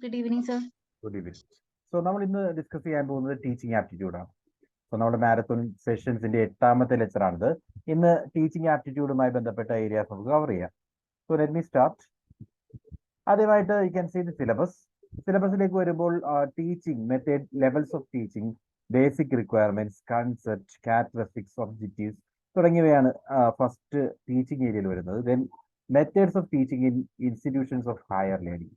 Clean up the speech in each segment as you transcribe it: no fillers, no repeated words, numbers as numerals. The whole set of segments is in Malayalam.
Good evening, sir. Good evening. So നമ്മൾ ഇന്ന് ഡിസ്കസ് ചെയ്യാൻ പോകുന്നത് ടീച്ചിങ് ആപ്റ്റിറ്റ്യൂഡ് ആണ്. സോ നമ്മുടെ മാരത്തോൺ സെഷൻസിന്റെ 8ാമത്തെ ലെക്ചർ ആണിത്. ഇന്ന് ടീച്ചിങ് ആപ്റ്റിറ്റ്യൂഡുമായി ബന്ധപ്പെട്ട ഏരിയാസ് നമുക്ക് കവർ ചെയ്യാം. So let me start. ആദ്യമായിട്ട് you can see the syllabus. സിലബസിലേക്ക് വരുമ്പോൾ teaching method, levels of teaching, basic requirements, concept, characteristics, objectives തുടങ്ങിയവയാണ് ഫസ്റ്റ് ടീച്ചിങ് ഏരിയയിൽ വരുന്നത്. Then methods of teaching in institutions of higher learning.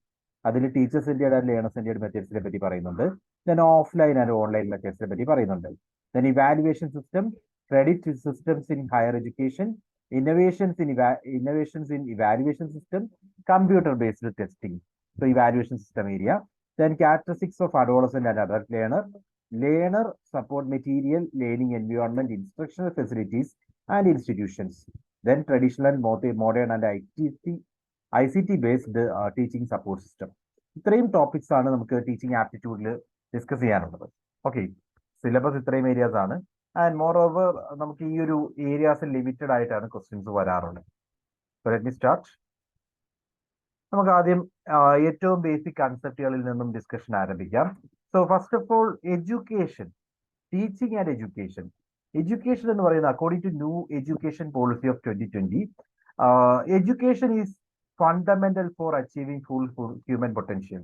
അതിൽ ടീച്ചേഴ്സ് ഇന്ത്യയുടെ ലേണേഴ്സ് ഇന്ത്യയുടെ മെത്തേഡ്സിനെ പറ്റി പറയുന്നുണ്ട്. ദെൻ ഓഫ്ലൈൻ ആൻഡ് ഓൺലൈൻ മെത്തേഡ്സിനെ പറ്റി പറയുന്നുണ്ട്. Then evaluation system, credit systems in higher education, innovations in evaluation system, computer based testing. So evaluation system area. Then characteristics of adolescent and adult learner support material, learning environment, instructional facilities and institutions. Then traditional and modern and ICT based teaching support system. ഇത്രയും ടോപ്പിക്സ് ആണ് നമുക്ക് ടീച്ചിങ് ആപ്റ്റിറ്റ്യൂഡിൽ ഡിസ്കസ് ചെയ്യാനുള്ളത്. ഓക്കെ, സിലബസ് ഇത്രയും ഏരിയാസ് ആണ്. ആൻഡ് മോർ ഓവർ നമുക്ക് ഈ ഒരു ഏരിയാസിൽ ലിമിറ്റഡ് ആയിട്ടാണ് ക്വസ്റ്റ്യൻസ് വരാറുള്ളത്. So let me start. നമുക്ക് ആദ്യം ഏറ്റവും ബേസിക് കൺസെപ്റ്റുകളിൽ നിന്നും ഡിസ്കഷൻ ആരംഭിക്കാം. So first of all, education, teaching and education. Education എന്ന് പറയുന്നത് according to new education policy of 2020, education is fundamental for achieving full human potential,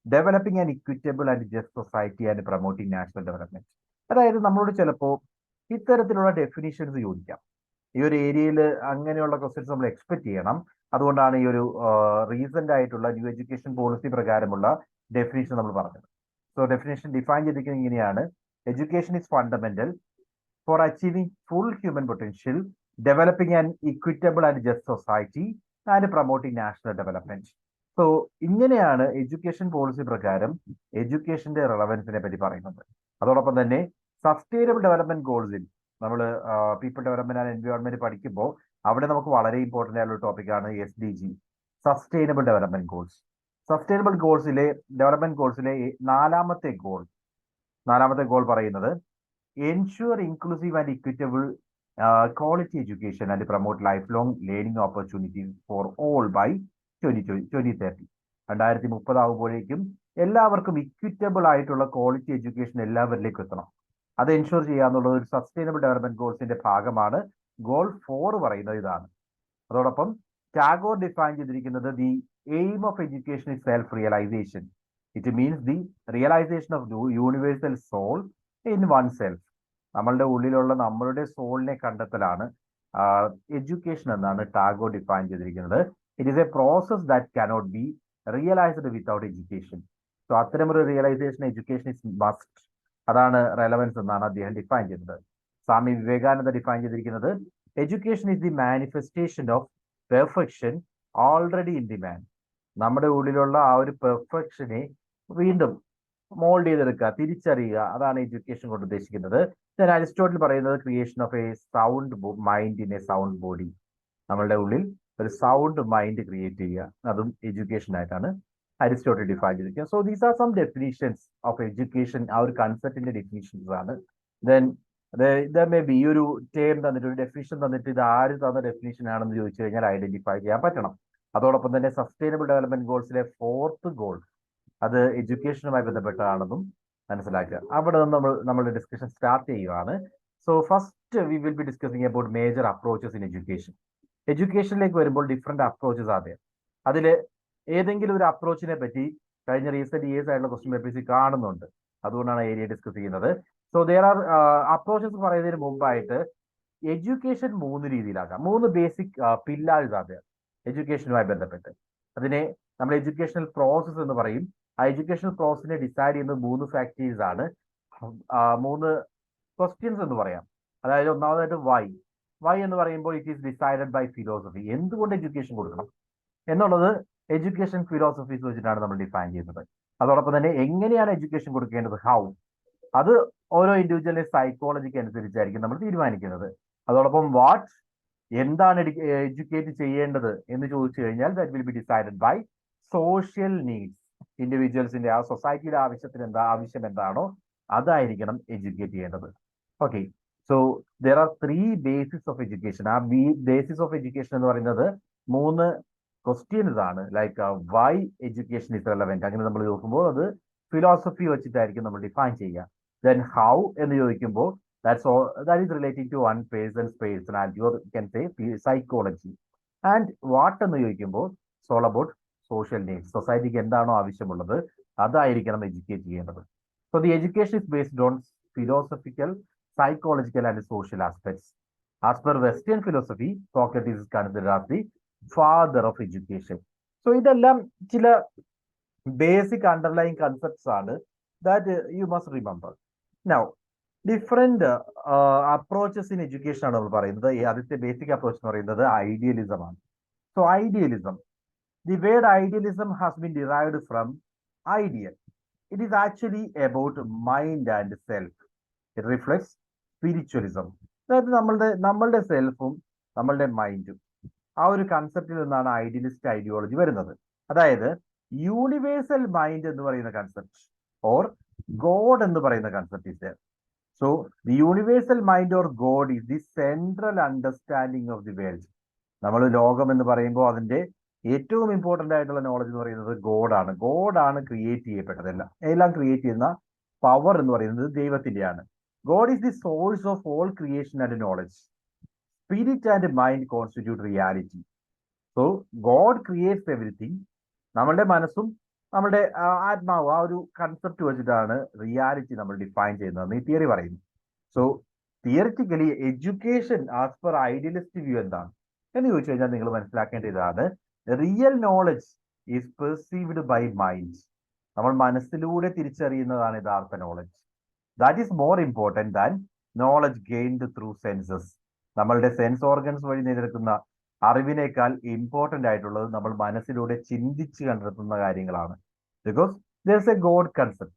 developing an equitable and just society and promoting national development. അതായത് നമ്മളോട് ചിലപ്പോൾ ഇത്തരത്തിലുള്ള ഡെഫിനിഷൻസ് ചോദിക്കാം. ഈ ഒരു ഏരിയയിൽ അങ്ങനെയുള്ള ക്വസ്റ്റ്യൻസ് നമ്മൾ എക്സ്പെക്ട് ചെയ്യണം. അതുകൊണ്ടാണ് ഈ ഒരു റീസെന്റ് ആയിട്ടുള്ള ന്യൂ എഡ്യൂക്കേഷൻ പോളിസി പ്രകാരമുള്ള ഡെഫിനിഷൻ നമ്മൾ പറഞ്ഞത്. സോ ഡെഫിനിഷൻ ഡിഫൈൻ ചെയ്തിരിക്കുന്നത് ഇങ്ങനെയാണ്: education is fundamental for achieving full human potential, developing an equitable and just society and promoting national development. So ഇങ്ങനെയാണ് എഡ്യൂക്കേഷൻ പോളിസി പ്രകാരം എഡ്യൂക്കേഷന്റെ റെലവൻസിനെ പറ്റി പറയുന്നത്. അതോടൊപ്പം തന്നെ സസ്റ്റൈനബിൾ ഡെവലപ്മെന്റ് ഗോൾസിൽ നമ്മൾ പീപ്പിൾ ഡെവലപ്മെന്റ് ആൻഡ് എൻവയോൺമെന്റ് പഠിക്കുമ്പോൾ അവിടെ നമുക്ക് വളരെ ഇമ്പോർട്ടന്റ് ആയിട്ടുള്ള ടോപ്പിക്കാണ് SDG, sustainable development goals. Sustainable development ഗോൾസിലെ നാലാമത്തെ ഗോൾ പറയുന്നത് ensure inclusive and equitable quality education and promote lifelong learning opportunities for all by 2030. 2030 ആകുമ്പോഴേക്കും എല്ലാവർക്കും ഇക്വിറ്റബിൾ ആയിട്ടുള്ള ക്വാളിറ്റി എഡ്യൂക്കേഷൻ എല്ലാവരിലേക്കും എത്തണം. അത് എൻഷുർ ചെയ്യാന്നുള്ളത് ഒരു സസ്റ്റൈനബിൾ ഡെവലപ്മെന്റ് ഗോൾസിന്റെ ഭാഗമാണ്. ഗോൾ 4 പറയുന്നത് ഇതാണ്. അതോടൊപ്പം ടാഗോർ ഡിഫൈൻ ചെയ്തിരിക്കുന്നത് the aim of education is self realisation. It means the realisation of universal soul in oneself. നമ്മളുടെ ഉള്ളിലുള്ള നമ്മളുടെ സോളിനെ കണ്ടെത്തലാണ് എഡ്യൂക്കേഷൻ എന്നാണ് ടാഗോർ ഡിഫൈൻ ചെയ്തിരിക്കുന്നത്. It is a process that cannot be realised without education. So അത്തരമൊരു റിയലൈസേഷൻ എഡ്യൂക്കേഷൻ ഇസ് മസ്റ്റ്. അതാണ് റെലവൻസ് എന്നാണ് അദ്ദേഹം ഡിഫൈൻ ചെയ്തത്. സ്വാമി വിവേകാനന്ദ ഡിഫൈൻ ചെയ്തിരിക്കുന്നത് education is the manifestation of perfection already in the മാൻ. നമ്മുടെ ഉള്ളിലുള്ള ആ ഒരു പെർഫെക്ഷനെ വീണ്ടും മോൾഡ് ചെയ്തെടുക്കുക, തിരിച്ചറിയുക, അതാണ് എഡ്യൂക്കേഷൻ കൊണ്ട് ഉദ്ദേശിക്കുന്നത്. അരിസ്റ്റോട്ടിൽ പറയുന്നത് creation of A sound mind in A sound body. നമ്മളുടെ ഉള്ളിൽ ഒരു സൗണ്ട് മൈൻഡ് ക്രിയേറ്റ് ചെയ്യുക, അതും എഡ്യൂക്കേഷൻ ആയിട്ടാണ് അരിസ്റ്റോട്ടിൽ ഡിഫൈൻ ചെയ്തിരിക്കുന്നത്. So these are some definitions of education. ആ ഒരു കൺസെപ്റ്റിന്റെ ഡെഫിനിഷൻസ് ആണ്. ദെൻ മേ ബി ഈ ഒരു ടേം തന്നിട്ട്, ഒരു ഡെഫിനിഷൻ തന്നിട്ട് ഇത് ആര് തന്ന ഡെഫിനിഷൻ ആണെന്ന് ചോദിച്ചു കഴിഞ്ഞാൽ ഐഡന്റിഫൈ ചെയ്യാൻ പറ്റണം. അതോടൊപ്പം തന്നെ സസ്റ്റൈനബിൾ ഡെവലപ്മെന്റ് ഗോൾസിലെ 4th ഗോൾ അത് എഡ്യൂക്കേഷനുമായി ബന്ധപ്പെട്ടതാണെന്നും മനസ്സിലാക്കുക. അവിടെ നിന്ന് നമ്മൾ ഡിസ്കഷൻ സ്റ്റാർട്ട് ചെയ്യുകയാണ്. So first we will be discussing about major approaches in education. എഡ്യൂക്കേഷനിലേക്ക് വരുമ്പോൾ ഡിഫറെന്റ് അപ്രോച്ചസ് ആദ്യം. അതിൽ ഏതെങ്കിലും ഒരു അപ്രോച്ചിനെ പറ്റി കഴിഞ്ഞ റീസെന്റ് ഇയേഴ്സ് ആയിട്ടുള്ള ക്വസ്റ്റ്യൻ പേപ്പേഴ്സിൽ കാണുന്നുണ്ട്. അതുകൊണ്ടാണ് ഏരിയ ഡിസ്കസ് ചെയ്യുന്നത്. സോ ദർ ആർ അപ്രോച്ചസ് പറയുന്നതിന് മുമ്പായിട്ട് എഡ്യൂക്കേഷൻ 3 രീതിയിലാക്കാം. 3 ബേസിക് പില്ലേഴ്സ് ആണ് എഡ്യൂക്കേഷനുമായി ബന്ധപ്പെട്ട്. അതിനെ നമ്മൾ എഡ്യൂക്കേഷണൽ പ്രോസസ് എന്ന് പറയും. ആ എഡ്യൂക്കേഷണൽ പ്രോസസ്സിനെ ഡിസൈഡ് ചെയ്യുന്നത് 3 ഫാക്ടേഴ്സ് ആണ്. 3 ക്വസ്റ്റ്യൻസ് എന്ന് പറയാം. അതായത് ഒന്നാമതായിട്ട് വൈ എന്ന് പറയുമ്പോൾ it is decided by philosophy. എന്തുകൊണ്ട് എഡ്യൂക്കേഷൻ കൊടുക്കണം എന്നുള്ളത് എഡ്യൂക്കേഷൻ ഫിലോസഫീസ് വെച്ചിട്ടാണ് നമ്മൾ ഡിഫൈൻ ചെയ്യുന്നത്. അതോടൊപ്പം തന്നെ എങ്ങനെയാണ് എഡ്യൂക്കേഷൻ കൊടുക്കേണ്ടത്, ഹൗ, അത് ഓരോ ഇൻഡിവിജ്വലിന്റെ സൈക്കോളജിക്ക് അനുസരിച്ചായിരിക്കും നമ്മൾ തീരുമാനിക്കുന്നത്. അതോടൊപ്പം വാട്ട്, എന്താണ് എഡ്യൂക്കേറ്റ് ചെയ്യേണ്ടത് എന്ന് ചോദിച്ചു കഴിഞ്ഞാൽ that will be decided by social needs. ഇൻഡിവിജ്വൽസിന്റെ ആ സൊസൈറ്റിയുടെ ആവശ്യം എന്താണോ അതായിരിക്കണം എഡ്യൂക്കേറ്റ് ചെയ്യേണ്ടത്. Okay, so there are 3 basis of education. ആ ബേസിസ് ഓഫ് എഡ്യൂക്കേഷൻ എന്ന് പറയുന്നത് 3 ക്വസ്റ്റ്യൻ ഇതാണ് like why education is relevant. അങ്ങനെ നമ്മൾ നോക്കുമ്പോൾ അത് ഫിലോസഫി വെച്ചിട്ടായിരിക്കും നമ്മൾ ഡിഫൈൻ ചെയ്യുക. ദെൻ ഹൗ എന്ന് ചോദിക്കുമ്പോൾ that is relating to one person's personality, or you can say psychology. And what എന്ന് ചോദിക്കുമ്പോൾ it's all about social needs. സൊസൈറ്റിക്ക് എന്താണോ ആവശ്യമുള്ളത് അതായിരിക്കണം എഡ്യൂക്കേറ്റ് ചെയ്യേണ്ടത്. So the education is based on philosophical, psychological and social aspects. As per Western philosophy, Socrates is considered as the father of education. So ഇതെല്ലാം ചില ബേസിക് അണ്ടർലൈങ് കൺസെപ്റ്റ്സ് ആണ് that you must remember. Now, different approaches in education ആണ് നമ്മൾ പറയുന്നത്. ഈ ആദ്യത്തെ ബേസിക് അപ്രോച്ച് എന്ന് പറയുന്നത് ഐഡിയലിസം ആണ്. So idealism, the word idealism has been derived from ideal. It is actually about mind and self. It reflects spiritualism. അതായത് നമ്മളുടെ സെൽഫും നമ്മളുടെ മൈൻഡും ആ ഒരു കൺസെപ്റ്റിൽ നിന്നാണ് ഐഡിയലിസ്റ്റ് ഐഡിയോളജി വരുന്നത്. അതായത് യൂണിവേഴ്സൽ മൈൻഡ് എന്ന് പറയുന്ന കൺസെപ്റ്റ് ഓർ ഗോഡ് എന്ന് പറയുന്ന concept is there. So the universal mind or God is the central understanding of the world. നമ്മൾ ലോകം എന്ന് പറയുമ്പോൾ അതിന്റെ ഏറ്റവും ഇമ്പോർട്ടന്റ് ആയിട്ടുള്ള നോളജ് എന്ന് പറയുന്നത് ഗോഡാണ്. ഗോഡാണ് ക്രിയേറ്റ് ചെയ്യപ്പെട്ടത്. എല്ലാം ക്രിയേറ്റ് ചെയ്യുന്ന പവർ എന്ന് പറയുന്നത് ദൈവത്തിന്റെയാണ്. God is the source of all creation and knowledge. Spirit and mind constitute reality. So God creates everything. നമ്മളുടെ മനസ്സും നമ്മുടെ ആത്മാവ് ആ ഒരു കൺസെപ്റ്റ് വെച്ചിട്ടാണ് റിയാലിറ്റി നമ്മൾ ഡിഫൈൻ ചെയ്യുന്നതെന്ന് ഈ തിയറി പറയുന്നു. So theoretically education as per idealist view എന്താണ് എന്ന് ചോദിച്ചു കഴിഞ്ഞാൽ നിങ്ങൾ മനസ്സിലാക്കേണ്ട ഇതാണ്, real knowledge is perceived by mind. നമ്മൾ മനസ്സിലൂടെ തിരിച്ചറിയുന്നതാണ് യഥാർത്ഥ knowledge. That is more important than knowledge gained through senses. നമ്മളുടെ സെൻസ് ഓർഗൻസ് വഴി നേടിയെടുക്കുന്ന അറിവിനേക്കാൾ ഇമ്പോർട്ടന്റ് ആയിട്ടുള്ളത് നമ്മൾ മനസ്സിലൂടെ ചിന്തിച്ച് കണ്ടെത്തുന്ന കാര്യങ്ങളാണ്. Because there's a God concept.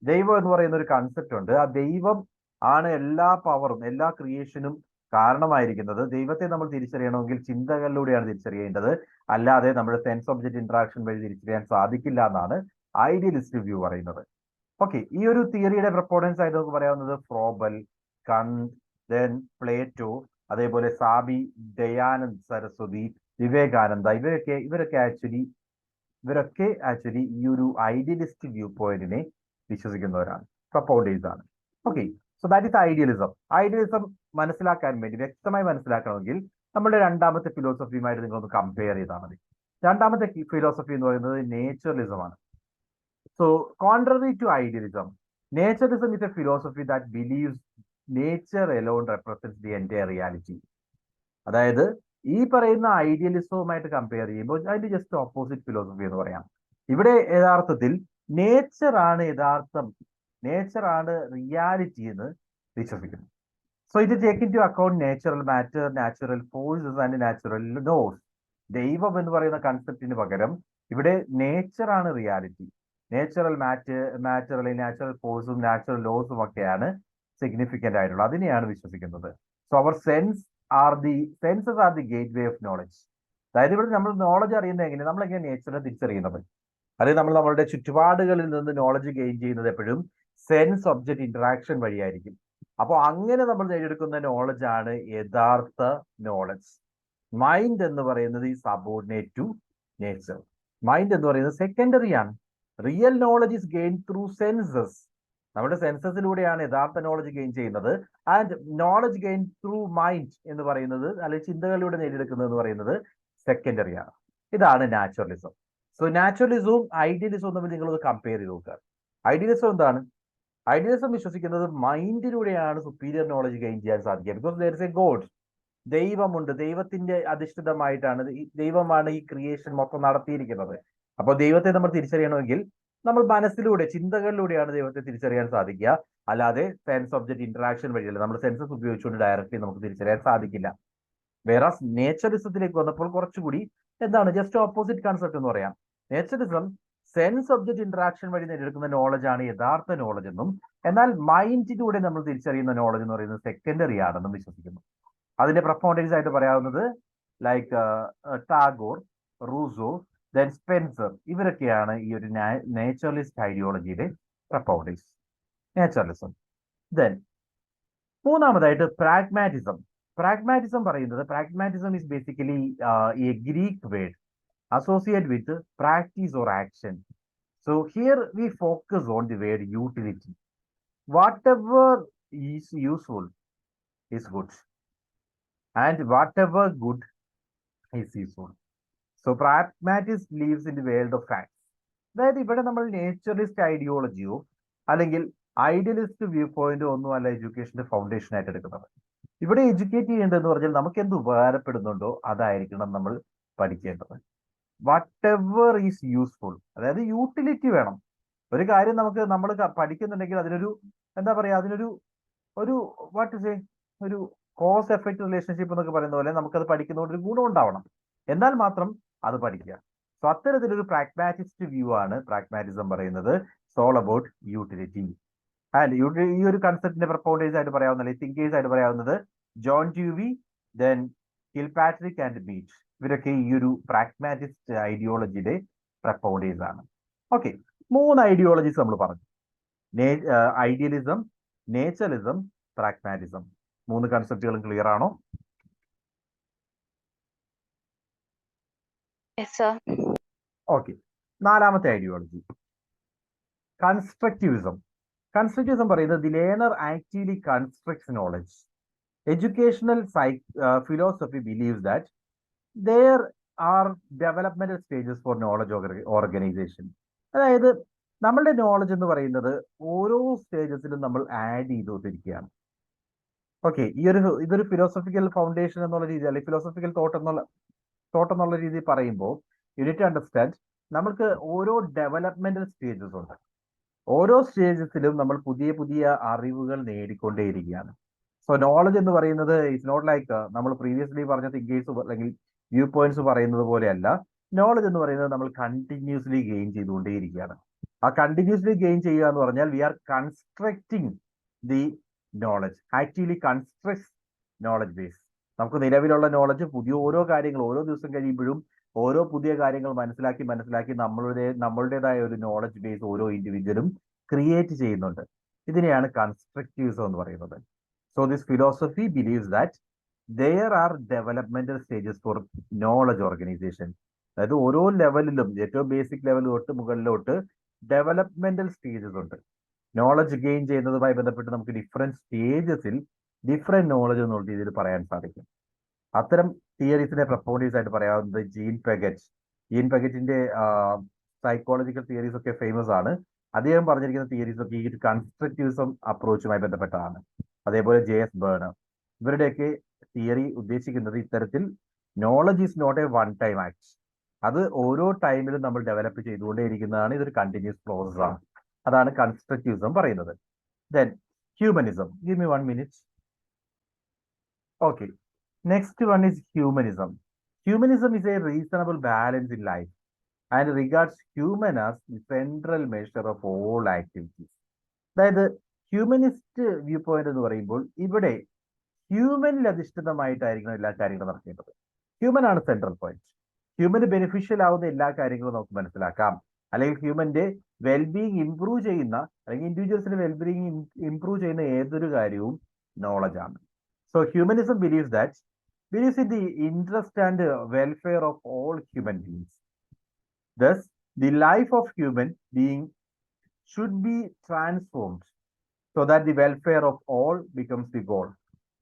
ദൈവം എന്ന് പറയുന്ന ഒരു കൺസെപ്റ്റ് ഉണ്ട്. ആ ദൈവം ആണ് എല്ലാ പവറും എല്ലാ ക്രിയേഷനും കാരണമായിരിക്കുന്നത്. ദൈവത്തെ നമ്മൾ തിരിച്ചറിയണമെങ്കിൽ ചിന്തകളിലൂടെയാണ് തിരിച്ചറിയേണ്ടത്, അല്ലാതെ നമ്മുടെ സെൻസ് ഒബ്ജക്ട് ഇന്ററാക്ഷൻ വഴി തിരിച്ചറിയാൻ സാധിക്കില്ല എന്നാണ് ഐഡിയലിസ്റ്റ് വ്യൂ പറയുന്നത്. ഓക്കെ, ഈ ഒരു തിയറിയുടെ പ്രൊപ്പോണൻസ് ആയിട്ട് നമുക്ക് പറയാവുന്നത് ഫ്രോബൽ, കണ്ട്, ദെൻ പ്ലേറ്റോ, അതേപോലെ സാബി, ദയാനന്ദ് സരസ്വതി, വിവേകാനന്ദ, ഇവരൊക്കെ ആക്ച്വലി ഈ ഒരു ഐഡിയലിസ്റ്റ് വ്യൂ പോയിന്റിനെ വിശ്വസിക്കുന്നവരാണ്, പ്രൊപ്പൗണ്ടേഴ്സ് ആണ്. Okay, so that is idealism. Idealism മനസ്സിലാക്കാൻ വേണ്ടി, വ്യക്തമായി മനസ്സിലാക്കണമെങ്കിൽ നമ്മുടെ രണ്ടാമത്തെ ഫിലോസഫിയുമായിട്ട് നിങ്ങളൊന്ന് കമ്പയർ ചെയ്താൽ മതി. രണ്ടാമത്തെ ഫിലോസഫി എന്ന് പറയുന്നത് നേച്ചറലിസം ആണ്. So contrary to idealism, naturalism is a philosophy that believes nature alone represents the entire reality. അതായത് ഈ പറയുന്ന ഐഡിയലിസവുമായിട്ട് കമ്പയർ ചെയ്യുമ്പോൾ അതിന്റെ ജസ്റ്റ് ഓപ്പോസിറ്റ് ഫിലോസഫി എന്ന് പറയാം. ഇവിടെ യഥാർത്ഥത്തിൽ നേച്ചർ ആണ് റിയാലിറ്റി എന്ന് വിശ്വസിക്കുന്നു. സോ ഇത് take into account natural matter, natural forces and natural laws. ദൈവം എന്ന് പറയുന്ന കൺസെപ്റ്റിന് പകരം ഇവിടെ നേച്ചർ ആണ് റിയാലിറ്റി. നാച്ചുറൽ മാറ്റർ അല്ലെങ്കിൽ നാച്ചുറൽ ഫോഴ്സും നാച്ചുറൽ ലോസും ഒക്കെയാണ് സിഗ്നിഫിക്കന്റ് ആയിട്ടുള്ളത്. അതിനെയാണ് വിശ്വസിക്കുന്നത്. So our senses are the gateway of knowledge. അതായത് ഇവിടെ നമ്മൾ നോളജ് അറിയുന്നത് എങ്ങനെ, നമ്മളെങ്ങനെ നേച്ചറിനെ തിരിച്ചറിയുന്നത്, അല്ലെങ്കിൽ നമ്മളുടെ ചുറ്റുപാടുകളിൽ നിന്ന് നോളജ് ഗെയിൻ ചെയ്യുന്നത് എപ്പോഴും സെൻസ് ഒബ്ജക്ട് ഇന്ററാക്ഷൻ വഴിയായിരിക്കും. അപ്പോൾ അങ്ങനെ നമ്മൾ നേടിയെടുക്കുന്ന നോളജ് ആണ് യഥാർത്ഥ നോളജ്. മൈൻഡ് എന്ന് പറയുന്നത് ഈ സബോർഡിനേറ്റ് ടു നേച്ചർ. മൈൻഡ് എന്ന് പറയുന്നത് സെക്കൻഡറി ആണ്. Real knowledge is gain through census. നമ്മുടെ സെൻസസിലൂടെയാണ് യഥാർത്ഥ നോളജ് ഗെയിൻ ചെയ്യുന്നത്. And knowledge gain through mind എന്ന് പറയുന്നത്, അല്ലെങ്കിൽ ചിന്തകളിലൂടെ നേടിയെടുക്കുന്നത് എന്ന് പറയുന്നത് സെക്കൻഡറി ആണ്. ഇതാണ് നാച്ചുറലിസം. സോ നാച്ചുറലിസവും ഐഡിയലിസവും തമ്മിൽ നിങ്ങളൊന്ന് കമ്പയർ ചെയ്ത് നോക്കുക. ഐഡിയലിസം എന്താണ്? ഐഡിയലിസം വിശ്വസിക്കുന്നത് മൈൻഡിലൂടെയാണ് സുപ്പീരിയർ നോളജ് ഗെയിൻ ചെയ്യാൻ സാധിക്കുക. Because there is A God. ദൈവമുണ്ട്, ദൈവത്തിന്റെ അധിഷ്ഠിതമായിട്ടാണ്, ദൈവമാണ് ഈ ക്രിയേഷൻ മൊത്തം നടത്തിയിരിക്കുന്നത്. അപ്പോൾ ദൈവത്തെ നമ്മൾ തിരിച്ചറിയണമെങ്കിൽ നമ്മൾ മനസ്സിലൂടെ, ചിന്തകളിലൂടെയാണ് ദൈവത്തെ തിരിച്ചറിയാൻ സാധിക്കുക, അല്ലാതെ സെൻസ് ഒബ്ജക്ട് ഇന്ററാക്ഷൻ വഴിയല്ല. നമ്മൾ സെൻസസ് ഉപയോഗിച്ചുകൊണ്ട് ഡയറക്റ്റ്ലി നമുക്ക് തിരിച്ചറിയാൻ സാധിക്കില്ല. വേറെ നേച്ചറിസത്തിലേക്ക് വന്നപ്പോൾ കുറച്ചുകൂടി എന്താണ്, ജസ്റ്റ് ഓപ്പോസിറ്റ് കൺസെപ്റ്റ് എന്ന് പറയാം. നേച്ചറിസം സെൻസ് ഒബ്ജക്ട് ഇന്ററാക്ഷൻ വഴി നേടിയെടുക്കുന്ന നോളജ് ആണ് യഥാർത്ഥ നോളജ് എന്നും, എന്നാൽ മൈൻഡിലൂടെ നമ്മൾ തിരിച്ചറിയുന്ന നോളജ് എന്ന് പറയുന്നത് സെക്കൻഡറി ആണെന്നും വിശ്വസിക്കുന്നു. അതിന്റെ പ്രൊപ്പൗണ്ടേഴ്സ് ആയിട്ട് പറയാവുന്നത് like Tagore, Rousseau, then Spencer, ഇവരൊക്കെയാണ് ഈ ഒരു നേച്ചറലിസ്റ്റ് ഐഡിയോളജിയുടെ പ്രൊപ്പൗണ്ടേഴ്സ്. നേച്ചറലിസം. ദെൻ മൂന്നാമതായിട്ട് പ്രാഗ്മാറ്റിസം. പ്രാഗ്മാറ്റിസം പറയുന്നത്, pragmatism is basically a Greek word. associate with practice or action. So here we focus on the word utility. Whatever is useful is good, and whatever good is useful. So pragmatist lives in the world of facts. അതായത് ഇവിടെ നമ്മൾ നേച്ചറിസ്റ്റ് ഐഡിയോളജിയോ അല്ലെങ്കിൽ ഐഡിയലിസ്റ്റ് വ്യൂ പോയിന്റോ ഒന്നും അല്ല എഡ്യൂക്കേഷന്റെ ഫൗണ്ടേഷൻ ആയിട്ട് എടുക്കുന്നത്. ഇവിടെ എഡ്യൂക്കേറ്റ് ചെയ്യേണ്ടതെന്ന് പറഞ്ഞാൽ നമുക്ക് എന്ത് ഉപകാരപ്പെടുന്നുണ്ടോ അതായിരിക്കണം നമ്മൾ പഠിക്കേണ്ടത്. വാട്ട് എവർ ഈസ് യൂസ്ഫുൾ, അതായത് യൂട്ടിലിറ്റി വേണം. ഒരു കാര്യം നമ്മൾ പഠിക്കുന്നുണ്ടെങ്കിൽ അതിനൊരു എന്താ പറയാ, അതിനൊരു ഒരു വാട്ട് സേ ഒരു കോസ് എഫക്ട് റിലേഷൻഷിപ്പ് എന്നൊക്കെ പറയുന്ന പോലെ നമുക്കത് പഠിക്കുന്നതുകൊണ്ട് ഒരു ഗുണം ഉണ്ടാവണം, എന്നാൽ മാത്രം അത് പഠിക്കുക. സോ അത്തരത്തിലൊരു പ്രാഗ്മാറ്റിസ്റ്റ് വ്യൂ ആണ് പ്രാഗ്മാറ്റിസം പറയുന്നത്. Sole about utility. ആൻഡ് ഈ ഒരു കൺസെപ്റ്റിന്റെ പ്രപ്പോണ്ടേഴ്സ് ആയിട്ട് പറയാവുന്നത്, തിങ്കേഴ്സ് ആയിട്ട് പറയാവുന്നത് John Dewey, then Kilpatrick and Beech. ഇവരൊക്കെ ഈ ഒരു പ്രാഗ്മാറ്റിസ്റ്റ് ഐഡിയോളജിയുടെ പ്രപ്പോണ്ടേഴ്സ് ആണ്. ഓക്കെ, 3 ഐഡിയോളജീസ് നമ്മൾ പറഞ്ഞു. Idealism, naturism, pragmatism. 3 കൺസെപ്റ്റുകളും ക്ലിയർ ആണോ? ഓക്കെ, 4ാമത്തെ ഐഡിയോളജി കൺസ്ട്രക്റ്റിവിസം. കൺസ്ട്രക്റ്റിവിസം പറയുന്നത് the learner actually constructs knowledge. Educational philosophy believes that there are developmental stages for knowledge organization. അതായത് നമ്മളുടെ നോളജ് എന്ന് പറയുന്നത് ഓരോ സ്റ്റേജസിലും നമ്മൾ ആഡ് ചെയ്തുകൊണ്ടിരിക്കുകയാണ്. ഓക്കെ, ഇതൊരു ഫിലോസഫിക്കൽ ഫൗണ്ടേഷൻ എന്നുള്ള രീതി, അല്ലെങ്കിൽ ഫിലോസഫിക്കൽ തോട്ട് എന്നുള്ള രീതി പറയുമ്പോൾ യു നീഡ് ടു അണ്ടർസ്റ്റാൻഡ് നമുക്ക് ഓരോ ഡെവലപ്മെന്റൽ സ്റ്റേജസ് ഉണ്ട്. ഓരോ സ്റ്റേജസിലും നമ്മൾ പുതിയ പുതിയ അറിവുകൾ നേടിക്കൊണ്ടേയിരിക്കുകയാണ്. സോ നോളജ് എന്ന് പറയുന്നത് ഇറ്റ്സ് നോട്ട് ലൈക്ക് നമ്മൾ പ്രീവിയസ്ലി പറഞ്ഞ തിങ്കേഴ്സ് അല്ലെങ്കിൽ വ്യൂ പോയിന്റ്സ് പറയുന്നത് പോലെയല്ല. നോളജ് എന്ന് പറയുന്നത് നമ്മൾ കണ്ടിന്യൂസ്ലി ഗെയിൻ ചെയ്തുകൊണ്ടേയിരിക്കുകയാണ്. ആ കണ്ടിന്യൂസ്ലി ഗെയിൻ ചെയ്യുക എന്ന് പറഞ്ഞാൽ we are constructing the knowledge, actually construct knowledge base. നമുക്ക് നിലവിലുള്ള നോളജ് പുതിയ ഓരോ കാര്യങ്ങൾ ഓരോ ദിവസം കഴിയുമ്പോഴും ഓരോ പുതിയ കാര്യങ്ങൾ മനസ്സിലാക്കി നമ്മളുടേതായ ഒരു നോളജ് ബേസ് ഓരോ ഇൻഡിവിജ്വലും ക്രിയേറ്റ് ചെയ്യുന്നുണ്ട്. ഇതിനെയാണ് കൺസ്ട്രക്റ്റിവിസം എന്ന് പറയുന്നത്. So this philosophy believes that there are developmental stages for knowledge organization. അതായത് ഓരോ ലെവലിലും ഏറ്റവും ബേസിക് ലെവൽ തൊട്ട് മുകളിലോട്ട് ഡെവലപ്മെന്റൽ സ്റ്റേജസ് ഉണ്ട്. നോളജ് ഗെയിൻ ചെയ്യുന്നതുമായി ബന്ധപ്പെട്ട് നമുക്ക് ഡിഫറെന്റ് സ്റ്റേജസിൽ ഡിഫറെന്റ് നോളജ് എന്നുള്ള രീതിയിൽ പറയാൻ സാധിക്കും. അത്തരം തിയറീസിനെ പ്രപ്പോണ്ടേഴ്സ് ആയിട്ട് പറയാവുന്നത് ജീൻ പെഗറ്റിന്റെ സൈക്കോളജിക്കൽ തിയറീസ് ഒക്കെ ഫേമസ് ആണ്. അദ്ദേഹം പറഞ്ഞിരിക്കുന്ന തിയറീസ് ഒക്കെ ഈ കൺസ്ട്രക്റ്റിവിസം അപ്രോച്ചുമായി ബന്ധപ്പെട്ടാണ്. അതേപോലെ JS ബേർണർ, ഇവരുടെയൊക്കെ തിയറി ഉദ്ദേശിക്കുന്നത് ഇത്തരത്തിൽ knowledge is not a one time act, അത് ഓരോ ടൈമിലും നമ്മൾ ഡെവലപ്പ് ചെയ്തുകൊണ്ടേയിരിക്കുന്നതാണ്. ഇതൊരു കണ്ടിന്യൂസ് പ്രോസസ് ആണ്. അതാണ് കൺസ്ട്രക്റ്റിവിസം പറയുന്നത്. Then humanism. Give me 1 minute. Okay, next one is humanism. Humanism is a reasonable balance in life and regards human as the central measure of all activities. അതായത് ഹ്യൂമനിസ്റ്റ് വ്യൂ പോയിന്റ് എന്ന് പറയുമ്പോൾ ഇവിടെ ഹ്യൂമനിൽ അധിഷ്ഠിതമായിട്ടായിരിക്കണം എല്ലാ കാര്യങ്ങളും നടക്കേണ്ടത്. ഹ്യൂമൻ ആണ് സെൻട്രൽ പോയിന്റ്. ഹ്യൂമന് ബെനിഫിഷ്യൽ ആവുന്ന എല്ലാ കാര്യങ്ങളും നമുക്ക് മനസ്സിലാക്കാം, അല്ലെങ്കിൽ ഹ്യൂമന്റെ വെൽബീയിങ് ഇംപ്രൂവ് ചെയ്യുന്ന അല്ലെങ്കിൽ ഇൻഡിവിജ്വൽസിന്റെ വെൽബീയിങ് ഇംപ്രൂവ് ചെയ്യുന്ന ഏതൊരു കാര്യവും നോളജ് ആണ്. So humanism believes in the interest and welfare of all human beings. Thus, the life of human being should be transformed so that the welfare of all becomes the goal.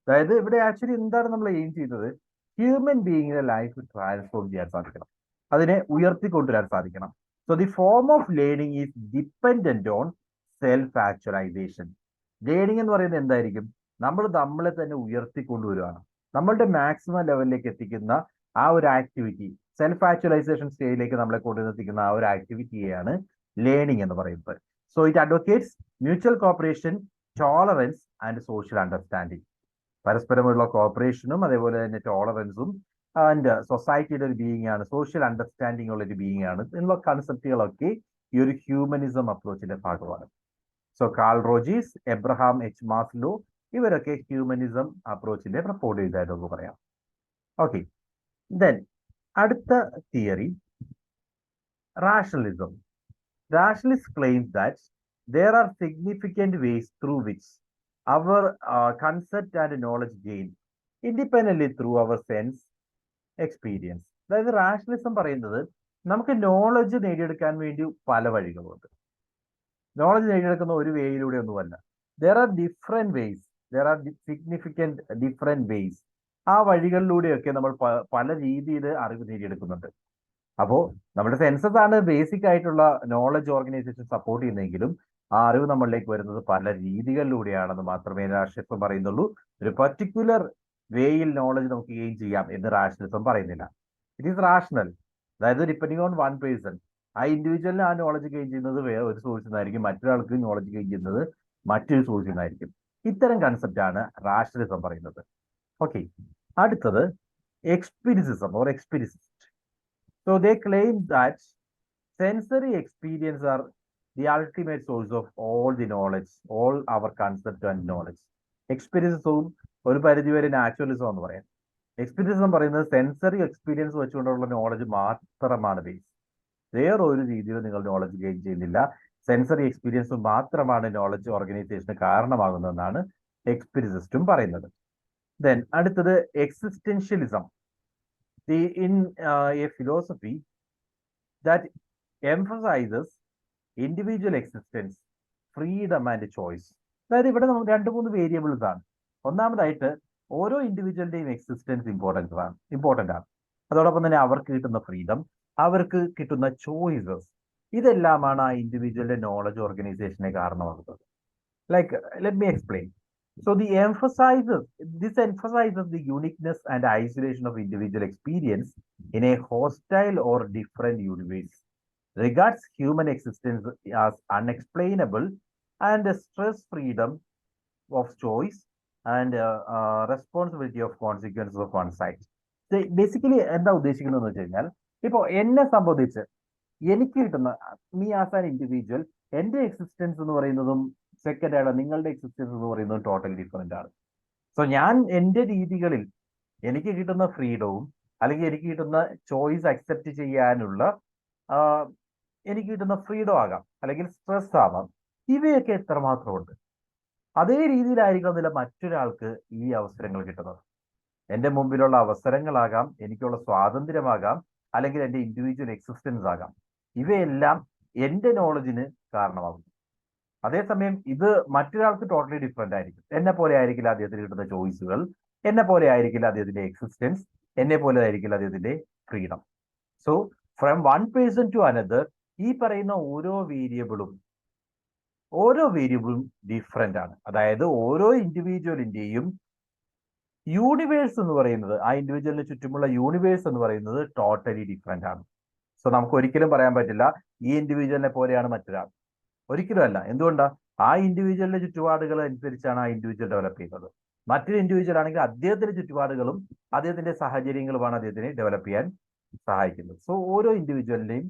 അതായത് ഇവിടെ ആക്ച്വലി എന്താണ് നമ്മൾ എയിം ചെയ്യുന്നത്? ഹ്യൂമൻ ബീയിങ്ങിന്റെ ലൈഫ് ട്രാൻസ്ഫോം ചെയ്യാൻ സാധിക്കണം, അതിനെ ഉയർത്തിക്കൊണ്ടുവരാൻ സാധിക്കണം. So the form of learning is dependent on self actualisation. Learning എന്ന് പറയുന്നത് എന്തായിരിക്കും? നമ്മളെ തന്നെ ഉയർത്തിക്കൊണ്ടുവരികയാണ്, നമ്മളുടെ മാക്സിമം ലെവലിലേക്ക് എത്തിക്കുന്ന ആ ഒരു ആക്ടിവിറ്റി, സെൽഫ് ആക്ച്വലൈസേഷൻ സ്റ്റേജിലേക്ക് നമ്മളെ കൊണ്ടുവന്നെത്തിക്കുന്ന ആ ഒരു ആക്ടിവിറ്റിയെയാണ് ലേണിംഗ് എന്ന് പറയുന്നത്. So it advocates mutual corporation, tolerance and social understanding. പരസ്പരമുള്ള കോപ്പറേഷനും അതേപോലെ തന്നെ ടോളറൻസും ആൻഡ് സൊസൈറ്റിയുടെ ഒരു ബീയിങ് ആണ്, സോഷ്യൽ അണ്ടർസ്റ്റാൻഡിങ് ഉള്ള ഒരു ബീയിങ് ആണ് എന്നുള്ള കൺസെപ്റ്റുകളൊക്കെ ഈ ഒരു ഹ്യൂമനിസം അപ്രോച്ചിന്റെ ഭാഗമാണ്. So Carl Rogers, Abraham H. Maslow, ഇവരൊക്കെ ഹ്യൂമനിസം അപ്രോച്ചിന്റെ പ്രപ്പോർട്ട് ആയിട്ടൊന്ന് പറയാം. ഓക്കെ, ദെൻ അടുത്ത theory rationalism. Rationalists claim that there are significant ways through which our concept and knowledge gain independently through our sense experience. അതായത് റാഷണലിസം പറയുന്നത് നമുക്ക് നോളജ് നേടിയെടുക്കാൻ വേണ്ടി പല വഴികളുണ്ട്. നോളജ് നേടിയെടുക്കുന്ന ഒരു വേയിലൂടെ ഒന്നുമല്ല. There are different vase, there are significant different vase. ആ വഴികളിലൂടെയൊക്കെ നമ്മൾ പല രീതിയിൽ അറിവ് നേടിയെടുക്കുന്നുണ്ട്. അപ്പോൾ നമ്മുടെ സെൻസസ് ആണ് ബേസിക് ആയിട്ടുള്ള നോളജ് ഓർഗനൈസേഷൻ സപ്പോർട്ട് ചെയ്യുന്നതെങ്കിലും ആ അറിവ് നമ്മളിലേക്ക് വരുന്നത് പല രീതികളിലൂടെയാണെന്ന് മാത്രമേ രാഷ്ട്രീയത്വം പറയുന്നുള്ളൂ. ഒരു പർട്ടിക്കുലർ വേയിൽ നോളജ് നമുക്ക് ഗെയിൻ ചെയ്യാം എന്ന് രാഷ്ട്രീയത്വം പറയുന്നില്ല. It is rational. അതായത് ഡിപ്പെൻഡിങ് ഓൺ വൺ പേഴ്സൺ, ആ ഇൻഡിവിജ്വലിന് ആ നോളജ് ഗെയിൻ ചെയ്യുന്നത് വേറെ ഒരു സോഴ്സിൽ നിന്നായിരിക്കും, മറ്റൊരാൾക്ക് നോളജ് ഗെയിൻ ചെയ്യുന്നത് മറ്റൊരു സോഴ്സിൽ നിന്നായിരിക്കും. ഇത്തരം കൺസെപ്റ്റ് ആണ് രാഷ്ട്രീയത്വം പറയുന്നത്. ഓക്കെ, അടുത്തത് എക്സ്പീരിയൻസിസം or എക്സ്പീരിയൻസിസ്റ്റ്. So they claim that sensory experience are the ultimate source of all the knowledge, all our concept and knowledge. എക്സ്പീരിയൻസും ഒരു പരിധിവരെ നാച്ചുറലിസം എന്ന് പറയാം. എക്സ്പീരിയൻസ് പറയുന്നത് സെൻസറി എക്സ്പീരിയൻസ് വെച്ചുകൊണ്ടുള്ള നോളജ് മാത്രമാണ് ബേസ്. വേറെ ഒരു രീതിയിലും നിങ്ങൾ നോളജ് ഗെയിൻ ചെയ്യുന്നില്ല. സെൻസറി എക്സ്പീരിയൻസ് മാത്രമാണ് നോളജ് ഓർഗനൈസേഷന് കാരണമാകുന്നതെന്നാണ് എക്സ്പീരിയൻസിസ്റ്റും പറയുന്നത്. ദെൻ അടുത്തത് existentialism. In a philosophy that emphasizes individual existence, freedom and choice. അതായത് ഇവിടെ നമുക്ക് 2-3 വേരിയബിൾസ് ആണ്. ഒന്നാമതായിട്ട് ഓരോ ഇൻഡിവിജ്വലിന്റെയും എക്സിസ്റ്റൻസ് ഇമ്പോർട്ടൻ്റ് ആണ്. അതോടൊപ്പം തന്നെ അവർക്ക് കിട്ടുന്ന ഫ്രീഡം, അവർക്ക് കിട്ടുന്ന ചോയ്സസ്, ഇതെല്ലാമാണ് ആ ഇൻഡിവിജ്വലിന്റെ നോളജ് ഓർഗനൈസേഷനെ കാരണമാകുന്നത്. Like let me explain. So this emphasizes the uniqueness and isolation of individual experience in a hostile or different universe, regards human existence as unexplainable and stress freedom of choice and responsibility of consequences of one side. Basically എന്താ ഉദ്ദേശിക്കുന്നതെന്ന് വെച്ച് കഴിഞ്ഞാൽ, ഇപ്പോൾ എന്നെ സംബന്ധിച്ച് എനിക്ക് കിട്ടുന്ന മീ ആസ് ആൻ ഇൻഡിവിജ്വൽ, എന്റെ എക്സിസ്റ്റൻസ് എന്ന് പറയുന്നതും സെക്കൻഡ് ആണ് നിങ്ങളുടെ എക്സിസ്റ്റൻസ് എന്ന് പറയുന്നത് ടോട്ടലി ഡിഫറെന്റ് ആണ്. സോ ഞാൻ എൻ്റെ രീതികളിൽ എനിക്ക് കിട്ടുന്ന ഫ്രീഡവും അല്ലെങ്കിൽ എനിക്ക് കിട്ടുന്ന ചോയ്സ് അക്സെപ്റ്റ് ചെയ്യാനുള്ള എനിക്ക് കിട്ടുന്ന ഫ്രീഡം ആകാം, അല്ലെങ്കിൽ സ്ട്രെസ് ആവാം, ഇവയൊക്കെ എത്രമാത്രമുണ്ട്. അതേ രീതിയിലായിരിക്കണമെന്നില്ല മറ്റൊരാൾക്ക് ഈ അവസരങ്ങൾ കിട്ടുന്നത്. എൻ്റെ മുമ്പിലുള്ള അവസരങ്ങളാകാം, എനിക്കുള്ള സ്വാതന്ത്ര്യമാകാം, അല്ലെങ്കിൽ എൻ്റെ ഇൻഡിവിജ്വൽ എക്സിസ്റ്റൻസ് ആകാം. ഇവയെല്ലാം എൻ്റെ നോളജിന് കാരണമാകും. അതേസമയം ഇത് മറ്റൊരാൾക്ക് ടോട്ടലി ഡിഫറെന്റ് ആയിരിക്കും. എന്നെ പോലെ ആയിരിക്കില്ല അദ്ദേഹത്തിന് കിട്ടുന്ന ചോയ്സുകൾ, എന്നെ പോലെ ആയിരിക്കില്ല അദ്ദേഹത്തിന്റെ എക്സിസ്റ്റൻസ്, എന്നെ പോലെ ആയിരിക്കില്ല അദ്ദേഹത്തിന്റെ freedom. So from one person to another, ഈ പറയുന്ന ഓരോ വേരിയബിളും ഡിഫറെന്റ് ആണ്. അതായത് ഓരോ ഇൻഡിവിജ്വലിന്റെയും യൂണിവേഴ്സ് എന്ന് പറയുന്നത്, ആ ഇൻഡിവിജ്വലിന് ചുറ്റുമുള്ള യൂണിവേഴ്സ് എന്ന് പറയുന്നത് ടോട്ടലി ഡിഫറെന്റ് ആണ്. സോ നമുക്ക് ഒരിക്കലും പറയാൻ പറ്റില്ല ഈ ഇൻഡിവിജ്വലിനെ പോലെയാണ് മറ്റൊരാൾ. ഒരിക്കലും അല്ല. എന്തുകൊണ്ടാ? ആ ഇൻഡിവിജ്വലിന്റെ ചുറ്റുപാടുകൾ അനുസരിച്ചാണ് ആ ഇൻഡിവിജ്വൽ ഡെവലപ്പ് ചെയ്യുന്നത്. മറ്റൊരു ഇൻഡിവിജ്വൽ ആണെങ്കിൽ അദ്ദേഹത്തിന്റെ ചുറ്റുപാടുകളും അദ്ദേഹത്തിന്റെ സാഹചര്യങ്ങളുമാണ് അദ്ദേഹത്തിനെ ഡെവലപ്പ് ചെയ്യാൻ സഹായിക്കുന്നത്. സോ ഓരോ ഇൻഡിവിജ്വലിന്റെയും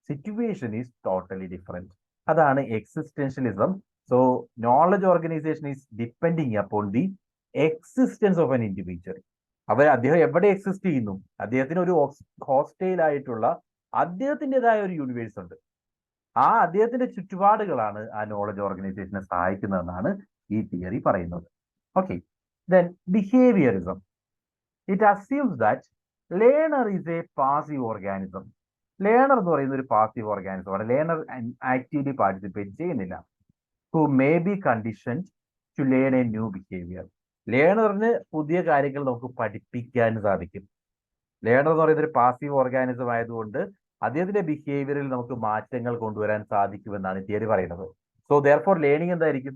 സിറ്റുവേഷൻ ഈസ് ടോട്ടലി ഡിഫറെന്റ്. അതാണ് existentialism. So knowledge organisation is depending upon the existence of an individual. അദ്ദേഹം എവിടെ എക്സിസ്റ്റ് ചെയ്യുന്നു, അദ്ദേഹത്തിന് ഒരു ഹോസ്റ്റൈൽ ആയിട്ടുള്ള അദ്ദേഹത്തിൻ്റെതായ ഒരു യൂണിവേഴ്സ് ഉണ്ട്. ആ അദ്ദേഹത്തിന്റെ ചുറ്റുപാടുകളാണ് ആ നോളജ് ഓർഗനൈസേഷനെ സഹായിക്കുന്നതെന്നാണ് ഈ തിയറി പറയുന്നത്. Okay, then behaviourism. It assumes that learner is a passive organism. Learner എന്ന് പറയുന്ന ഒരു പാസീവ് ഓർഗാനിസമാണ്. ലേണർ ആക്റ്റീവ്ലി പാർട്ടിസിപ്പേറ്റ് ചെയ്യുന്നില്ല. Who may be conditioned to learn a new behaviour. ലേണറിന് പുതിയ കാര്യങ്ങൾ നമുക്ക് പഠിപ്പിക്കാൻ സാധിക്കും. ലേണർ എന്ന് പറയുന്ന ഒരു പാസീവ് ഓർഗാനിസം ആയതുകൊണ്ട് അദ്ദേഹത്തിന്റെ ബിഹേവിയറിൽ നമുക്ക് മാറ്റങ്ങൾ കൊണ്ടുവരാൻ സാധിക്കുമെന്നാണ് തിയറി പറയുന്നത്. സോ ദെയർഫോർ ലേണിംഗ് എന്തായിരിക്കും?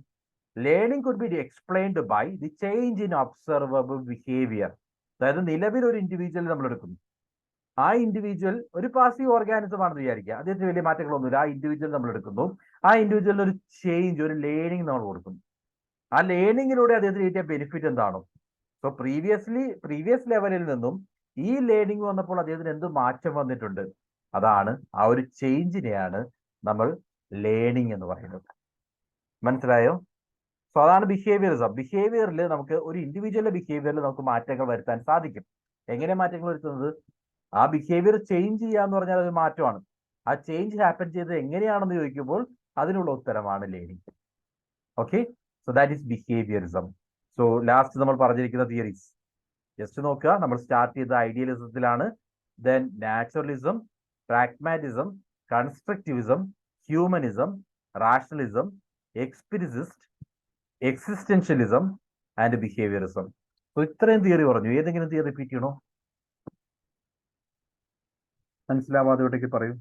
Learning could be explained by the change in observable behaviour. അതായത് നിലവിൽ ഒരു ഇൻഡിവിജ്വൽ നമ്മൾ എടുക്കുന്നു, ആ ഇൻഡിവിജ്വൽ ഒരു പാസീവ് ഓർഗാനിസം ആണെന്ന് വിചാരിക്കുക, അദ്ദേഹത്തിന് വലിയ മാറ്റങ്ങളൊന്നുമില്ല. ആ ഇൻഡിവിജ്വൽ നമ്മൾ എടുക്കുന്നു, ആ ഇൻഡിവിജ്വലിന് ഒരു ചേഞ്ച്, ഒരു ലേണിംഗ് നമ്മൾ കൊടുക്കുന്നു. ആ ലേണിങ്ങിലൂടെ അദ്ദേഹത്തിന് കിട്ടിയ ബെനിഫിറ്റ് എന്താണോ? സോ പ്രീവിയസ് ലെവലിൽ നിന്നും ഈ ലേണിംഗ് വന്നപ്പോൾ അദ്ദേഹത്തിന് എന്ത് മാറ്റം വന്നിട്ടുണ്ട്? അതാണ്, ആ ഒരു ചേഞ്ചിനെയാണ് നമ്മൾ ലേണിംഗ് എന്ന് പറയുന്നത്. മനസ്സിലായോ? സോ അതാണ് ബിഹേവിയറിസം. ബിഹേവിയറിൽ നമുക്ക് ഒരു ഇൻഡിവിജ്വലിന്റെ ബിഹേവിയറിൽ നമുക്ക് മാറ്റങ്ങൾ വരുത്താൻ സാധിക്കും. എങ്ങനെ മാറ്റങ്ങൾ വരുത്തുന്നത്? ആ ബിഹേവിയർ ചേഞ്ച് ചെയ്യുക എന്ന് പറഞ്ഞാൽ അത് മാറ്റമാണ്. ആ ചേഞ്ച് ഹാപ്പൻ ചെയ്തത് എങ്ങനെയാണെന്ന് ചോദിക്കുമ്പോൾ അതിനുള്ള ഉത്തരമാണ് learning. Okay, so that is behaviourism. So last നമ്മൾ പറഞ്ഞിരിക്കുന്ന തിയറീസ് ജസ്റ്റ് നോക്കുക. നമ്മൾ സ്റ്റാർട്ട് ചെയ്ത ഐഡിയലിസത്തിലാണ്, then naturalism, pragmatism, constructivism, humanism, rationalism, empiricist, existentialism and behaviorism. So ഇത്രയും തിയറി പറഞ്ഞു. ഏതെങ്കിലും തിയറി റിപ്പീറ്റ് ചെയ്യണോ? മനസ്സിലാവാതെ പറയൂ.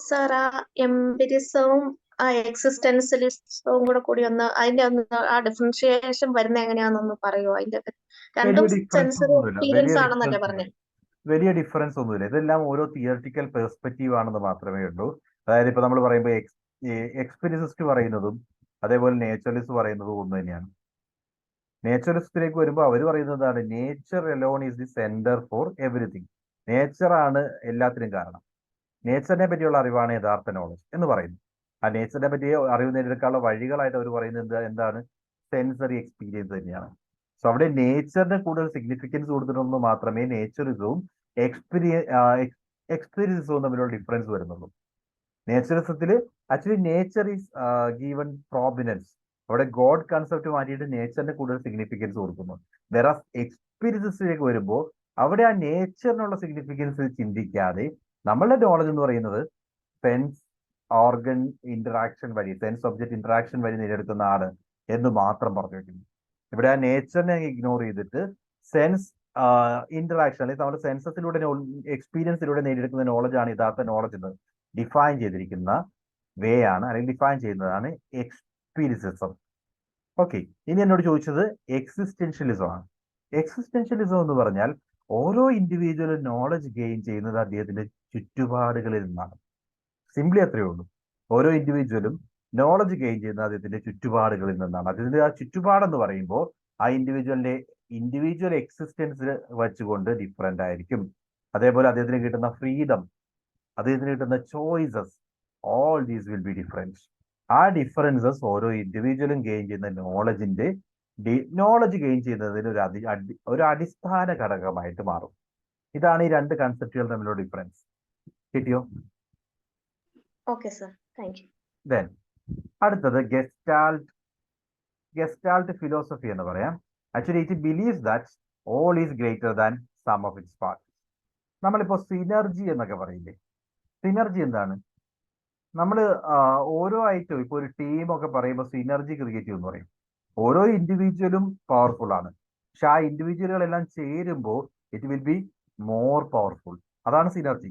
സർ, ആ എംപിരിസവും ആ എക്സിസ്റ്റൻഷ്യലിസവും കൂടി ഒന്ന് അതിന്റെ ഒന്ന് ആ ഡിഫറൻഷിയേഷൻ വരുന്ന എങ്ങനെയാണെന്നൊന്ന് പറയുമോ? അതിന്റെ രണ്ടും സെൻസറി എക്സ്പീരിയൻസ് ആണെന്നല്ലേ പറഞ്ഞത്? വലിയ ഡിഫറൻസ് ഒന്നുമില്ല. ഇതെല്ലാം ഓരോ തിയറിറ്റിക്കൽ പെർസ്പെക്റ്റീവ് ആണെന്ന് മാത്രമേ ഉള്ളൂ. അതായത് ഇപ്പൊ നമ്മൾ പറയുമ്പോൾ എക്സ്പീരിയൻസിസ്റ്റ് പറയുന്നതും അതേപോലെ നേച്ചറലിസ്റ്റ് പറയുന്നതും ഒന്ന് തന്നെയാണ്. നേച്ചറിസ്റ്റിലേക്ക് വരുമ്പോൾ അവർ പറയുന്നതാണ് nature alone is the centre for everything. Nature ആണ് എല്ലാത്തിനും കാരണം. നേച്ചറിനെ പറ്റിയുള്ള അറിവാണ് യഥാർത്ഥ നോളജ് എന്ന് പറയുന്നു. ആ നേച്ചറിനെ പറ്റി അറിവ് നേടിയെടുക്കാനുള്ള വഴികളായിട്ട് അവർ പറയുന്നത് എന്താണ്? സെൻസറി എക്സ്പീരിയൻസ് തന്നെയാണ്. സോ അവിടെ നേച്ചറിന് കൂടുതൽ സിഗ്നിഫിക്കൻസ് കൊടുത്തിട്ടുണ്ടെന്ന് മാത്രമേ നേച്ചറിസവും എക്സ്പീരിയൻസും തമ്മിലുള്ള ഡിഫറൻസ് വരുന്നുള്ളൂ. നേച്ചറിസത്തിൽ ആക്ച്വലി നേച്ചർ ഈസ് ഗീവൺ പ്രോബിനൻസ്. അവിടെ ഗോഡ് കൺസെപ്റ്റ് മാറ്റിയിട്ട് നേച്ചറിന് കൂടുതൽ സിഗ്നിഫിക്കൻസ് കൊടുക്കുന്നു. വേറെ എക്സ്പീരിയൻസിലേക്ക് വരുമ്പോൾ അവിടെ ആ നേച്ചറിനുള്ള സിഗ്നിഫിക്കൻസ് ചിന്തിക്കാതെ നമ്മളുടെ നോളജ് എന്ന് പറയുന്നത് സെൻസ് ഓർഗൻ ഇന്ററാക്ഷൻ വഴി, സെൻസ് ഒബ്ജക്ട് ഇന്ററാക്ഷൻ വഴി നേടിയെടുക്കുന്ന ആണ് എന്ന് മാത്രം പറഞ്ഞു വെക്കുന്നു. ഇവിടെ ആ നേച്ചറിനെ ഇഗ്നോർ ചെയ്തിട്ട് സെൻസ് ഇന്ററാക്ഷൻ അല്ലെങ്കിൽ നമ്മുടെ സെൻസസിലൂടെ എക്സ്പീരിയൻസിലൂടെ നേടിയെടുക്കുന്ന നോളജാണ് യഥാർത്ഥ നോളജ് എന്ന് ഡിഫൈൻ ചെയ്തിരിക്കുന്ന വേ ആണ്, അല്ലെങ്കിൽ ഡിഫൈൻ ചെയ്യുന്നതാണ് എക്സ്പീരിയൻസിസം. ഓക്കെ, ഇനി എന്നോട് ചോദിച്ചത് എക്സിസ്റ്റൻഷ്യലിസം ആണ്. എക്സിസ്റ്റൻഷ്യലിസം എന്ന് പറഞ്ഞാൽ ഓരോ ഇൻഡിവിജ്വലും നോളജ് ഗെയിൻ ചെയ്യുന്നത് അദ്ദേഹത്തിന്റെ ചുറ്റുപാടുകളിൽ നിന്നാണ്. സിംപ്ലി അത്രയേ ഉള്ളൂ. ഓരോ ഇൻഡിവിജ്വലും നോളജ് ഗെയിൻ ചെയ്യുന്നത് അദ്ദേഹത്തിന്റെ ചുറ്റുപാടുകളിൽ നിന്നാണ്. അതിന്റെ ആ ചുറ്റുപാടെന്ന് പറയുമ്പോൾ ആ ഇൻഡിവിജ്വൽ എക്സിസ്റ്റൻസ് വെച്ചുകൊണ്ട് ഡിഫറെന്റ് ആയിരിക്കും. അതേപോലെ അദ്ദേഹത്തിന് കിട്ടുന്ന ഫ്രീഡം, അദ്ദേഹത്തിന് കിട്ടുന്ന choices, all these will be difference. ആ ഡിഫറൻസസ് ഓരോ ഇൻഡിവിജ്വലും ഗെയിൻ ചെയ്യുന്ന നോളജ് ഗെയിൻ ചെയ്യുന്നതിന് ഒരു അടിസ്ഥാന ഘടകമായിട്ട് മാറും. ഇതാണ് ഈ രണ്ട് കൺസെപ്റ്റുകൾ തമ്മിലുള്ള ഡിഫറൻസ്. കിട്ടിയോ? Okay sir, thank you. Then അടുത്തത് ഗെസ്റ്റാൾട്ട് ഫിലോസഫി എന്ന് പറയാം. Actually it believes that all is greater than sum of its parts. നമ്മളിപ്പോ സിനർജി എന്നൊക്കെ പറയില്ലേ? സിനർജി എന്താണ്? നമ്മൾ ഓരോ ഐറ്റവും ഇപ്പൊ ഒരു ടീമൊക്കെ പറയുമ്പോൾ സിനർജി ക്രിയേറ്റ് ചെയ്യുമെന്ന് പറയും. ഓരോ ഇൻഡിവിജ്വലും പവർഫുൾ ആണ്, പക്ഷെ ആ ഇൻഡിവിജ്വലുകളെല്ലാം ചേരുമ്പോൾ it will be more powerful. അതാണ് സിനർജി.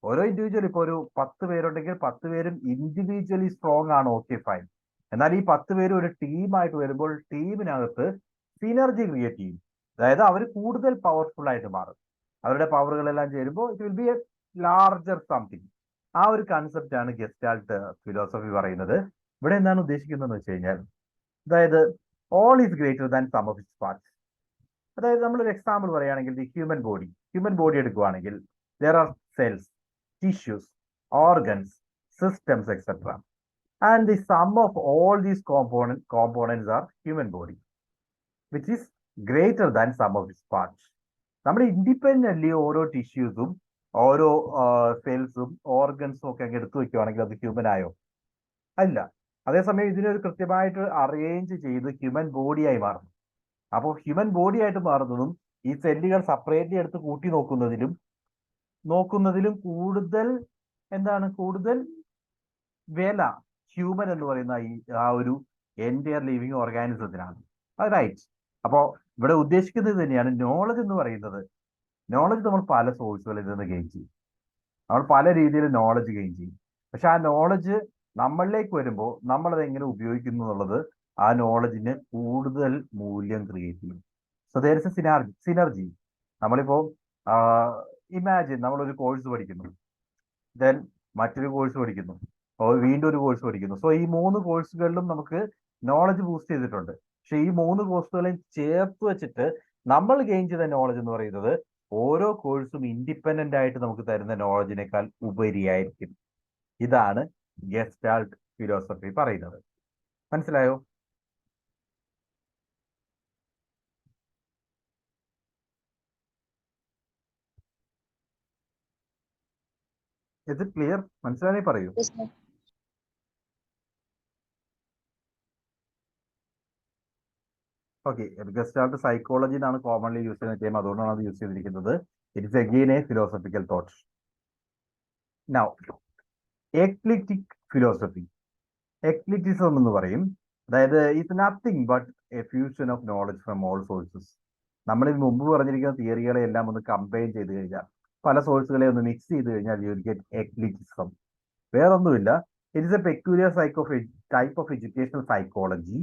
ഓരോ ഇൻഡിവിജ്വൽ ഇപ്പൊ ഒരു 10 പേരുണ്ടെങ്കിൽ 10 പേരും ഇൻഡിവിജ്വലി സ്ട്രോങ് ആണ്, ഓക്കെ ഫൈൻ. എന്നാൽ ഈ 10 പേരും ഒരു ടീമായിട്ട് വരുമ്പോൾ ടീമിനകത്ത് സിനർജി ക്രിയേറ്റ് ചെയ്യും. അതായത് അവർ കൂടുതൽ പവർഫുൾ ആയിട്ട് മാറും. അവരുടെ പവറുകളെല്ലാം ചേരുമ്പോൾ it will B A larger something. ആ ഒരു കൺസെപ്റ്റ് ആണ് ഗെസ്റ്റാൾട്ട് ഫിലോസഫി പറയുന്നത്. ഇവിടെ എന്താണ് ഉദ്ദേശിക്കുന്നതെന്ന് വെച്ച് കഴിഞ്ഞാൽ, അതായത് all is greater than sum of its parts. അതായത് നമ്മളൊരു എക്സാമ്പിൾ പറയുകയാണെങ്കിൽ ഹ്യൂമൻ ബോഡി എടുക്കുകയാണെങ്കിൽ there are cells, tissues, organs, systems, etc. And the sum of all these components are human body, which is greater than sum of its parts. നമ്മൾ ഇൻഡിപെൻഡന്റ്ലി ഓരോ ടിഷ്യൂസും ഓരോ സെൽസും ഓർഗൻസും ഒക്കെ അങ്ങ് എടുത്തു വെക്കുകയാണെങ്കിൽ അത് ഹ്യൂമൻ ആയോ? അല്ല. അതേസമയം ഇതിനൊരു കൃത്യമായിട്ട് അറേഞ്ച് ചെയ്ത് ഹ്യൂമൻ ബോഡിയായി മാറുന്നു. അപ്പോൾ ഹ്യൂമൻ ബോഡി ആയിട്ട് മാറുന്നതും ഈ സെല്ലുകൾ സെപ്പറേറ്റ്ലി എടുത്ത് കൂട്ടി നോക്കുന്നതിലും കൂടുതൽ വില ഹ്യൂമൻ എന്ന് പറയുന്ന ആ ഒരു എൻറ്റയർ ലിവിങ് ഓർഗാനിസത്തിനാണ്. അത് റൈറ്റ്. അപ്പോൾ ഇവിടെ ഉദ്ദേശിക്കുന്നത് തന്നെയാണ് നോളജ് എന്ന് പറയുന്നത്. നോളജ് നമ്മൾ പല സോഴ്സുകളിൽ നിന്ന് ഗെയിൻ ചെയ്യും, നമ്മൾ പല രീതിയിൽ നോളജ് ഗെയിൻ ചെയ്യും. പക്ഷെ ആ നോളജ് നമ്മളിലേക്ക് വരുമ്പോൾ നമ്മളത് എങ്ങനെ ഉപയോഗിക്കുന്നു എന്നുള്ളത് ആ നോളജിന് കൂടുതൽ മൂല്യം ക്രിയേറ്റ് ചെയ്യും. So there is A synergy. നമ്മളിപ്പോ ഇമാജിൻ നമ്മളൊരു കോഴ്സ് പഠിക്കുന്നു, ദെൻ മറ്റൊരു കോഴ്സ് പഠിക്കുന്നു, വീണ്ടും ഒരു കോഴ്സ് പഠിക്കുന്നു. സോ ഈ 3 കോഴ്സുകളിലും നമുക്ക് നോളജ് ബൂസ്റ്റ് ചെയ്തിട്ടുണ്ട്. പക്ഷെ ഈ 3 കോഴ്സുകളെയും ചേർത്ത് വെച്ചിട്ട് നമ്മൾ ഗെയിൻ ചെയ്ത നോളജ് എന്ന് പറയുന്നത് ഓരോ കോഴ്സും ഇൻഡിപെൻഡന്റ് ആയിട്ട് നമുക്ക് തരുന്ന നോളജിനേക്കാൾ ഉപരിയായിരിക്കും. ഇതാണ് ഗെസ്റ്റാൾട്ട് ഫിലോസഫി പറയുന്നത്. മനസ്സിലായോ? ഇത് ക്ലിയർ? മനസ്സിലായി പറയൂ. ഓക്കെ, ഗസ്റ്റാൾട്ട് സൈക്കോളജി എന്നാണ് കോമൺലി യൂസ് ചെയ്യുന്ന ടൈം, അതുകൊണ്ടാണ് അത് യൂസ് ചെയ്തിരിക്കുന്നത്. It is again a philosophical thought. Now eclectic philosophy, eclecticism എന്ന് പറയും. അതായത് it's nothing but a fusion of knowledge from all sources. നമ്മൾ ഇത് മുമ്പ് പറഞ്ഞിരിക്കുന്ന തിയറികളെ എല്ലാം ഒന്ന് കമ്പൈൻ ചെയ്ത് കഴിഞ്ഞാൽ, പല സോഴ്സുകളെ ഒന്ന് മിക്സ് ചെയ്ത് കഴിഞ്ഞാൽ യു വിൽ ഗെറ്റ് എക്ലിറ്റിസം. വേറൊന്നുമില്ല, it is a peculiar type of educational psychology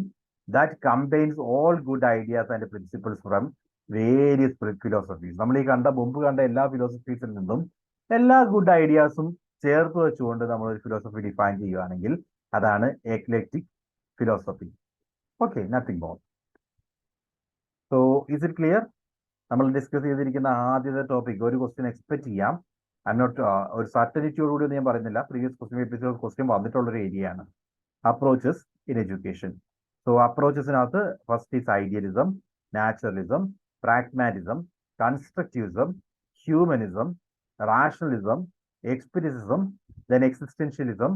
that combines all good ideas and principles from various philosophies. നമ്മൾ ഈ മുമ്പ് കണ്ട എല്ലാ ഫിലോസഫീസിൽ നിന്നും എല്ലാ ഗുഡ് ഐഡിയാസും ചേർത്ത് വെച്ചുകൊണ്ട് നമ്മൾ ഒരു ഫിലോസഫി ഡിഫൈൻ ചെയ്യുകയാണെങ്കിൽ അതാണ് eclectic philosophy. Okay, nothing more. So is it clear? നമ്മൾ ഡിസ്കസ് ചെയ്തിരിക്കുന്ന ആദ്യത്തെ ടോപ്പിക്, ഒരു ക്വസ്റ്റ്യൻ എക്സ്പെക്ട് ചെയ്യാം. ഒരു സർട്ടനിറ്റിയോടുകൂടി ഞാൻ പറയുന്നില്ല, പ്രീവിയസ് ക്വസ്റ്റ്യൻ വന്നിട്ടുള്ളൊരു ഏരിയയാണ് അപ്രോച്ചസ് ഇൻ എഡ്യൂക്കേഷൻ. സോ അപ്രോച്ചസിനകത്ത് first is idealism, naturalism, pragmatism, constructivism, humanism, rationalism, empiricism, then existentialism,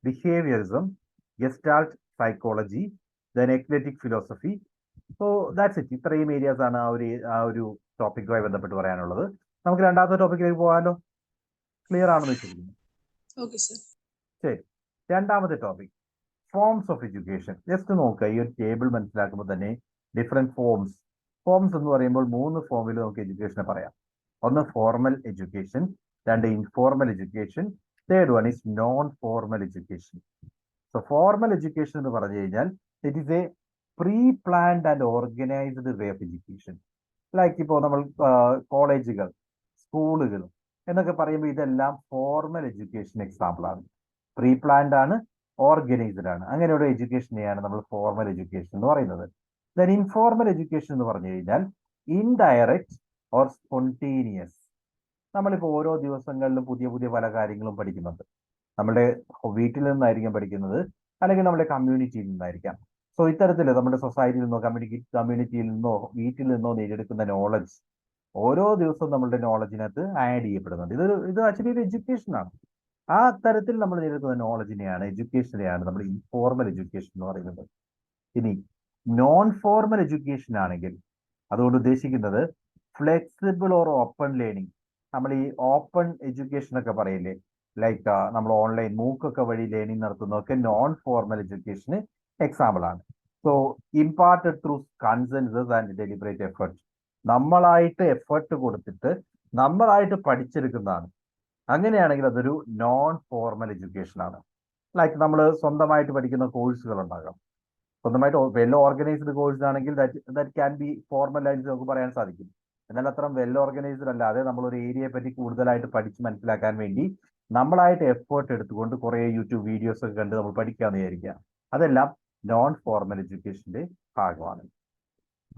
behaviourism, gestalt psychology, then eclectic philosophy. So that's it. ഇത്രയും ഏരിയാസ് ആണ് ആ ഒരു ടോപ്പിക്കുമായി ബന്ധപ്പെട്ട് പറയാനുള്ളത്. നമുക്ക് രണ്ടാമത്തെ ടോപ്പിക്കിലേക്ക് പോകാമല്ലോ. ക്ലിയർ ആണെന്ന് വെച്ചിരിക്കുന്നു. ശരി, രണ്ടാമത്തെ topic forms of education. Just നോക്കുക, ഈ ഒരു ടേബിൾ മനസ്സിലാക്കുമ്പോൾ തന്നെ ഡിഫറെന്റ് ഫോംസ് എന്ന് പറയുമ്പോൾ 3 ഫോമിൽ നമുക്ക് എഡ്യൂക്കേഷനെ പറയാം. ഒന്ന് ഫോർമൽ എഡ്യൂക്കേഷൻ, രണ്ട് informal education, third one is known formal education. So formal education എന്ന് പറഞ്ഞു കഴിഞ്ഞാൽ it is A pre planned and organised way of education. Like ഇപ്പോൾ നമ്മൾ കോളേജുകൾ, സ്കൂളുകൾ എന്നൊക്കെ പറയുമ്പോൾ ഇതെല്ലാം ഫോർമൽ എഡ്യൂക്കേഷൻ എക്സാമ്പിൾ ആണ്. പ്രീ പ്ലാൻഡ് ആണ്, ഓർഗനൈസ്ഡ് ആണ്. അങ്ങനെയുള്ള എഡ്യൂക്കേഷനെയാണ് നമ്മൾ ഫോർമൽ എഡ്യൂക്കേഷൻ എന്ന് പറയുന്നത്. ദെൻ ഇൻഫോർമൽ എഡ്യൂക്കേഷൻ എന്ന് പറഞ്ഞു കഴിഞ്ഞാൽ ഇൻഡയറക്റ്റ് ഓർ സ്പോണ്ടേനിയസ്. നമ്മളിപ്പോൾ ഓരോ ദിവസങ്ങളിലും പുതിയ പുതിയ പല കാര്യങ്ങളും പഠിക്കുന്നുണ്ട്. നമ്മുടെ വീട്ടിൽ നിന്നായിരിക്കും പഠിക്കുന്നത്, അല്ലെങ്കിൽ നമ്മുടെ കമ്മ്യൂണിറ്റിയിൽ നിന്നായിരിക്കാം. സോ ഇത്തരത്തിൽ നമ്മുടെ സൊസൈറ്റിയിൽ നിന്നോ കമ്മ്യൂണിറ്റിയിൽ നിന്നോ വീട്ടിൽ നിന്നോ നേടിയെടുക്കുന്ന നോളജ് ഓരോ ദിവസവും നമ്മളുടെ നോളജിനകത്ത് ആഡ് ചെയ്യപ്പെടുന്നുണ്ട്. ഇത് ആക്ച്വലി ഒരു എഡ്യൂക്കേഷൻ ആണ്. ആ തരത്തിൽ നമ്മൾ നേരിടുന്ന നോളജിനെയാണ്, എഡ്യൂക്കേഷനെയാണ് നമ്മൾ ഇൻഫോർമൽ എഡ്യൂക്കേഷൻ എന്ന് പറയുന്നത്. ഇനി നോൺ ഫോർമൽ എഡ്യൂക്കേഷൻ ആണെങ്കിൽ അതുകൊണ്ട് ഉദ്ദേശിക്കുന്നത് ഫ്ലെക്സിബിൾ ഓർ ഓപ്പൺ ലേണിംഗ്. നമ്മൾ ഈ ഓപ്പൺ എഡ്യൂക്കേഷൻ ഒക്കെ പറയില്ലേ, ലൈക്ക് നമ്മൾ ഓൺലൈൻ മൂക്കൊക്കെ വഴി ലേണിംഗ് നടത്തുന്നതൊക്കെ നോൺ ഫോർമൽ എഡ്യൂക്കേഷന് എക്സാമ്പിൾ ആണ്. So imparted through consensus and deliberate effort. നമ്മളായിട്ട് എഫേർട്ട് കൊടുത്തിട്ട് നമ്മളായിട്ട് പഠിച്ചെടുക്കുന്നതാണ്. അങ്ങനെയാണെങ്കിൽ അതൊരു നോൺ ഫോർമൽ എഡ്യൂക്കേഷൻ ആണ്. ലൈക്ക് നമ്മൾ സ്വന്തമായിട്ട് പഠിക്കുന്ന കോഴ്സുകൾ ഉണ്ടാകാം. സ്വന്തമായിട്ട് വെൽ ഓർഗനൈസ്ഡ് കോഴ്സ് ആണെങ്കിൽ ദാറ്റ് ക്യാൻ ബി ഫോർമൽ ആയിട്ട് നമുക്ക് പറയാൻ സാധിക്കും. എന്നാൽ അത്ര വെൽ ഓർഗനൈസ്ഡ് അല്ലാതെ നമ്മൾ ഒരു ഏരിയയെ പറ്റി കൂടുതലായിട്ട് പഠിച്ച് മനസ്സിലാക്കാൻ വേണ്ടി നമ്മളായിട്ട് എഫേർട്ട് എടുത്തുകൊണ്ട് കുറേ യൂട്യൂബ് വീഡിയോസ് ഒക്കെ കണ്ട് നമ്മൾ പഠിക്കാമെന്ന് വിചാരിക്കുക. അതെല്ലാം നോൺ ഫോർമൽ എഡ്യൂക്കേഷന്റെ ഭാഗമാണ്.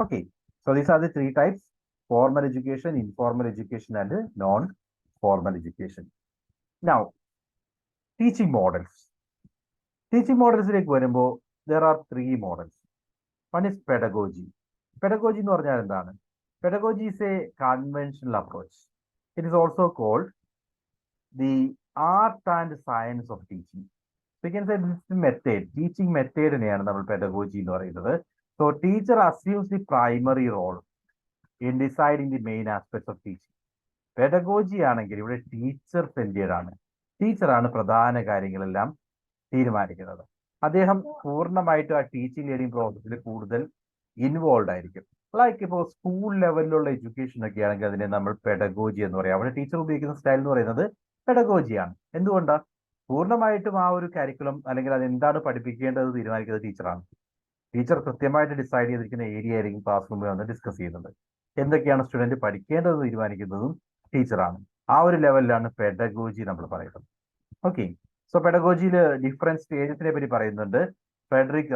Okay, so these are the 3 types: formal education, informal education and non formal education. Now, teaching models. Teaching models like വരുമ്പോൾ there are 3 models. One is pedagogy. Pedagogy എന്ന് പറഞ്ഞാൽ എന്താണ്? Pedagogy is a conventional approach. It is also called the art and science of teaching. So you can say this is method. Teaching method നെയാണ് നമ്മൾ pedagogy എന്ന് പറയുന്നത്. So teacher assumes the primary role in deciding the main aspects of teaching. Pedagogy ആണെങ്കിൽ ഇവിടെ ടീച്ചർ സെന്റിയഡ് ആണ്. ടീച്ചറാണ് പ്രധാന കാര്യങ്ങളെല്ലാം തീരുമാനിക്കുന്നത്. അദ്ദേഹം പൂർണ്ണമായിട്ടും ആ ടീച്ചിങ് ലേണിംഗ് പ്രോസസ്സിൽ കൂടുതൽ ഇൻവോൾവ് ആയിരിക്കും. ലൈക്ക് ഇപ്പോൾ സ്കൂൾ ലെവലിലുള്ള എഡ്യൂക്കേഷൻ ഒക്കെ ആണെങ്കിൽ അതിനെ നമ്മൾ പെഡഗോജി എന്ന് പറയാം. അവിടെ ടീച്ചർ ഉപയോഗിക്കുന്ന സ്റ്റൈൽ എന്ന് പറയുന്നത് പെഡഗോജിയാണ്. എന്തുകൊണ്ടാണ്? പൂർണ്ണമായിട്ടും ആ ഒരു കരിക്കുലം അല്ലെങ്കിൽ അത് എന്താണ് പഠിപ്പിക്കേണ്ടത് തീരുമാനിക്കുന്നത് ടീച്ചറാണ്. ടീച്ചർ കൃത്യമായിട്ട് ഡിസൈഡ് ചെയ്തിരിക്കുന്ന ഏരിയ ആയിരിക്കും ക്ലാസ് റൂമിൽ വന്ന് ഡിസ്കസ് ചെയ്യുന്നത്. എന്തൊക്കെയാണ് സ്റ്റുഡന്റ് പഠിക്കേണ്ടത് തീരുമാനിക്കുന്നതും ടീച്ചറാണ്. ആ ഒരു ലെവലിലാണ് പെഡഗോജി നമ്മൾ പറയുന്നത്. ഓക്കെ, സോ പെഡഗോജിയിൽ ഡിഫറെന്റ് സ്റ്റേജസിനെ പറ്റി പറയുന്നുണ്ട്. ഫ്രെഡറിക്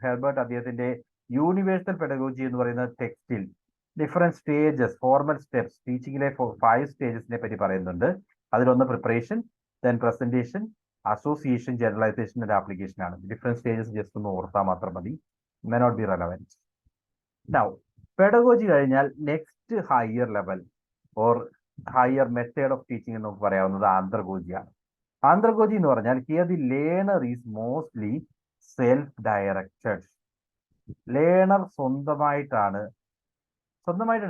ഹെർബർട്ട് അദ്ദേഹത്തിന്റെ യൂണിവേഴ്സൽ പെഡഗോജി എന്ന് പറയുന്ന ടെക്സ്റ്റിൽ ഡിഫറെന്റ് സ്റ്റേജസ്, ഫോർമൽ സ്റ്റെപ്സ്, ടീച്ചിങ്ങിലെ 5 സ്റ്റേജസിനെ പറ്റി പറയുന്നുണ്ട്. അതിലൊന്ന് preparation, then presentation, association, generalisation and application ആണ്. ഡിഫറെന്റ് സ്റ്റേജസ് ജസ്റ്റ് ഒന്ന് ഓർത്താൽ മാത്രം മതി, may not be relevant. Now pedagogy കഴിഞ്ഞാൽ next higher level or higher method of teaching എന്ന് നമുക്ക് പറയാവുന്നത് ആന്ത്രഗോജിയാണ്. ആന്ത്രഗോജി എന്ന് പറഞ്ഞാൽ here the learner is mostly self directed. Learner സ്വന്തമായിട്ട്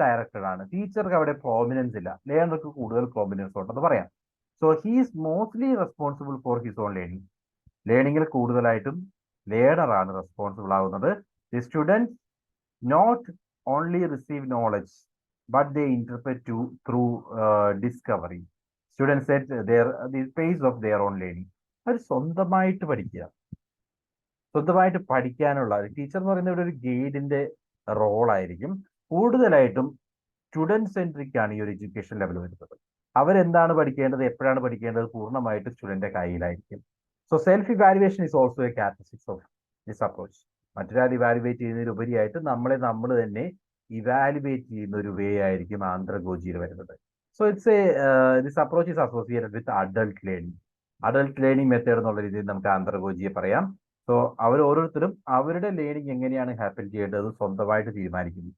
ഡയറക്റ്റഡ് ആണ്. ടീച്ചർക്ക് അവിടെ പ്രോമിനൻസ് ഇല്ല, ലേണർക്ക് കൂടുതൽ പ്രോമിനൻസ് ഉണ്ടെന്ന് പറയാം. So he's mostly responsible for his own learning. ലേണിംഗിൽ കൂടുതലായിട്ടും ലേണർ ആണ് റെസ്പോൺസിബിൾ ആവുന്നത്. The student not only receive knowledge but they interpret through discovery. Students set the pace of their own learning. അവർ സ്വന്തമായിട്ട് പഠിക്കാനുള്ള ടീച്ചർ എന്ന് പറയുന്നത് ഇവിടെ ഒരു ഗൈഡിന്റെ റോളായിരിക്കും. കൂടുതലായിട്ടും സ്റ്റുഡന്റ് സെൻട്രിക് ആണ് ഈ ഒരു എഡ്യൂക്കേഷൻ ലെവൽ വരുന്നത്. അവരെന്താണ് പഠിക്കേണ്ടത്, എപ്പോഴാണ് പഠിക്കേണ്ടത്, പൂർണ്ണമായിട്ട് സ്റ്റുഡന്റിന്റെ കയ്യിലായിരിക്കും. So self evaluation is also a characteristics of this approach. മറ്റൊരാൾ ഇവാലുവേറ്റ് ചെയ്യുന്നതിലുപരിയായിട്ട് നമ്മൾ തന്നെ ഇവാലുവേറ്റ് ചെയ്യുന്ന ഒരു വേ ആയിരിക്കും ആന്ത്രഗോജിയിൽ വരുന്നത്. So this approach is associated with adult learning method എന്നുള്ള രീതിയിൽ നമുക്ക് ആന്ത്രഗോജിയെ പറയാം. സോ അവർ ഓരോരുത്തരും അവരുടെ ലേണിംഗ് എങ്ങനെയാണ് ഹാപ്പൻ ചെയ്യേണ്ടത് സ്വന്തമായിട്ട് തീരുമാനിക്കുന്നു.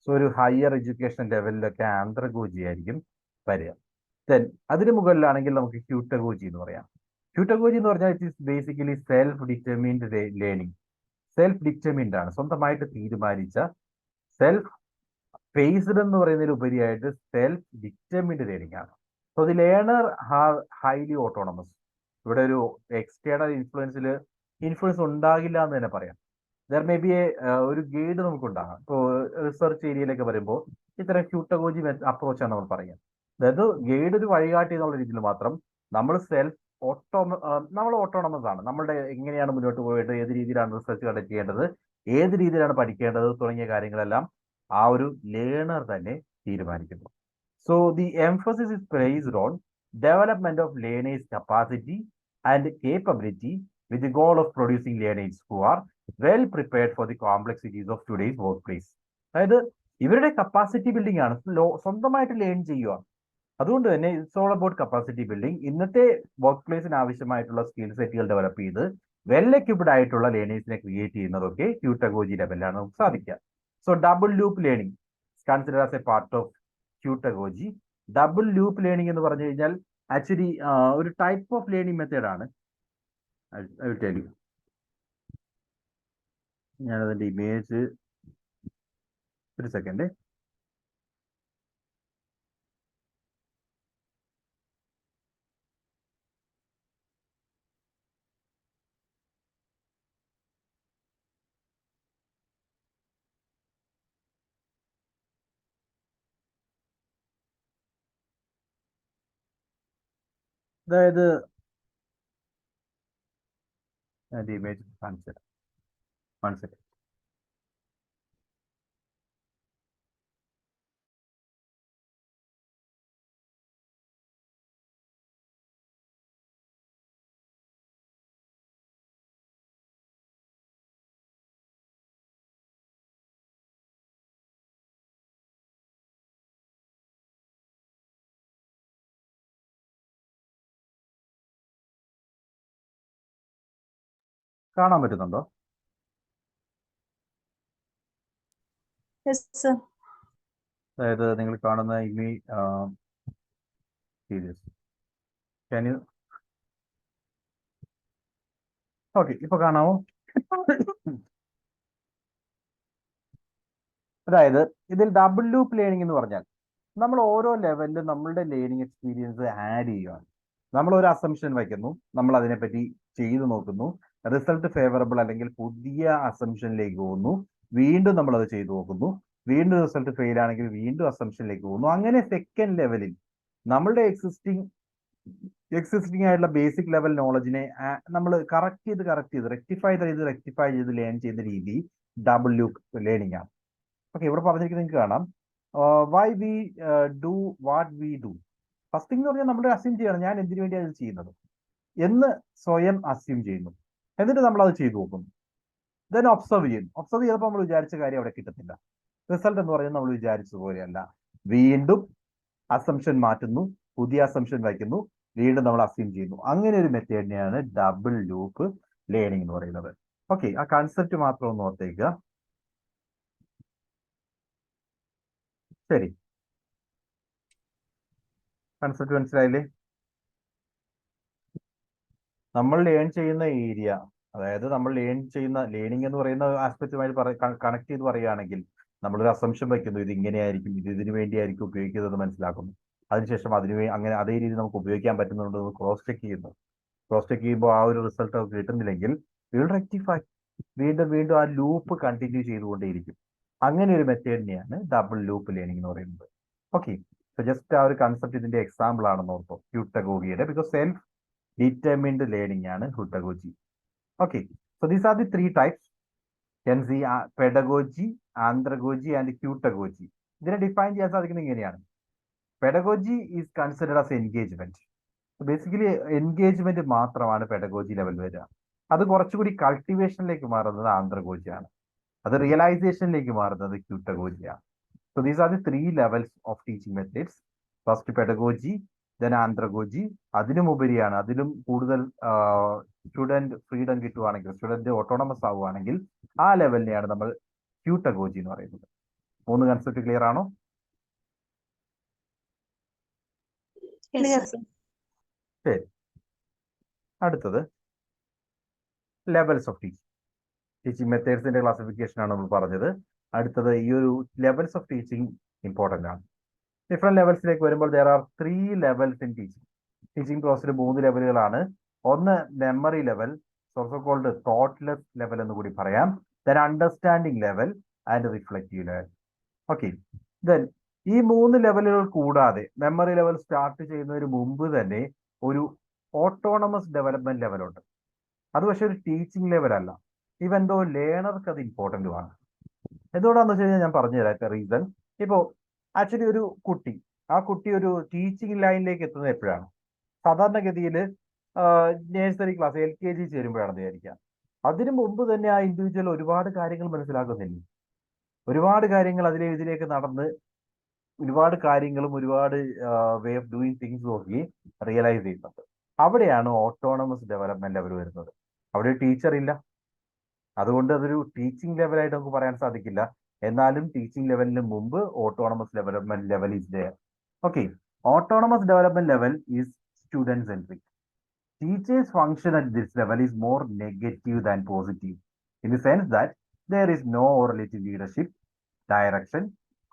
സോ ഒരു ഹയർ എഡ്യൂക്കേഷൻ ലെവലിലൊക്കെ ആന്ത്രഗോജി ആയിരിക്കും വരിക. ദെൻ അതിന് മുകളിലാണെങ്കിൽ നമുക്ക് ഹ്യൂട്ടഗോജി എന്ന് പറയാം. ഹ്യൂട്ടഗോജി എന്ന് പറഞ്ഞാൽ it is basically self determined learning. Self determined ആണ്, സ്വന്തമായിട്ട് തീരുമാനിച്ച, സെൽഫ് ഫേസ്ഡ് എന്ന് പറയുന്നതിൽ ഉപരിയായിട്ട് സെൽഫ് ഡിറ്റർമിൻഡ് ലേണിംഗ് ആണ്. So the learner have highly autonomous. ഇവിടെ ഒരു എക്സ്റ്റേണൽ ഇൻഫ്ലുവൻസ് ഉണ്ടാകില്ല എന്ന് തന്നെ പറയാം. ദർ മേ ബി ഒരു ഗൈഡ് നമുക്കുണ്ടാകാം. ഇപ്പോൾ റിസർച്ച് ഏരിയയിലൊക്കെ വരുമ്പോൾ ഇത്തരം ഹ്യൂട്ടഗോജി അപ്രോച്ചാണ് നമ്മൾ പറയുക. അതായത് ഗൈഡ് ഒരു വഴികാട്ടി എന്നുള്ള രീതിയിൽ മാത്രം നമ്മൾ ഓട്ടോണമസ് ആണ്. നമ്മളുടെ എങ്ങനെയാണ് മുന്നോട്ട് പോയിട്ട് ഏത് രീതിയിലാണ് റിസർച്ച് കണ്ടക്ട് ചെയ്യേണ്ടത്, ഏത് രീതിയിലാണ് പഠിക്കേണ്ടത് തുടങ്ങിയ കാര്യങ്ങളെല്ലാം ആ ഒരു ലേണർ തന്നെ തീരുമാനിക്കുന്നു. So the emphasis is placed on development of learners capacity and capability with the goal of producing learners who are well prepared for the complexities of today's workplace. അതായത് ഇവരുടെ കപ്പാസിറ്റി ബിൽഡിംഗ് ആണ്, സ്വന്തമായിട്ട് ലേൺ ചെയ്യുക. അതുകൊണ്ട് തന്നെ it's all about capacity building. ഇന്നത്തെ വർക്ക് പ്ലേസിന് ആവശ്യമായിട്ടുള്ള സ്കിൽ സെറ്റുകൾ ഡെവലപ്പ് ചെയ്ത് വെൽ എക്യുപ്ഡ് ആയിട്ടുള്ള ലേണേഴ്സിനെ ക്രിയേറ്റ് ചെയ്യുന്നതൊക്കെ ഹ്യൂട്ടഗോജി ലെവലിലാണ് നമുക്ക് സാധിക്കുക. So double loop learning consider as a part of heutagogy. Double loop learning എന്ന് പറഞ്ഞു കഴിഞ്ഞാൽ ആക്ച്വലി ഒരു ടൈപ്പ് ഓഫ് ലേണിംഗ് മെത്തേഡാണ്. I will tell you. ഞാനതിൻ്റെ ഇമേജ് ഒരു സെക്കൻഡ്. അതായത് അതിൻ്റെ ഇമേജ് കാണിച്ചു തരാം. One second. കാണാൻ പറ്റുന്നുണ്ടോ? അതായത് നിങ്ങൾ കാണുന്ന ഓക്കെ, ഇപ്പൊ കാണാമോ? അതായത് ഇതിൽ ഡബിൾ ലൂപ്പ് ലേണിംഗ് എന്ന് പറഞ്ഞാൽ നമ്മൾ ഓരോ ലെവലിലും നമ്മളുടെ ലേണിംഗ് എക്സ്പീരിയൻസ് ആഡ് ചെയ്യുകയാണ്. നമ്മൾ ഒരു അസംഷൻ വയ്ക്കുന്നു, നമ്മൾ അതിനെപ്പറ്റി ചെയ്തു നോക്കുന്നു, റിസൾട്ട് ഫേവറബിൾ അല്ലെങ്കിൽ പുതിയ അസംഷനിലേക്ക് പോകുന്നു, വീണ്ടും നമ്മൾ അത് ചെയ്തു നോക്കുന്നു, വീണ്ടും റിസൾട്ട് ഫെയിൽ ആണെങ്കിൽ വീണ്ടും അസംഷനിലേക്ക് പോകുന്നു. അങ്ങനെ സെക്കൻഡ് ലെവലിൽ നമ്മളുടെ എക്സിസ്റ്റിംഗ് ആയിട്ടുള്ള ബേസിക് ലെവൽ നോളജിനെ നമ്മൾ കറക്റ്റ് ചെയ്ത് റെക്ടിഫൈ ചെയ്ത് ലേൺ ചെയ്യുന്ന രീതി ഡബിൾ ലൂപ്പ് ലേണിംഗ് ആണ്. ഓക്കെ, ഇവിടെ പറഞ്ഞിരിക്കുന്നത് നിങ്ങൾക്ക് കാണാം. Why we do what we do. First thing എന്ന് പറഞ്ഞാൽ നമ്മൾ അസ്യൂം ചെയ്യണം, ഞാൻ എന്തിനു വേണ്ടിയാണ് ഇത് ചെയ്യുന്നത് എന്ന് സ്വയം അസ്യൂം ചെയ്യുന്നു. എന്നിട്ട് നമ്മൾ അത് ചെയ്തു നോക്കുന്നു. ദെൻ ഒബ്സർവ് ചെയ്തപ്പോൾ നമ്മൾ വിചാരിച്ച കാര്യം അവിടെ കിട്ടത്തില്ല. റിസൾട്ട് എന്ന് പറയുന്നത് നമ്മൾ വിചാരിച്ചതുപോലെയല്ല. വീണ്ടും അസംഷൻ മാറ്റുന്നു, പുതിയ അസംഷൻ വയ്ക്കുന്നു, വീണ്ടും നമ്മൾ അസ്യൂം ചെയ്യുന്നു. അങ്ങനെ ഒരു മെത്തേഡിനെയാണ് ഡബിൾ ലൂപ്പ് ലേണിംഗ് എന്ന് പറയുന്നത്. ഓക്കെ, ആ കൺസെപ്റ്റ് മാത്രം ഒന്ന് ഓർത്തേക്കുക. ശരി, കൺസെപ്റ്റ് മനസ്സിലായില്ലേ? നമ്മൾ ലേൺ ചെയ്യുന്ന ഏരിയ അതായത് നമ്മൾ ലേണിംഗ് എന്ന് പറയുന്ന ആസ്പെക്റ്റുമായി കണക്ട് ചെയ്ത് പറയുകയാണെങ്കിൽ നമ്മളൊരു അസംഷൻ വയ്ക്കുന്നു, ഇത് ഇങ്ങനെയായിരിക്കും, ഇത് ഇതിനു വേണ്ടിയായിരിക്കും ഉപയോഗിക്കുന്നത് മനസ്സിലാക്കുന്നു. അതിനുശേഷം അങ്ങനെ അതേ രീതിയിൽ നമുക്ക് ഉപയോഗിക്കാൻ പറ്റുന്നുണ്ടോ എന്ന് ക്രോസ് ചെക്ക് ചെയ്യുന്നു. ക്രോസ് ചെക്ക് ചെയ്യുമ്പോൾ ആ ഒരു റിസൾട്ട് നമുക്ക് കിട്ടുന്നില്ലെങ്കിൽ വിൽ റെക്ടിഫൈ, വീണ്ടും വീണ്ടും ആ ലൂപ്പ് കണ്ടിന്യൂ ചെയ്തുകൊണ്ടേയിരിക്കും. അങ്ങനെ ഒരു മെത്തേഡിനെയാണ് ഡബിൾ ലൂപ്പ് ലേണിംഗ് എന്ന് പറയുന്നത്. ഓക്കെ, സോ ജസ്റ്റ് ആ ഒരു കൺസെപ്റ്റ് ഇതിന്റെ എക്സാമ്പിൾ ആണെന്ന് ഓർത്തോ, ഹ്യൂട്ടഗോഗിയുടെ. ബിക്കോസ് സെൽഫ് ഡിറ്റർമിൻഡ് ലേണിംഗ് ആണ് heutagogy. Okay, so these are the 3 types. Can see pedagogy, andragogy and hutagogy. ഇതിനെ ഡിഫൈൻ ചെയ്യാൻ സാധിക്കുന്നത് ഇങ്ങനെയാണ്. Pedagogy is considered as engagement. Basically engagement മാത്രമാണ് പെഡഗോജി ലെവൽ വരിക. അത് കുറച്ചുകൂടി കൾട്ടിവേഷനിലേക്ക് മാറുന്നത് ആന്ത്രഗോജിയാണ്. അത് റിയലൈസേഷനിലേക്ക് മാറുന്നത് ഹ്യൂട്ടഗോജിയാണ്. So these are the 3 levels of teaching methods. First pedagogy, then andragogy. അതിനുമുപരിയാണ്, അതിലും കൂടുതൽ സ്റ്റുഡന്റ് ഫ്രീഡം കിട്ടുവാണെങ്കിൽ, സ്റ്റുഡന്റ് ഓട്ടോണമസ് ആവുകയാണെങ്കിൽ ആ ലെവലിനെയാണ് നമ്മൾ ഹ്യൂട്ടഗോജി എന്ന് പറയുന്നത്. 3 കൺസെപ്റ്റ് ക്ലിയർ ആണോ? ശരി, അടുത്തത് ലെവൽസ് ഓഫ് ടീച്ചിങ് മെത്തേഡ്സിന്റെ ക്ലാസിഫിക്കേഷൻ ആണ് നമ്മൾ പറഞ്ഞത്. അടുത്തത് ഈ ഒരു ലെവൽസ് ഓഫ് ടീച്ചിങ് ഇമ്പോർട്ടന്റ് ആണ്. ഡിഫറെന്റ് ലെവൽസിലേക്ക് വരുമ്പോൾ there are 3 levels in teaching. Teaching പ്രോസസ്സിൽ 3 ലെവലുകളാണ്. ഒന്ന് memory level, also called thoughtless level എന്ന് കൂടി പറയാം. Then understanding level and reflective level. Okay, then ഈ 3 ലെവലുകൾ കൂടാതെ മെമ്മറി ലെവൽ സ്റ്റാർട്ട് ചെയ്യുന്നതിന് മുമ്പ് തന്നെ ഒരു ഓട്ടോണമസ് ഡെവലപ്മെന്റ് ലെവലുണ്ട്. അത് പക്ഷെ ഒരു ടീച്ചിങ് ലെവൽ അല്ല. ഈവൻ ദോ ലേണർക്ക് അത് ഇമ്പോർട്ടൻ്റ് ആണ്. എന്തുകൊണ്ടാണെന്ന് വെച്ച് കഴിഞ്ഞാൽ ഞാൻ പറഞ്ഞുതരാം റീസൺ. ഇപ്പോൾ ആക്ച്വലി ഒരു കുട്ടി, ആ കുട്ടി ഒരു ടീച്ചിങ് ലൈനിലേക്ക് എത്തുന്നത് എപ്പോഴാണ്? സാധാരണഗതിയിൽ നേഴ്സറി ക്ലാസ് LKG ചേരുമ്പോഴാണെന്ന് വിചാരിക്കാം. അതിനു മുമ്പ് തന്നെ ആ ഇൻഡിവിജ്വൽ ഒരുപാട് കാര്യങ്ങൾ മനസ്സിലാക്കുന്നില്ല. ഒരുപാട് കാര്യങ്ങൾ ഇതിലേക്ക് നടന്ന് ഒരുപാട് കാര്യങ്ങളും ഒരുപാട് വേ ഓഫ് ഡൂയിങ് തിങ്സ് നോക്കി റിയലൈസ് ചെയ്യുന്നുണ്ട്. അവിടെയാണ് ഓട്ടോണമസ് ഡെവലപ്മെന്റ് ലെവൽ വരുന്നത്. അവിടെ ടീച്ചർ ഇല്ല, അതുകൊണ്ട് അതൊരു ടീച്ചിങ് ലെവലായിട്ട് നമുക്ക് പറയാൻ സാധിക്കില്ല. എന്നാലും ടീച്ചിങ് ലെവലിന് മുമ്പ് autonomous development level is there. Okay, autonomous development level is student centric. Teachers' function at this level is more negative than positive, in the sense that there is no relative leadership, direction,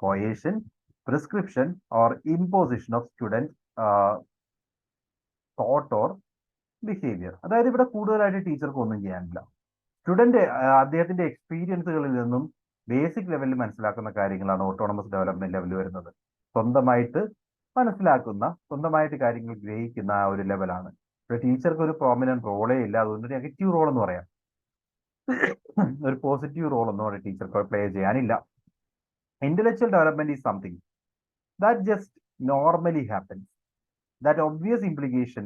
coercion, prescription, or imposition of student thought or behavior. അതായത് ഇവിടെ കൂടുതലായിട്ട് ടീച്ചർക്ക് ഒന്നും ചെയ്യാനില്ല. സ്റ്റുഡന്റ് അദ്ദേഹത്തിന്റെ എക്സ്പീരിയൻസുകളിൽ നിന്നും ബേസിക് ലെവലിൽ മനസ്സിലാക്കുന്ന കാര്യങ്ങളാണ് ഓട്ടോണമസ് ഡെവലപ്മെന്റ് ലെവലിൽ വരുന്നത്. സ്വന്തമായിട്ട് മനസ്സിലാക്കുന്ന, സ്വന്തമായിട്ട് കാര്യങ്ങൾ ഗ്രഹിക്കുന്ന ആ ഒരു ലെവലാണ്. ഇവിടെ ടീച്ചർക്ക് ഒരു പ്രോമിനന്റ് റോളേ ഇല്ല. അതുകൊണ്ട് നെഗറ്റീവ് റോൾ എന്ന് പറയാം. ഒരു പോസിറ്റീവ് റോൾ ഒന്നും അവിടെ ടീച്ചർക്ക് പ്ലേ ചെയ്യാനില്ല. Intellectual development is something that just normally happens. That obvious implication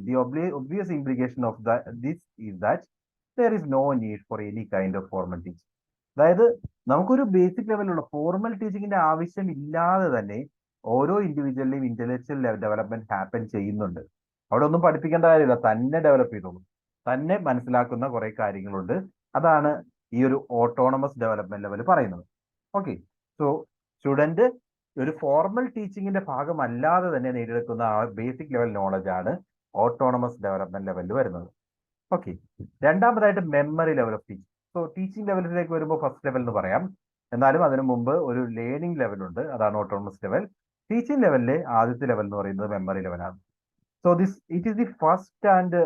of this is that there is no need for any kind of formal teaching. അതായത് നമുക്കൊരു ബേസിക് ലെവലുള്ള ഫോർമൽ ടീച്ചിങ്ങിന്റെ ആവശ്യം ഇല്ലാതെ തന്നെ ഓരോ ഇൻഡിവിജ്വലിലെയും ഇന്റലക്ച്വൽ ഡെവലപ്മെന്റ് ഹാപ്പൻ ചെയ്യുന്നുണ്ട്. അവിടെ ഒന്നും പഠിപ്പിക്കേണ്ട കാര്യമില്ല, തന്നെ ഡെവലപ്പ് ചെയ്തോളൂ. തന്നെ മനസ്സിലാക്കുന്ന കുറെ കാര്യങ്ങളുണ്ട്. അതാണ് ഈ ഒരു ഓട്ടോണമസ് ഡെവലപ്മെന്റ് ലെവൽ പറയുന്നത്. ഓക്കെ, സോ സ്റ്റുഡന്റ് ഒരു ഫോർമൽ ടീച്ചിങ്ങിന്റെ ഭാഗമല്ലാതെ തന്നെ നേടിയെടുക്കുന്ന ആ ബേസിക് ലെവൽ നോളജ് ആണ് ഓട്ടോണമസ് ഡെവലപ്മെന്റ് ലെവലിൽ വരുന്നത്. ഓക്കെ, രണ്ടാമതായിട്ട് memory level of teaching. So teaching ലെവലിലേക്ക് വരുമ്പോൾ ഫസ്റ്റ് ലെവൽ എന്ന് പറയാം. എന്നാലും അതിനു മുമ്പ് ഒരു ലേണിംഗ് ലെവലുണ്ട്, അതാണ് ഓട്ടോണമസ് ലെവൽ. ടീച്ചിങ് ലെവലിലെ ആദ്യത്തെ ലെവൽ എന്ന് പറയുന്നത് മെമ്മറി ലെവലാണ്. So it is the first and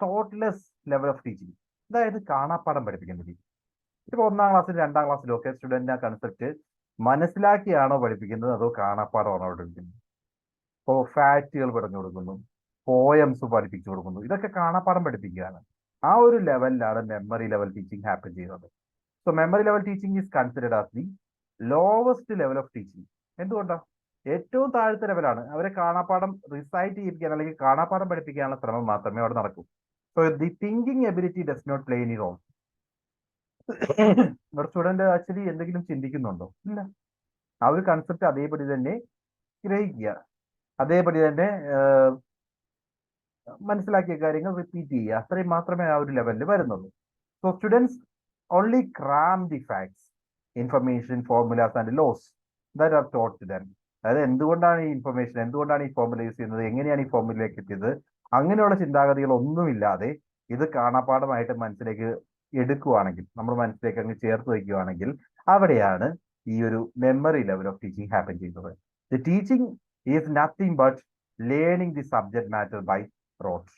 thoughtless level of teaching. അതായത് കാണാപ്പാഠം പഠിപ്പിക്കുന്ന രീതി. ഇപ്പൊ 1ാം ക്ലാസ്സിലും 2ാം ക്ലാസ്സിലും ഒക്കെ സ്റ്റുഡന്റ് ആ കൺസെപ്റ്റ് മനസ്സിലാക്കിയാണോ പഠിപ്പിക്കുന്നത് അതോ കാണാപ്പാടമാണോ പഠിപ്പിക്കുന്നത്? ഇപ്പോൾ ഫാക്റ്റുകൾ പറഞ്ഞു കൊടുക്കുന്നു, പോയംസ് പഠിപ്പിച്ചു കൊടുക്കുന്നു, ഇതൊക്കെ കാണാപ്പാഠം പഠിപ്പിക്കുകയാണ്. ആ ഒരു ലെവലിലാണ് മെമ്മറി ലെവൽ ടീച്ചിങ് ഹാപ്പൻ ചെയ്യുന്നത്. So memory level teaching is considered as the lowest level of teaching. എന്തുകൊണ്ടാണ്? ഏറ്റവും താഴത്തെ ലെവലാണ്. അവരെ കാണാപ്പാഠം റിസൈറ്റ് ചെയ്യിപ്പിക്കാൻ അല്ലെങ്കിൽ കാണാപ്പാഠം പഠിപ്പിക്കാനുള്ള ശ്രമം മാത്രമേ അവിടെ നടക്കൂ. So the thinking ability does not play any role. ഒരു സ്റ്റുഡന്റ് ആക്ച്വലി എന്തെങ്കിലും ചിന്തിക്കുന്നുണ്ടോ? ഇല്ല. ആ ഒരു കൺസെപ്റ്റ് അതേപടി തന്നെ ഗ്രഹിക്കുക, അതേപടി തന്നെ മനസ്സിലാക്കിയ കാര്യങ്ങൾ റിപ്പീറ്റ് ചെയ്യുക, അത്രയും മാത്രമേ ആ ഒരു ലെവലിൽ വരുന്നുള്ളൂ. So students only cram the facts, information, formulas and laws that are taught to them. അതായത് എന്തുകൊണ്ടാണ് ഈ ഇൻഫർമേഷൻ, എന്തുകൊണ്ടാണ് ഈ ഫോർമുല യൂസ് ചെയ്യുന്നത്, എങ്ങനെയാണ് ഈ ഫോർമുലയിലേക്ക് എത്തിയത്, അങ്ങനെയുള്ള ചിന്താഗതികൾ ഒന്നുമില്ലാതെ ഇത് കാണാപ്പാഠമായിട്ട് മനസ്സിലേക്ക് എടുക്കുകയാണെങ്കിൽ, നമ്മൾ മനസ്സിലേക്ക് അങ്ങ് ചേർത്ത് വയ്ക്കുകയാണെങ്കിൽ, അവിടെയാണ് ഈ ഒരു memory level of teaching happen ചെയ്യുന്നത്. The teaching is nothing but learning the subject matter by rote.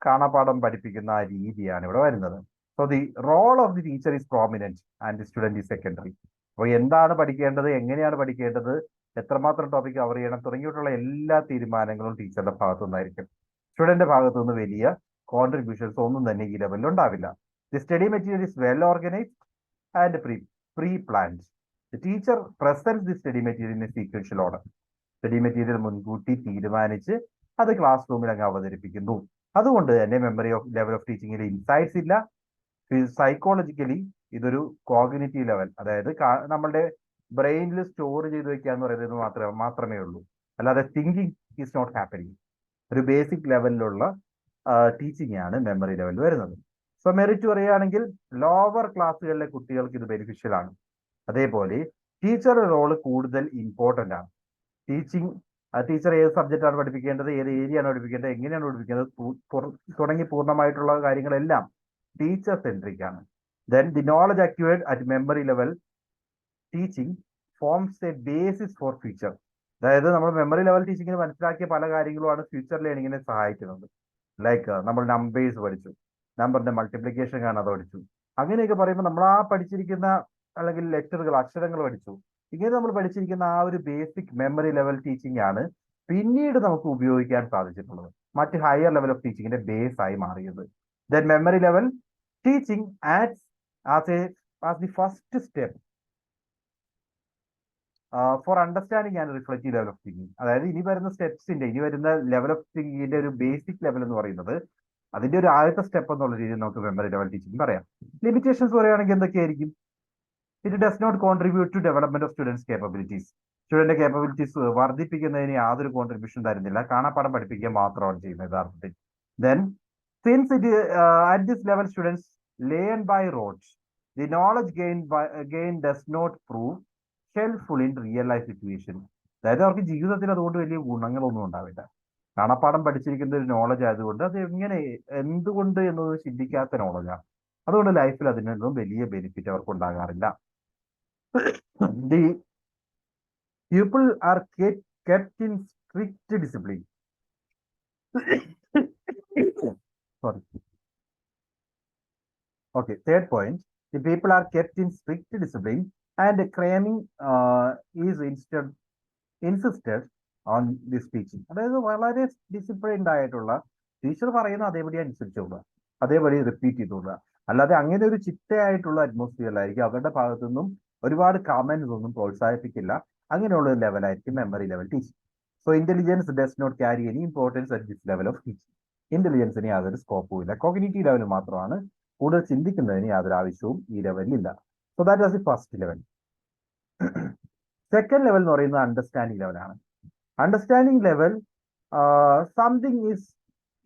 കാണാപ്പാഠം പഠിപ്പിക്കുന്ന ആ രീതിയാണ് ഇവിടെ വരുന്നത്. So the role of the teacher is prominent and the student is secondary. അപ്പോൾ എന്താണ് പഠിക്കേണ്ടത്, എങ്ങനെയാണ് പഠിക്കേണ്ടത്, എത്രമാത്രം ടോപ്പിക് കവർ ചെയ്യണം തുടങ്ങിയിട്ടുള്ള എല്ലാ തീരുമാനങ്ങളും ടീച്ചറുടെ ഭാഗത്തു നിന്നായിരിക്കും. സ്റ്റുഡന്റ് ഭാഗത്തു നിന്ന് വലിയ കോൺട്രിബ്യൂഷൻസ് ഒന്നും തന്നെ ഈ ലെവലിൽ ഉണ്ടാവില്ല. The study material is well organised and pre planned. The teacher presents the study material in sequential order. Study material മുൻകൂട്ടി തീരുമാനിച്ച് അത് ക്ലാസ് റൂമിൽ അങ്ങ് അവതരിപ്പിക്കുന്നു. അതുകൊണ്ട് തന്നെ മെമ്മറി ഓഫ് ലെവൽ ഓഫ് ടീച്ചിങ്ങിൽ ഇൻസൈറ്റ്സ് ഇല്ല. സൈക്കോളജിക്കലി ഇതൊരു കോഗ്നിറ്റീവ് ലെവൽ, അതായത് നമ്മളുടെ ബ്രെയിനിൽ സ്റ്റോർ ചെയ്ത് വെക്കുക എന്ന് പറയുന്നത് മാത്രമേ ഉള്ളൂ. അല്ലാതെ തിങ്കിങ് ഈസ് നോട്ട് ഹാപ്പനിങ്. ഒരു ബേസിക് ലെവലിലുള്ള ടീച്ചിങ് ആണ് മെമ്മറി ലെവലിൽ വരുന്നത്. സോ മെറിറ്റ് പറയുകയാണെങ്കിൽ ലോവർ ക്ലാസ്സുകളിലെ കുട്ടികൾക്ക് ഇത് ബെനിഫിഷ്യൽ ആണ്. അതേപോലെ ടീച്ചറുടെ റോള് കൂടുതൽ ഇമ്പോർട്ടൻ്റ് ആണ്. ടീച്ചർ ഏത് സബ്ജക്റ്റ് ആണ് പഠിപ്പിക്കേണ്ടത്, ഏത് ഏരിയ ആണ് പഠിപ്പിക്കേണ്ടത്, എങ്ങനെയാണ് പഠിപ്പിക്കേണ്ടത് തുടങ്ങി പൂർണ്ണമായിട്ടുള്ള കാര്യങ്ങളെല്ലാം ടീച്ചർ സെൻട്രിക് ആണ്. Then the knowledge acquired at memory level teaching forms A basis for future. അതായത് നമ്മൾ മെമ്മറി ലെവൽ ടീച്ചിങ്ങിന് മനസ്സിലാക്കിയ പല കാര്യങ്ങളുമാണ് ഫ്യൂച്ചർ ലേണിങ്ങിനെ സഹായിക്കുന്നത്. ലൈക്ക് നമ്മൾ നമ്പേഴ്സ് പഠിച്ചു, നമ്പറിന്റെ മൾട്ടിപ്ലിക്കേഷൻ കാണാതെ പഠിച്ചു, അങ്ങനെയൊക്കെ പറയുമ്പോൾ നമ്മൾ ആ പഠിച്ചിരിക്കുന്ന അല്ലെങ്കിൽ ലെറ്ററുകൾ, അക്ഷരങ്ങൾ പഠിച്ചു. ഇങ്ങനെ നമ്മൾ പഠിച്ചിരിക്കുന്ന ആ ഒരു ബേസിക് മെമ്മറി ലെവൽ ടീച്ചിങ് ആണ് പിന്നീട് നമുക്ക് ഉപയോഗിക്കാൻ സാധിച്ചിട്ടുള്ളത്, മറ്റ് ഹയർ ലെവൽ ഓഫ് ടീച്ചിങ്ങിന്റെ ബേസ് ആയി മാറിയത്. Then memory level teaching as the first step for understanding and reflective level of thinking. അതായത് ഇനി വരുന്ന ലെവൽ ഓഫ് തിങ്കിങ്ങിന്റെ ഒരു ബേസിക് ലെവൽ എന്ന് പറയുന്നത് അതിന്റെ ഒരു ആദ്യത്തെ സ്റ്റെപ്പ് എന്നുള്ള രീതിയിൽ നമുക്ക് മെമ്മറി ലെവൽ ടീച്ചിങ് പറയാം. ലിമിറ്റേഷൻസ് പറയുകയാണെങ്കിൽ എന്തൊക്കെയായിരിക്കും? It does not contribute to development of students capabilities. Student capabilities വർദ്ധിപ്പിക്കുന്നതിന് യാതൊരു കോൺട്രിബ്യൂഷൻ തരുന്നില്ല, കാണാപ്പാഠം പഠിപ്പിക്കുക മാത്രമാണ് ചെയ്യുന്നത് യഥാർത്ഥത്തിൽ. Then since it at this level students learn by rote, the knowledge gain does not prove helpful in real life situation. അതായത് അവർക്ക് ജീവിതത്തിൽ അതുകൊണ്ട് വലിയ ഗുണങ്ങളൊന്നും ഉണ്ടാവില്ല. കാണാപ്പാഠം പഠിച്ചിരിക്കുന്ന ഒരു നോളജ് ആയതുകൊണ്ട് അത് എന്തുകൊണ്ട് എന്നത് ചിന്തിക്കാത്ത നോളജാണ്. അതുകൊണ്ട് ലൈഫിൽ അതിനൊന്നും വലിയ ബെനിഫിറ്റ് അവർക്ക് ഉണ്ടാകാറില്ല. The people are kept in strict discipline. Sorry. Okay, third point, the people are kept in strict discipline and cramming is insisted on this teaching. അതായത് വളരെ ഡിസിപ്ലിൻഡ് ആയിട്ടുള്ള ടീച്ചർ പറയുന്ന അതേപടി അനുസരിച്ചുള്ള, അതേപടി റിപ്പീറ്റ് ചെയ്തുള്ള, അല്ലാതെ അങ്ങനെ ഒരു ചിട്ടയായിട്ടുള്ള അറ്റ്മോസ്ഫിയറിലായിരിക്കും അവരുടെ ഭാഗത്തു നിന്നും ഒരുപാട് കമന്റ്സ് ഒന്നും പ്രോത്സാഹിപ്പിക്കില്ല. അങ്ങനെയുള്ള ഒരു ലെവലായിരിക്കും memory level teaching. So intelligence does not carry any importance at this level of teaching. ഇന്റലിജൻസിന് യാതൊരു സ്കോപ്പും ഇല്ല. കോഗ്നിറ്റീവ് ലെവൽ മാത്രമാണ്, കൂടുതൽ ചിന്തിക്കുന്നതിന് യാതൊരു ആവശ്യവും ഈ ലെവലിൽ ഇല്ല. So that was the first level. Second level എന്ന് പറയുന്നത് അണ്ടർസ്റ്റാൻഡിങ് ലെവലാണ്. Understanding level something is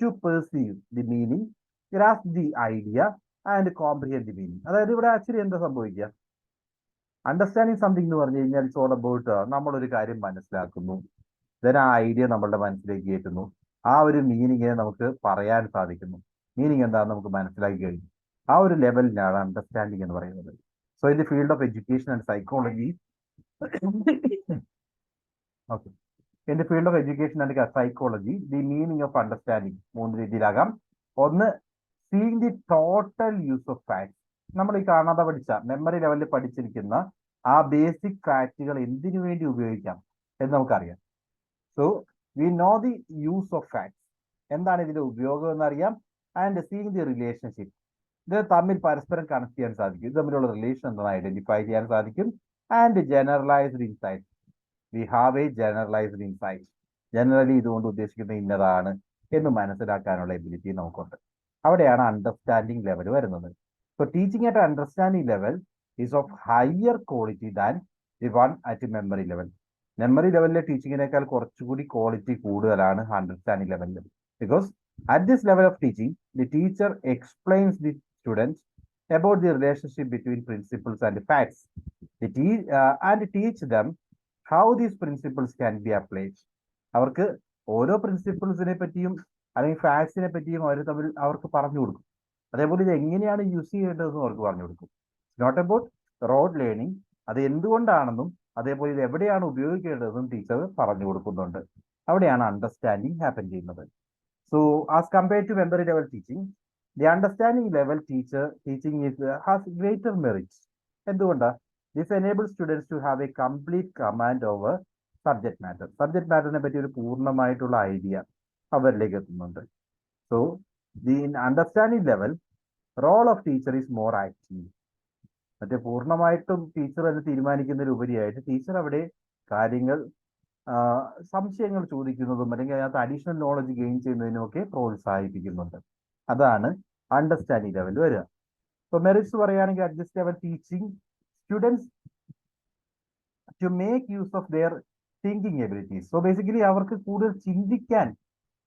to perceive the meaning, grasp the ഐഡിയ ആൻഡ് കോംപ്രിഹെൻഡ് ദി മീനിങ്. അതായത് ഇവിടെ ആക്ച്വലി എന്താ സംഭവിക്കുക? അണ്ടർസ്റ്റാൻഡിങ് സംതിങ് എന്ന് പറഞ്ഞു കഴിഞ്ഞാൽ ഇറ്റ്സ് ഓൾ അബൌട്ട് നമ്മളൊരു കാര്യം മനസ്സിലാക്കുന്നു, ദെൻ ആ ഐഡിയ നമ്മളുടെ മനസ്സിലേക്ക് കയറ്റുന്നു, ആ ഒരു മീനിങ്ങിനെ നമുക്ക് പറയാൻ സാധിക്കുന്നു, മീനിങ് എന്താണെന്ന് നമുക്ക് മനസ്സിലാക്കി കഴിഞ്ഞു. ആ ഒരു ലെവലിനാണ് അണ്ടർസ്റ്റാൻഡിങ് എന്ന് പറയുന്നത്. So in the field of education and psychology, okay, in the field of education and psychology the meaning of understanding 3 രീതിയിലാകാം. ഒന്ന്, seeing the total use of facts. നമ്മൾ ഈ കാണാതെ പഠിച്ച മെമ്മറി ലെവലിൽ പഠിച്ചിരിക്കുന്ന ആ ബേസിക് ഫാക്റ്റുകൾ എന്തിനു വേണ്ടി ഉപയോഗിക്കാം എന്ന് നമുക്കറിയാം. So we know the use of facts, എന്താണ് ഇതിന്റെ ഉപയോഗം എന്നറിയാം. ആൻഡ് സീയിങ് ദി റിലേഷൻഷിപ്പ്, ഇത് തമ്മിൽ പരസ്പരം കണക്ട് ചെയ്യാൻ സാധിക്കും, ഇത് തമ്മിലുള്ള റിലേഷൻ എന്താണെന്ന് ഐഡന്റിഫൈ ചെയ്യാൻ സാധിക്കും. And generalised insight, we have a generalised insight, generally ഇതുകൊണ്ട് ഉദ്ദേശിക്കുന്നത് ഇന്നതാണ് എന്ന് മനസ്സിലാക്കാനുള്ള എബിലിറ്റി നമുക്കുണ്ട്. അവിടെയാണ് അണ്ടർസ്റ്റാൻഡിങ് ലെവൽ വരുന്നത്. So teaching at understanding level is of higher quality than the one at memory level. Memory ലെവലിലെ ടീച്ചിങ്ങിനേക്കാൾ കുറച്ചുകൂടി ക്വാളിറ്റി കൂടുതലാണ് അണ്ടർസ്റ്റാൻഡിങ് ലെവലിൽ. Because at this level of teaching, the teacher explains the students about the relationship between principles and facts, and teach them how these principles can be applied. അവർക്ക് ഓരോ പ്രിൻസിപ്പിൾസിനെ പറ്റിയും അല്ലെങ്കിൽ ഫാക്ട്സിനെ പറ്റിയും അവർ തമ്മിൽ അവർക്ക് പറഞ്ഞു കൊടുക്കും. അതേപോലെ ഇത് എങ്ങനെയാണ് യൂസ് ചെയ്യേണ്ടതെന്നും അവർക്ക് പറഞ്ഞു കൊടുക്കും. നോട്ട് അബൌട്ട് റോഡ് ലേണിംഗ്, അത് എന്തുകൊണ്ടാണെന്നും അതേപോലെ ഇത് എവിടെയാണ് ഉപയോഗിക്കേണ്ടതെന്നും ടീച്ചർ പറഞ്ഞു കൊടുക്കുന്നുണ്ട്. അവിടെയാണ് അണ്ടർസ്റ്റാൻഡിങ് ഹാപ്പൻ ചെയ്യുന്നത്. So as compared to memory level teaching, the understanding level teaching has greater merits. എന്തുകൊണ്ടാണ്? This enable students to have a complete command over subject matter. Subject മാറ്ററിനെ പറ്റി ഒരു പൂർണ്ണമായിട്ടുള്ള ഐഡിയ അവരിലേക്ക് എത്തുന്നുണ്ട്. So the understanding level role of teacher is more active. മറ്റേ പൂർണ്ണമായിട്ടും ടീച്ചർ അത് തീരുമാനിക്കുന്നതിലുപരിയായിട്ട് ടീച്ചർ അവിടെ കാര്യങ്ങൾ സംശയങ്ങൾ ചോദിക്കുന്നതും അല്ലെങ്കിൽ അതിനകത്ത് അഡീഷണൽ നോളജ് ഗെയിൻ ചെയ്യുന്നതിനും ഒക്കെ പ്രോത്സാഹിപ്പിക്കുന്നുണ്ട്. അതാണ് അണ്ടർസ്റ്റാൻഡിങ് ലെവൽ വരിക. ഇപ്പൊ മെറിറ്റ്സ് പറയുകയാണെങ്കിൽ at this level teaching students to make use of their thinking abilities. So basically അവർക്ക് കൂടുതൽ ചിന്തിക്കാൻ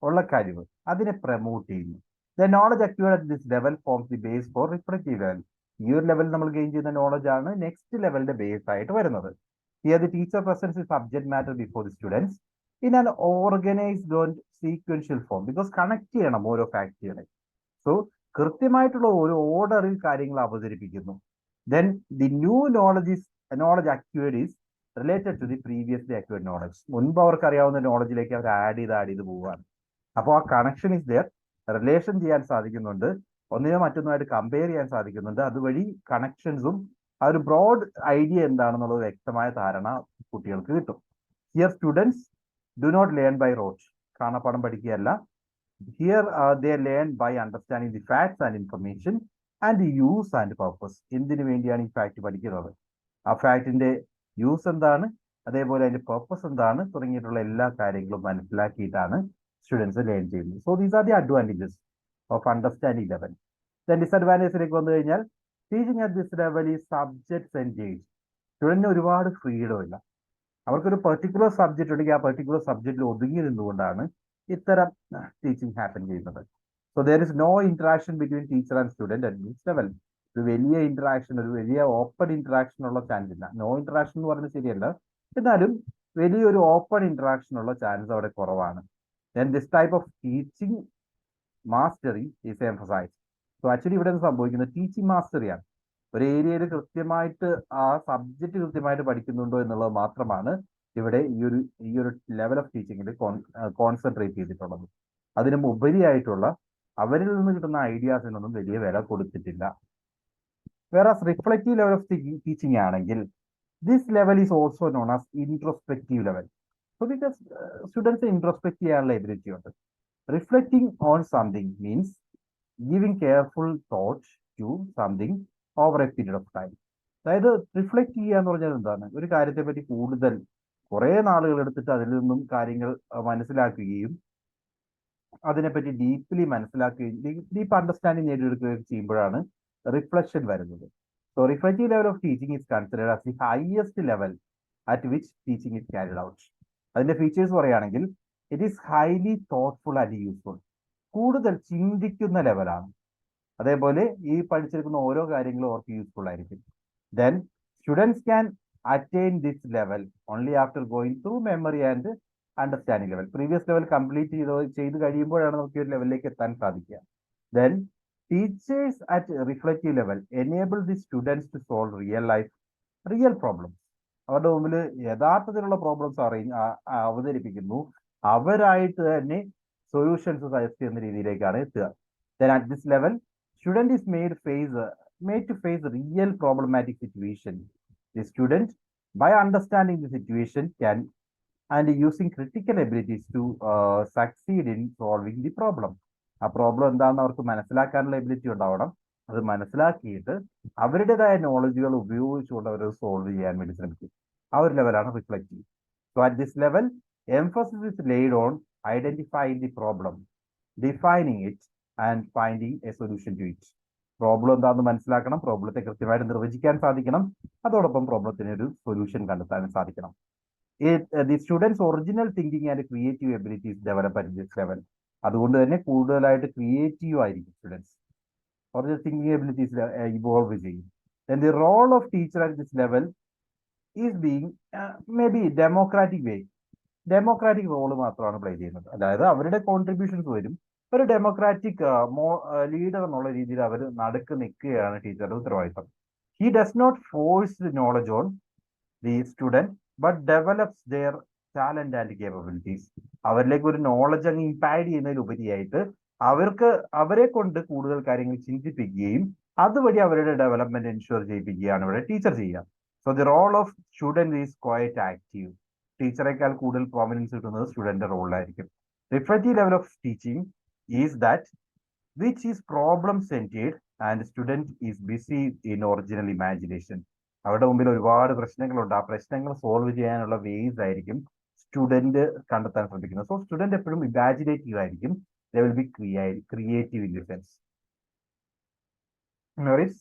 ഉള്ള കഴിവ് അതിനെ പ്രൊമോട്ട് ചെയ്യുന്നു. The knowledge acquired at this level forms the base for reflective level. ഈ ഒരു ലെവൽ നമ്മൾ ഗെയിൻ ചെയ്യുന്ന നോളജ് ആണ് നെക്സ്റ്റ് ലെവലിന്റെ ബേസ് ആയിട്ട് വരുന്നത്. Here the teacher presents the subject matter before the students in an organized and sequential form, because connect ചെയ്യണം ഓരോ ഫാക്ടുകളെ. സോ കൃത്യമായിട്ടുള്ള ഒരു ഓർഡറിൽ കാര്യങ്ങൾ അവതരിപ്പിക്കുന്നു. Then the new knowledge acquired is related to the previously acquired knowledge. മുൻപ് അവർക്ക് അറിയാവുന്ന നോളജിലേക്ക് അവർ ആഡ് ചെയ്ത് പോവുകയാണ്. അപ്പോൾ ആ കണക്ഷൻ ഇസ് ദെയർ, റിലേഷൻ ചെയ്യാൻ സാധിക്കുന്നുണ്ട്, ഒന്നിനോ മറ്റൊന്നുമായിട്ട് കമ്പയർ ചെയ്യാൻ സാധിക്കുന്നുണ്ട്. അതുവഴി കണക്ഷൻസും ആ ഒരു ബ്രോഡ് ഐഡിയ എന്താണെന്നുള്ളത് വ്യക്തമായ ധാരണ കുട്ടികൾക്ക് കിട്ടും. Here students do not learn by rote, കാണാപ്പാഠം പഠിക്കുകയല്ല. Here they learn by understanding the facts and information and the use and purpose. എന്തിനു വേണ്ടിയാണ് ഈ ഫാക്ട് പഠിക്കുന്നത്, ആ ഫാക്ടിന്റെ യൂസ് എന്താണ്, അതേപോലെ അതിന്റെ പർപ്പസ് എന്താണ് തുടങ്ങിയിട്ടുള്ള എല്ലാ കാര്യങ്ങളും മനസ്സിലാക്കിയിട്ടാണ് സ്റ്റുഡൻസ് ലേൺ ചെയ്യുന്നത്. So these are the advantages of understanding level. Then ഡിസഡ്വാൻറ്റേജിലേക്ക് വന്നു കഴിഞ്ഞാൽ ടീച്ചിങ് അറ്റ് ദിസ് ലെവൽ ഈ സബ്ജക്ട്സ് എൻഗേജ്. സ്റ്റുഡന്റിന് ഒരുപാട് ഫ്രീഡം ഇല്ല. അവർക്കൊരു പെർട്ടിക്കുലർ സബ്ജക്റ്റ് ഉണ്ടെങ്കിൽ ആ പെർട്ടിക്കുലർ സബ്ജക്റ്റിൽ ഒതുങ്ങി നിന്നുകൊണ്ടാണ് ഇത്തരം ടീച്ചിങ് ഹാപ്പൻ ചെയ്യുന്നത്. So there is no interaction between teacher and student at this level. ഒരു വലിയ ഇന്ററാക്ഷൻ, ഒരു വലിയ ഓപ്പൺ ഇന്ററാക്ഷൻ ഉള്ള ചാൻസ് ഇല്ല. നോ ഇന്ററാക്ഷൻ എന്ന് പറയുന്നത് ശരിയല്ല, എന്നാലും വലിയൊരു ഓപ്പൺ ഇന്ററാക്ഷൻ ഉള്ള ചാൻസ് അവിടെ കുറവാണ്. Then this type of teaching mastery is emphasised. So actually ഇവിടെ സംഭവിക്കുന്നത് ടീച്ചിങ് മാസ്റ്ററിയാണ്. ഒരു ഏരിയയിൽ കൃത്യമായിട്ട് ആ സബ്ജക്റ്റ് കൃത്യമായിട്ട് പഠിക്കുന്നുണ്ടോ എന്നുള്ളത് മാത്രമാണ് ഇവിടെ ഈ ഒരു ലെവൽ ഓഫ് ടീച്ചിങ്ങിൽ കോൺസെൻട്രേറ്റ് ചെയ്തിട്ടുള്ളത്. അതിനും ഉപരിയായിട്ടുള്ള അവരിൽ നിന്ന് കിട്ടുന്ന ഐഡിയാസിനൊന്നും വലിയ വില കൊടുത്തിട്ടില്ല. വേറെ റിഫ്ലക്റ്റീവ് ലെവൽ ഓഫ് ടീച്ചിങ് ആണെങ്കിൽ this level is also known as introspective level. So because students introspect ചെയ്യാനുള്ള എബിലിറ്റി ഉണ്ട്. Reflecting on something means giving careful thought to something over a period of time. അതായത് റിഫ്ലക്ട് ചെയ്യുക എന്ന് പറഞ്ഞാൽ എന്താണ്, ഒരു കാര്യത്തെ പറ്റി കൂടുതൽ കുറെ നാളുകൾ എടുത്തിട്ട് അതിൽ നിന്നും കാര്യങ്ങൾ മനസ്സിലാക്കുകയും അതിനെപ്പറ്റി ഡീപ്ലി മനസ്സിലാക്കുകയും ഡീപ്പ് അണ്ടർസ്റ്റാൻഡിങ് നേടിയെടുക്കുകയും ചെയ്യുമ്പോഴാണ് റിഫ്ലക്ഷൻ വരുന്നത്. So reflective level of teaching is considered as the highest level at which teaching is carried out. അതിന്റെ ഫീച്ചേഴ്സ് പറയുകയാണെങ്കിൽ it is highly thoughtful and useful. കൂടുതൽ ചിന്തിക്കുന്ന ലെവലാണ്. അതേപോലെ ഈ പഠിച്ചെടുക്കുന്ന ഓരോ കാര്യങ്ങളും അവർക്ക് യൂസ്ഫുൾ ആയിരിക്കും. Then students can attain this level only after going through memory and understanding level. Previous level complete ചെയ്ത് കഴിയുമ്പോഴാണ് നമുക്ക് ഈ ഒരു ലെവലിലേക്ക് എത്താൻ സാധിക്കുക. Then teachers at reflective level enable the students to solve real problems. അവരുടെ മുമ്പിൽ യഥാർത്ഥത്തിലുള്ള പ്രോബ്ലംസ് അവതരിപ്പിക്കുന്നു. അവരായിട്ട് തന്നെ സൊല്യൂഷൻസ് സജസ്റ്റ് ചെയ്യുന്ന രീതിയിലേക്കാണ് എത്തുക. Then at this level, student is made to face real problematic situation. The student, by understanding the situation, can and using critical abilities to succeed in solving the problem. ആ പ്രോബ്ലം എന്താണെന്ന് അവർക്ക് മനസ്സിലാക്കാനുള്ള എബിലിറ്റി ഉണ്ടാവണം. അത് മനസ്സിലാക്കിയിട്ട് അവരുടേതായ നോളജുകൾ ഉപയോഗിച്ചുകൊണ്ട് അവർ സോൾവ് ചെയ്യാൻ വേണ്ടി ശ്രമിക്കും. ആ ഒരു ലെവലാണ് reflective. So at this level emphasis is laid on identifying the problem, defining it and finding a solution to it. Problem എന്താണെന്ന് മനസ്സിലാക്കണം, പ്രോബ്ലത്തെ കൃത്യമായിട്ട് നിർവചിക്കാൻ സാധിക്കണം, അതോടൊപ്പം പ്രോബ്ലത്തിന് ഒരു സൊല്യൂഷൻ കണ്ടെത്താൻ സാധിക്കണം. The students original thinking and creative abilities develop at this level. അതുകൊണ്ട് തന്നെ കൂടുതലായിട്ട് ക്രിയേറ്റീവ് ആയിരിക്കും students. Original thinking abilities evolve ചെയ്യും. Then the role of teacher at this level is being may be democratic role മാത്രമാണ് പ്ലേ ചെയ്യുന്നത്. അതായത് അവരുടെ കോൺട്രിബ്യൂഷൻസ് വരും, ഒരു ഡെമോക്രാറ്റിക് ലീഡർ എന്നുള്ള രീതിയിൽ അവർ നടുക്ക് നിൽക്കുകയാണ് ടീച്ചറുടെ ഉത്തരവാദിത്തം. He does not force knowledge on the student but develops their talent and capabilities. അവരിലേക്ക് ഒരു നോളജ് അങ്ങ് ഇമ്പാക്ട് ചെയ്യുന്നതിലുപരിയായിട്ട് അവരെ കൊണ്ട് കൂടുതൽ കാര്യങ്ങൾ ചിന്തിപ്പിക്കുകയും അതുവഴി അവരുടെ ഡെവലപ്മെന്റ് എൻഷുർ ചെയ്യിപ്പിക്കുകയാണ് ഇവിടെ ടീച്ചർ ചെയ്യുക. So the role of student is quite active. ടീച്ചറേക്കാൾ കൂടുതൽ പ്രോമിനൻസ് കിട്ടുന്നത് സ്റ്റുഡന്റ് റോളിലായിരിക്കും. Reflective level of teaching is that which is problem centred and student is busy in original imagination. അവരുടെ മുമ്പിൽ ഒരുപാട് പ്രശ്നങ്ങളുണ്ട്. ആ പ്രശ്നങ്ങൾ സോൾവ് ചെയ്യാനുള്ള വേസ് ആയിരിക്കും സ്റ്റുഡന്റ് കണ്ടെത്താൻ ശ്രമിക്കുന്നത്. സോ സ്റ്റുഡന്റ് എപ്പോഴും ഇമാജിനേറ്റീവ് ആയിരിക്കും. They will be creative in the sense. Notice,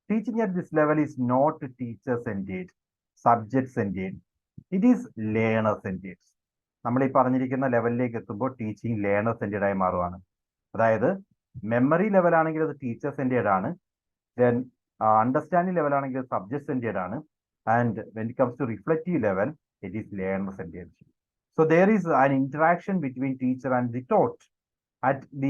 teaching at this level is not teacher-centered, subject-centered. It is learner-centered. നമ്മൾ ഈ പറഞ്ഞിരിക്കുന്ന ലെവലിലേക്ക് എത്തുമ്പോൾ ടീച്ചിങ് ലേണർ സെന്റേഡ് ആയി മാറുകയാണ്. അതായത് മെമ്മറി ലെവൽ ആണെങ്കിൽ അത് ടീച്ചർ സെന്റേഡ് ആണ്. ദെൻ അണ്ടർസ്റ്റാൻഡിംഗ് ലെവൽ ആണെങ്കിൽ സബ്ജക്ട് സെന്റേഡ് ആണ്. And when it comes to reflective level it is learner centred. So there is an interaction between teacher and the taught at the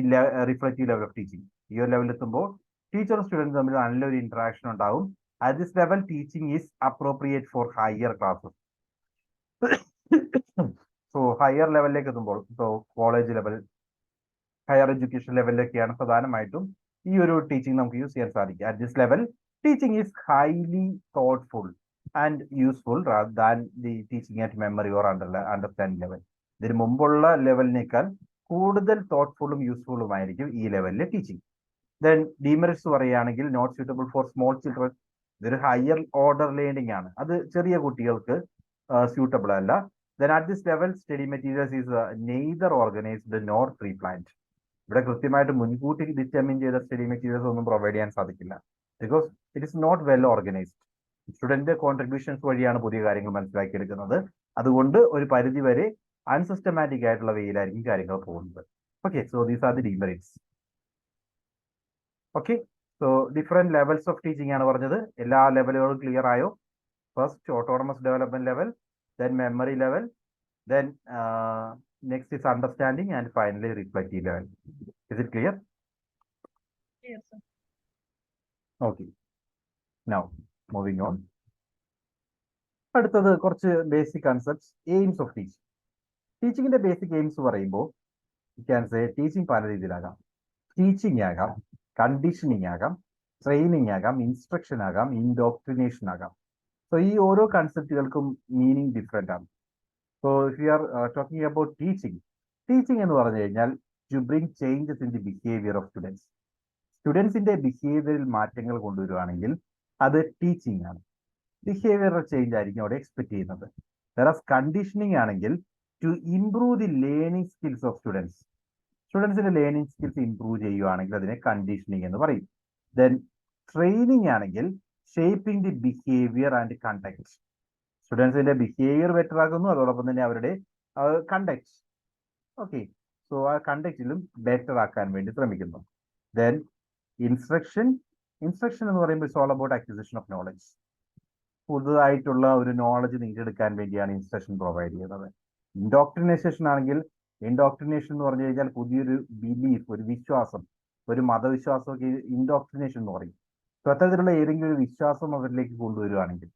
reflective level of teaching. ഈ ഒരു ലെവലിൽ എത്തുമ്പോൾ ടീച്ചറും സ്റ്റുഡൻറ്റും തമ്മിൽ നല്ലൊരു ഇന്ററാക്ഷൻ ഉണ്ടാവും. At this level teaching is appropriate for higher classes. So higher ലെവലിലേക്ക് എത്തുമ്പോൾ, so college level, higher education ലെവലിലൊക്കെയാണ് പ്രധാനമായിട്ടും ഈ ഒരു ടീച്ചിങ് നമുക്ക് യൂസ് ചെയ്യാൻ സാധിക്കുക. At this level teaching is highly thoughtful and useful rather than the teaching at memory or understanding level. ഇതിന് മുമ്പുള്ള ലെവലിനേക്കാൾ കൂടുതൽ തോട്ട്ഫുള്ളും യൂസ്ഫുള്ളുമായിരിക്കും ഈ ലെവലിലെ ടീച്ചിങ്. ദെൻ ഡിമെറിറ്റ്സ് പറയുകയാണെങ്കിൽ not suitable for small children. ഇതൊരു ഹയർ ഓർഡർ ലേണിംഗ് ആണ്. അത് ചെറിയ കുട്ടികൾക്ക് സ്യൂട്ടബിൾ അല്ല. Then at this level study materials is neither organised nor pre planned. ഇവിടെ കൃത്യമായിട്ട് മുൻകൂട്ടി ഡിറ്റർമിൻ ചെയ്ത സ്റ്റഡി മെറ്റീരിയൽസ് ഒന്നും പ്രൊവൈഡ് ചെയ്യാൻ സാധിക്കില്ല. Because it is not well organised. Student contributions വഴിയാണ് പുതിയ കാര്യങ്ങൾ മനസ്സിലാക്കിയെടുക്കുന്നത്. അതുകൊണ്ട് ഒരു പരിധി വരെ അൺസിസ്റ്റമാറ്റിക് ആയിട്ടുള്ള വേയിലായിരിക്കും കാര്യങ്ങൾ പോകുന്നത്. Okay, so these are the demerits. Okay, so different levels of teaching ആണ് പറഞ്ഞത്. എല്ലാ ലെവലുകളും ക്ലിയർ ആയോ? First autonomous development level, then memory level, then next is understanding and finally reflective level. Is it clear? Yes, sir. Okay, now moving on. അടുത്തത് കുറച്ച് basic concepts, aims of teaching. ടീച്ചിങ്ങിന്റെ ബേസിക് എയിംസ് പറയുമ്പോൾ ടീച്ചിങ് പല രീതിയിലാകാം. ടീച്ചിങ് ആകാം, കണ്ടീഷനിങ് ആകാം, ട്രെയിനിങ് ആകാം, ഇൻസ്ട്രക്ഷൻ ആകാം, ഇൻഡോക്ട്രിനേഷൻ ആകാം. സോ ഈ ഓരോ കൺസെപ്റ്റുകൾക്കും മീനിങ് ഡിഫറെന്റ് ആണ്. So if you are talking about teaching എന്ന് പറഞ്ഞു കഴിഞ്ഞാൽ to bring changes in the behaviour of students. സ്റ്റുഡൻസിന്റെ ബിഹേവിയറിൽ മാറ്റങ്ങൾ കൊണ്ടുവരുവാണെങ്കിൽ അത് ടീച്ചിങ് ആണ്. ബിഹേവിയറൽ ചേഞ്ച് ആയിരിക്കും അവിടെ എക്സ്പെക്ട് ചെയ്യുന്നത്. വേറസ് കണ്ടീഷനിങ് ആണെങ്കിൽ to improve the learning skills of students. സ്റ്റുഡൻസിന്റെ ലേണിംഗ് സ്കിൽസ് ഇംപ്രൂവ് ചെയ്യുവാണെങ്കിൽ അതിനെ കണ്ടീഷനിങ് എന്ന് പറയും. ദെൻ ട്രെയിനിങ് ആണെങ്കിൽ shaping the behaviour and conduct. സ്റ്റുഡൻസിന്റെ ബിഹേവിയർ ബെറ്റർ ആക്കുന്നു, അതോടൊപ്പം തന്നെ അവരുടെ കണ്ടക്ട്. ഓക്കെ, സോ ആ കണ്ടക്റ്റിലും ബെറ്റർ ആക്കാൻ വേണ്ടി ശ്രമിക്കുന്നു. ദെൻ ഇൻസ്ട്രക്ഷൻ എന്ന് പറയുമ്പോൾ it's all about acquisition of knowledge. പുതുതായിട്ടുള്ള ഒരു നോളജ് നേടിയെടുക്കാൻ വേണ്ടിയാണ് ഇൻസ്ട്രക്ഷൻ പ്രൊവൈഡ് ചെയ്യുന്നത്. ഇൻഡോക്ട്രിനേഷൻ ആണെങ്കിൽ ഇൻഡോക്ട്രിനേഷൻ എന്ന് പറഞ്ഞു കഴിഞ്ഞാൽ പുതിയൊരു ബിലീഫ്, ഒരു വിശ്വാസം, ഒരു മതവിശ്വാസമൊക്കെ ഇൻഡോക്ട്രിനേഷൻ എന്ന് പറയും. സോ അത്തരത്തിലുള്ള ഏതെങ്കിലും ഒരു വിശ്വാസം അവരിലേക്ക് കൊണ്ടുവരികയാണെങ്കിൽ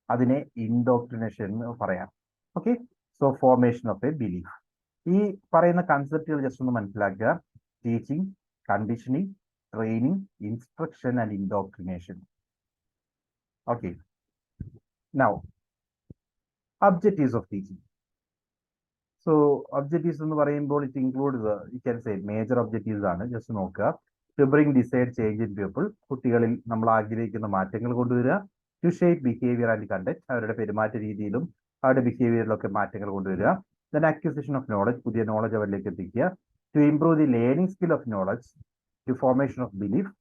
അതിനെ ഇൻഡോക്ട്രിനേഷൻ എന്ന് പറയാം. Okay, so formation of a belief. ഈ പറയുന്ന കൺസെപ്റ്റുകൾ ജസ്റ്റ് ഒന്ന് മനസ്സിലാക്കുക. Teaching, conditioning, training, instruction and indoctrination. Okay, now objectives of teaching. So objectives എന്ന് പറയുമ്പോൾ it includes you can say major objectives ആണ്. ജസ്റ്റ് നോക്കുക. To bring desired change in people. കുട്ടികളിൽ നമ്മൾ ആഗ്രഹിക്കുന്ന മാറ്റങ്ങൾ കൊണ്ടുവരിക. To shape behaviour and conduct. അവരുടെ പെരുമാറ്റ രീതിയിലും അവരുടെ ബിഹേവിയറിലൊക്കെ മാറ്റങ്ങൾ കൊണ്ടുവരിക. Then acquisition of knowledge. പുതിയ നോളജ് അവരിലേക്ക് എത്തിക്കുക. To improve the learning skill of knowledge. To formation of belief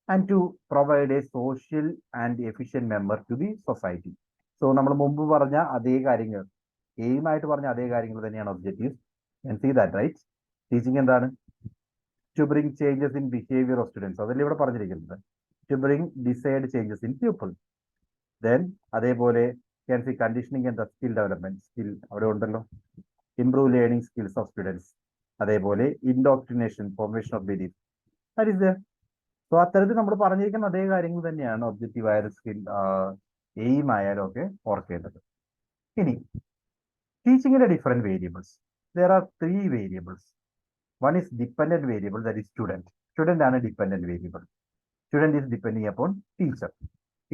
and to provide a social and efficient member to the society. So നമ്മൾ മുമ്പ് പറഞ്ഞ അതേ കാര്യങ്ങൾ, എയിമായിട്ട് പറഞ്ഞ അതേ കാര്യങ്ങൾ തന്നെയാണ് objective. See that right. Teaching എന്താണ്? To bring changes in behaviour of students. അതല്ലേ ഇവിടെ പറഞ്ഞിരിക്കുന്നത്. To bring desired changes in people. Then അതേപോലെ can see conditioning and skill development. Skill അവിടെ ഉണ്ടല്ലോ. Improve learning skills of students. അതേപോലെ indoctrination, formation of belief, that is there. So അത്തരത്തിൽ നമ്മൾ പറഞ്ഞിരിക്കുന്ന അതേ കാര്യങ്ങൾ തന്നെയാണ് ഒബ്ജക്റ്റീവ് ആയാലും സ്കിൽ എയിം ആയാലും ഒക്കെ ഓർക്കേണ്ടത്. ഇനി ടീച്ചിങ്ങിന്റെ different variables. There are 3 variables. One is dependent variable, that is student. Student ആണ് dependent variable. Student is depending upon teacher.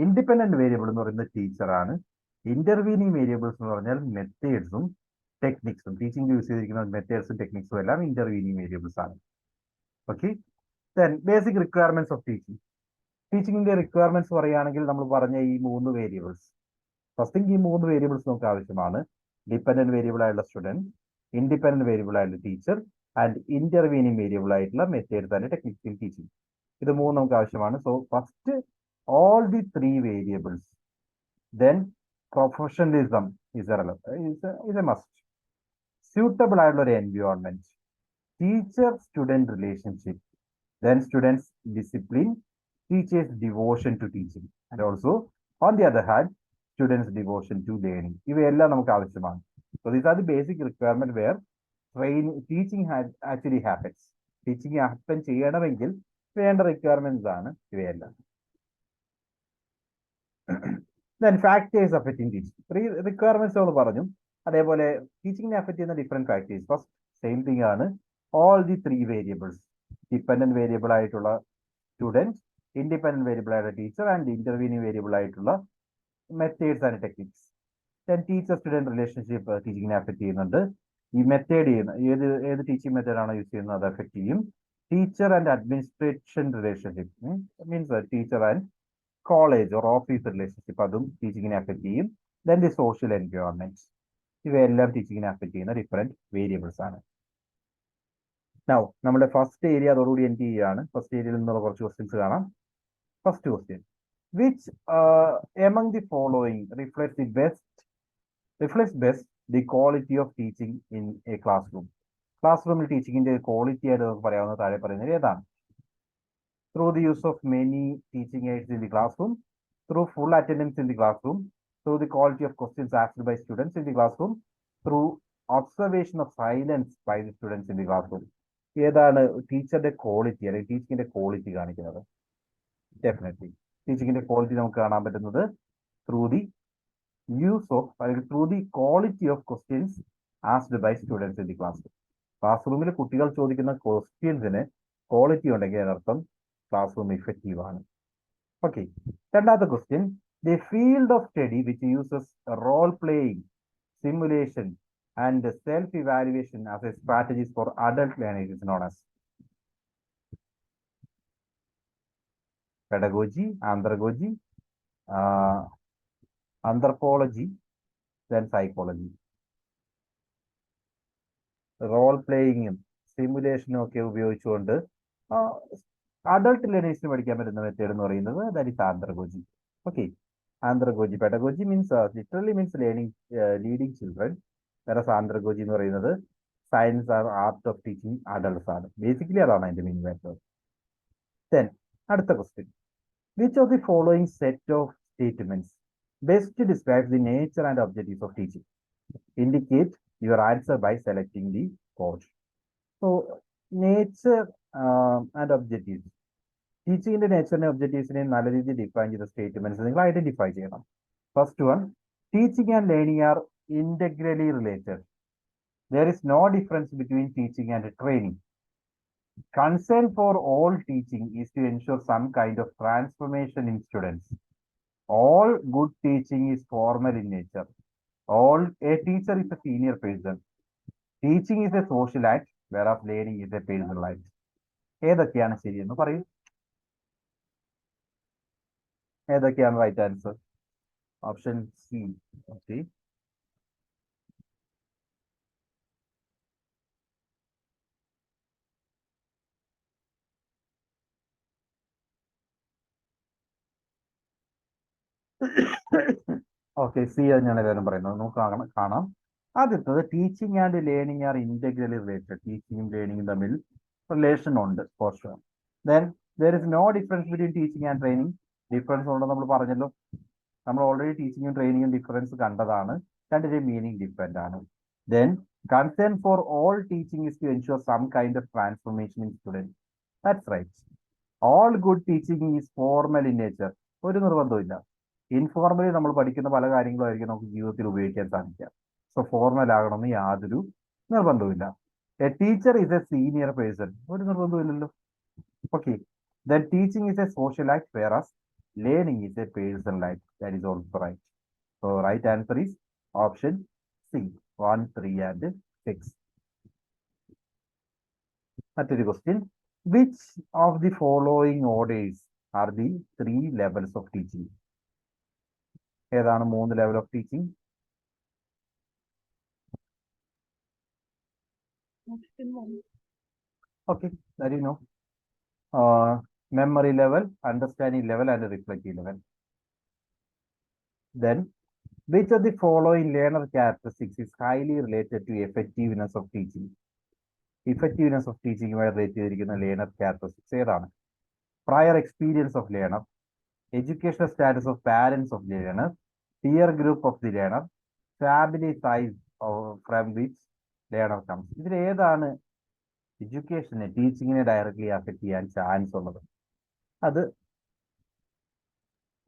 Independent variable എന്ന് പറയുന്നത് ടീച്ചറാണ്. ഇന്റർവീനിങ് വേരിയബിൾസ് എന്ന് പറഞ്ഞാൽ മെത്തേഡ്സും ടെക്നിക്സും, ടീച്ചിങ് യൂസ് ചെയ്തിരിക്കുന്ന മെത്തേഡ്സും ടെക്നിക്സും എല്ലാം ഇന്റർവീനിങ് വേരിയബിൾസ് ആണ്. Okay. Then basic requirements of teaching. ടീച്ചിങ്ങിന്റെ റിക്വയർമെന്റ്സ് പറയുകയാണെങ്കിൽ നമ്മൾ പറഞ്ഞ ഈ 3 വേരിയബിൾസ്, ഫസ്റ്റ് ഈ 3 വേരിയബിൾസ് നമുക്ക് ആവശ്യമാണ്. ഡിപ്പെൻഡന്റ് വേരിയബിൾ ആയിട്ടുള്ള സ്റ്റുഡന്റ്, ഇൻഡിപെൻഡന്റ് വേരിയബിൾ ആയിട്ടുള്ള ടീച്ചർ ആൻഡ് ഇന്റർവീനിങ് വേരിയബിൾ ആയിട്ടുള്ള methods and techniques in teaching. ഇത് 3 നമുക്ക് ആവശ്യമാണ്. So first all the 3 variables, then professionalism is a must. Suitable ആയിട്ടുള്ള ഒരു environment, teacher student relationship, then students discipline, teachers devotion to teaching, and also on the other hand students devotion to learning. ഇവയെല്ലാം നമുക്ക് ആവശ്യമാണ്. So these are the basic requirement where teaching actually happens. Teaching happen ചെയ്യണമെങ്കിൽ വേണ്ട റിക്വയർമെന്റ്സ് ആണ് ഇവയെല്ലാം. Then factors affecting teaching. 3 requirements നമ്മൾ പറഞ്ഞു. അതേപോലെ ടീച്ചിങ്ങിനെ അഫക്റ്റ് ചെയ്യുന്ന different factors. First same thing ആണ്, all the 3 variables. Dependent variable ആയിട്ടുള്ള സ്റ്റുഡൻറ്, ഇൻഡിപെൻഡന്റ് വേരിയബിൾ ആയിട്ടുള്ള ടീച്ചർ ആൻഡ് ഇന്റർവീനിങ് വേരിയബിൾ ആയിട്ടുള്ള methods and techniques. Then teacher student relationship ടീച്ചിങ്ങിനെ അഫക്റ്റ് ചെയ്യുന്നുണ്ട്. ഈ മെത്തേഡ് ചെയ്യുന്ന ഏത് ടീച്ചിങ് മെത്തേഡ് ആണോ യൂസ് ചെയ്യുന്നത് അത് അഫക്റ്റ് ചെയ്യും. Teacher and administration relationship means teacher and college or office relationship, അതും ടീച്ചിങ്ങിനെ അഫക്റ്റ് ചെയ്യും. ദെൻ ദി സോഷ്യൽ എൻവയോൺമെന്റ്, ഇവയെല്ലാം ടീച്ചിങ്ങിനെ അഫക്റ്റ് ചെയ്യുന്ന ഡിഫറെന്റ് വേരിയബിൾസ് ആണ്. നൗ നമ്മുടെ ഫസ്റ്റ് ഏരിയ അതോടുകൂടി എൻഡ് ചെയ്യുകയാണ്. ഫസ്റ്റ് ഏരിയയിൽ നിന്നുള്ള കുറച്ച് ക്വസ്റ്റ്യൻസ് കാണാം. First question, which among the following reflects best the quality of teaching in A class room. Class റൂമിൽ ടീച്ചിങ്ങിന്റെ ക്വാളിറ്റി ആയിട്ട് നമുക്ക് പറയാവുന്ന താഴെ പറയുന്നത് ഏതാണ്? Through the use of many teaching aids in the classroom, through full attendance in the classroom, through the quality of questions asked by students in the classroom, through observation of silence by the students in the classroom. ഏതാണ് ടീച്ചറുടെ ക്വാളിറ്റി അല്ലെങ്കിൽ ടീച്ചിങ്ങിന്റെ ക്വാളിറ്റി കാണിക്കുന്നത്? ഡെഫിനറ്റ്ലി ടീച്ചിങ്ങിന്റെ ക്വാളിറ്റി നമുക്ക് കാണാൻ പറ്റുന്നത് ത്രൂ ദി യൂസ് ഓഫ് അല്ലെങ്കിൽ through the quality of questions asked by students in the class room. Class റൂമിൽ കുട്ടികൾ ചോദിക്കുന്ന ക്വസ്റ്റ്യൻസിന് ക്വാളിറ്റി ഉണ്ടെങ്കിൽ അതിനർത്ഥം ക്ലാസ് റൂം ഇഫക്റ്റീവ് ആണ്. ഓക്കെ. രണ്ടാമത്തെ question, the field of study which uses role playing, simulation and self evaluation as a strategies for adult learners is known as pedagogy, andragogy, anthropology, then psychology. Role പ്ലേയിങ്ങും സിമുലേഷനും ഒക്കെ ഉപയോഗിച്ചുകൊണ്ട് അഡൾട്ട് ലേണേഴ്സിന് പഠിക്കാൻ പറ്റുന്ന മെത്തേഡ് എന്ന് പറയുന്നത് that is andragogy. Okay. Andragogy, pedagogy means literally means leading children. വേറെ ആന്ത്രഗോജി എന്ന് പറയുന്നത് science or art of teaching adults ആണ്. ബേസിക്കലി അതാണ് അതിന്റെ മീനിങ് വരുന്നത്. ദെൻ അടുത്ത question, which of the following set of statements best describes the nature and objectives of teaching? Indicate your answer by selecting the code. So nature and objectives, ടീച്ചിങ്ങിന്റെ നേച്ചറിനെ ഒബ്ജക്റ്റീവ്സിനെയും നല്ല രീതിയിൽ ഡിഫൈൻ ചെയ്ത സ്റ്റേറ്റ്മെന്റ്സ് നിങ്ങൾ ഐഡന്റിഫൈ ചെയ്യണം. First one, teaching and learning are integrally related. There is no difference between teaching and training. Concern for all teaching is to ensure some kind of transformation in students. All good teaching is formal in nature. A teacher is a senior person. Teaching is a social act, whereas learning is a personal act. ഏതൊക്കെയാണ് ശരിയെന്ന് പറയൂ. ഏതൊക്കെയാണ് right answer? Option C. Okay. Okay, C ഞാൻ എല്ലാവരും പറയുന്നത് നമുക്ക് കാണാം. ആദ്യത്തത്, teaching and learning are integrally related. ടീച്ചിങ്ങും ലേണിംഗും തമ്മിൽ റിലേഷൻ ഉണ്ട് for sure. Then there is no difference between teaching and training. Difference ഉണ്ടെന്ന് നമ്മൾ പറഞ്ഞല്ലോ. നമ്മൾ ഓൾറെഡി ടീച്ചിങ്ങും ട്രെയിനിങ്ങും ഡിഫറൻസ് കണ്ടതാണ്. രണ്ടിന്റെയും മീനിങ് ഡിഫറെന്റ് ആണ്. Then Concern for all teaching is to ensure some kind of transformation in students. That's right. All good teaching is formal in nature. ഒരു നിർബന്ധമില്ല. ഇൻഫോർമലി നമ്മൾ പഠിക്കുന്ന പല കാര്യങ്ങളായിരിക്കും നമുക്ക് ജീവിതത്തിൽ ഉപയോഗിക്കാൻ സാധിക്കുക. സോ ഫോർമൽ ആകണമെന്ന് യാതൊരു നിർബന്ധവുമില്ല. A teacher is a senior person. ഒരു നിർബന്ധമില്ലല്ലോ. Okay. Then teaching is a social act, whereas learning is a personal act. That is also right. So right answer is option C, 1, 3 and 6. Another question. Which of the following orders are the 3 levels of teaching? ഏതാണ് 3 level of teaching? Okay, that you know. Memory level, understanding level and reflective level. Then, which of the following learner characteristics is highly related to effectiveness of teaching? Effectiveness of teaching related to learner characteristics ഏതാണ്? Prior experience of learner, educational status of parents of the learner, peer group of the learner, family size from which learner comes. ഇതിൽ ഏതാണ് എഡ്യൂക്കേഷനെ ടീച്ചിങ്ങിനെ ഡയറക്ട്ലി അഫക്ട് ചെയ്യാൻ ചാൻസ് ഉള്ളത്? അത്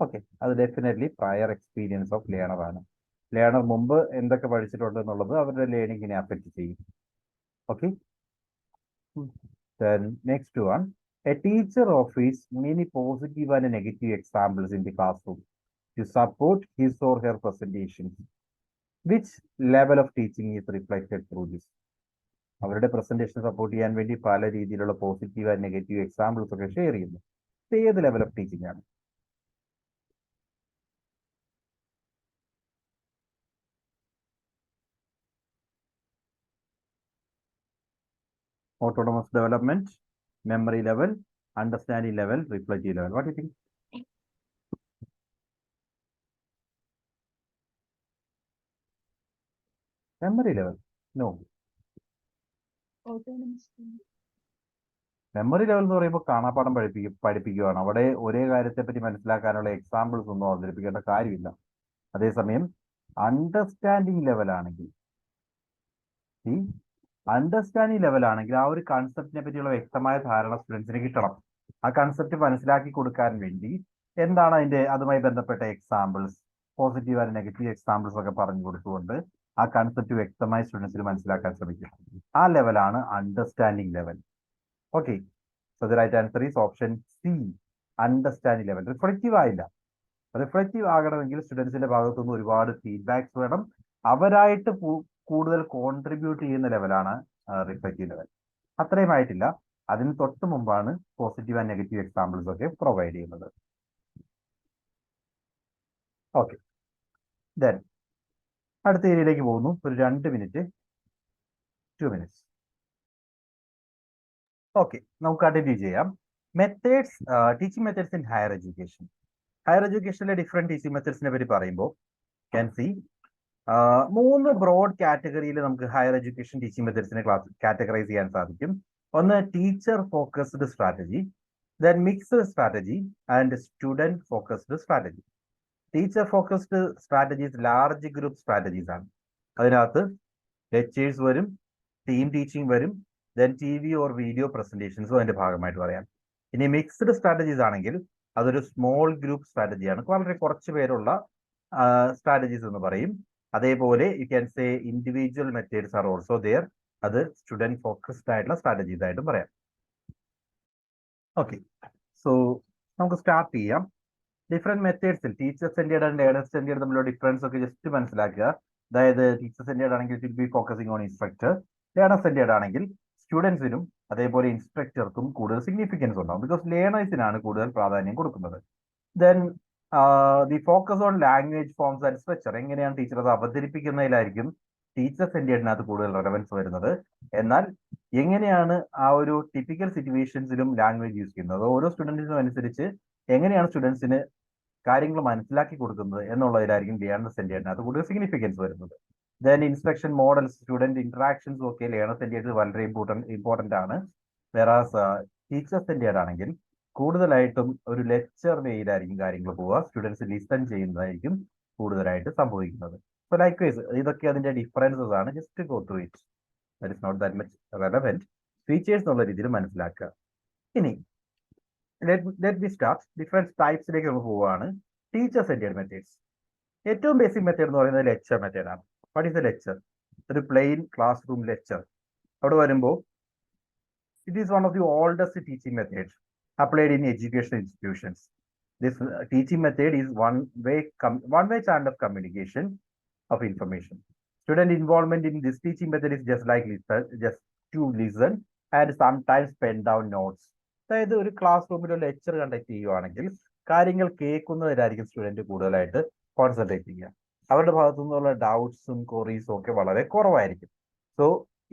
ഓക്കെ, അത് definitely prior experience of learner ആണ്. ലേണർ മുമ്പ് എന്തൊക്കെ പഠിച്ചിട്ടുണ്ട് എന്നുള്ളത് അവരുടെ ലേണിങ്ങിനെ അഫക്ട് ചെയ്യും. Okay, next one. A teacher offers many positive and negative examples in the class room to support his or her presentation. Which level of teaching is reflected through this? അവരുടെ പ്രസന്റേഷൻ സപ്പോർട്ട് ചെയ്യാൻ വേണ്ടി പല രീതിയിലുള്ള പോസിറ്റീവ് ആൻഡ് നെഗറ്റീവ് എക്സാമ്പിൾസ് ഒക്കെ ഷെയർ ചെയ്യുന്നു. ഏത് ലെവൽ ഓഫ് ടീച്ചിങ് ആണ്? Autonomous development, memory level, understanding level, reflective level. What do you think? Memory level? No. Memory level എന്ന് പറയുമ്പോൾ കാണാപ്പാഠം പഠിപ്പിക്കുകയാണ്. അവിടെ ഒരേ കാര്യത്തെ പറ്റി മനസ്സിലാക്കാനുള്ള എക്സാമ്പിൾസ് ഒന്നും അവതരിപ്പിക്കേണ്ട കാര്യമില്ല. അതേസമയം അണ്ടർസ്റ്റാൻഡിങ് ലെവൽ ആണെങ്കിൽ ആ ഒരു കൺസെപ്റ്റിനെ പറ്റിയുള്ള വ്യക്തമായ ധാരണ സ്റ്റുഡൻസിന് കിട്ടണം. ആ കൺസെപ്റ്റ് മനസ്സിലാക്കി കൊടുക്കാൻ വേണ്ടി എന്താണ് അതുമായി ബന്ധപ്പെട്ട examples, positive and negative examples ഒക്കെ പറഞ്ഞു കൊടുത്തുകൊണ്ട് ആ കൺസെപ്റ്റ് വ്യക്തമായി സ്റ്റുഡൻസിന് മനസ്സിലാക്കാൻ ശ്രമിക്കും. ആ ലെവലാണ് understanding level. Okay, so the right answer is option C, understanding level. Reflective ആയില്ല. റിഫ്ലക്റ്റീവ് ആകണമെങ്കിൽ സ്റ്റുഡൻസിന്റെ ഭാഗത്തുനിന്ന് ഒരുപാട് ഫീഡ്ബാക്സ് വേണം. അവരായിട്ട് കൂടുതൽ കോൺട്രിബ്യൂട്ട് ചെയ്യുന്ന ലെവലാണ് റിഫ്ലക്റ്റീവ് ലെവൽ. അത്രയും ആയിട്ടില്ല. അതിന് തൊട്ട് മുമ്പാണ് പോസിറ്റീവ് ആൻഡ് നെഗറ്റീവ് എക്സാമ്പിൾസ് ഒക്കെ പ്രൊവൈഡ് ചെയ്യുന്നത്. ഓക്കെ, ദെൻ അടുത്ത ഏരിയയിലേക്ക് പോകുന്നു. ഒരു 2 മിനിറ്റ്, 2 മിനിറ്റ്സ്. ഓക്കെ, നമുക്ക് കണ്ടിന്യൂ ചെയ്യാം. Methods, teaching methods in higher education. Higher എഡ്യൂക്കേഷനിലെ ഡിഫറെന്റ് ടീച്ചിങ് മെത്തേഡ്സിനെ പറ്റി പറയുമ്പോൾ ക്യാൻ സി 3 ബ്രോഡ് കാറ്റഗറിയിൽ നമുക്ക് ഹയർ എഡ്യൂക്കേഷൻ ടീച്ചിങ് മെത്തേഡ്സിനെ കാറ്റഗറൈസ് ചെയ്യാൻ സാധിക്കും. ഒന്ന് teacher focused strategy, then mixed strategy and student focused strategy. Teacher focused strategies large group strategies ആണ്. അതിനകത്ത് ലെക്ചേഴ്സ് വരും, ടീം ടീച്ചിങ് വരും, ദെൻ TV ഓർ വീഡിയോ പ്രസന്റേഷൻസും അതിന്റെ ഭാഗമായിട്ട് പറയാം. ഇനി മിക്സ്ഡ് സ്ട്രാറ്റജീസ് ആണെങ്കിൽ അതൊരു സ്മോൾ ഗ്രൂപ്പ് സ്ട്രാറ്റജിയാണ്, വളരെ കുറച്ച് പേരുള്ള സ്ട്രാറ്റജീസ് എന്ന് പറയും. അതേപോലെ you can say individual methods are also there. അത് സ്റ്റുഡന്റ് ഫോക്കസ്ഡ് ആയിട്ടുള്ള സ്ട്രാറ്റജീസ് ആയിട്ടും പറയാം. ഓക്കെ, സോ നമുക്ക് സ്റ്റാർട്ട് ചെയ്യാം. ഡിഫറെന്റ് മെത്തേഡ്സിൽ teacher centred and learner centred തമ്മിലുള്ള ഡിഫറൻസ് ഒക്കെ ജസ്റ്റ് മനസ്സിലാക്കുക. അതായത് ടീച്ചർ സെന്റേർഡ് ആണെങ്കിൽ it will be focusing on instructor, learner centred ആണെങ്കിൽ സ്റ്റുഡൻസിനും അതേപോലെ ഇൻസ്ട്രക്ടർക്കും കൂടുതൽ സിഗ്നിഫിക്കൻസ് ഉണ്ടാവും. ബിക്കോസ് ലേണേഴ്സിനാണ് കൂടുതൽ പ്രാധാന്യം കൊടുക്കുന്നത്. Then the focus on language forms and structure, എങ്ങനെയാണ് ടീച്ചർ അത് അവതരിപ്പിക്കുന്നതിലായിരിക്കും ടീച്ചർ സെന്റേർഡിനകത്ത് കൂടുതൽ റെലവൻസ് വരുന്നത്. എന്നാൽ എങ്ങനെയാണ് ആ ഒരു ടിപ്പിക്കൽ സിറ്റുവേഷൻസിലും ലാംഗ്വേജ് യൂസ് ചെയ്യുന്നത്, ഓരോ സ്റ്റുഡൻസിനും അനുസരിച്ച് എങ്ങനെയാണ് സ്റ്റുഡൻസിന് കാര്യങ്ങൾ മനസ്സിലാക്കി കൊടുക്കുന്നത് എന്നുള്ളതിലായിരിക്കും ലേണർ സെന്റേർഡിനകത്ത് കൂടുതൽ സിഗ്നിഫിക്കൻസ് വരുന്നത്. ദെൻ ഇൻസ്ട്രക്ഷൻ മോഡൽസ്, സ്റ്റുഡന്റ് ഇന്ററാക്ഷൻസും ഒക്കെ ലേണർ സെന്റേർഡ് വളരെ ഇമ്പോർട്ടന്റ് ആണ്. വേറാസ് ടീച്ചർ സെന്റേർഡ് ആണെങ്കിൽ കൂടുതലായിട്ടും ഒരു ലെക്ചർ വേയിലായിരിക്കും കാര്യങ്ങൾ പോവുക, സ്റ്റുഡൻസ് ലിസൺ ചെയ്യുന്നതായിരിക്കും കൂടുതലായിട്ട് സംഭവിക്കുന്നത്. സോ ലൈക്വൈസ് ഇതൊക്കെ അതിന്റെ ഡിഫറൻസസ് ആണ്. Just go through it. That is not that much relevant. Features എന്നുള്ള രീതിയിൽ മനസ്സിലാക്കുക. ഇനി ലെറ്റ് ബി സ്റ്റാർട്ട്. ഡിഫറെന്റ് ടൈപ്സിലേക്ക് നമ്മൾ പോവുകയാണ്. Teacher centred methods. ഏറ്റവും ബേസിക് മെത്തേഡ് എന്ന് പറയുന്നത് ലെക്ചർ മെത്തേഡാണ്. What is a lecture? ഒരു പ്ലെയിൻ ക്ലാസ് റൂം ലെക്ചർ. അവിടെ വരുമ്പോൾ it is one of the oldest teaching methods applied in educational institutions. This teaching method is one-way channel of communication of information. Student involvement in this teaching method is just to listen and sometimes pen down notes. അതായത് ഒരു ക്ലാസ് റൂമിൽ ഒരു ലെക്ചർ കണ്ടക്ട് ചെയ്യുവാണെങ്കിൽ കാര്യങ്ങൾ കേൾക്കുന്നതിലായിരിക്കും സ്റ്റുഡന്റ് കൂടുതലായിട്ട് കോൺസെൻട്രേറ്റ് ചെയ്യുക. അവരുടെ ഭാഗത്തു നിന്നുള്ള ഡൗട്ട്സും ക്വറീസും ഒക്കെ വളരെ കുറവായിരിക്കും. സോ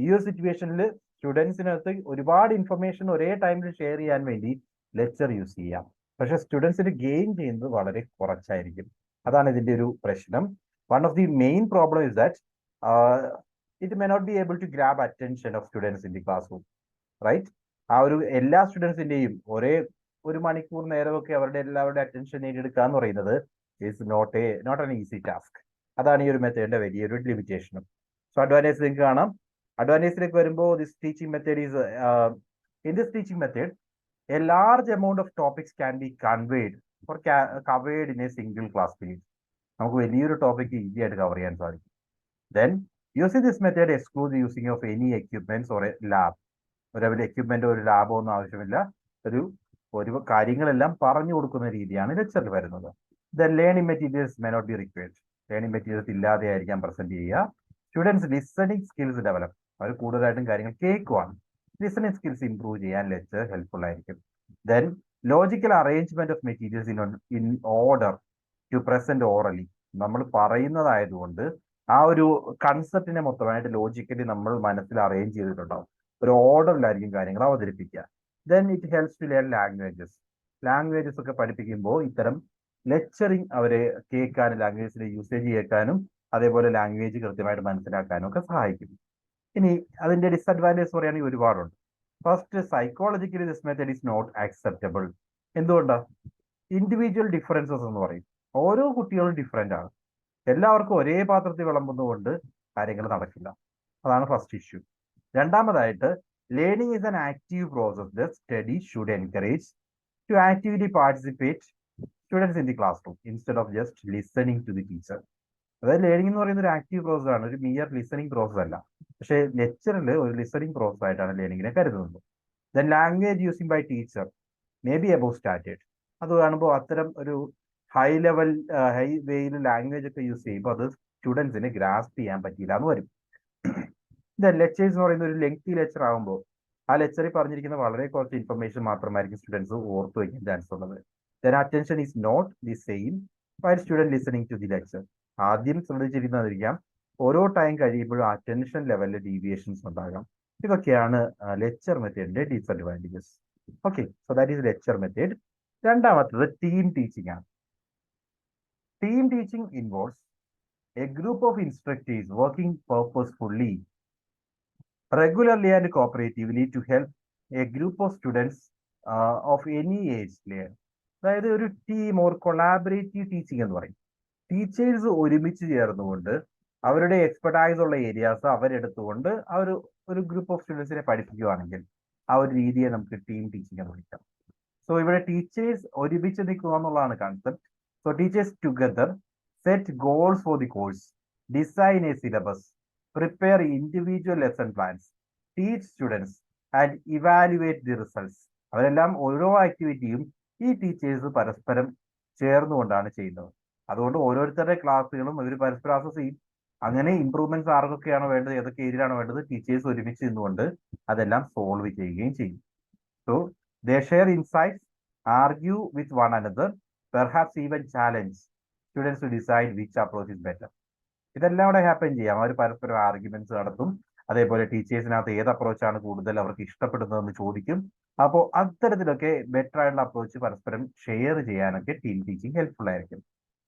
ഈ ഒരു സിറ്റുവേഷനിൽ സ്റ്റുഡൻസിനകത്ത് ഒരുപാട് ഇൻഫർമേഷൻ ഒരേ ടൈമിൽ ഷെയർ ചെയ്യാൻ വേണ്ടി ലെക്ചർ യൂസ് ചെയ്യാം. പക്ഷെ സ്റ്റുഡൻസിന് ഗെയിൻ ചെയ്യുന്നത് വളരെ കുറച്ചായിരിക്കും. അതാണ് ഇതിന്റെ ഒരു പ്രശ്നം. One of the main problem is that it may not be able to grab attention of students in the class room, right? ആ ഒരു എല്ലാ സ്റ്റുഡൻസിന്റെയും ഒരേ ഒരു മണിക്കൂർ നേരമൊക്കെ അവരുടെ എല്ലാവരുടെ അറ്റൻഷൻ നേടിയെടുക്കുക എന്ന് പറയുന്നത് is not an easy task. അതാണ് ഈ ഒരു മെത്തേഡിന്റെ വലിയൊരു ലിമിറ്റേഷനും. സോ അഡ്വാൻറ്റേജ് നിങ്ങൾക്ക് കാണാം. അഡ്വാൻറ്റേജിലേക്ക് വരുമ്പോൾ this teaching method is in this teaching method A large amount of topics can be conveyed or covered in A single class period. നമുക്ക് വലിയൊരു ടോപ്പിക് ഈസി ആയിട്ട് കവർ ചെയ്യാൻ സാധിക്കും. Then using this method exclude using of any equipments or A lab. ഒരു എക്യുപ്മെന്റോ ഒരു ലാബോ ഒന്നും ആവശ്യമില്ല. ഒരു കാര്യങ്ങളെല്ലാം പറഞ്ഞു കൊടുക്കുന്ന രീതിയാണ് ലെക്ചറിൽ വരുന്നത്. Then learning materials may not be required. Learning materials ഇല്ലാതെ ആയിരിക്കാം പ്രസന്റ് ചെയ്യുക. Students listening skills develop. അവർ കൂടുതലായിട്ടും കാര്യങ്ങൾ കേൾക്കുവാണ്. ലിസണിങ് സ്കിൽസ് ഇംപ്രൂവ് ചെയ്യാൻ ലെക്ചർ ഹെൽപ്ഫുൾ ആയിരിക്കും. Then logical arrangement of materials in order to present orally. നമ്മൾ പറയുന്നതായതുകൊണ്ട് ആ ഒരു കൺസെപ്റ്റിനെ മൊത്തമായിട്ട് ലോജിക്കലി നമ്മൾ മനസ്സിൽ അറേഞ്ച് ചെയ്തിട്ടുണ്ടാവും. ഒരു ഓർഡറിലായിരിക്കും കാര്യങ്ങൾ അവതരിപ്പിക്കുക. Then it helps to learn languages ഒക്കെ പഠിപ്പിക്കുമ്പോൾ ഇത്തരം ലെക്ചറിങ് അവരെ കേൾക്കാനും ലാംഗ്വേജിന്റെ യൂസേജ് കേൾക്കാനും അതേപോലെ ലാംഗ്വേജ് കൃത്യമായിട്ട് മനസ്സിലാക്കാനും ഒക്കെ സഹായിക്കും. ഇനി അതിന്റെ ഡിസഡ്വാൻറ്റേജ് പറയുകയാണെങ്കിൽ ഒരുപാടുണ്ട്. First, psychologically this method is not acceptable. എന്തുകൊണ്ടാണ്? ഇൻഡിവിജ്വൽ ഡിഫറൻസസ് എന്ന് പറയും. ഓരോ കുട്ടികളും ഡിഫറെന്റ് ആണ്. എല്ലാവർക്കും ഒരേ പാത്രത്തിൽ വിളമ്പുന്നതുകൊണ്ട് കാര്യങ്ങൾ നടക്കില്ല. അതാണ് ഫസ്റ്റ് ഇഷ്യൂ. രണ്ടാമതായിട്ട്, learning is an active process. The study should encourage to actively participate students in the class room instead of just listening to the teacher. അതായത് ലേണിംഗ് എന്ന് പറയുന്ന ഒരു ആക്റ്റീവ് പ്രോസസ് ആണ്, ഒരു മിയർ ലിസണിങ് പ്രോസസ് അല്ല. പക്ഷേ ലെക്ചറിൽ ഒരു ലിസണിങ് പ്രോസസ് ആയിട്ടാണ് ലേണിങ്ങിനെ കരുതുന്നത്. Then language using by teacher may be above standard. അത് കാണുമ്പോൾ അത്തരം ഒരു ഹൈ വേയിൽ ലാംഗ്വേജ് ഒക്കെ യൂസ് ചെയ്യുമ്പോൾ അത് സ്റ്റുഡൻസിന് ഗ്രാസ്പ് ചെയ്യാൻ പറ്റിയില്ല എന്ന് വരും. ദെൻ ലെക്ചേഴ്സ് എന്ന് പറയുന്ന ഒരു ലെങ്തി ലെക്ചർ ആകുമ്പോൾ ആ ലെക്ചറിൽ പറഞ്ഞിരിക്കുന്ന വളരെ കുറച്ച് ഇൻഫർമേഷൻ മാത്രമായിരിക്കും സ്റ്റുഡൻസ് ഓർത്ത് വയ്ക്കാൻ ചാൻസ് ഉള്ളത്. Then attention is not the same while student listening to the lecture. ആദ്യം ശ്രദ്ധിച്ചിരുന്നതിരിക്കാം, ഓരോ ടൈം കഴിയുമ്പോഴും അറ്റൻഷൻ ലെവലിൽ ഡീവിയേഷൻസ് ഉണ്ടാകാം. ഇതൊക്കെയാണ് ലെക്ചർ മെത്തേഡിന്റെ disadvantages. Okay, so that is lecture method. രണ്ടാമത്തത് ടീം ടീച്ചിങ് ആണ്. Team teaching involves a group of instructors working purposefully regularly and cooperatively to help a group of students of any age layer. അതായത് ഒരു ടീം ഓർ കൊളാബറേറ്റീവ് ടീച്ചിങ് എന്ന് പറയും. ടീച്ചേഴ്സ് ഒരുമിച്ച് ചേർന്നുകൊണ്ട് അവരുടെ എക്സ്പെർട്ടൈസ് ഉള്ള ഏരിയാസ് അവരെടുത്തുകൊണ്ട് ഒരു ഗ്രൂപ്പ് ഓഫ് സ്റ്റുഡൻസിനെ പഠിപ്പിക്കുകയാണെങ്കിൽ ആ ഒരു രീതിയെ നമുക്ക് ടീം ടീച്ചിങ് എന്ന് വിളിക്കാം. സോ ഇവിടെ ടീച്ചേഴ്സ് ഒരുമിച്ച് നിൽക്കുക എന്നുള്ളതാണ് concept. So teachers together set goals for the course, design A syllabus, prepare individual lesson plans, teach students and evaluate the results. അവരെല്ലാം ഓരോ ആക്ടിവിറ്റിയും ഈ ടീച്ചേഴ്സ് പരസ്പരം ചേർന്നുകൊണ്ടാണ് ചെയ്യുന്നത്. അതുകൊണ്ട് ഓരോരുത്തരുടെ ക്ലാസ്സുകളും ഇവർ പരസ്പരം അസസ് ചെയ്യും. അങ്ങനെ ഇംപ്രൂവ്മെന്റ്സ് ആർക്കൊക്കെയാണോ വേണ്ടത്, ഏതൊക്കെ ഏരിയയിലാണോ വേണ്ടത്, ടീച്ചേഴ്സ് ഒരുമിച്ച് നിന്നുകൊണ്ട് അതെല്ലാം സോൾവ് ചെയ്യുകയും ചെയ്യും. So they share insights, argue with one another, perhaps even challenge students to decide which approach is better. ഇതെല്ലാം ഇവിടെ ഹാപ്പൻ ചെയ്യാം. അവർ പരസ്പരം ആർഗ്യുമെന്റ്സ് നടത്തും. അതേപോലെ ടീച്ചേഴ്സിനകത്ത് ഏത് അപ്രോച്ചാണ് കൂടുതൽ അവർക്ക് ഇഷ്ടപ്പെടുന്നതെന്ന് ചോദിക്കും. അപ്പോൾ അത്തരത്തിലൊക്കെ ബെറ്റർ ആയിട്ടുള്ള അപ്രോച്ച് പരസ്പരം ഷെയർ ചെയ്യാനൊക്കെ ടീം ടീച്ചിങ് ഹെൽപ്ഫുൾ ആയിരിക്കും.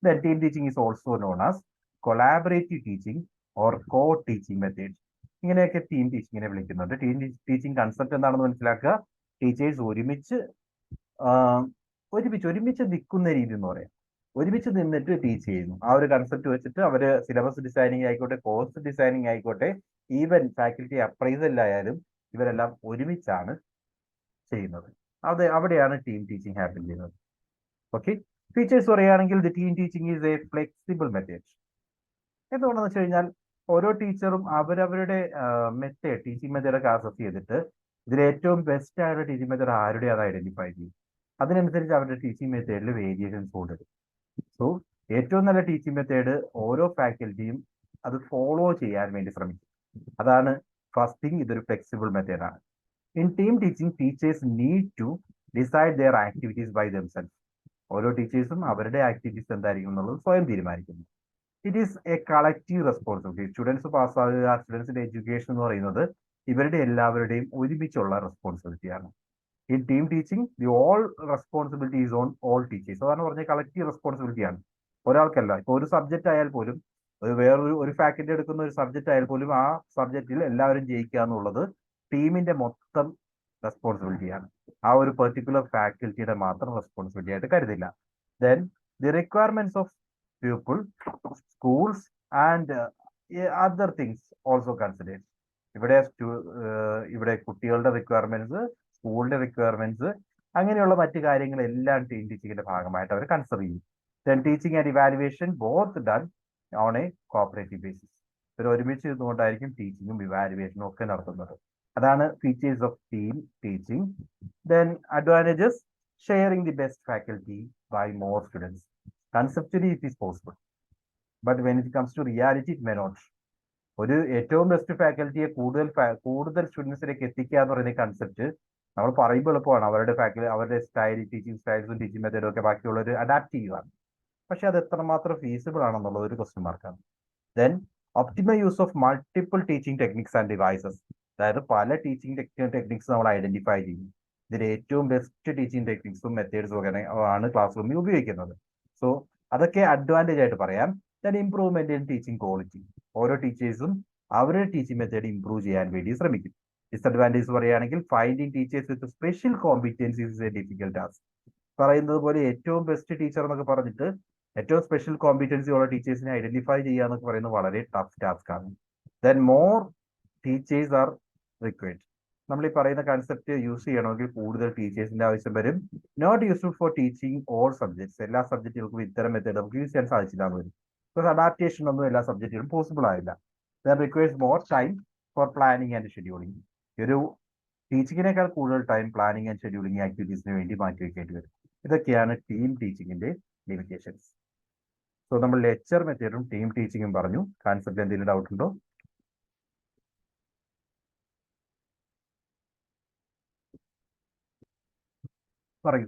Then team teaching is also known as collaborative teaching or co teaching method. ഇങ്ങനെയൊക്കെ ടീം ടീച്ചിങ്ങിനെ വിളിക്കുന്നുണ്ട്. ടീം ടീച്ചിങ് കൺസെപ്റ്റ് എന്താണെന്ന് മനസ്സിലാക്കുക. ടീച്ചേഴ്സ് ഒരുമിച്ച് നിൽക്കുന്ന രീതി എന്ന് പറയാം. ഒരുമിച്ച് നിന്നിട്ട് ടീച്ച് ചെയ്യുന്നു. ആ ഒരു കൺസെപ്റ്റ് വെച്ചിട്ട് അവര് സിലബസ് ഡിസൈനിങ് ആയിക്കോട്ടെ, കോഴ്സ് ഡിസൈനിങ് ആയിക്കോട്ടെ, ഈവൻ ഫാക്കൽറ്റി അപ്രൈസലായാലും ഇവരെല്ലാം ഒരുമിച്ചാണ് ചെയ്യുന്നത്. അവിടെയാണ് ടീം ടീച്ചിങ് ഹാപ്പൻ ചെയ്യുന്നത്. ഓക്കെ, ഫീച്ചേഴ്സ് പറയുകയാണെങ്കിൽ the team teaching is A flexible method. എന്തുകൊണ്ടെന്ന് വെച്ച് കഴിഞ്ഞാൽ ഓരോ ടീച്ചറും അവരവരുടെ മെത്തേഡ്, ടീച്ചിങ് മെത്തേഡൊക്കെ അസസ് ചെയ്തിട്ട് ഇതിൽ ഏറ്റവും ബെസ്റ്റ് ആയ ടീച്ചിങ് മെത്തേഡ് ആരുടെ അത് ഐഡന്റിഫൈ ചെയ്യും. അതിനനുസരിച്ച് അവരുടെ ടീച്ചിങ് മെത്തേഡിൽ വേരിയേഷൻസ് കൊണ്ടുവരും. സോ ഏറ്റവും നല്ല ടീച്ചിങ് മെത്തേഡ് ഓരോ ഫാക്കൽറ്റിയും അത് ഫോളോ ചെയ്യാൻ വേണ്ടി ശ്രമിക്കും. അതാണ് ഫസ്റ്റ് തിങ്, ഇതൊരു ഫ്ലെക്സിബിൾ മെത്തേഡാണ്. In team teaching teachers need to decide their activities by themself. ഓരോ ടീച്ചേഴ്സും അവരുടെ ആക്ടിവിറ്റീസ് എന്തായിരിക്കും എന്നുള്ളത് സ്വയം തീരുമാനിക്കുന്നു. It is a collective responsibility. Students പാസ്സാകുക, സ്റ്റുഡൻസിന്റെ എഡ്യൂക്കേഷൻ എന്ന് പറയുന്നത് ഇവരുടെ എല്ലാവരുടെയും ഒരുമിച്ചുള്ള റെസ്പോൺസിബിലിറ്റിയാണ്. In team teaching the all responsibility is on all teachers. അതാണ് പറഞ്ഞ കളക്റ്റീവ് റെസ്പോൺസിബിലിറ്റിയാണ്, ഒരാൾക്കല്ല. ഇപ്പൊ ഒരു സബ്ജക്റ്റ് ആയാൽ പോലും, വേറൊരു ഫാക്കൽറ്റി എടുക്കുന്ന ഒരു സബ്ജക്റ്റ് ആയാൽ പോലും ആ സബ്ജക്റ്റിൽ എല്ലാവരും ജയിക്കുക എന്നുള്ളത് ടീമിന്റെ മൊത്തം റെസ്പോൺസിബിലിറ്റിയാണ്. ആ ഒരു പെർട്ടിക്കുലർ ഫാക്കൽറ്റിയുടെ മാത്രം റെസ്പോൺസിബിലിറ്റി ആയിട്ട് കരുതില്ല. Then the requirements of people, schools and other things also considered. ഇവിടെ കുട്ടികളുടെ റിക്വയർമെന്റ്സ്, സ്കൂളിന്റെ റിക്വയർമെന്റ്സ്, അങ്ങനെയുള്ള മറ്റു കാര്യങ്ങളെല്ലാം ടീം ടീച്ചിങ്ങിന്റെ ഭാഗമായിട്ട് അവർ കൺസിഡർ ചെയ്യും. Then teaching and evaluation both done on a cooperative basis. ഇവർ ഒരുമിച്ച് ഇരുന്നുകൊണ്ടായിരിക്കും ടീച്ചിങ്ങും ഇവാലുവേഷനും ഒക്കെ നടത്തുന്നത്. അതാണ് features of team teaching. Then advantages: sharing the best faculty by more students. Conceptually it is possible, but when it comes to reality it may not. ഒരു ഏറ്റവും ബെസ്റ്റ് ഫാക്കൽറ്റിയെ കൂടുതൽ സ്റ്റുഡൻസിലേക്ക് എത്തിക്കുക എന്ന് പറയുന്ന കൺസെപ്റ്റ് നമ്മൾ പറയുമ്പോൾ എളുപ്പമാണ്. അവരുടെ സ്റ്റൈൽ, ടീച്ചിങ് സ്റ്റൈൽസും ടീച്ചിങ് മെത്തേഡും ഒക്കെ ബാക്കിയുള്ളവർ അഡാപ്റ്റ് ചെയ്യുകയാണ്. പക്ഷെ അത് എത്രമാത്രം ഫീസിബിൾ ആണെന്നുള്ളത് ഒരു ക്വസ്റ്റ്യൻ മാർക്കാണ്. Then optimal use of multiple teaching techniques and devices. അതായത് പല ടീച്ചിങ് ടെക്നിക്സ് നമ്മൾ ഐഡന്റിഫൈ ചെയ്യും. ഇതിൽ ഏറ്റവും ബെസ്റ്റ് ടീച്ചിങ് ടെക്നിക്സും മെത്തേഡ്സും ഒക്കെ ആണ് ക്ലാസ് റൂമിൽ ഉപയോഗിക്കുന്നത്. സോ അതൊക്കെ അഡ്വാൻറ്റേജ് ആയിട്ട് പറയാം. Then improvement in teaching quality. ഓരോ ടീച്ചേഴ്സും അവരുടെ ടീച്ചിങ് മെത്തേഡ് ഇംപ്രൂവ് ചെയ്യാൻ വേണ്ടി ശ്രമിക്കും. ഡിസഡ്വാൻറ്റേജ് പറയുകയാണെങ്കിൽ finding teachers with special competencies is A difficult task. പറയുന്നത് പോലെ ഏറ്റവും ബെസ്റ്റ് ടീച്ചർ എന്നൊക്കെ പറഞ്ഞിട്ട് ഏറ്റവും സ്പെഷ്യൽ കോമ്പിറ്റൻസി ഉള്ള ടീച്ചേഴ്സിനെ ഐഡന്റിഫൈ ചെയ്യുക എന്നൊക്കെ പറയുന്നത് വളരെ ടഫ് ടാസ്ക് ആണ്. Then more teachers are required. നമ്മൾ ഈ പറയുന്ന കൺസെപ്റ്റ് യൂസ് ചെയ്യണമെങ്കിൽ കൂടുതൽ ടീച്ചേഴ്സിന്റെ ആവശ്യം വരും. Not useful for teaching all subjects. എല്ലാ സബ്ജക്റ്റുകൾക്കും ഇത്തരം മെത്തേഡ് നമുക്ക് യൂസ് ചെയ്യാൻ സാധിച്ചില്ല എന്ന് വരും. ബിക്കോസ് അഡാപ്റ്റേഷൻ ഒന്നും എല്ലാ സബ്ജക്റ്റുകളും പോസിബിൾ ആയില്ല. Then requires more time for planning and scheduling. ഒരു ടീച്ചിങ്ങിനേക്കാൾ കൂടുതൽ ടൈം പ്ലാനിങ് ആൻഡ് ഷെഡ്യൂളിങ് ആക്ടിവിറ്റീസിന് വേണ്ടി മാറ്റിവെക്കേണ്ടി വരും. ഇതൊക്കെയാണ് ടീം ടീച്ചിങ്ങിന്റെ ലിമിറ്റേഷൻസ്. സോ നമ്മൾ ലെക്ചർ മെത്തേഡും ടീം ടീച്ചിങ്ങും പറഞ്ഞു. കൺസെപ്റ്റ് എന്തെങ്കിലും ഡൗട്ട് ഉണ്ടോ? പറയൂ.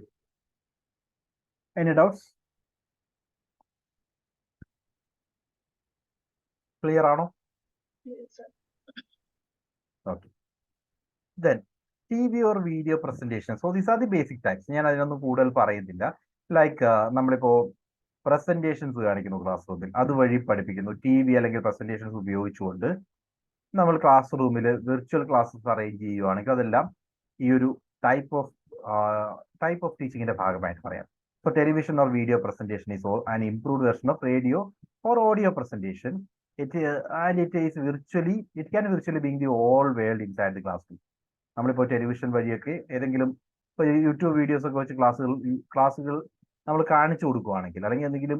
Any doubts? ക്ലിയർ ആണോ? Okay. Then TV or video presentation. So these are the basic types. ഞാൻ അതിനൊന്നും കൂടുതൽ പറയുന്നില്ല. ലൈക്ക് നമ്മളിപ്പോ പ്രസന്റേഷൻസ് കാണിക്കുന്നു ക്ലാസ് റൂമിൽ, അതുവഴി പഠിപ്പിക്കുന്നു. TV അല്ലെങ്കിൽ പ്രസന്റേഷൻസ് ഉപയോഗിച്ചുകൊണ്ട് നമ്മൾ ക്ലാസ് റൂമിൽ വിർച്വൽ ക്ലാസ്സസ് അറേഞ്ച് ചെയ്യുവാണെങ്കിൽ അതെല്ലാം ഈ ഒരു ടൈപ്പ് ഓഫ് ടീച്ചിങ്ങിന്റെ ഭാഗമായിട്ട് പറയാം. So television or video presentation is an improved version of radio or audio presentation. It can virtually bring the whole world inside the classroom. നമ്മളിപ്പോൾ ടെലിവിഷൻ വഴിയൊക്കെ ഏതെങ്കിലും യൂട്യൂബ് വീഡിയോസ് ഒക്കെ വെച്ച് ക്ലാസ്സുകൾ നമ്മൾ കാണിച്ചു കൊടുക്കുകയാണെങ്കിൽ, അല്ലെങ്കിൽ എന്തെങ്കിലും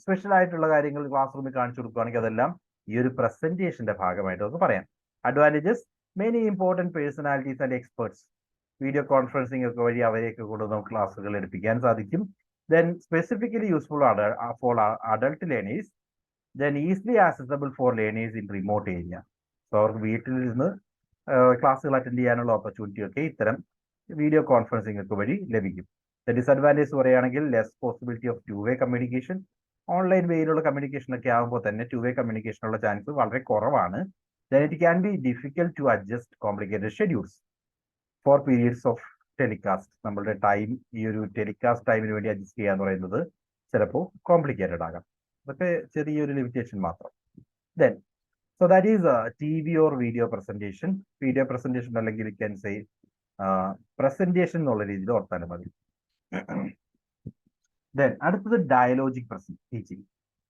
സ്പെഷ്യൽ ആയിട്ടുള്ള കാര്യങ്ങൾ ക്ലാസ് റൂമിൽ കാണിച്ചു കൊടുക്കുകയാണെങ്കിൽ അതെല്ലാം ഈ ഒരു പ്രസന്റേഷന്റെ ഭാഗമായിട്ട് നമുക്ക് പറയാം. Advantages: many important personalities and experts. Video conferencing ഒക്കെ വഴി അവരെയൊക്കെ കൊണ്ട് നമുക്ക് ക്ലാസ്സുകൾ എടുപ്പിക്കാൻ സാധിക്കും. Then specifically useful for adult learners. Then easily accessible for learners in remote area. So അവർക്ക് വീട്ടിലിരുന്ന് ക്ലാസ്സുകൾ അറ്റൻഡ് ചെയ്യാനുള്ള ഓപ്പർച്യൂണിറ്റി ഒക്കെ ഇത്തരം വീഡിയോ കോൺഫറൻസിംഗ് ഒക്കെ വഴി ലഭിക്കും. ഡിസഡ്വാൻറ്റേജ് പറയുകയാണെങ്കിൽ less possibility of two way communication. Online വേയിലുള്ള കമ്മ്യൂണിക്കേഷൻ ഒക്കെ ആകുമ്പോൾ തന്നെ ടു വേ കമ്മ്യൂണിക്കേഷനുള്ള ചാൻസ് വളരെ കുറവാണ്. Then it can be difficult to adjust complicated schedules for periods of telecast. നമ്മളുടെ ടൈം ഈ ഒരു ടെലികാസ്റ്റ് ടൈമിന് വേണ്ടി അഡ്ജസ്റ്റ് ചെയ്യുക എന്ന് പറയുന്നത് ചിലപ്പോൾ കോംപ്ലിക്കേറ്റഡ് ആകാം. അതൊക്കെ ചെറിയൊരു ലിമിറ്റേഷൻ മാത്രം. Then so that is TV or video presentation. Video presentation അല്ലെങ്കിൽ you can say presentation എന്നുള്ള രീതിയിൽ ഓർത്താലും മതി. Then അടുത്തത് ഡയലോജിക് ടീച്ചിങ്.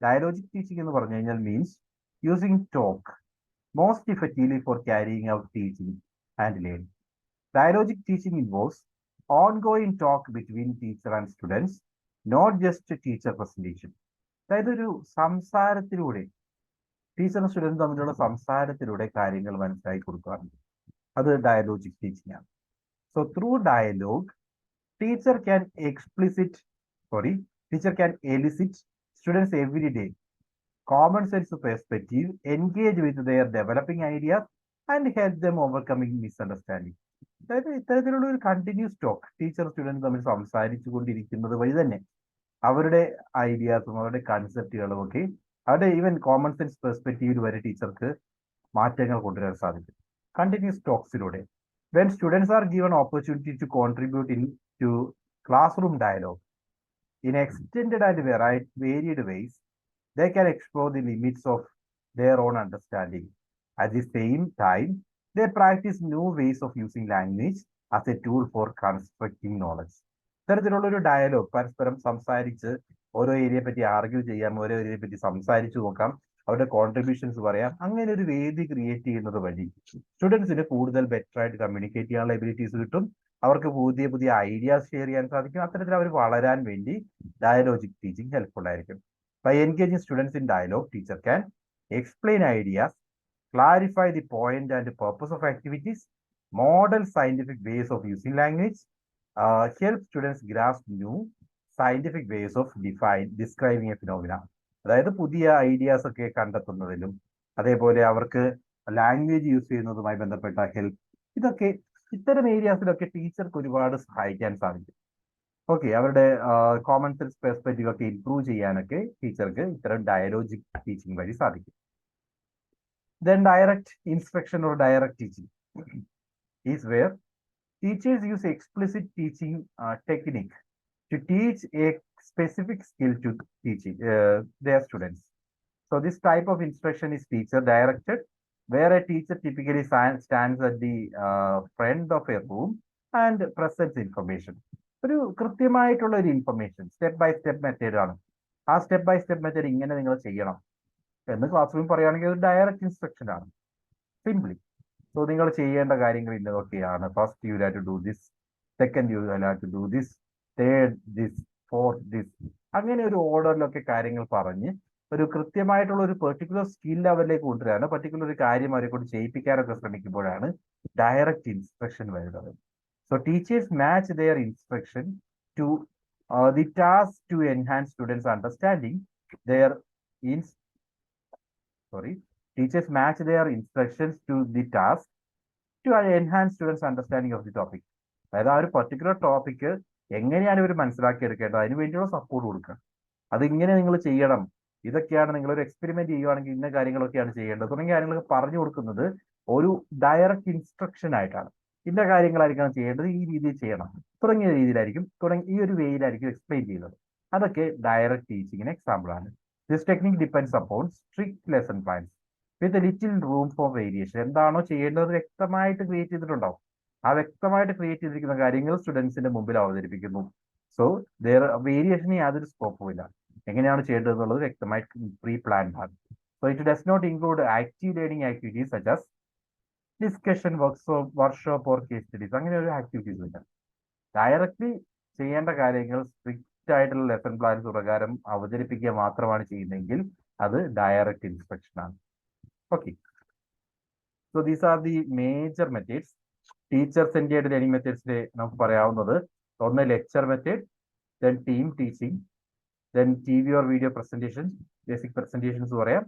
ഡയലോജിക് ടീച്ചിങ് എന്ന് പറഞ്ഞു കഴിഞ്ഞാൽ means using talk most effectively four carrying out teaching and learning. Dialogic teaching involves ongoing talk between teacher and students, not just teacher presentation. അതായത് ഒരു സംസാരത്തിലൂടെ ടീച്ചറും സ്റ്റുഡൻറ്റും തമ്മിലുള്ള സംസാരത്തിലൂടെ കാര്യങ്ങൾ മനസ്സിലാക്കി കൊടുക്കുകയാണ്. അത് ഡയലോജിക് ടീച്ചിങ് ആണ്. So through dialogue teacher can elicit students every day common sense perspective, engage with their developing ideas and help them overcoming misunderstanding. അതായത് ഇത്തരത്തിലുള്ള ഒരു കണ്ടിന്യൂസ് ടോക്ക് ടീച്ചർ സ്റ്റുഡൻറ് തമ്മിൽ സംസാരിച്ചു കൊണ്ടിരിക്കുന്നത് വഴി തന്നെ അവരുടെ ഐഡിയാസും അവരുടെ കൺസെപ്റ്റുകളും ഒക്കെ അവരുടെ ഈവൻ കോമൺ സെൻസ് പെർസ്പെക്റ്റീവിൽ വരെ ടീച്ചർക്ക് മാറ്റങ്ങൾ കൊണ്ടുവരാൻ സാധിക്കും കണ്ടിന്യൂസ് ടോക്സിലൂടെ. When students are given opportunity to contribute into class room dialogue in extended and varied ways, they can explore the limits of their own understanding. At the same time, they practice new ways of using language as a tool for constructing knowledge. ഇത്തരത്തിലുള്ള ഒരു ഡയലോഗ്, പരസ്പരം സംസാരിച്ച് ഓരോ ഏരിയയെ പറ്റി ആർഗ്യൂ ചെയ്യാം, ഓരോ ഏരിയയെ പറ്റി സംസാരിച്ചു നോക്കാം, അവരുടെ കോൺട്രിബ്യൂഷൻസ് പറയാം. അങ്ങനെ ഒരു വേദി ക്രിയേറ്റ് ചെയ്യുന്നത് വഴി സ്റ്റുഡൻസിന് കൂടുതൽ ബെറ്റർ ആയിട്ട് കമ്മ്യൂണിക്കേറ്റ് ചെയ്യാനുള്ള എബിലിറ്റീസ് കിട്ടും. അവർക്ക് പുതിയ പുതിയ ഐഡിയാസ് ഷെയർ ചെയ്യാൻ സാധിക്കും. അത്തരത്തിൽ അവർ വളരാൻ വേണ്ടി ഡയലോജിക് ടീച്ചിങ് ഹെൽപ്ഫുൾ ആയിരിക്കും. By engaging students in dialogue, teacher can explain ideas, clarify the point and purpose of activities, model scientific ways of using language, help students grasp new scientific ways of describing a phenomena. അതായത് പുതിയ ഐഡിയാസ് ഒക്കെ കണ്ടെത്തുന്നതിലും അതേപോലെ അവർക്ക് ലാംഗ്വേജ് യൂസ് ചെയ്യുന്നതുമായി ബന്ധപ്പെട്ട ഹെൽപ്പ്, ഇതൊക്കെ ഇത്തരം ഏരിയാസിലൊക്കെ ടീച്ചർക്ക് ഒരുപാട് സഹായിക്കാൻ സാധിക്കും. ഓക്കെ, അവരുടെ കോമൺ സെൻസ് പെർസ്പെക്റ്റീവ് ഒക്കെ ഇംപ്രൂവ് ചെയ്യാനൊക്കെ ടീച്ചർക്ക് ഇത്തരം ഡയലോജിക് ടീച്ചിങ് വഴി സാധിക്കും. Then direct instruction or direct teaching is where teachers use explicit teaching technique to teach a specific skill to their students. So this type of instruction is teacher directed, where a teacher typically stands at the front of a room and presents information. ഒരു കൃത്യമായിട്ടുള്ള ഒരു information step by step method ആണ്. ആ സ്റ്റെപ്പ് ബൈ സ്റ്റെപ്പ് മെത്തേഡ് ഇങ്ങനെ നിങ്ങൾ ചെയ്യണം എന്ന് ക്ലാസ് റൂമിൽ പറയുകയാണെങ്കിൽ ഒരു ഡയറക്റ്റ് ഇൻസ്ട്രക്ഷൻ ആണ്. സിംപ്ലി സോ നിങ്ങൾ ചെയ്യേണ്ട കാര്യങ്ങൾ ഇന്നതൊക്കെയാണ്. First you have to do this, second you have to do this, third this, fourth this, അങ്ങനെ ഒരു ഓർഡറിലൊക്കെ കാര്യങ്ങൾ പറഞ്ഞ് ഒരു കൃത്യമായിട്ടുള്ള ഒരു പെർട്ടിക്കുലർ സ്കിൽ ലെവലിലേക്ക് കൊണ്ടുവരാനോ പർട്ടിക്കുലർ ഒരു കാര്യം അവരെ കൊണ്ട് ചെയ്യിപ്പിക്കാനൊക്കെ ശ്രമിക്കുമ്പോഴാണ് ഡയറക്റ്റ് ഇൻസ്ട്രക്ഷൻ വരുന്നത്. So teachers match their instruction to the task to enhance students' understanding. Teachers match their instructions to the task to enhance students' understanding of the topic. അതായത് ആ ഒരു പർട്ടിക്കുലർ ടോപ്പിക്ക് എങ്ങനെയാണ് ഇവർ മനസ്സിലാക്കിയെടുക്കേണ്ടത് അതിന് വേണ്ടിയുള്ള സപ്പോർട്ട് കൊടുക്കുക. അതിങ്ങനെ നിങ്ങൾ ചെയ്യണം, ഇതൊക്കെയാണ് നിങ്ങളൊരു എക്സ്പെരിമെന്റ് ചെയ്യുകയാണെങ്കിൽ ഇന്ന കാര്യങ്ങളൊക്കെയാണ് ചെയ്യേണ്ടത് തുടങ്ങിയ കാര്യങ്ങളൊക്കെ പറഞ്ഞു കൊടുക്കുന്നത് ഒരു ഡയറക്റ്റ് ഇൻസ്ട്രക്ഷൻ ആയിട്ടാണ്. ഇന്ന കാര്യങ്ങളായിരിക്കണം ചെയ്യേണ്ടത്, ഈ രീതിയിൽ ചെയ്യണം തുടങ്ങിയ രീതിയിലായിരിക്കും ഈ ഒരു വേയിലായിരിക്കും എക്സ്പ്ലെയിൻ ചെയ്യുന്നത്. അതൊക്കെ ഡയറക്റ്റ് ടീച്ചിങ്ങിന് എക്സാമ്പിൾ ആണ്. This technique depends upon strict lesson plans with little room for variation. എന്താണോ ചെയ്യേണ്ടത് വ്യക്തമായിട്ട് ക്രിയേറ്റ് ചെയ്തിട്ടുണ്ടാവും. ആ വ്യക്തമായിട്ട് ക്രിയേറ്റ് ചെയ്തിരിക്കുന്ന കാര്യങ്ങൾ സ്റ്റുഡൻസിന്റെ മുമ്പിൽ അവതരിപ്പിക്കുന്നു. സോ വേരിയേഷന് യാതൊരു സ്കോപ്പും ഇല്ല. എങ്ങനെയാണ് ചെയ്യേണ്ടത് എന്നുള്ളത് വ്യക്തമായിട്ട് പ്രീ പ്ലാൻഡ് ആണ്. So it does not include active learning activities such as discussion, workshop or case studies. അങ്ങനെ ഒരു ആക്ടിവിറ്റീസ് ഇല്ല. ഡയറക്റ്റ്ലി ചെയ്യേണ്ട കാര്യങ്ങൾ സ്ട്രിക്റ്റ് ആയിട്ടുള്ള ലെസൺ പ്ലാൻസ് പ്രകാരം അവതരിപ്പിക്കുക മാത്രമാണ് ചെയ്യുന്നതെങ്കിൽ അത് ഡയറക്റ്റ് ഇൻസ്ട്രക്ഷൻ ആണ്. Okay, so these are the major methods. Teacher centred learning മെത്തേഡ്സിൽ നമുക്ക് പറയാവുന്നത് ഒന്ന് lecture method, then team teaching, then TV or video presentation, basic presentations പറയാം,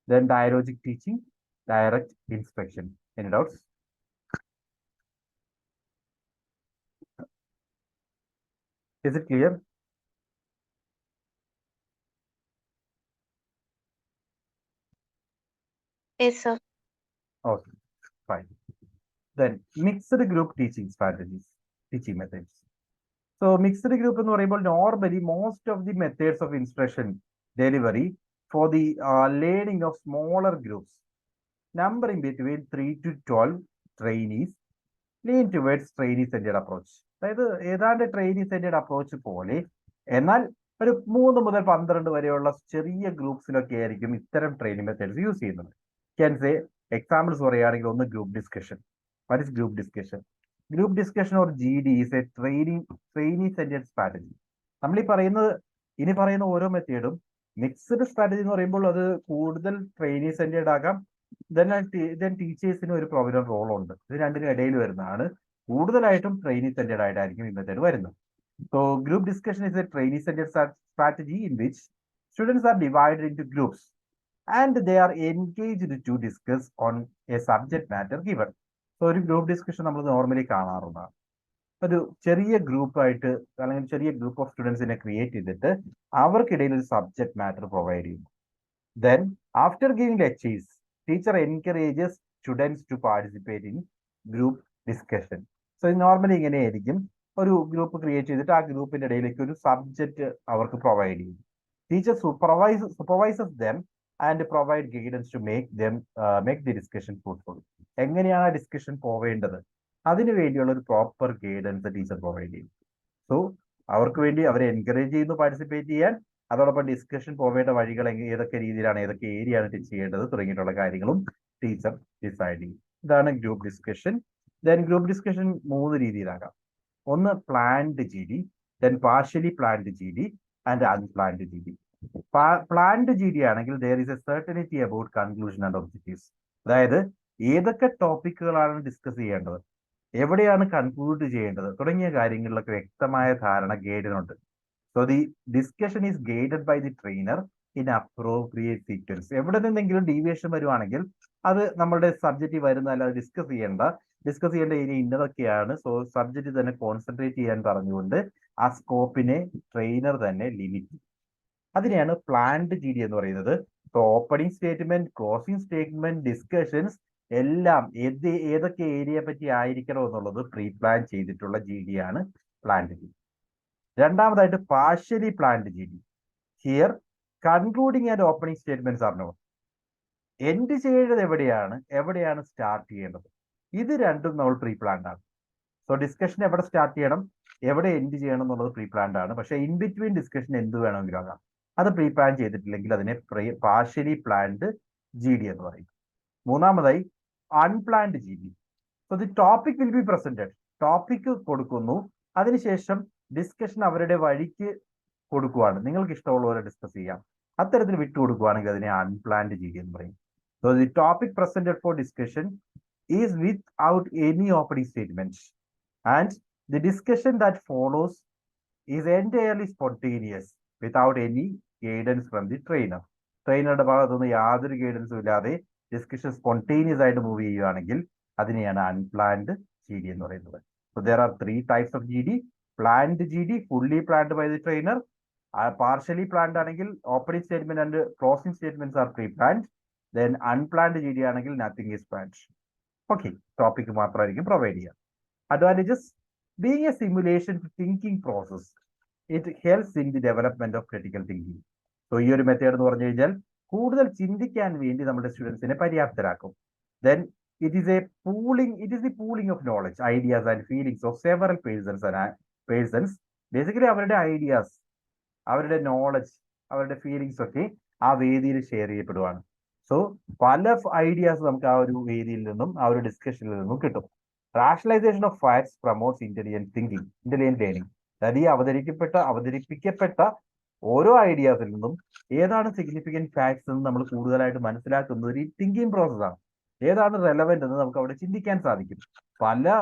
then dialogic teaching, direct instruction. Any doubts? Is it clear? Yes, sir. Okay, fine. Then mixed group teaching strategies, teaching methods. So mixed group എന്ന് പറയുമ്പോൾ normally most of the methods of instruction delivery for the learning of smaller groups numbering between 3 to 12 trainees lean towards trainee centered approach. അതായത് ഏതാണ്ട് trainee centered approach പോലെ, എന്നാൽ ഒരു 3 മുതൽ 12 വരെയുള്ള ചെറിയ ഗ്രൂപ്പ്സിലൊക്കെ ആയിരിക്കും ഇത്തരം ട്രെയിനിങ് മെത്തേഡ്സ് യൂസ് ചെയ്യുന്നത്. ക്യാൻ സേ എക്സാമ്പിൾസ് പറയുകയാണെങ്കിൽ ഒന്ന് group discussion. What is group discussion? Group discussion or GD is A training centred strategy. നമ്മൾ ഇനി പറയുന്ന ഓരോ മെത്തേഡും മിക്സ്ഡ് സ്ട്രാറ്റജി എന്ന് പറയുമ്പോൾ അത് കൂടുതൽ ട്രെയിനിങ് സെന്റേഡ് ആകാം. ദെൻ ടീച്ചേഴ്സിന് ഒരു പ്രൊവിഡന്റ് റോൾ ഉണ്ട്. ഇത് രണ്ടിനും ഇടയിൽ വരുന്നതാണ്. കൂടുതലായിട്ടും ട്രെയിനിങ് സെന്റേഡ് ആയിട്ടായിരിക്കും ഈ മെത്തേഡ് വരുന്നത്. So group discussion is a trainee centered strategy in which students are divided into groups and they are engaged to discuss on a subject matter given. So ഒരു ഗ്രൂപ്പ് ഡിസ്കഷൻ നമ്മൾ നോർമലി കാണാറുള്ളതാണ്. ഒരു ചെറിയ ഗ്രൂപ്പായിട്ട് അല്ലെങ്കിൽ ചെറിയ ഗ്രൂപ്പ് ഓഫ് സ്റ്റുഡൻസിനെ ക്രിയേറ്റ് ചെയ്തിട്ട് അവർക്കിടയിൽ ഒരു സബ്ജക്ട് മാറ്റർ പ്രൊവൈഡ് ചെയ്യുന്നു. Then after giving lectures, teacher encourages students to participate in group discussion. So normally ഇങ്ങനെയായിരിക്കും. ഒരു ഗ്രൂപ്പ് ക്രിയേറ്റ് ചെയ്തിട്ട് ആ ഗ്രൂപ്പിന്റെ ഇടയിലേക്ക് ഒരു സബ്ജക്റ്റ് അവർക്ക് പ്രൊവൈഡ് ചെയ്യും. Teacher supervises them and provide guidance to make the discussion fruitful. എങ്ങനെയാണ് ആ ഡിസ്കഷൻ പോവേണ്ടത് അതിനു വേണ്ടിയുള്ള ഒരു പ്രോപ്പർ ഗൈഡൻസ് ടീച്ചർ പ്രൊവൈഡ് ചെയ്യും. സോ അവർക്ക് വേണ്ടി അവരെ എൻകറേജ് ചെയ്യുന്നു പാർട്ടിസിപ്പേറ്റ് ചെയ്യാൻ. അതോടൊപ്പം ഡിസ്കഷൻ പോവേണ്ട വഴികൾ ഏതൊക്കെ രീതിയിലാണ്, ഏതൊക്കെ ഏരിയയാണ് ടീച്ച് ചെയ്യേണ്ടത് തുടങ്ങിയിട്ടുള്ള കാര്യങ്ങളും ടീച്ചർ ഡിസൈഡ് ചെയ്യും. ഇതാണ് group discussion. Then group discussion 3 രീതിയിലാകാം. ഒന്ന് planned GD, then partially planned GD and unplanned GD. Planned GD ആണെങ്കിൽ there is a certainty about conclusion and objectives. അതായത് ഏതൊക്കെ ടോപ്പിക്കുകളാണ് ഡിസ്കസ് ചെയ്യേണ്ടത്, എവിടെയാണ് കൺക്ലൂഡ് ചെയ്യേണ്ടത് തുടങ്ങിയ കാര്യങ്ങളിലൊക്കെ വ്യക്തമായ ധാരണ ഗൈഡിനുണ്ട്. So the discussion is guided by the trainer in appropriate sequence. എവിടെ നിന്നെങ്കിലും ഡീവിയേഷൻ വരുവാണെങ്കിൽ അത് നമ്മുടെ സബ്ജക്റ്റ് വരുന്നതല്ല, അത് ഡിസ്കസ് ചെയ്യേണ്ട ഇനി ഇന്നതൊക്കെയാണ്. സോ സബ്ജക്റ്റ് തന്നെ കോൺസെൻട്രേറ്റ് ചെയ്യാൻ പറഞ്ഞുകൊണ്ട് ആ സ്കോപ്പിനെ ട്രെയിനർ തന്നെ ലിമിറ്റ്. അതിനെയാണ് പ്ലാൻഡ് GD എന്ന് പറയുന്നത്. So opening statement, closing statement, discussions എല്ലാം ഏതൊക്കെ ഏരിയയെ പറ്റി ആയിരിക്കണം എന്നുള്ളത് പ്രീ പ്ലാൻ ചെയ്തിട്ടുള്ള GD ആണ് പ്ലാൻഡ് GD. രണ്ടാമതായിട്ട് partially planned GD. Here concluding and opening statements are not. End ചെയ്യേണ്ടത് എവിടെയാണ് സ്റ്റാർട്ട് ചെയ്യേണ്ടത്, ഇത് രണ്ടും നമ്മൾ പ്രീ പ്ലാൻഡ് ആണ്. സോ ഡിസ്കഷൻ എവിടെ സ്റ്റാർട്ട് ചെയ്യണം, എവിടെ എൻഡ് ചെയ്യണം എന്നുള്ളത് പ്രീ പ്ലാൻഡ് ആണ്. പക്ഷേ ഇൻ ബിറ്റ്വീൻ ഡിസ്കഷൻ എന്ത് വേണമെങ്കിലും ആകാം. അത് പ്രീ പ്ലാൻ ചെയ്തിട്ടില്ലെങ്കിൽ അതിനെ പാർഷ്യലി പ്ലാൻഡ് GD എന്ന് പറയും. മൂന്നാമതായി unplanned GD. So the topic will be presented. Topic കൊടുക്കുന്നു, അതിനുശേഷം ഡിസ്കഷൻ അവരുടെ വഴിക്ക് കൊടുക്കുവാണ്. നിങ്ങൾക്ക് ഇഷ്ടമുള്ള പോലെ ഡിസ്കസ് ചെയ്യാം. അത്തരത്തിൽ വിട്ടുകൊടുക്കുവാണെങ്കിൽ അതിനെ അൺപ്ലാൻഡ് GD എന്ന് പറയും. So the topic presented for discussion is without any opening statements and the discussion that follows is entirely spontaneous without any guidance from the trainer. ട്രെയിനറുടെ ഭാഗത്തുനിന്ന് യാതൊരു ഗൈഡൻസും ഇല്ലാതെ ഡിസ്കഷൻ സ്പോണ്ടേനിയസ് ആയിട്ട് മൂവ് ചെയ്യുകയാണെങ്കിൽ അതിനെയാണ് അൺപ്ലാൻഡ് GD എന്ന് പറയുന്നത്. So there are 3 types of GD. Planned GD, fully planned by the trainer. Partially planned ആണെങ്കിൽ opening statement and closing statements are pre-planned. Then unplanned GD ആണെങ്കിൽ nothing is planned. Okay, topic മാത്രമായിരിക്കും പ്രൊവൈഡ് ചെയ്യുക. Advantages: being a simulation to thinking process, it helps in the development of critical thinking. So ഈ ഒരു മെത്തേഡ് എന്ന് പറഞ്ഞു കഴിഞ്ഞാൽ കൂടുതൽ ചിന്തിക്കാൻ വേണ്ടി നമ്മുടെ സ്റ്റുഡൻസിനെ പര്യാപ്തരാക്കും. Then it is the pooling of knowledge, ideas and feelings of several persons. Basically അവരുടെ ഐഡിയാസ്, അവരുടെ നോളജ്, അവരുടെ ഫീലിംഗ്സ് ഒക്കെ ആ വേദിയിൽ ഷെയർ ചെയ്യപ്പെടുവാണ്. സോ പല ഐഡിയാസ് നമുക്ക് ആ ഒരു വേദിയിൽ നിന്നും ആ ഒരു ഡിസ്കഷനിൽ നിന്നും കിട്ടും. Rationalisation of facts promotes intelligent learning. അതായത് ഈ അവതരിപ്പിക്കപ്പെട്ട ഓരോ ഐഡിയാസിൽ നിന്നും ഏതാണ് സിഗ്നിഫിക്കന്റ് ഫാക്ട്സ് എന്ന് നമ്മൾ കൂടുതലായിട്ട് മനസ്സിലാക്കുന്നത് ഒരു തിങ്കിങ് പ്രോസസ്സാണ്. ഏതാണ് റെലവെന്റ് എന്ന് നമുക്ക് അവിടെ ചിന്തിക്കാൻ സാധിക്കും. പല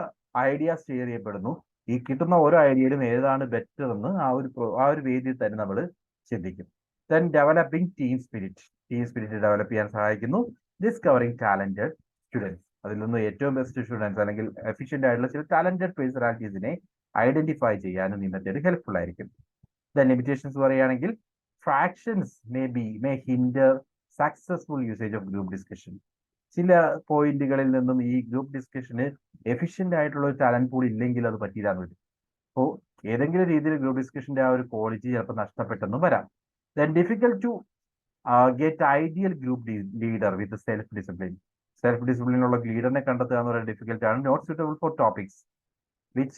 ഐഡിയാസ് ഷെയർ ചെയ്യപ്പെടുന്നു. ഈ കിട്ടുന്ന ഓരോ ഐഡിയയിലും ഏതാണ് ബെറ്റർ എന്ന് ആ ഒരു വേദിയിൽ തന്നെ നമ്മൾ ചിന്തിക്കും. Then developing team spirit develop ചെയ്യാൻ സഹായിക്കുന്നു. ഡിസ്കവറിംഗ് ടാലന്റഡ് സ്റ്റുഡൻസ്, അതിൽ നിന്ന് ഏറ്റവും ബെസ്റ്റ് സ്റ്റുഡൻസ് അല്ലെങ്കിൽ എഫിഷ്യന്റ് ആയിട്ടുള്ള ചില ടാലന്റഡ് പേഴ്സണാലിറ്റീസിനെ ഐഡന്റിഫൈ ചെയ്യാനും ഈ മെത്തേഡ് ഹെൽപ്ഫുൾ ആയിരിക്കും. ദെൻ ലിമിറ്റേഷൻസ് പറയുകയാണെങ്കിൽ fractions may hinder successful usage of group discussion. ചില പോയിന്റുകളിൽ നിന്നും ഈ ഗ്രൂപ്പ് ഡിസ്കഷന് എഫിഷ്യന്റ് ആയിട്ടുള്ള ഒരു ടാലന്റ് പൂൾ ഇല്ലെങ്കിൽ അത് പറ്റിയില്ലാന്ന് വരും. അപ്പോൾ ഏതെങ്കിലും രീതിയിൽ ഗ്രൂപ്പ് ഡിസ്കഷന്റെ ആ ഒരു ക്വാളിറ്റി ചിലപ്പോൾ നഷ്ടപ്പെട്ടെന്നും വരാം. Then difficult to get ideal group leader with self-discipline. Self-discipline ഉള്ള ലീഡറിനെ കണ്ടെത്തുക എന്ന് പറയുന്നത് ഡിഫിക്കൽട്ട് ആണ്. Not suitable for topics which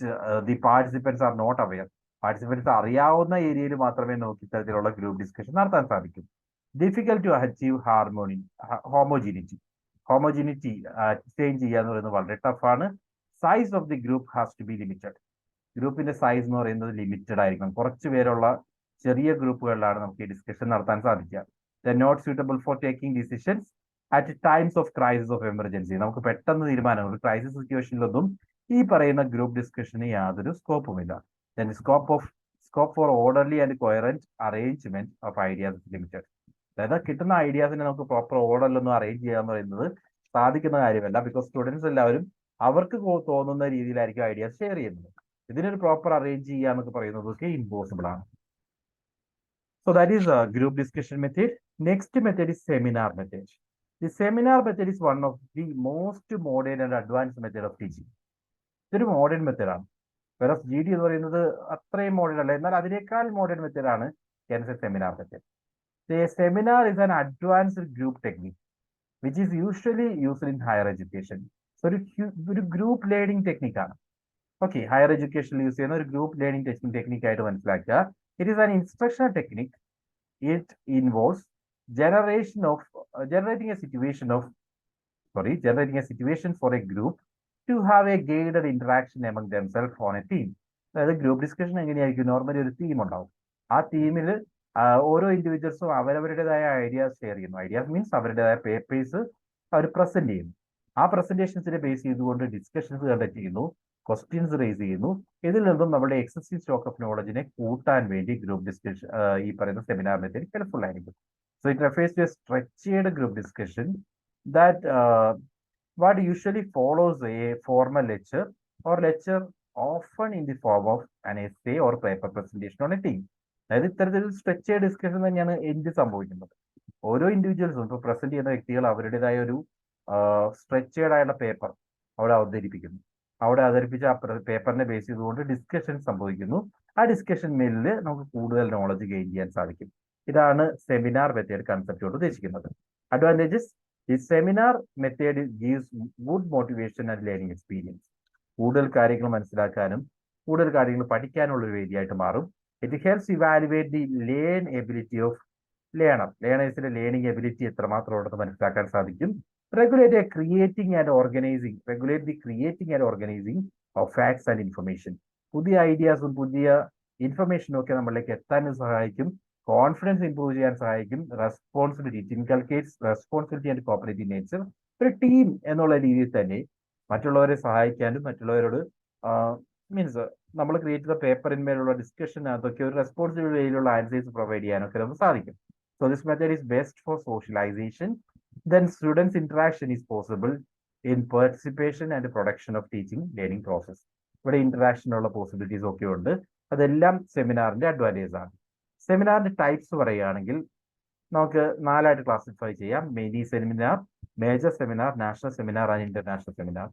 the participants are not aware. Participants അറിയാവുന്ന ഏരിയയിൽ മാത്രമേ നമുക്ക് ഇത്തരത്തിലുള്ള ഗ്രൂപ്പ് ഡിസ്കഷൻ നടത്താൻ സാധിക്കും. Difficult to achieve homogeneity attain ചെയ്യുക എന്ന് പറയുന്നത് വളരെ ടഫാണ്. Size of the group has to be limited. ഗ്രൂപ്പിന്റെ സൈസ് എന്ന് പറയുന്നത് ലിമിറ്റഡ് ആയിരിക്കണം. കുറച്ച് പേരുള്ള ചെറിയ ഗ്രൂപ്പുകളിലാണ് നമുക്ക് ഈ ഡിസ്കഷൻ നടത്താൻ സാധിക്കുക. The not suitable for taking decisions at times of crisis of emergency. നമുക്ക് പെട്ടെന്ന് തീരുമാനങ്ങൾ, ഒരു ക്രൈസിസ് സിറ്റുവേഷനിലൊന്നും ഈ പറയുന്ന ഗ്രൂപ്പ് ഡിസ്കഷന് യാതൊരു സ്കോപ്പുമില്ല. Then scope for orderly and coherent arrangement of ideas limited. അതായത് കിട്ടുന്ന ഐഡിയാസിനെ നമുക്ക് പ്രോപ്പർ ഓർഡറിലൊന്നും അറേഞ്ച് ചെയ്യുക എന്ന് പറയുന്നത് സാധിക്കുന്ന കാര്യമല്ല. ബിക്കോസ് സ്റ്റുഡൻസ് എല്ലാവരും അവർക്ക് തോന്നുന്ന രീതിയിലായിരിക്കും ഐഡിയാസ് ഷെയർ ചെയ്യുന്നത്. ഇതിനൊരു പ്രോപ്പർ അറേഞ്ച് ചെയ്യുക എന്നൊക്കെ പറയുന്നതൊക്കെ ഇമ്പോസിബിൾ ആണ്. So that is a group discussion method. Next method is seminar method. The seminar method is one of the most modern and advanced method of teaching. ഇതൊരു മോഡേൺ മെത്തേഡാണ്. വേറെ GD എന്ന് പറയുന്നത് അത്രയും മോഡേൺ അല്ല, എന്നാൽ അതിനേക്കാൾ മോഡേൺ മെത്തേഡാണ് seminar method. The seminar is an advanced group technique which is usually used in higher education. So ഒരു ഗ്രൂപ്പ് ലേണിംഗ് ടെക്നിക്കാണ്. ഓക്കെ, ഹയർ എഡ്യൂക്കേഷനിൽ യൂസ് ചെയ്യുന്ന ഒരു ഗ്രൂപ്പ് ലേണിംഗ് ടെക്നിക്ക് ആയിട്ട് മനസ്സിലാക്കുക. It is an instructional technique. It involves generating a situation for a group to have a guided interaction among themselves on a theme. അതായത് ഗ്രൂപ്പ് ഡിസ്കഷൻ എങ്ങനെയായിരിക്കും? നോർമലി ഒരു തീം ഉണ്ടാവും. ആ തീമിൽ ഓരോ ഇൻഡിവിജ്വൽസും അവരവരുടേതായ ഐഡിയാസ് ഷെയർ ചെയ്യുന്നു. ഐഡിയാസ് മീൻസ് അവരുടേതായ പേപ്പേഴ്സ് അവർ പ്രസന്റ് ചെയ്യുന്നു. ആ പ്രസന്റേഷൻസിനെ ബേസ് ചെയ്തുകൊണ്ട് ഡിസ്കഷൻസ് കണ്ടക്ട് ചെയ്യുന്നു, ക്വസ്റ്റ്യൻസ് റേസ് ചെയ്യുന്നു. ഇതിൽ നിന്നും നമ്മുടെ എക്സസീവ് സ്റ്റോക്ക് ഓഫ് നോളജിനെ കൂട്ടാൻ വേണ്ടി ഗ്രൂപ്പ് ഡിസ്കഷൻ ഈ പറയുന്ന സെമിനാർ മെത്തേഡ് ഹെൽപ്ഫുൾ ആയിരിക്കും. So it refers to a structured group discussion that what usually follows a formal lecture or lecture often in the form of an essay or paper presentation on a theme. അതായത് ഇത്തരത്തിൽ സ്ട്രക്ചേർഡ് ഡിസ്കഷൻ തന്നെയാണ് എന്ത് സംഭവിക്കുന്നത്. ഓരോ ഇൻഡിവിജ്വൽസും ഇപ്പോൾ പ്രസന്റ് ചെയ്യുന്ന വ്യക്തികൾ അവരുടേതായ ഒരു സ്ട്രക്ചേർഡ് ആയുള്ള പേപ്പർ അവിടെ അവതരിപ്പിക്കുന്നു. അവിടെ അവതരിപ്പിച്ച ആ പേപ്പറിനെ ബേസ് ചെയ്തുകൊണ്ട് ഡിസ്കഷൻ സംഭവിക്കുന്നു. ആ ഡിസ്കഷൻ മേലിൽ നമുക്ക് കൂടുതൽ നോളജ് ഗെയിൻ ചെയ്യാൻ സാധിക്കും. ഇതാണ് സെമിനാർ മെത്തേഡ് കൺസെപ്റ്റ് കൊണ്ട് ഉദ്ദേശിക്കുന്നത്. അഡ്വാൻറ്റേജസ്: ഈ seminar method gives good motivation and learning experience. കൂടുതൽ കാര്യങ്ങൾ മനസ്സിലാക്കാനും കൂടുതൽ കാര്യങ്ങൾ പഠിക്കാനുള്ള ഒരു വേദിയായിട്ട് മാറും. It helps evaluate the learn ability of ലേണേഴ്സിന്റെ ലേണിംഗ് എബിലിറ്റി എത്രമാത്രം ഉണ്ടെന്ന് മനസ്സിലാക്കാൻ സാധിക്കും. Regulate the creating and organizing of facts and information. പുതിയ ഐഡിയാസും പുതിയ ഇൻഫർമേഷനും ഒക്കെ നമ്മളിലേക്ക് എത്താനും സഹായിക്കും. കോൺഫിഡൻസ് ഇംപ്രൂവ് ചെയ്യാൻ സഹായിക്കും. Responsibility and cooperative nature. ഒരു ടീം എന്നുള്ള രീതിയിൽ തന്നെ മറ്റുള്ളവരെ സഹായിക്കാനും മറ്റുള്ളവരോട് മീൻസ് നമ്മൾ ക്രിയേറ്റ് ചെയ്ത പേപ്പറിന്മേലുള്ള ഡിസ്കഷൻ അതൊക്കെ ഒരു റെസ്പോൺസിബിൾ വേയിലുള്ള ആൻസേഴ്സ് പ്രൊവൈഡ് ചെയ്യാനൊക്കെ നമുക്ക് സാധിക്കും. So this method is best for socialisation. Then students interaction is possible in participation and production of teaching learning process. ഇവിടെ ഇന്ററാക്ഷൻ ഉള്ള പോസിബിലിറ്റീസ് ഒക്കെ ഉണ്ട്. അതെല്ലാം സെമിനാറിന്റെ അഡ്വാൻറ്റേജ് ആണ്. സെമിനാറിന്റെ ടൈപ്സ് പറയുകയാണെങ്കിൽ നമുക്ക് 4 ആയിട്ട് ക്ലാസിഫൈ ചെയ്യാം. Mini seminar, major seminar, national seminar and international seminar.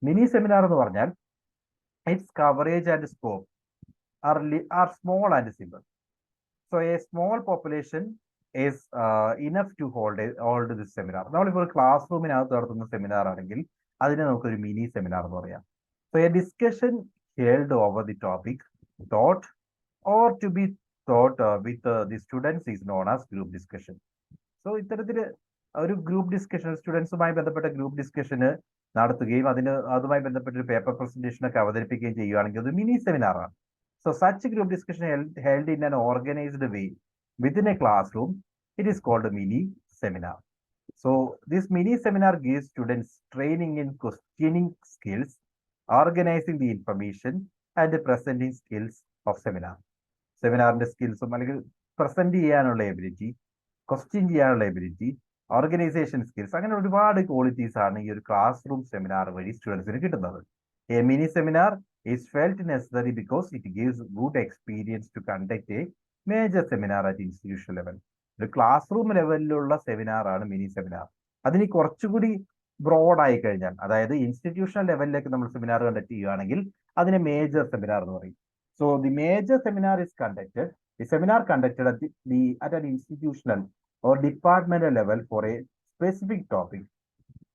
Mini seminar എന്ന് പറഞ്ഞാൽ its coverage and scope are small and simple. So a small population is enough to hold this seminar. നമ്മളിപ്പോൾ ഒരു ക്ലാസ് റൂമിനകത്ത് നടത്തുന്ന സെമിനാർ ആണെങ്കിൽ അതിനെ നമുക്കൊരു മിനി സെമിനാർ എന്ന് പറയാം. So A discussion held over the topic taught or to be taught with the students is known as group discussion. So ഇത്തരത്തിൽ ഒരു ഗ്രൂപ്പ് ഡിസ്കഷൻ സ്റ്റുഡൻസുമായി ബന്ധപ്പെട്ട ഗ്രൂപ്പ് ഡിസ്കഷന് നടത്തുകയും അതുമായി ബന്ധപ്പെട്ട ഒരു പേപ്പർ പ്രസന്റേഷൻ ഒക്കെ അവതരിപ്പിക്കുകയും ചെയ്യുകയാണെങ്കിൽ അത് മിനി സെമിനാർ ആണ്. So such group discussion held in an organised way within a classroom, it is called a mini seminar. So this mini seminar gives students training in questioning skills, organizing the information and the presenting skills of seminar. സെമിനാറിന്റെ സ്കിൽസും അല്ലെങ്കിൽ പ്രസന്റ് ചെയ്യാനുള്ള എബിലിറ്റി, ക്വസ്റ്റ്യൻ ചെയ്യാനുള്ള എബിലിറ്റി, ഓർഗനൈസേഷൻ സ്കിൽസ്, അങ്ങനെ ഒരുപാട് ക്വാളിറ്റീസ് ആണ് ഈ ഒരു ക്ലാസ് റൂം സെമിനാർ വഴി സ്റ്റുഡൻസിന് കിട്ടുന്നത്. A mini seminar is felt necessary because it gives good experience to conduct a major seminar at institution level. ഒരു ക്ലാസ് റൂം ലെവലിലുള്ള സെമിനാർ ആണ് മിനി സെമിനാർ. അതിന് കുറച്ചുകൂടി ബ്രോഡ് ആയി കഴിഞ്ഞാൽ, അതായത് ഇൻസ്റ്റിറ്റ്യൂഷണൽ ലെവലിലേക്ക് നമ്മൾ സെമിനാർ കണ്ടക്ട് ചെയ്യുകയാണെങ്കിൽ അതിനെ മേജർ സെമിനാർ എന്ന് പറയും. So the major seminar is conducted the seminar conducted at an institutional or departmental level for a specific topic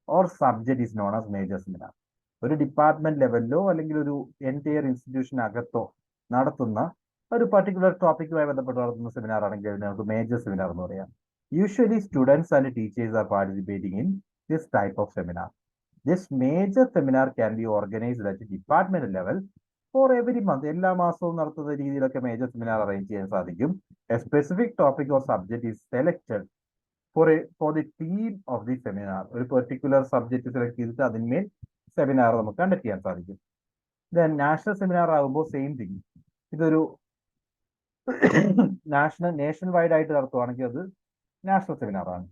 or subject is known as major seminar. ഒരു ഡിപ്പാർട്ട്മെന്റ് ലെവലിലോ അല്ലെങ്കിൽ ഒരു എൻറ്റയർ ഇൻസ്റ്റിറ്റ്യൂഷൻ അകത്തോ നടത്തുന്ന ഒരു പർട്ടിക്കുലർ ടോപ്പിക്കുമായി ബന്ധപ്പെട്ട് നടത്തുന്ന സെമിനാർ ആണെങ്കിൽ അതിനെ നമുക്ക് മേജർ സെമിനാർ എന്ന് പറയാം. Usually students and teachers are participating in this type of seminar. This major seminar can be organised at department level for every month. എല്ലാ മാസവും നടത്തുന്ന രീതിയിലൊക്കെ മേജർ സെമിനാർ അറേഞ്ച് ചെയ്യാൻ സാധിക്കും. A specific topic or subject is selected for the theme of the seminar. ഒരു പെർട്ടിക്കുലർ സബ്ജക്ട് സെലക്ട് ചെയ്തിട്ട് അതിന്മേൽ സെമിനാർ നമുക്ക് കണ്ടക്ട് ചെയ്യാൻ സാധിക്കും. ദെൻ നാഷണൽ സെമിനാർ ആകുമ്പോൾ സെയിം തിങ്. ഇതൊരു നേഷൻ വൈഡ് ആയിട്ട് നടത്തുവാണെങ്കിൽ അത് നാഷണൽ സെമിനാർ ആണ്.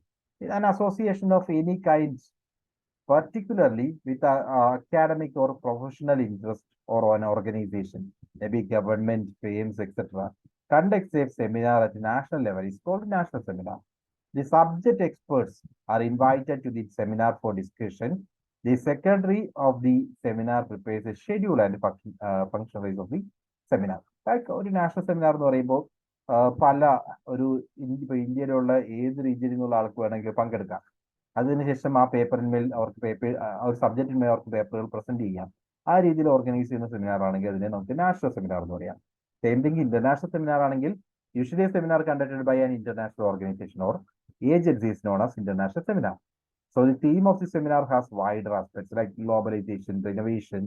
An association of any kind, particularly with academic or professional interest or an organization, maybe government, firms, etc., conducts a seminar at national level is called national seminar. The subject experts are invited to the seminar for discussion. The secretary of the seminar prepares a schedule and functionaries of the seminar. Like ഒരു നാഷണൽ സെമിനാർ എന്ന് പറയുമ്പോൾ പല ഒരു ഇന്ത്യയിലുള്ള ഏത് രീതിയിൽ നിന്നുള്ള ആൾക്ക് വേണമെങ്കിൽ പങ്കെടുക്കാം. അതിനുശേഷം ആ പേപ്പറിന്മേൽ അവർക്ക് ഒരു സബ്ജക്റ്റിന്മേൽ അവർക്ക് പേപ്പറുകൾ പ്രസന്റ് ചെയ്യാം. ആ രീതിയിൽ ഓർഗനൈസ് ചെയ്യുന്ന സെമിനാർ ആണെങ്കിൽ അതിനെ നമുക്ക് നാഷണൽ സെമിനാർ എന്ന് പറയാം. സെയിം തിങ് ഇന്റർനാഷണൽ സെമിനാർ ആണെങ്കിൽ usually seminar conducted by an international organisation or agencies known as international seminar. So the theme of the seminar has wider aspects like globalization, renovation,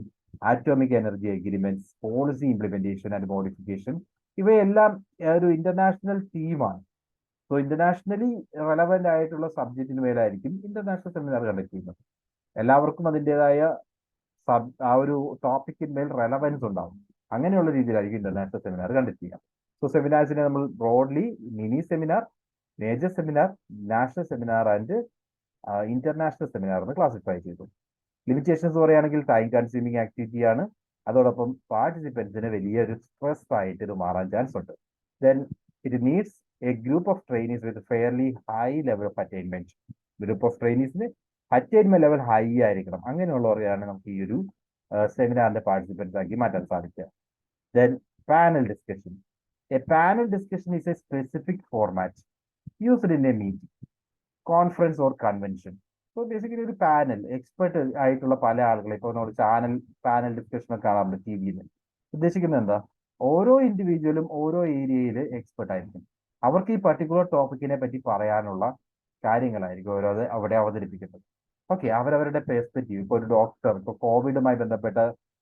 atomic energy agreements, policy implementation and modification. ഇവയെല്ലാം ഒരു ഇന്റർനാഷണൽ തീമാണ്. സോ ഇന്റർനാഷണലി റെലവെന്റ് ആയിട്ടുള്ള സബ്ജക്റ്റിന് മേലായിരിക്കും ഇന്റർനാഷണൽ സെമിനാർ കണ്ടക്ട് ചെയ്യുന്നത്. എല്ലാവർക്കും അതിൻ്റെതായ ആ ഒരു ടോപ്പിക്കിന്മേൽ റെലവൻസ് ഉണ്ടാവും. അങ്ങനെയുള്ള രീതിയിലായിരിക്കും ഇന്റർനാഷണൽ സെമിനാർ കണ്ടക്ട് ചെയ്യുക. സോ സെമിനാർസിനെ നമ്മൾ broadly mini seminar, major seminar, national seminar and international seminar എന്ന് ക്ലാസിഫൈ ചെയ്തു. ലിമിറ്റേഷൻസ് പറയുകയാണെങ്കിൽ ടൈം കൺസ്യൂമിങ് ആക്ടിവിറ്റി ആണ്. അതോടൊപ്പം പാർട്ടിസിപ്പൻസിന് വലിയൊരു സ്ട്രെസ് ആയിട്ട് ഇത് മാറാൻ ചാൻസ് ഉണ്ട്. Then it needs a group of trainees with fairly high level of attainment. Group of ട്രെയിനീസിന് അറ്റൈൻമെന്റ് ലെവൽ ഹൈ ആയിരിക്കണം. അങ്ങനെയുള്ളവരെയാണ് നമുക്ക് ഈ ഒരു സെമിനാറിന്റെ പാർട്ടിസിപ്പൻസ് ആക്കി മാറ്റാൻ സാധിക്കുക. Then panel discussion. A panel discussion is A specific format used in a meeting, conference or convention. So basically ഒരു പാനൽ എക്സ്പെർട്ട് ആയിട്ടുള്ള പല ആളുകളെ ഇപ്പോൾ നമ്മൾ പാനൽ ഡിസ്കഷൻ ഒക്കെ കാണാറുണ്ട് ടി വിയിൽ. ഉദ്ദേശിക്കുന്നത് എന്താ, ഓരോ ഇൻഡിവിജ്വലും ഓരോ ഏരിയയിൽ എക്സ്പെർട്ട് ആയിരിക്കും. അവർക്ക് ഈ പർട്ടിക്കുലർ ടോപ്പിക്കിനെ പറ്റി പറയാനുള്ള കാര്യങ്ങളായിരിക്കും ഓരോ അവിടെ അവതരിപ്പിക്കുന്നത്. ഓക്കെ, അവരവരുടെ പെർസ്പെക്റ്റീവ്. ഇപ്പോൾ ഒരു ഡോക്ടർ, ഇപ്പോൾ കോവിഡുമായി ബന്ധപ്പെട്ട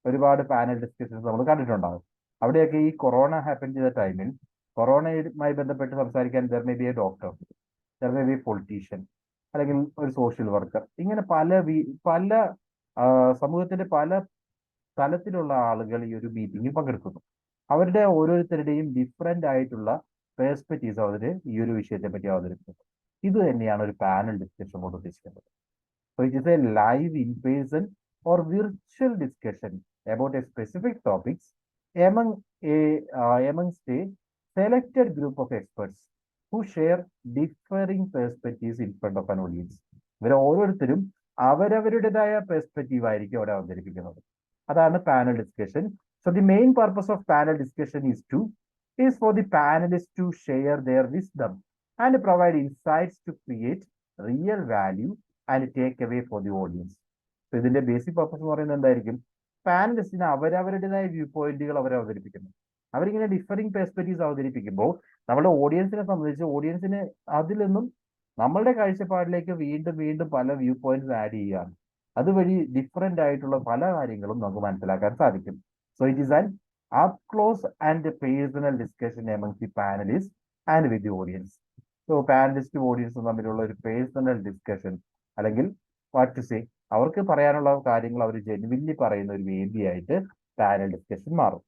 ഒരുപാട് പാനൽ ഡിസ്കഷൻസ് നമ്മൾ കണ്ടിട്ടുണ്ടാകും. അവിടെയൊക്കെ ഈ കൊറോണ ഹാപ്പൻ ചെയ്ത ടൈമിൽ കൊറോണയുമായി ബന്ധപ്പെട്ട് സംസാരിക്കാൻ there may be A doctor, there may be A politician, അല്ലെങ്കിൽ ഒരു സോഷ്യൽ വർക്കർ. ഇങ്ങനെ പല സമൂഹത്തിന്റെ പല തലത്തിലുള്ള ആളുകൾ ഈ ഒരു മീറ്റിംഗിൽ പങ്കെടുക്കുന്നു. അവരുടെ ഓരോരുത്തരുടെയും ഡിഫറെന്റ് ആയിട്ടുള്ള പെർസ്പെക്റ്റീവ്സ് അവർ ഈ ഒരു വിഷയത്തെ പറ്റി അവതരിപ്പിക്കുന്നു. ഇത് തന്നെയാണ് ഒരു പാനൽ ഡിസ്കഷൻ കൊണ്ട് ഉദ്ദേശിക്കുന്നത്. So it is a live, in-person or virtual discussion about a specific topics amongst a selected group of experts who share differing perspectives in front of an audience. ഇവർ ഓരോരുത്തരും അവരവരുടേതായ പെർസ്പെക്റ്റീവ് ആയിരിക്കും അവിടെ അവതരിപ്പിക്കുന്നത്. അതാണ് panel discussion. So the main purpose of panel discussion is for the panelists to share their wisdom and provide insights to create real value and take away for the audience. So ഇതിന്റെ ബേസിക് പർപ്പസ് എന്ന് പറയുന്നത് എന്തായിരിക്കും? പാനലിസ്റ്റിന് അവരവരുടേതായ വ്യൂ പോയിന്റുകൾ അവർ അവതരിപ്പിക്കുന്നു. അവരിങ്ങനെ ഡിഫറിംഗ് പെർസ്പെക്റ്റീവ്സ് അവതരിപ്പിക്കുമ്പോൾ നമ്മുടെ ഓഡിയൻസിനെ സംബന്ധിച്ച് ഓഡിയൻസിന് അതിൽ നിന്നും നമ്മളുടെ കാഴ്ചപ്പാടിലേക്ക് വീണ്ടും വീണ്ടും പല വ്യൂ പോയിന്റ്സ് ആഡ് ചെയ്യുകയാണ്. അതുവഴി ഡിഫറെന്റ് ആയിട്ടുള്ള പല കാര്യങ്ങളും നമുക്ക് മനസ്സിലാക്കാൻ സാധിക്കും. So it is an up close and personal discussion among the panelist and with the audience. So പാനലിസ്റ്റും ഓഡിയൻസും തമ്മിലുള്ള ഒരു പേഴ്സണൽ ഡിസ്കഷൻ, അല്ലെങ്കിൽ വാട്ട് ടു സേ, അവർക്ക് പറയാനുള്ള കാര്യങ്ങൾ അവർ ജെനുവിൻലി പറയുന്ന ഒരു വേദിയായിട്ട് പാനൽ ഡിസ്കഷൻ മാറും.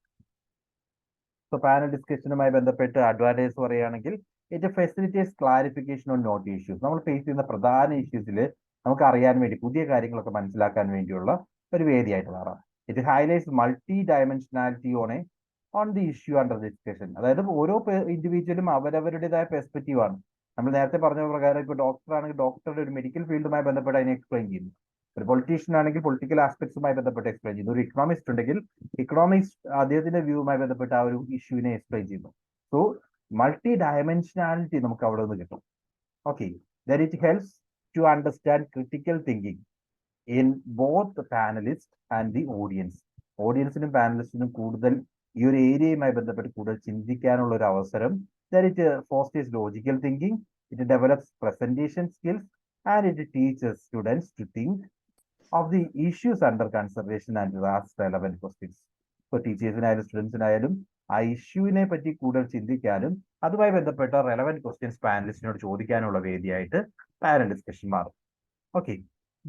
സോ പാനൽ ഡിസ്കഷനുമായി ബന്ധപ്പെട്ട് അഡ്വാൻറ്റേജ് പറയുകയാണെങ്കിൽ it facilitates clarification on knotty issues. നമ്മൾ ഫേസ് ചെയ്യുന്ന പ്രധാന ഇഷ്യൂസിൽ നമുക്ക് അറിയാൻ വേണ്ടി, പുതിയ കാര്യങ്ങളൊക്കെ മനസ്സിലാക്കാൻ വേണ്ടിയുള്ള ഒരു വേദിയായിട്ട് മാറാം. It highlights multi dimensionality on the issue under discussion. അതായത് ഓരോ ഇൻഡിവിജ്വലും അവരവരുടേതായ പെർസ്പെക്റ്റീവ് ആണ്. നമ്മൾ നേരത്തെ പറഞ്ഞ പ്രകാരം ഇപ്പോൾ ഡോക്ടർ ആണെങ്കിൽ ഡോക്ടറുടെ ഒരു മെഡിക്കൽ ഫീൽഡുമായി ബന്ധപ്പെട്ട് അതിനെ എക്സ്പ്ലെയിൻ ചെയ്യുന്നു. ഒരു പൊളിറ്റീഷ്യൻ ആണെങ്കിൽ പൊളിറ്റിക്കൽ ആസ്പെക്ട്സുമായി ബന്ധപ്പെട്ട് എക്സ്പ്ലെയിൻ ചെയ്യുന്നു. ഒരു ഇക്കണോമിസ്റ്റ് ഉണ്ടെങ്കിൽ ഇക്കണോമിക്സ് അദ്ദേഹത്തിന്റെ വ്യൂവുമായി ബന്ധപ്പെട്ട് ആ ഒരു ഇഷ്യൂവിനെ എക്സ്പ്ലെയിൻ ചെയ്യുന്നു. സോ മൾട്ടി ഡയമെൻഷനാലിറ്റി നമുക്ക് അവിടെ നിന്ന് കിട്ടും. Okay, then it helps to understand critical thinking in both panelist and the audience. ഓഡിയൻസിനും പാനലിസ്റ്റിനും കൂടുതൽ ഈ ഒരു ഏരിയയുമായി ബന്ധപ്പെട്ട് കൂടുതൽ ചിന്തിക്കാനുള്ള ഒരു അവസരം. It fosters logical thinking, it develops presentation skills and it teachers students to think of the issues under consideration and ask relevant questions. ഇപ്പോൾ ടീച്ചേഴ്സിനായാലും സ്റ്റുഡൻസിനായാലും ആ ഇഷ്യൂവിനെ പറ്റി കൂടുതൽ ചിന്തിക്കാനും അതുമായി ബന്ധപ്പെട്ട റെലവന്റ് ക്വസ്റ്റ്യൻസ് പാനലിസ്റ്റിനോട് ചോദിക്കാനുള്ള വേദിയായിട്ട് പാനൽ ഡിസ്കഷൻ മാറും. ഓക്കെ,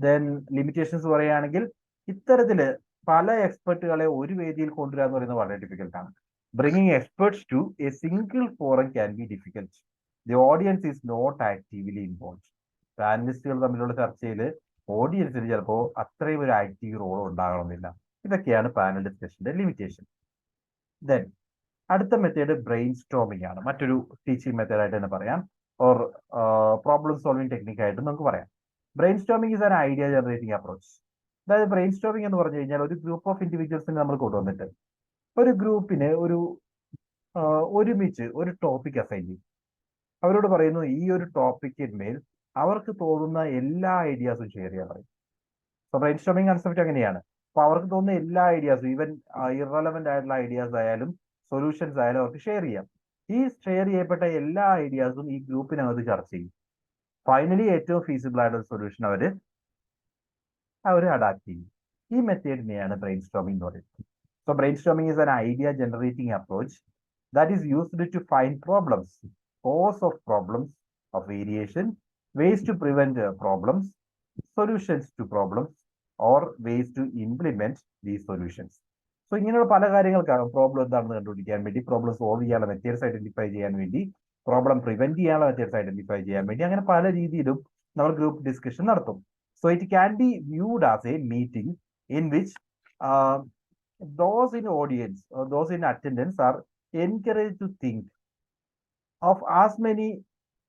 ദെൻ ലിമിറ്റേഷൻസ് പറയുകയാണെങ്കിൽ ഇത്തരത്തില് പല എക്സ്പെർട്ടുകളെ ഒരു വേദിയിൽ കൊണ്ടുവരിക എന്ന് പറയുന്നത് വളരെ ഡിഫിക്കൽട്ടാണ്. Bringing experts to a single forum can be difficult. The audience is not actively involve. പാനലിസ്റ്റുകൾ തമ്മിലുള്ള ചർച്ചയിൽ ഓഡിയൻസിന് ചിലപ്പോൾ അത്രയും ഒരു ആക്റ്റീവ് റോൾ ഉണ്ടാകണമെന്നില്ല. ഇതൊക്കെയാണ് പാനൽ ഡിസ്കഷന്റെ ലിമിറ്റേഷൻ. ദെൻ അടുത്ത മെത്തേഡ് ബ്രെയിൻ സ്റ്റോമിംഗ് ആണ്. മറ്റൊരു ടീച്ചിങ് മെത്തേഡായിട്ട് തന്നെ പറയാം, ഓർ പ്രോബ്ലം സോൾവിംഗ് ടെക്നിക് ആയിട്ട് നമുക്ക് പറയാം. Brain storming is an idea generating approach. അതായത് ബ്രെയിൻ സ്റ്റോമിംഗ് എന്ന് പറഞ്ഞു കഴിഞ്ഞാൽ ഒരു ഗ്രൂപ്പ് ഓഫ് ഇൻഡിവിജ്വൽസിനെ നമ്മൾ കൊണ്ടുവന്നിട്ട് ഒരു ഗ്രൂപ്പിന് ഒരുമിച്ച് ഒരു ടോപ്പിക് അസൈൻ ചെയ്യും. അവരോട് പറയുന്നു ഈ ഒരു ടോപ്പിക്കിന്മേൽ അവർക്ക് തോന്നുന്ന എല്ലാ ഐഡിയാസും ഷെയർ ചെയ്യാൻ പറയും. സോ ബ്രെയിൻ സ്റ്റോമിംഗ് കൺസെപ്റ്റ് അങ്ങനെയാണ്. അപ്പൊ അവർക്ക് തോന്നുന്ന എല്ലാ ഐഡിയാസും, ഈവൻ ഇറലവന്റ് ആയിട്ടുള്ള ഐഡിയാസ് ആയാലും സൊല്യൂഷൻസ് ആയാലും അവർക്ക് ഷെയർ ചെയ്യാം. ഈ ഷെയർ ചെയ്യപ്പെട്ട എല്ലാ ഐഡിയാസും ഈ ഗ്രൂപ്പിനകത്ത് ചർച്ച ചെയ്യും. ഫൈനലി ഏറ്റവും ഫീസിബിൾ ആയിട്ടുള്ള സൊല്യൂഷൻ അവർ അഡാപ്റ്റ് ചെയ്യും. ഈ മെത്തേഡിനെയാണ് ബ്രെയിൻ സ്റ്റോമിംഗ് എന്ന് പറയുന്നത്. So brain storming is an idea generating approach that is used to find problems, cause of problems of variation, ways to prevent problems, solutions to problems, or ways to implement these solutions. So ഇങ്ങനെയുള്ള പല കാര്യങ്ങൾക്കാണ് പ്രോബ്ലം എന്താണെന്ന് കണ്ടുപിടിക്കാൻ വേണ്ടി, പ്രോബ്ലം സോൾവ് ചെയ്യാനുള്ള മെത്തേഡ്സ് ഐഡന്റിഫൈ ചെയ്യാൻ വേണ്ടി, പ്രോബ്ലം പ്രിവെന്റ് ചെയ്യാനുള്ള മെത്തേഡ്സ് ഐഡന്റിഫൈ ചെയ്യാൻ വേണ്ടി, അങ്ങനെ പല രീതിയിലും നമ്മൾ ഗ്രൂപ്പ് ഡിസ്കഷൻ നടത്തും. So it can B viewed as A meeting in which those in audience or those in attendance are encouraged to think of as many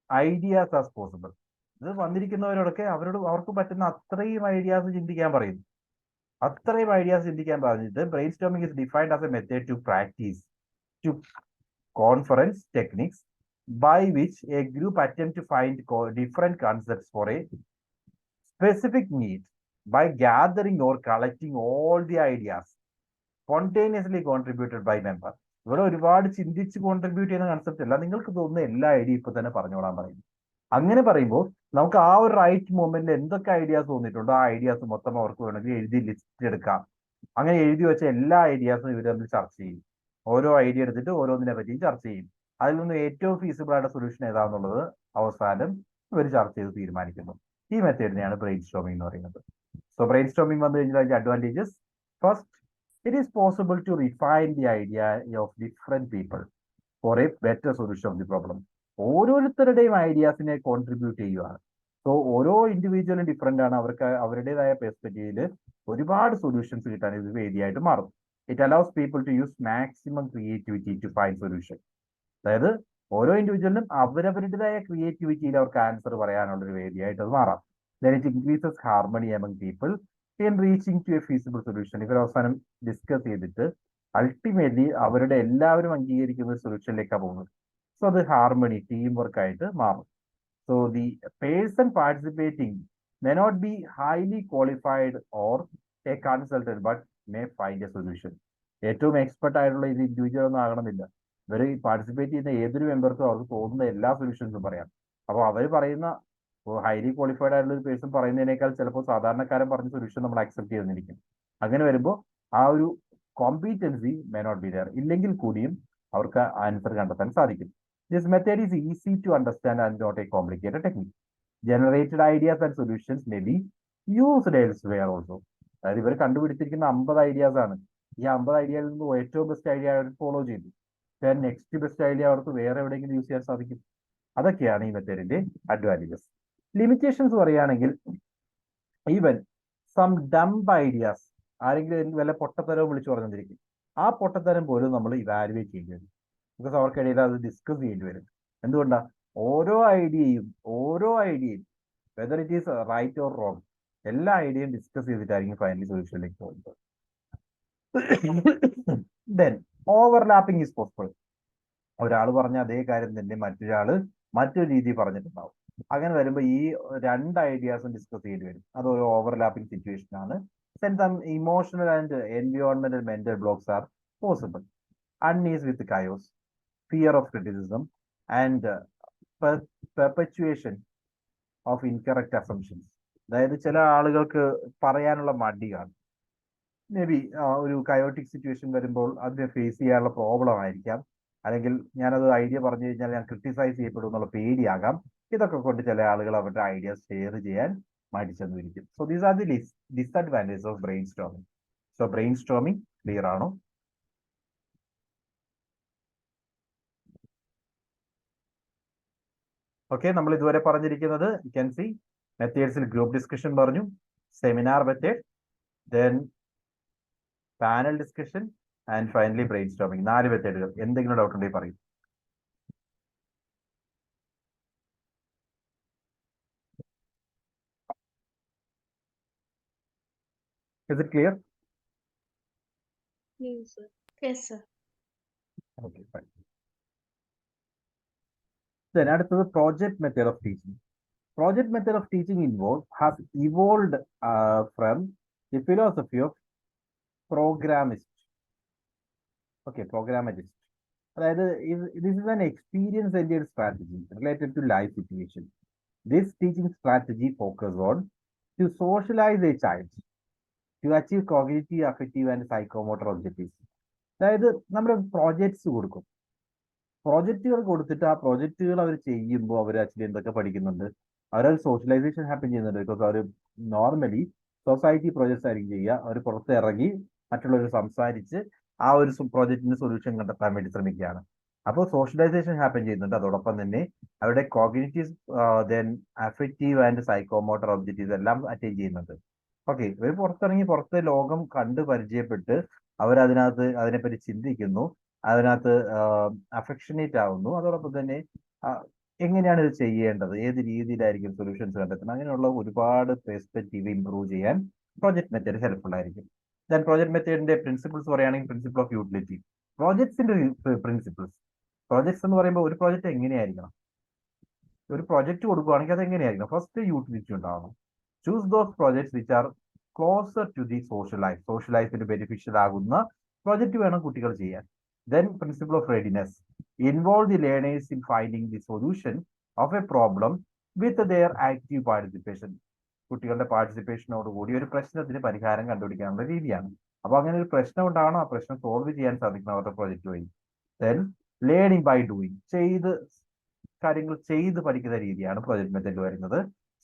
ideas as possible. ഇത് വന്നിരിക്കുന്നവരോടൊക്കെ അവർക്ക് പറ്റുന്ന അത്രയും ഐഡിയാസ് ചിന്തിക്കാൻ പറയുന്നു. അത്രയും ഐഡിയാസ് ചിന്തിക്കാൻ പറഞ്ഞിട്ട് brainstorming is defined as a method to practice to conference techniques by which a group attempt to find different concepts for a specific need by gathering or collecting all the ideas spontaneously contributed by member. ഇവിടെ ഒരുപാട് ചിന്തിച്ച് കോൺട്രിബ്യൂട്ട് ചെയ്യുന്ന കൺസെപ്റ്റ് അല്ല, നിങ്ങൾക്ക് തോന്നുന്ന എല്ലാ ഐഡിയ ഇപ്പൊ തന്നെ പറഞ്ഞോളാൻ പറയും. അങ്ങനെ പറയുമ്പോൾ നമുക്ക് ആ ഒരു റൈറ്റ് മൊമെന്റിൽ എന്തൊക്കെ ഐഡിയാസ് തോന്നിയിട്ടുണ്ടോ ആ ഐഡിയാസ് മൊത്തം അവർക്ക് വേണമെങ്കിൽ എഴുതി ലിസ്റ്റ് എടുക്കാം. അങ്ങനെ എഴുതി വെച്ച എല്ലാ ഐഡിയാസും ഇവർ തമ്മിൽ ചർച്ച ചെയ്യും. ഓരോ ഐഡിയ എടുത്തിട്ട് ഓരോന്നിനെ പറ്റിയും ചർച്ച ചെയ്യും. അതിൽ നിന്ന് ഏറ്റവും ഫീസിബിൾ ആയിട്ട് സൊല്യൂഷൻ ഏതാണെന്നുള്ളത് അവസാനം ഇവർ ചർച്ച ചെയ്ത് തീരുമാനിക്കുന്നു. ഈ മെത്തേഡിനെയാണ് ബ്രെയിൻ സ്റ്റോമിംഗ് എന്ന് പറയുന്നത്. സോ ബ്രെയിൻ സ്റ്റോമിംഗ് വന്നു കഴിഞ്ഞാൽ അതിന്റെ advantages: first, it is possible to refine the idea of different people for a better solution of the problem. ഓരോരുത്തരുടെയും ഐഡിയാസിനെ കോൺട്രിബ്യൂട്ട് ചെയ്യുകയാണ്. സോ ഓരോ ഇൻഡിവിജ്വലും ഡിഫറെന്റ് ആണ്. അവർക്ക് അവരുടേതായ പെർസ്പെക്റ്റീവില് ഒരുപാട് സൊല്യൂഷൻസ് കിട്ടാൻ ഇത് വേദിയായിട്ട് മാറും. It allows people to use maximum creativity to find solution. അതായത് ഓരോ ഇൻഡിവിജ്വലിനും അവരവരുടേതായ ക്രിയേറ്റിവിറ്റിയിൽ അവർക്ക് ആൻസർ പറയാനുള്ള ഒരു വേദിയായിട്ട് അത് മാറാം. Then it increases harmony among people in reaching to a feasible solution. ഇവർ അവസാനം ഡിസ്കസ് ചെയ്തിട്ട് അൾട്ടിമേറ്റ്ലി അവരുടെ എല്ലാവരും അംഗീകരിക്കുന്ന ഒരു സൊല്യൂഷനിലേക്കാണ് പോകുന്നത്. സോ അത് ഹാർമണി, ടീം വർക്ക് ആയിട്ട് മാറും. So the person participating may not be highly qualified or a consultant but may find a solution. ഏറ്റവും എക്സ്പെർട്ട് ആയിട്ടുള്ള ഇത് ഇൻഡിവിജ്വൽ ഒന്നും ആകണമെന്നില്ല. ഇവർ പാർട്ടിസിപ്പേറ്റ് ചെയ്യുന്ന ഏതൊരു മെമ്പർക്കും അവർക്ക് തോന്നുന്ന എല്ലാ സൊല്യൂഷൻസും പറയാം. അപ്പോൾ അവർ പറയുന്ന ഹൈലി ക്വാളിഫൈഡ് ആയിട്ടുള്ള ഒരു പേഴ്സൺ പറയുന്നതിനേക്കാൾ ചിലപ്പോൾ സാധാരണക്കാരൻ പറഞ്ഞ സൊല്യൂഷൻ നമ്മൾ അക്സെപ്റ്റ് ചെയ്തിരിക്കും. അങ്ങനെ വരുമ്പോൾ ആ ഒരു competency may not be there. ഇല്ലെങ്കിൽ കൂടിയും അവർക്ക് ആൻസർ കണ്ടെത്താൻ സാധിക്കും. This method is easy to understand and not a complicated technique. Generated ideas and solutions may be used elsewhere also. അതായത് ഇവർ കണ്ടുപിടിച്ചിരിക്കുന്ന 50 ഐഡിയാസ് ആണ്. ഈ 50 ഐഡിയയിൽ നിന്ന് ഏറ്റവും ബെസ്റ്റ് ഐഡിയ അവർ ഫോളോ ചെയ്തു. നെക്സ്റ്റ് ബെസ്റ്റ് ഐഡിയ അവർക്ക് വേറെ എവിടെയെങ്കിലും യൂസ് ചെയ്യാൻ സാധിക്കും. അതൊക്കെയാണ് ഈ മെത്തേഡിന്റെ അഡ്വാൻറ്റേജസ്. ലിമിറ്റേഷൻസ് പറയുകയാണെങ്കിൽ ഈവൻ സം ഡംബ് ഐഡിയാസ്, ആരെങ്കിലും വല്ല പൊട്ടത്തരവും വിളിച്ചു പറഞ്ഞിരിക്കും, ആ പൊട്ടത്തരം പോലും നമ്മൾ ഇവാലുവേറ്റ് ചെയ്യേണ്ടി വരും. ബിക്കോസ് അവർക്കിടയിൽ അത് ഡിസ്കസ് ചെയ്യേണ്ടി വരും. എന്തുകൊണ്ടാണ്? ഓരോ ഐഡിയയും whether it is right or wrong, എല്ലാ ഐഡിയയും ഡിസ്കസ് ചെയ്തിട്ടായിരിക്കും ഫൈനലി സൊല്യൂഷനിലേക്ക് പോകുന്നത്. Then overlapping is possible. ഒരാൾ പറഞ്ഞ അതേ കാര്യം തന്നെ മറ്റൊരു രീതി പറഞ്ഞിട്ടുണ്ടാവും. അങ്ങനെ വരുമ്പോൾ ഈ 2 ഐഡിയാസും ഡിസ്കസ് ചെയ്യേണ്ടി വരും. അതൊരു ഓവർലാപ്പിംഗ് സിറ്റുവേഷൻ ആണ്. ഇമോഷണൽ ആൻഡ് എൻവിയോൺമെന്റൽ mental blocks are possible. unease with chaos, fear of criticism, and perpetuation of incorrect assumptions. അതായത് ചില ആളുകൾക്ക് പറയാനുള്ള മടി കാണും. മേ ബി ഒരു കയോട്ടിക് സിറ്റുവേഷൻ വരുമ്പോൾ അതിനെ ഫേസ് ചെയ്യാനുള്ള പ്രോബ്ലം ആയിരിക്കാം, അല്ലെങ്കിൽ ഞാനത് ഐഡിയ പറഞ്ഞു കഴിഞ്ഞാൽ ഞാൻ ക്രിട്ടിസൈസ് ചെയ്യപ്പെടും എന്നുള്ള പേടിയാകാം. ഇതൊക്കെ കൊണ്ട് ചില ആളുകൾ അവരുടെ ഐഡിയാസ് ഷെയർ ചെയ്യാൻ മടിച്ചെന്നിരിക്കും. So these are the disadvantages of brainstorming. So brainstorming clear ആണോ? ഓക്കെ, നമ്മൾ ഇതുവരെ പറഞ്ഞിരിക്കുന്നത് യു ക്യാൻ സി മെത്തേഡ്സിൽ ഗ്രൂപ്പ് ഡിസ്കഷൻ പറഞ്ഞു, seminar method, then panel discussion and finally brainstorming. 4 മെത്തേഡുകൾ. എന്തെങ്കിലും ഡൗട്ട് ഉണ്ടെങ്കിൽ പറയും. Is it clear? Yes, sir. Yes, sir. Okay, fine. Then അടുത്തത് project method of teaching. Project method of teaching has evolved from the philosophy of programmist. Okay, programmatist. അതായത് this is an experience-centered strategy related to life situation. This teaching strategy focuses on to socialize a child to achieve cognitive, affective and psychomotor objectives. അതായത് നമ്മുടെ പ്രോജക്ട്സ് കൊടുക്കും. പ്രോജക്റ്റുകൾ കൊടുത്തിട്ട് ആ പ്രോജക്റ്റുകൾ അവർ ചെയ്യുമ്പോൾ അവർ ആക്ച്വലി എന്തൊക്കെ പഠിക്കുന്നുണ്ട്, അവരത് സോഷ്യലൈസേഷൻ ഹാപ്പൻ ചെയ്യുന്നുണ്ട്. ബിക്കോസ് അവർ നോർമലി സൊസൈറ്റി പ്രോജക്ട്സ് ആയിരിക്കും ചെയ്യുക. അവർ പുറത്ത് ഇറങ്ങി മറ്റുള്ളവർ സംസാരിച്ച് ആ ഒരു പ്രോജക്റ്റിന് സൊല്യൂഷൻ കണ്ടെത്താൻ വേണ്ടി ശ്രമിക്കുകയാണ്. അപ്പോൾ സോഷ്യലൈസേഷൻ ഹാപ്പൻ ചെയ്യുന്നുണ്ട്. അതോടൊപ്പം തന്നെ അവരുടെ cognitive, then affective and psychomotor objectives എല്ലാം അറ്റൈൻ ചെയ്യുന്നുണ്ട്. ഓക്കെ, ഇവർ പുറത്തിറങ്ങി പുറത്തെ ലോകം കണ്ട് പരിചയപ്പെട്ട് അവരതിനകത്ത് അതിനെപ്പറ്റി ചിന്തിക്കുന്നു, അതിനകത്ത് അഫെക്ഷനേറ്റ് ആവുന്നു. അതോടൊപ്പം തന്നെ എങ്ങനെയാണ് ഇത് ചെയ്യേണ്ടത്, ഏത് രീതിയിലായിരിക്കും സൊല്യൂഷൻസ് കണ്ടെത്തുന്നത്, അങ്ങനെയുള്ള ഒരുപാട് പെർസ്പെക്റ്റീവ് ഇംപ്രൂവ് ചെയ്യാൻ പ്രോജക്ട് മെത്തേഡ് ഹെൽപ്ഫുൾ ആയിരിക്കും. ദെൻ പ്രോജക്ട് മെത്തേഡിന്റെ പ്രിൻസിപ്പിൾസ് പറയുകയാണെങ്കിൽ പ്രിൻസിപ്പിൾ ഓഫ് യൂട്ടിലിറ്റി. പ്രോജക്ട്സിന്റെ പ്രിൻസിപ്പിൾസ്. പ്രോജക്ട്സ് എന്ന് പറയുമ്പോൾ ഒരു പ്രോജക്റ്റ് എങ്ങനെയായിരിക്കണം, ഒരു പ്രോജക്റ്റ് കൊടുക്കുകയാണെങ്കിൽ അത് എങ്ങനെയായിരിക്കണം? ഫസ്റ്റ് യൂട്ടിലിറ്റി ഉണ്ടാവണം. Choose those projects which are closer to the social life. Social ലൈഫിന് ബെനിഫിഷ്യൽ ആകുന്ന പ്രോജക്റ്റ് വേണം കുട്ടികൾ ചെയ്യാൻ. Then principle of readiness. Involve the learners in finding the solution of a problem with their active participation. കുട്ടികളുടെ പാർട്ടിസിപ്പേഷനോടുകൂടി ഒരു പ്രശ്നത്തിന് പരിഹാരം കണ്ടുപിടിക്കാനുള്ള രീതിയാണ്. അപ്പൊ അങ്ങനെ ഒരു പ്രശ്നം ഉണ്ടാവണം, ആ പ്രശ്നം സോൾവ് ചെയ്യാൻ സാധിക്കണം അവരുടെ പ്രോജക്റ്റ് വഴി. Then learning by doing. കാര്യങ്ങൾ ചെയ്ത് പഠിക്കുന്ന രീതിയാണ് പ്രോജക്ട് മെത്തേഡ് വരുന്നത്.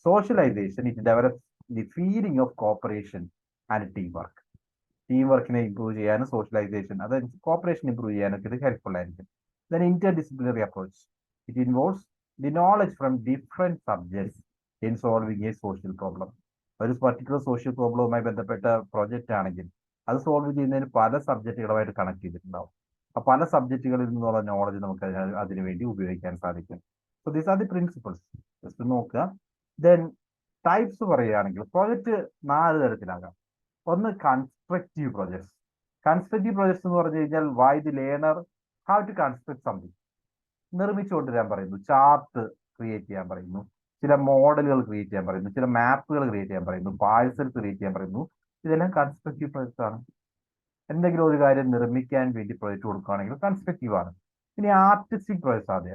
Socialization. It develops the feeling of cooperation and team work. Team വർക്കിനെ ഇംപ്രൂവ് ചെയ്യാനും സോഷ്യലൈസേഷൻ, അതായത് കോപ്പറേഷൻ ഇംപ്രൂവ് ചെയ്യാനൊക്കെ ഇത് ഹെൽപ്ഫുൾ ആയിരിക്കും. Then interdisciplinary approach. It involves the knowledge from different subjects in solving a social problem. ഒരു പർട്ടിക്കുലർ സോഷ്യൽ പ്രോബ്ലവുമായി ബന്ധപ്പെട്ട പ്രോജക്റ്റ് ആണെങ്കിൽ അത് സോൾവ് ചെയ്യുന്നതിന് പല സബ്ജക്റ്റുകളുമായിട്ട് കണക്ട് ചെയ്തിട്ടുണ്ടാവും. അപ്പൊ പല സബ്ജക്റ്റുകളിൽ നിന്നുള്ള നോളജ് നമുക്ക് അതിനുവേണ്ടി ഉപയോഗിക്കാൻ സാധിക്കും. So these are the principles. Just നോക്കുക. ദെൻ ടൈപ്സ് പറയുകയാണെങ്കിൽ പ്രോജക്റ്റ് 4 തരത്തിലാകാം. ഒന്ന് കൺസ്ട്രക്റ്റീവ് പ്രോജക്ട്സ്. കൺസ്ട്രക്റ്റീവ് പ്രോജക്ട്സ് എന്ന് പറഞ്ഞു കഴിഞ്ഞാൽ why the learner have to construct something. നിർമ്മിച്ചുകൊണ്ടുവരാൻ പറയുന്നു, ചാർട്ട് ക്രിയേറ്റ് ചെയ്യാൻ പറയുന്നു, ചില മോഡലുകൾ ക്രിയേറ്റ് ചെയ്യാൻ പറയുന്നു, ചില മാപ്പുകൾ ക്രിയേറ്റ് ചെയ്യാൻ പറയുന്നു, പാഴ്സൽസ് ക്രിയേറ്റ് ചെയ്യാൻ പറയുന്നു. ഇതെല്ലാം കൺസ്ട്രക്റ്റീവ് പ്രോജക്ട്സ് ആണ്. എന്തെങ്കിലും ഒരു കാര്യം നിർമ്മിക്കാൻ വേണ്ടി പ്രോജക്റ്റ് കൊടുക്കുകയാണെങ്കിൽ കൺസ്ട്രക്റ്റീവ് ആണ്. ഇനി ആർട്ടിസ്റ്റിക് പ്രോജക്ട്സ് ആണ്.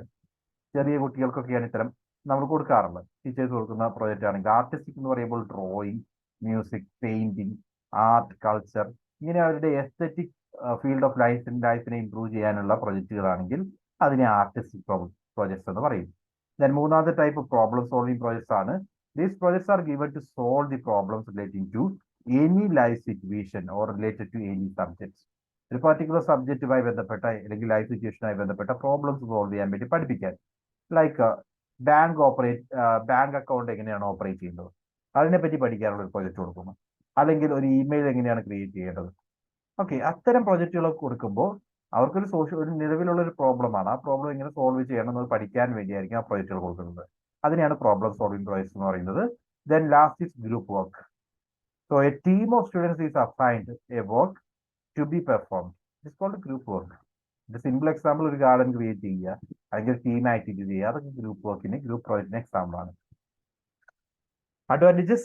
ചെറിയ കുട്ടികൾക്കൊക്കെയാണ് ഇത്തരം നമ്മൾ കൊടുക്കാറുള്ളത്. ടീച്ചേഴ്സ് കൊടുക്കുന്ന പ്രോജക്റ്റ് ആണെങ്കിൽ ആർട്ടിസ്റ്റിക് എന്ന് പറയുമ്പോൾ drawing, music, painting, art, culture, ഇങ്ങനെ അവരുടെ എസ്തെറ്റിക് ഫീൽഡ് ഓഫ് ലൈഫിനെ ഇംപ്രൂവ് ചെയ്യാനുള്ള പ്രൊജക്റ്റുകളാണെങ്കിൽ അതിനെ ആർട്ടിസ്റ്റിക് പ്രോജക്ട്സ് എന്ന് പറയും. ദെൻ മൂന്നാമത്തെ ടൈപ്പ് പ്രോബ്ലം സോൾവിംഗ് പ്രോജക്ട്സ് ആണ്. These projects are given to solve the problems relating to any life situation or related to any subjects. ഒരു പർട്ടിക്കുലർ സബ്ജക്റ്റുമായി ബന്ധപ്പെട്ട അല്ലെങ്കിൽ ലൈഫ് സിറ്റുവേഷനുമായി ബന്ധപ്പെട്ട പ്രോബ്ലംസ് സോൾവ് ചെയ്യാൻ വേണ്ടി പഠിപ്പിക്കാൻ. ലൈക്ക് ബാങ്ക് അക്കൗണ്ട് എങ്ങനെയാണ് ഓപ്പറേറ്റ് ചെയ്യുന്നത്, അതിനെപ്പറ്റി പഠിക്കാനുള്ള ഒരു പ്രോജക്റ്റ് കൊടുക്കുന്നു. അല്ലെങ്കിൽ ഒരു ഇമെയിൽ എങ്ങനെയാണ് ക്രിയേറ്റ് ചെയ്യേണ്ടത്. ഓക്കെ, അത്തരം പ്രോജക്റ്റുകളൊക്കെ കൊടുക്കുമ്പോൾ അവർക്കൊരു ഒരു നിലവിലുള്ള ഒരു പ്രോബ്ലമാണ്, ആ പ്രോബ്ലം എങ്ങനെ സോൾവ് ചെയ്യണം എന്ന് പഠിക്കാൻ വേണ്ടിയായിരിക്കും ആ പ്രോജക്റ്റുകൾ കൊടുക്കുന്നത്. അതിനെയാണ് പ്രോബ്ലം സോൾവിംഗ് പ്രോജക്ട്സ് എന്ന് പറയുന്നത്. Then last is group work. So a team of students is assigned a work to be performed. It's called group work. ഒരു സിമ്പിൾ എക്സാമ്പിൾ ഒരു ഗാർഡൻ ക്രിയേറ്റ് ചെയ്യുക, അല്ലെങ്കിൽ ടീം ആക്ടിവിറ്റി ചെയ്യുക, അതൊക്കെ ഗ്രൂപ്പ് വർക്കിന് ഗ്രൂപ്പ് പ്രോജക്റ്റിന് എക്സാമ്പിൾ ആണ്. Advantages: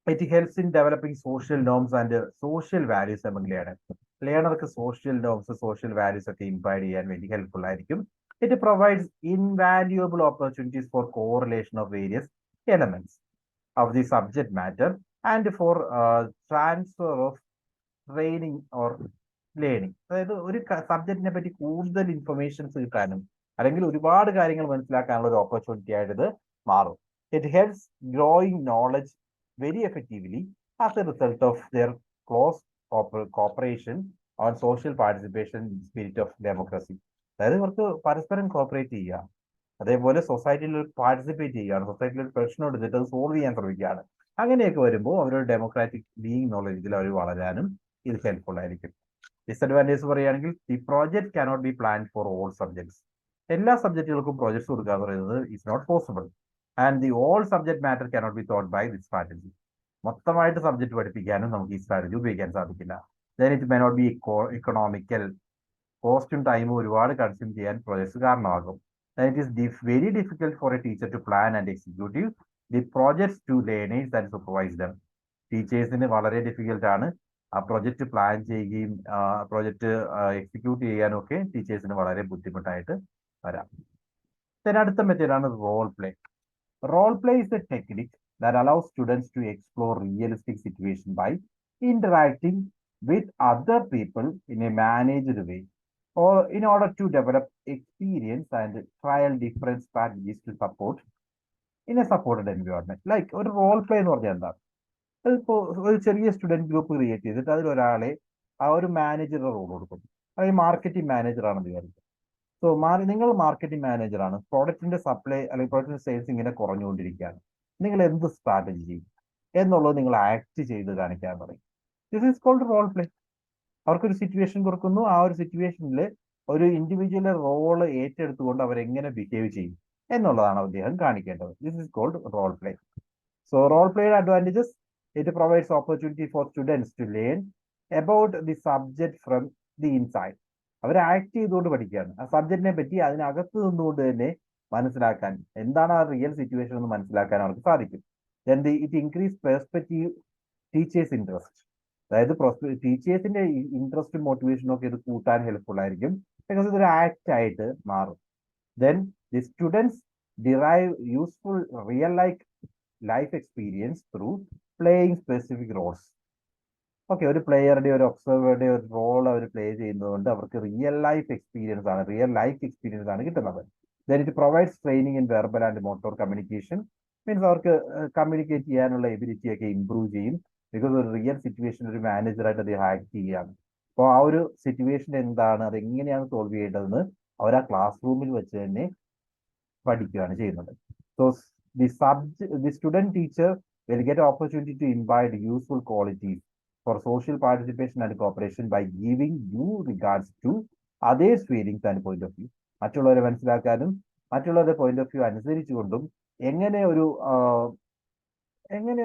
it helps in developing social norms and social values among learners. ലേണർക്ക് സോഷ്യൽ നോംസ് സോഷ്യൽ വാല്യൂസ് ഒക്കെ ഇംപൈഡ് ചെയ്യാൻ വേണ്ടി ഹെൽപ്ഫുൾ ആയിരിക്കും. It provides invaluable opportunities for correlation of various elements of the subject matter and for transfer of training or learning. അതായത് ഒരു സബ്ജക്റ്റിനെ പറ്റി കൂടുതൽ ഇൻഫർമേഷൻസ് കിട്ടാനും അല്ലെങ്കിൽ ഒരുപാട് കാര്യങ്ങൾ മനസ്സിലാക്കാനുള്ള ഒരു ഓപ്പർച്യൂണിറ്റി ആയിട്ട് ഇത് മാറും. It helps growing knowledge very effectively as A result of their close corporation on social participation spirit of democracy. അതായത് ഇവർക്ക് പരസ്പരം കോപ്പറേറ്റ് ചെയ്യുക, അതേപോലെ സൊസൈറ്റിയിൽ പാർട്ടിസിപ്പേറ്റ് ചെയ്യുകയാണ്, സൊസൈറ്റിയിൽ ഒരു പ്രശ്നം എടുത്തിട്ട് അത് സോൾവ് ചെയ്യാൻ ശ്രമിക്കുകയാണ്. അങ്ങനെയൊക്കെ വരുമ്പോൾ അവരൊരു ഡെമോക്രാറ്റിക് ബീയിങ് എന്നുള്ള രീതിയിൽ അവർ വളരാനും ഇത് ഹെൽപ്ഫുൾ ആയിരിക്കും. ഡിസഡ്വാൻറ്റേജ് പറയുകയാണെങ്കിൽ the project cannot be plan for all subjects. എല്ലാ സബ്ജക്റ്റുകൾക്കും പ്രോജക്ട്സ് കൊടുക്കുക എന്ന് പറയുന്നത് is not possible. And the all subject matter cannot be taught by this strategy. മൊത്തമായിട്ട് സബ്ജക്ട് പഠിപ്പിക്കാനും നമുക്ക് ഈ സ്ട്രാറ്റജി ഉപയോഗിക്കാൻ സാധിക്കില്ല. Then it may not be economical. കോസ്റ്റും ടൈമും ഒരുപാട് കൺസ്യൂം ചെയ്യാൻ പ്രോജക്ട്സ് കാരണമാകും. Then it is very difficult for a teacher to plan and execute the projects to learners and supervise them. ടീച്ചേഴ്സിന് വളരെ ഡിഫിക്കൽട്ട് ആണ് ആ പ്രൊജക്ട് പ്ലാൻ ചെയ്യുകയും പ്രൊജക്ട് എക്സിക്യൂട്ട് ചെയ്യാനും ഒക്കെ ടീച്ചേഴ്സിന് വളരെ ബുദ്ധിമുട്ടായിട്ട് വരാം. then അടുത്ത മെത്തേഡാണ് role play. Role play is a technique that allows students to explore realistic situation by interacting with other people in a managed way or in order to develop experience and trial different strategies to support in a supported environment. Like ഒരു റോൾ പ്ലേ എന്ന് പറഞ്ഞാൽ എന്താ, അതിപ്പോ ഒരു ചെറിയ സ്റ്റുഡന്റ് ഗ്രൂപ്പ് ക്രിയേറ്റ് ചെയ്തിട്ട് അതിലൊരാളെ ആ ഒരു മാനേജറുടെ റോൾ കൊടുക്കും. അല്ലെങ്കിൽ മാർക്കറ്റിംഗ് മാനേജർ ആണെന്ന് വിചാരിക്കും. സോ നിങ്ങൾ മാർക്കറ്റിംഗ് മാനേജറാണ്, പ്രോഡക്റ്റിന്റെ സപ്ലൈ അല്ലെങ്കിൽ പ്രോഡക്റ്റിന്റെ സെയിൽസ് ഇങ്ങനെ കുറഞ്ഞുകൊണ്ടിരിക്കുകയാണ്, നിങ്ങൾ എന്ത് സ്ട്രാറ്റജി ചെയ്യും എന്നുള്ളത് നിങ്ങൾ ആക്ട് ചെയ്ത് കാണിക്കാൻ പറയും. This is called role play. അവർക്കൊരു സിറ്റുവേഷൻ കൊടുക്കുന്നു, ആ ഒരു സിറ്റുവേഷനിൽ ഒരു ഇൻഡിവിജ്വൽ റോള് ഏറ്റെടുത്തുകൊണ്ട് അവരെങ്ങനെ ബിഹേവ് ചെയ്യും എന്നുള്ളതാണ് അദ്ദേഹം കാണിക്കേണ്ടത്. This is called role play. So role പ്ലേയുടെ advantages: it provides opportunity for students to learn about the subject from the inside. അവർ ആക്ട് ചെയ്തുകൊണ്ട് പഠിക്കുകയാണ്, ആ സബ്ജക്റ്റിനെ പറ്റി അതിനകത്ത് നിന്നുകൊണ്ട് തന്നെ മനസ്സിലാക്കാൻ, എന്താണ് ആ റിയൽ സിറ്റുവേഷൻ എന്ന് മനസ്സിലാക്കാൻ അവർക്ക് സാധിക്കും. Then it increase perspective teachers interest. അതായത് ടീച്ചേഴ്സിന്റെ ഇൻട്രസ്റ്റും മോട്ടിവേഷനും ഒക്കെ ഇത് കൂട്ടാൻ ഹെൽപ്ഫുൾ ആയിരിക്കും, ബിക്കോസ് ഇതൊരു ആക്ട് ആയിട്ട് മാറും. Then the students derive useful real life experience through playing specific roles. Okay, ഒരു പ്ലെയറുടെ ഒരു ഒബ്സർവറുടെ ഒരു റോൾ അവർ പ്ലേ ചെയ്യുന്നതുകൊണ്ട് അവർക്ക് റിയൽ ലൈഫ് എക്സ്പീരിയൻസ് ആണ് കിട്ടുന്നത്. Then it provides training in verbal and motor communication. Means അവർക്ക് കമ്മ്യൂണിക്കേറ്റ് ചെയ്യാനുള്ള എബിലിറ്റി ഒക്കെ ഇംപ്രൂവ് ചെയ്യും, ബിക്കോസ് ഒരു റിയൽ സിറ്റുവേഷൻ ഒരു മാനേജറായിട്ട് അദ്ദേഹം ആക്ട് ചെയ്യുകയാണ്. അപ്പോൾ ആ ഒരു സിറ്റുവേഷൻ എന്താണ്, അതെങ്ങനെയാണ് സോൾവ് ചെയ്യേണ്ടതെന്ന് അവർ ആ ക്ലാസ് റൂമിൽ വെച്ച് തന്നെ പഠിക്കുകയാണ് ചെയ്യുന്നത്. So the student teacher will get opportunity to imbibe useful qualities for social participation and cooperation by giving due regards to others' feelings and point of view. മറ്റുള്ളവരെ മനസ്സിലാക്കാനും മറ്റുള്ളവരുടെ പോയിന്റ് ഓഫ് വ്യൂ അനുസരിച്ചുകൊണ്ടും എങ്ങനെ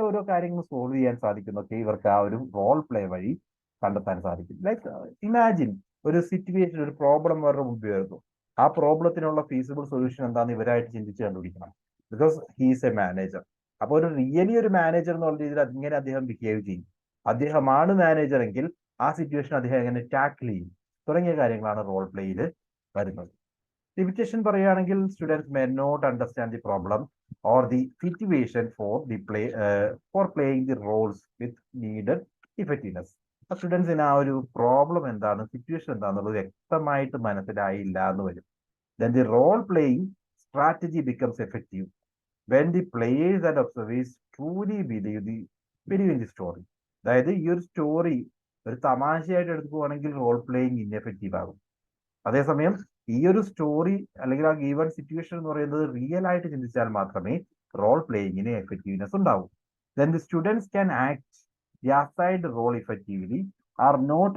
ഓരോ കാര്യങ്ങൾ സോൾവ് ചെയ്യാൻ സാധിക്കുന്നൊക്കെ ഇവർക്ക് ആ ഒരു റോൾ പ്ലേ വഴി കണ്ടെത്താൻ സാധിക്കും. ലൈക്ക് ഇമാജിൻ ഒരു സിറ്റുവേഷൻ, ഒരു പ്രോബ്ലം അവരുടെ മുമ്പിൽ വരുന്നു, ആ പ്രോബ്ലത്തിനുള്ള ഫീസിബിൾ സൊല്യൂഷൻ എന്താണെന്ന് ഇവരായിട്ട് ചിന്തിച്ച് കണ്ടുപിടിക്കണം, ബിക്കോസ് ഹീസ് എ മാനേജർ. അപ്പോൾ ഒരു റിയലി ഒരു മാനേജർ എന്നുള്ള രീതിയിൽ ഇങ്ങനെ അദ്ദേഹം ബിഹേവ് ചെയ്യും, അദ്ദേഹമാണ് മാനേജർ എങ്കിൽ ആ സിറ്റുവേഷൻ അദ്ദേഹം എങ്ങനെ ടാക്കിൾ ചെയ്യും തുടങ്ങിയ കാര്യങ്ങളാണ് റോൾ പ്ലേയിൽ വരുന്നത്. ലിമിറ്റേഷൻ പറയുകയാണെങ്കിൽ students may not understand the problem or the situation for playing the roles with needed effectiveness. ആ സ്റ്റുഡൻസിന് ആ ഒരു പ്രോബ്ലം എന്താണ്, സിറ്റുവേഷൻ എന്താണെന്നുള്ളത് വ്യക്തമായിട്ട് മനസ്സിലായില്ല എന്ന് വരും. Then the role playing strategy becomes effective when the players and observers truly believe in the story. അതായത് ഈ ഒരു സ്റ്റോറി ഒരു തമാശയായിട്ട് എടുത്തു പോവാണെങ്കിൽ റോൾ പ്ലേയിങ് ഇൻഎഫക്റ്റീവ് ആകും. അതേസമയം ഈ ഒരു സ്റ്റോറി അല്ലെങ്കിൽ ആ ഗീവൺ സിറ്റുവേഷൻ എന്ന് പറയുന്നത് റിയൽ ആയിട്ട് ചിന്തിച്ചാൽ മാത്രമേ റോൾ പ്ലേയിങ്ങിന് എഫക്റ്റീവ്നെസ് ഉണ്ടാവൂ. Then the students can act the assigned role effectively are not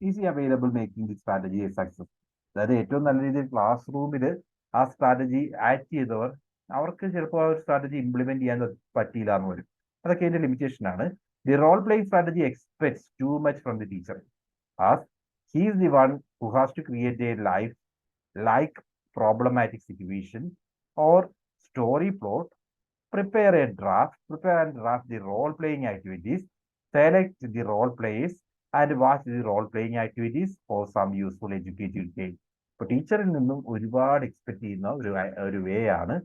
easy available making the strategy a success. അതായത് ഏറ്റവും നല്ല രീതിയിൽ ക്ലാസ് റൂമിൽ ആ സ്ട്രാറ്റജി ആക്ട് ചെയ്തവർ അവർക്ക് ചിലപ്പോൾ ആ ഒരു സ്ട്രാറ്റജി ഇംപ്ലിമെന്റ് ചെയ്യാൻ പറ്റിയില്ല എന്ന് വരും. അതൊക്കെ അതിന്റെ ലിമിറ്റേഷൻ ആണ്. The role playing strategy expects too much from the teacher, as he is the one who has to create a life like problematic situation or story plot, prepare and draft the role playing activities, select the role players and watch the role-playing activities for some useful educative gain. ഇപ്പൊ ടീച്ചറിൽ നിന്നും ഒരുപാട് എക്സ്പെക്ട് ചെയ്യുന്ന ഒരു വേ ആണ്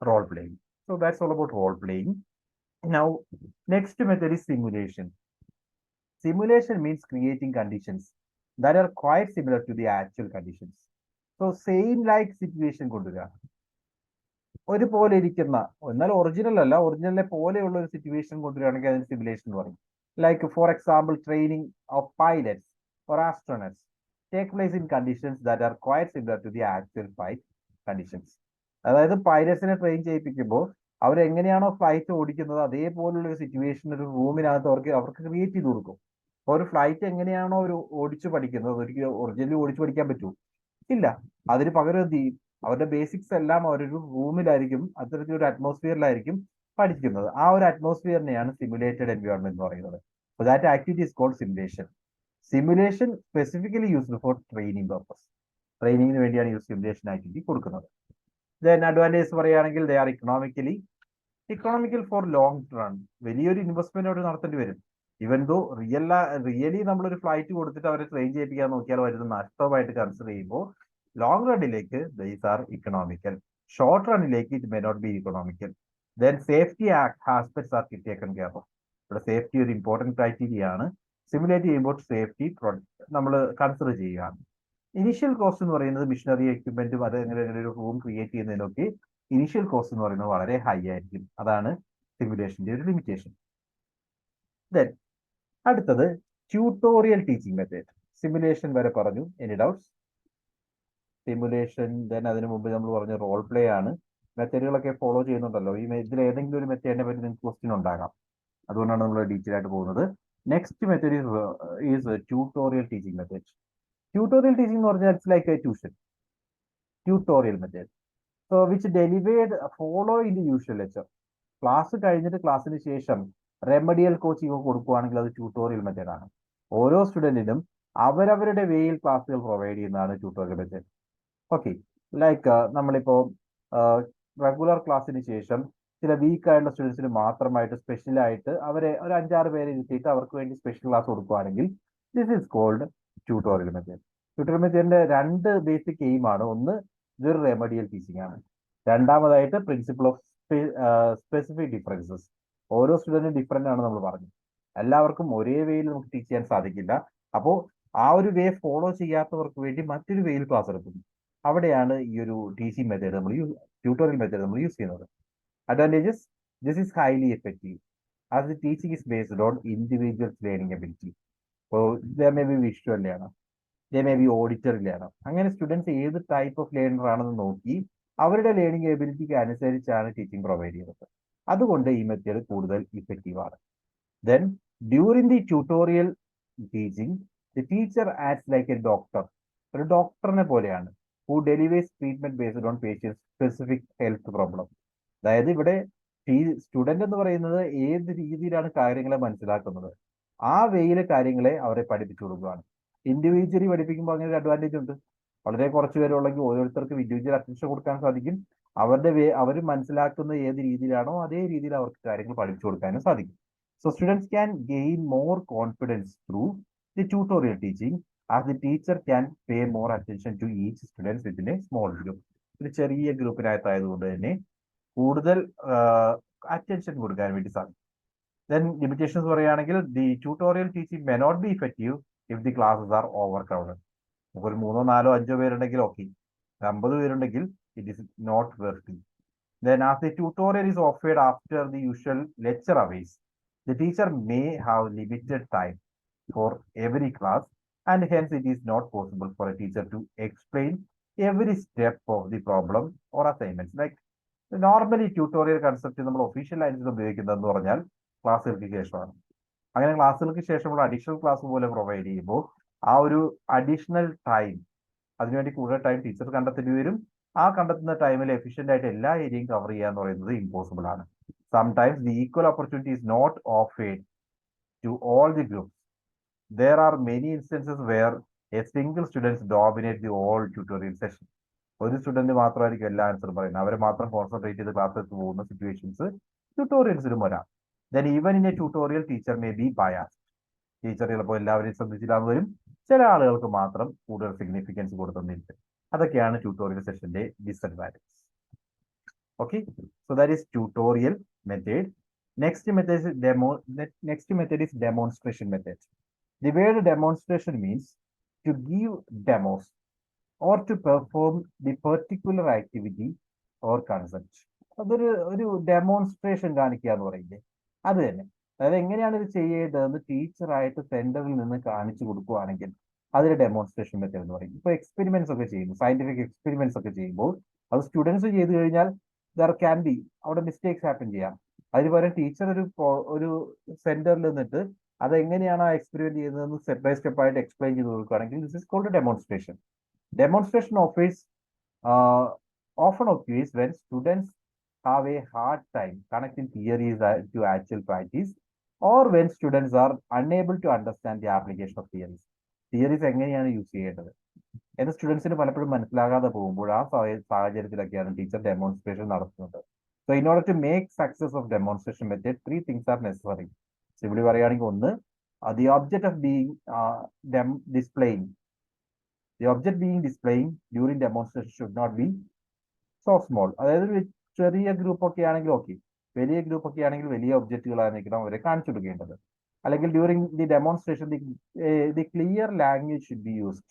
role playing. So that's all about role playing. Now, next method is simulation. Simulation means creating conditions that are quite similar to the actual conditions. So same like situation കൊണ്ടുവരിക. ഒരുപോലെ ഇരിക്കുന്ന, എന്നാൽ ഒറിജിനൽ അല്ല, ഒറിജിനലിനെ പോലെയുള്ള ഒരു സിറ്റുവേഷൻ കൊണ്ടുവരികയാണെങ്കിൽ അതിന് സിമുലേഷൻ എന്ന് പറയും. Like for example training of pilots or astronauts take place in conditions that are quite similar to the actual flight conditions. അതായത് പൈലറ്റ്സിനെ ട്രെയിൻ ചെയ്യിപ്പിക്കുമ്പോൾ അവരെങ്ങനെയാണോ ഫ്ലൈറ്റ് ഓടിക്കുന്നത് അതേപോലുള്ള ഒരു സിറ്റുവേഷൻ ഒരു റൂമിനകത്ത് അവർക്ക് ക്രിയേറ്റ് ചെയ്ത് കൊടുക്കും. അപ്പോൾ ഒരു ഫ്ലൈറ്റ് എങ്ങനെയാണോ ഒരു ഓടിച്ചു പഠിക്കുന്നത്, ഒരിക്കലും ഒറിജിനലി ഓടിച്ചു പഠിക്കാൻ പറ്റുമോ? ഇല്ല. അതിന് പകരം എന്ത് ചെയ്യും? അവരുടെ ബേസിക്സ് എല്ലാം അവരൊരു റൂമിലായിരിക്കും, അത്തരത്തിലൊരു അറ്റ്മോസ്ഫിയറിലായിരിക്കും പഠിക്കുന്നത്. ആ ഒരു അറ്റ്മോസ്ഫിയറിനെയാണ് സിമുലേറ്റഡ് എൻവയോൺമെന്റ് എന്ന് പറയുന്നത്. So that activity is called simulation. Simulation specifically used for training purpose. ട്രെയിനിങ്ങിന് വേണ്ടിയാണ് ഈ സിമുലേഷൻ ആക്ടിവിറ്റി കൊടുക്കുന്നത്. ദെൻ അഡ്വാൻറ്റേജ് പറയുകയാണെങ്കിൽ they are economical for long run. വലിയൊരു ഇൻവെസ്റ്റ്മെന്റ് അവിടെ നടത്തേണ്ടി വരും. ഇവൻ ദോ റിയലി നമ്മളൊരു ഫ്ലൈറ്റ് കൊടുത്തിട്ട് അവരെ ട്രെയിൻ ചെയ്യിപ്പിക്കാൻ നോക്കിയാൽ വരുന്ന നഷ്ടമായിട്ട് കൺസിഡർ ചെയ്യുമ്പോൾ ലോങ് റണ്ണിലേക്ക് ദീസ് ആർ ഇക്കണോമിക്കൽ. ഷോർട്ട് റണ്ണിലേക്ക് it may not be economical. Then safety aspects are taken care of. ഇവിടെ സേഫ്റ്റി ഒരു ഇമ്പോർട്ടൻറ്റ് ക്രൈറ്റീരിയ ആണ്. സിമുലേറ്റ് ചെയ്യുമ്പോൾ സേഫ്റ്റി നമ്മൾ കൺസിഡർ ചെയ്യുകയാണ്. ഇനീഷ്യൽ കോസ്റ്റ് എന്ന് പറയുന്നത് മിഷനറി എക്യുപ്മെന്റും അത് എങ്ങനെ ഒരു റൂം ക്രിയേറ്റ് ചെയ്യുന്നതിനൊക്കെ ഇനീഷ്യൽ കോസ്റ്റ് എന്ന് പറയുന്നത് വളരെ ഹൈ ആയിരിക്കും. അതാണ് സിമുലേഷന്റെ ഒരു ലിമിറ്റേഷൻ. ദെൻ അടുത്തത് ട്യൂട്ടോറിയൽ ടീച്ചിങ് മെത്തേഡ്. സിമുലേഷൻ വരെ പറഞ്ഞു. Any doubts? സിമുലേഷൻ, ദെൻ അതിനു മുമ്പ് നമ്മൾ പറഞ്ഞ റോൾ പ്ലേ ആണ്. മെത്തേഡുകളൊക്കെ ഫോളോ ചെയ്യുന്നുണ്ടല്ലോ. ഇതിൽ ഏതെങ്കിലും ഒരു മെത്തേഡിനെ പറ്റി നിങ്ങൾക്ക് ക്വസ്റ്റ്യൻ ഉണ്ടാകാം. അതുകൊണ്ടാണ് നമ്മൾ ഡീറ്റെയിൽ ആയിട്ട് പോകുന്നത്. Next method is tutorial teaching method. Tutorial teaching എന്ന് പറഞ്ഞാൽ it's like A tuition. Tutorial method so which delivered follow in the usual lecture. Class കഴിഞ്ഞിട്ട് ക്ലാസ്സിന് ശേഷം റെമഡിയൽ കോച്ചിങ് കൊടുക്കുകയാണെങ്കിൽ അത് ട്യൂട്ടോറിയൽ മെത്തേഡാണ്. ഓരോ സ്റ്റുഡന്റിനും അവരവരുടെ വേയിൽ ക്ലാസ്സുകൾ പ്രൊവൈഡ് ചെയ്യുന്നതാണ് ട്യൂട്ടോറിയൽ മെത്തേഡ്. ഓക്കെ, ലൈക്ക് നമ്മളിപ്പോൾ റെഗുലർ ക്ലാസ്സിന് ശേഷം ചില വീക്ക് ആയിട്ടുള്ള സ്റ്റുഡൻസിന് മാത്രമായിട്ട് സ്പെഷ്യലായിട്ട് അവരെ ഒരു 5-6 പേരെ ഇരുത്തിയിട്ട് അവർക്ക് വേണ്ടി സ്പെഷ്യൽ ക്ലാസ് കൊടുക്കുകയാണെങ്കിൽ this is called tutorial method. Tutorial മെത്തേഡിന്റെ 2 ബേസിക് എയിമാണ്. ഒന്ന് ഇതൊരു റെമഡിയൽ ടീച്ചിങ് ആണ്. രണ്ടാമതായിട്ട് പ്രിൻസിപ്പിൾ ഓഫ് സ്പെസിഫിക് ഡിഫറൻസസ്. ഓരോ സ്റ്റുഡന്റും ഡിഫറെന്റ് ആണ് നമ്മൾ പറഞ്ഞു. എല്ലാവർക്കും ഒരേ വേയിൽ നമുക്ക് ടീച്ച് ചെയ്യാൻ സാധിക്കില്ല. അപ്പോൾ ആ ഒരു വേ ഫോളോ ചെയ്യാത്തവർക്ക് വേണ്ടി മറ്റൊരു വേയിൽ ക്ലാസ് എടുക്കുന്നു. അവിടെയാണ് ഈ ഒരു ടീച്ചിങ് മെത്തേഡ് ട്യൂട്ടോറിയൽ മെത്തേഡ് നമ്മൾ യൂസ് ചെയ്യുന്നത്. Advantages: this is highly effective as the teaching is based on individual's learning ability. So there may be visual learner, there may be auditory learner. അങ്ങനെ സ്റ്റുഡൻസ് ഏത് ടൈപ്പ് ഓഫ് ലേണർ ആണെന്ന് നോക്കി അവരുടെ ലേണിംഗ് എബിലിറ്റിക്ക് അനുസരിച്ചാണ് ടീച്ചിങ് പ്രൊവൈഡ് ചെയ്യുന്നത്. അതുകൊണ്ട് ഈ മെത്തേഡ് കൂടുതൽ ഇഫക്റ്റീവ് ആണ്. Then during the tutorial teaching the teacher acts like a doctor. ഒരു ഡോക്ടറിനെ പോലെയാണ്. Who delivers treatment based on patients specific health problem. അതായത് ഇവിടെ സ്റ്റുഡന്റ് എന്ന് പറയുന്നത് ഏത് രീതിയിലാണ് കാര്യങ്ങളെ മനസ്സിലാക്കുന്നത് ആ വേയിലെ കാര്യങ്ങളെ അവരെ പഠിപ്പിച്ചു കൊടുക്കുകയാണ്. ഇൻഡിവിജ്വലി പഠിപ്പിക്കുമ്പോൾ അങ്ങനെ ഒരു അഡ്വാൻറ്റേജ് ഉണ്ട്. വളരെ കുറച്ച് പേരുള്ളെങ്കിൽ ഓരോരുത്തർക്കും ഇൻഡിവിജ്വൽ അറ്റൻഷൻ കൊടുക്കാൻ സാധിക്കും. അവർ മനസ്സിലാക്കുന്ന ഏത് രീതിയിലാണോ അതേ രീതിയിൽ അവർക്ക് കാര്യങ്ങൾ പഠിപ്പിച്ചു കൊടുക്കാനും സാധിക്കും. So students can gain more confidence through the tutorial teaching as the teacher can pay more attention to each students within a small group. ഒരു ചെറിയ ഗ്രൂപ്പിനകത്തായതുകൊണ്ട് തന്നെ കൂടുതൽ അറ്റൻഷൻ കൊടുക്കാൻ വേണ്ടി സാധിക്കും. ദെൻ ലിമിറ്റേഷൻസ് പറയുകയാണെങ്കിൽ the tutorial teaching may not be effective if the classes are overcrowded. ഒരു 3, 4, 5 പേരുണ്ടെങ്കിൽ ഓക്കെ. 50 പേരുണ്ടെങ്കിൽ it is not worthy. Then as the tutorial is offered after the usual lecture hours the teacher may have limited time for every class and hence it is not possible for a teacher to explain every step of the problem or assignments. Like normally tutorial concept നമ്മൾ ഒഫീഷ്യൽ ആയിട്ട് ഉപയോഗിക്കുന്നതെന്ന് പറഞ്ഞാൽ ക്ലാസ്സുകൾക്ക് ശേഷമാണ്. അങ്ങനെ ക്ലാസ്സുകൾക്ക് ശേഷമുള്ള അഡീഷണൽ ക്ലാസ് പോലെ പ്രൊവൈഡ് ചെയ്യുമ്പോൾ ആ ഒരു അഡീഷണൽ ടൈം, അതിനുവേണ്ടി കൂടുതൽ ടൈം ടീച്ചർ കണ്ടെത്തേണ്ടി വരും. ആ കണ്ടെത്തുന്ന ടൈമിൽ എഫിഷ്യന്റ് ആയിട്ട് എല്ലാ ഏരിയയും കവർ ചെയ്യുക എന്ന് പറയുന്നത് ഇമ്പോസിബിൾ ആണ്. Sometimes the equal opportunity is not offered to all the groups. There are many instances where a single student dominates the whole tutorial session. ഒരു സ്റ്റുഡന്റ് മാത്രമായിരിക്കും എല്ലാ ആൻസറും പറയുന്നത്. അവരെ മാത്രം കോൺസെൻട്രേറ്റ് ചെയ്ത് ക്ലാസ്സിൽ പോകുന്ന സിറ്റുവേഷൻസ് ട്യൂട്ടോറിയൽസിലും വരാം. Then even in A tutorial teacher may B biased. Teacher ചിലപ്പോൾ എല്ലാവരെയും ശ്രദ്ധിച്ചില്ലാന്ന് വരും, ചില ആളുകൾക്ക് മാത്രം കൂടുതൽ സിഗ്നിഫിക്കൻസ് കൊടുത്തെന്നിരിക്കും. അതൊക്കെയാണ് ട്യൂട്ടോറിയൽ സെഷന്റെ disadvantage. Okay, so that is tutorial method. Next method is demonstration method. The word demonstration means to give demos or to perform the particular activity or concept. ഒരു ഡെമോൺസ്ട്രേഷൻ കാണിക്കുക എന്ന് പറയുന്നത് അത് തന്നെ. അതായത് എങ്ങനെയാണ് ഇത് ചെയ്യേണ്ടതെന്ന് ടീച്ചറായിട്ട് സെന്ററിൽ നിന്ന് കാണിച്ചു കൊടുക്കുകയാണെങ്കിൽ അതൊരു ഡെമോൺസ്ട്രേഷൻ മെത്തേഡ് എന്ന് പറയും. ഇപ്പൊ എക്സ്പെരിമെന്റ്സ് ഒക്കെ ചെയ്യുന്നു, സയന്റിഫിക് എക്സ്പെരിമെന്റ്സ് ഒക്കെ ചെയ്യുമ്പോൾ അത് സ്റ്റുഡൻസ് ചെയ്തു കഴിഞ്ഞാൽ ദർ ക്യാൻ ബി അവിടെ മിസ്റ്റേക്സ് ഹാപ്പൻ ചെയ്യാം. അതിന് പകരം ടീച്ചർ ഒരു സെന്ററിൽ നിന്നിട്ട് അതെങ്ങനെയാണ് ആ എക്സ്പെരിമെന്റ് ചെയ്യുന്നതെന്ന് സ്റ്റെപ്പ് ബൈ സ്റ്റെപ്പ് ആയിട്ട് എക്സ്പ്ലെയിൻ ചെയ്ത് കൊടുക്കുകയാണെങ്കിൽ this is called demonstration. Demonstration often occurs when students have a hard time connecting theories to actual practice, or when students are unable to understand the application of theories. Theories എങ്ങനെയാണ് യൂസ് ചെയ്യേണ്ടത് എന്ന് സ്റ്റുഡൻസിന് പലപ്പോഴും മനസ്സിലാകാതെ പോകുമ്പോൾ ആ സാഹചര്യത്തിലൊക്കെയാണ് ടീച്ചർ ഡെമോൺസ്ട്രേഷൻ നടത്തുന്നത്. So in order to make success of demonstration method 3 things are necessary. Simply പറയുകയാണെങ്കിൽ ഒന്ന്, the object of being displaying during demonstration should not be so small. അതായത് ഒരു ചെറിയ ഗ്രൂപ്പ് ഒക്കെ ആണെങ്കിൽ ഓക്കെ, വലിയ ഗ്രൂപ്പ് ഒക്കെ ആണെങ്കിൽ വലിയ ഒബ്ജക്റ്റുകളായിരിക്കണം അവരെ കാണിച്ചു കൊടുക്കേണ്ടത്. അല്ലെങ്കിൽ during the demonstration the clear language should be used.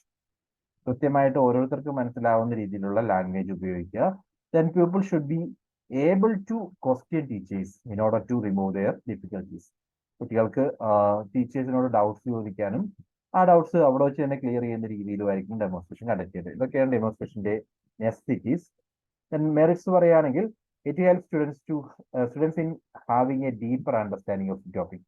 കൃത്യമായിട്ട് ഓരോരുത്തർക്കും മനസ്സിലാവുന്ന രീതിയിലുള്ള ലാംഗ്വേജ് ഉപയോഗിക്കുക. Then people should be able to question teachers in order to remove their difficulties. കുട്ടികൾക്ക് ടീച്ചേഴ്സിനോട് ഡൗട്ട്സ് ചോദിക്കാനും ആ ഡൗട്ട്സ് അവിടെ വെച്ച് തന്നെ ക്ലിയർ ചെയ്യുന്ന രീതിയിലുമായിരിക്കും ഡെമോൺസ്ട്രേഷൻ കണ്ടക്ട് ചെയ്തത്. ഇതൊക്കെയാണ് ഡെമോൺസ്ട്രേഷന്റെ നെസസിറ്റീസ്. മെറിറ്റ്സ് പറയുകയാണെങ്കിൽ it help students in having A deeper understanding of the topic.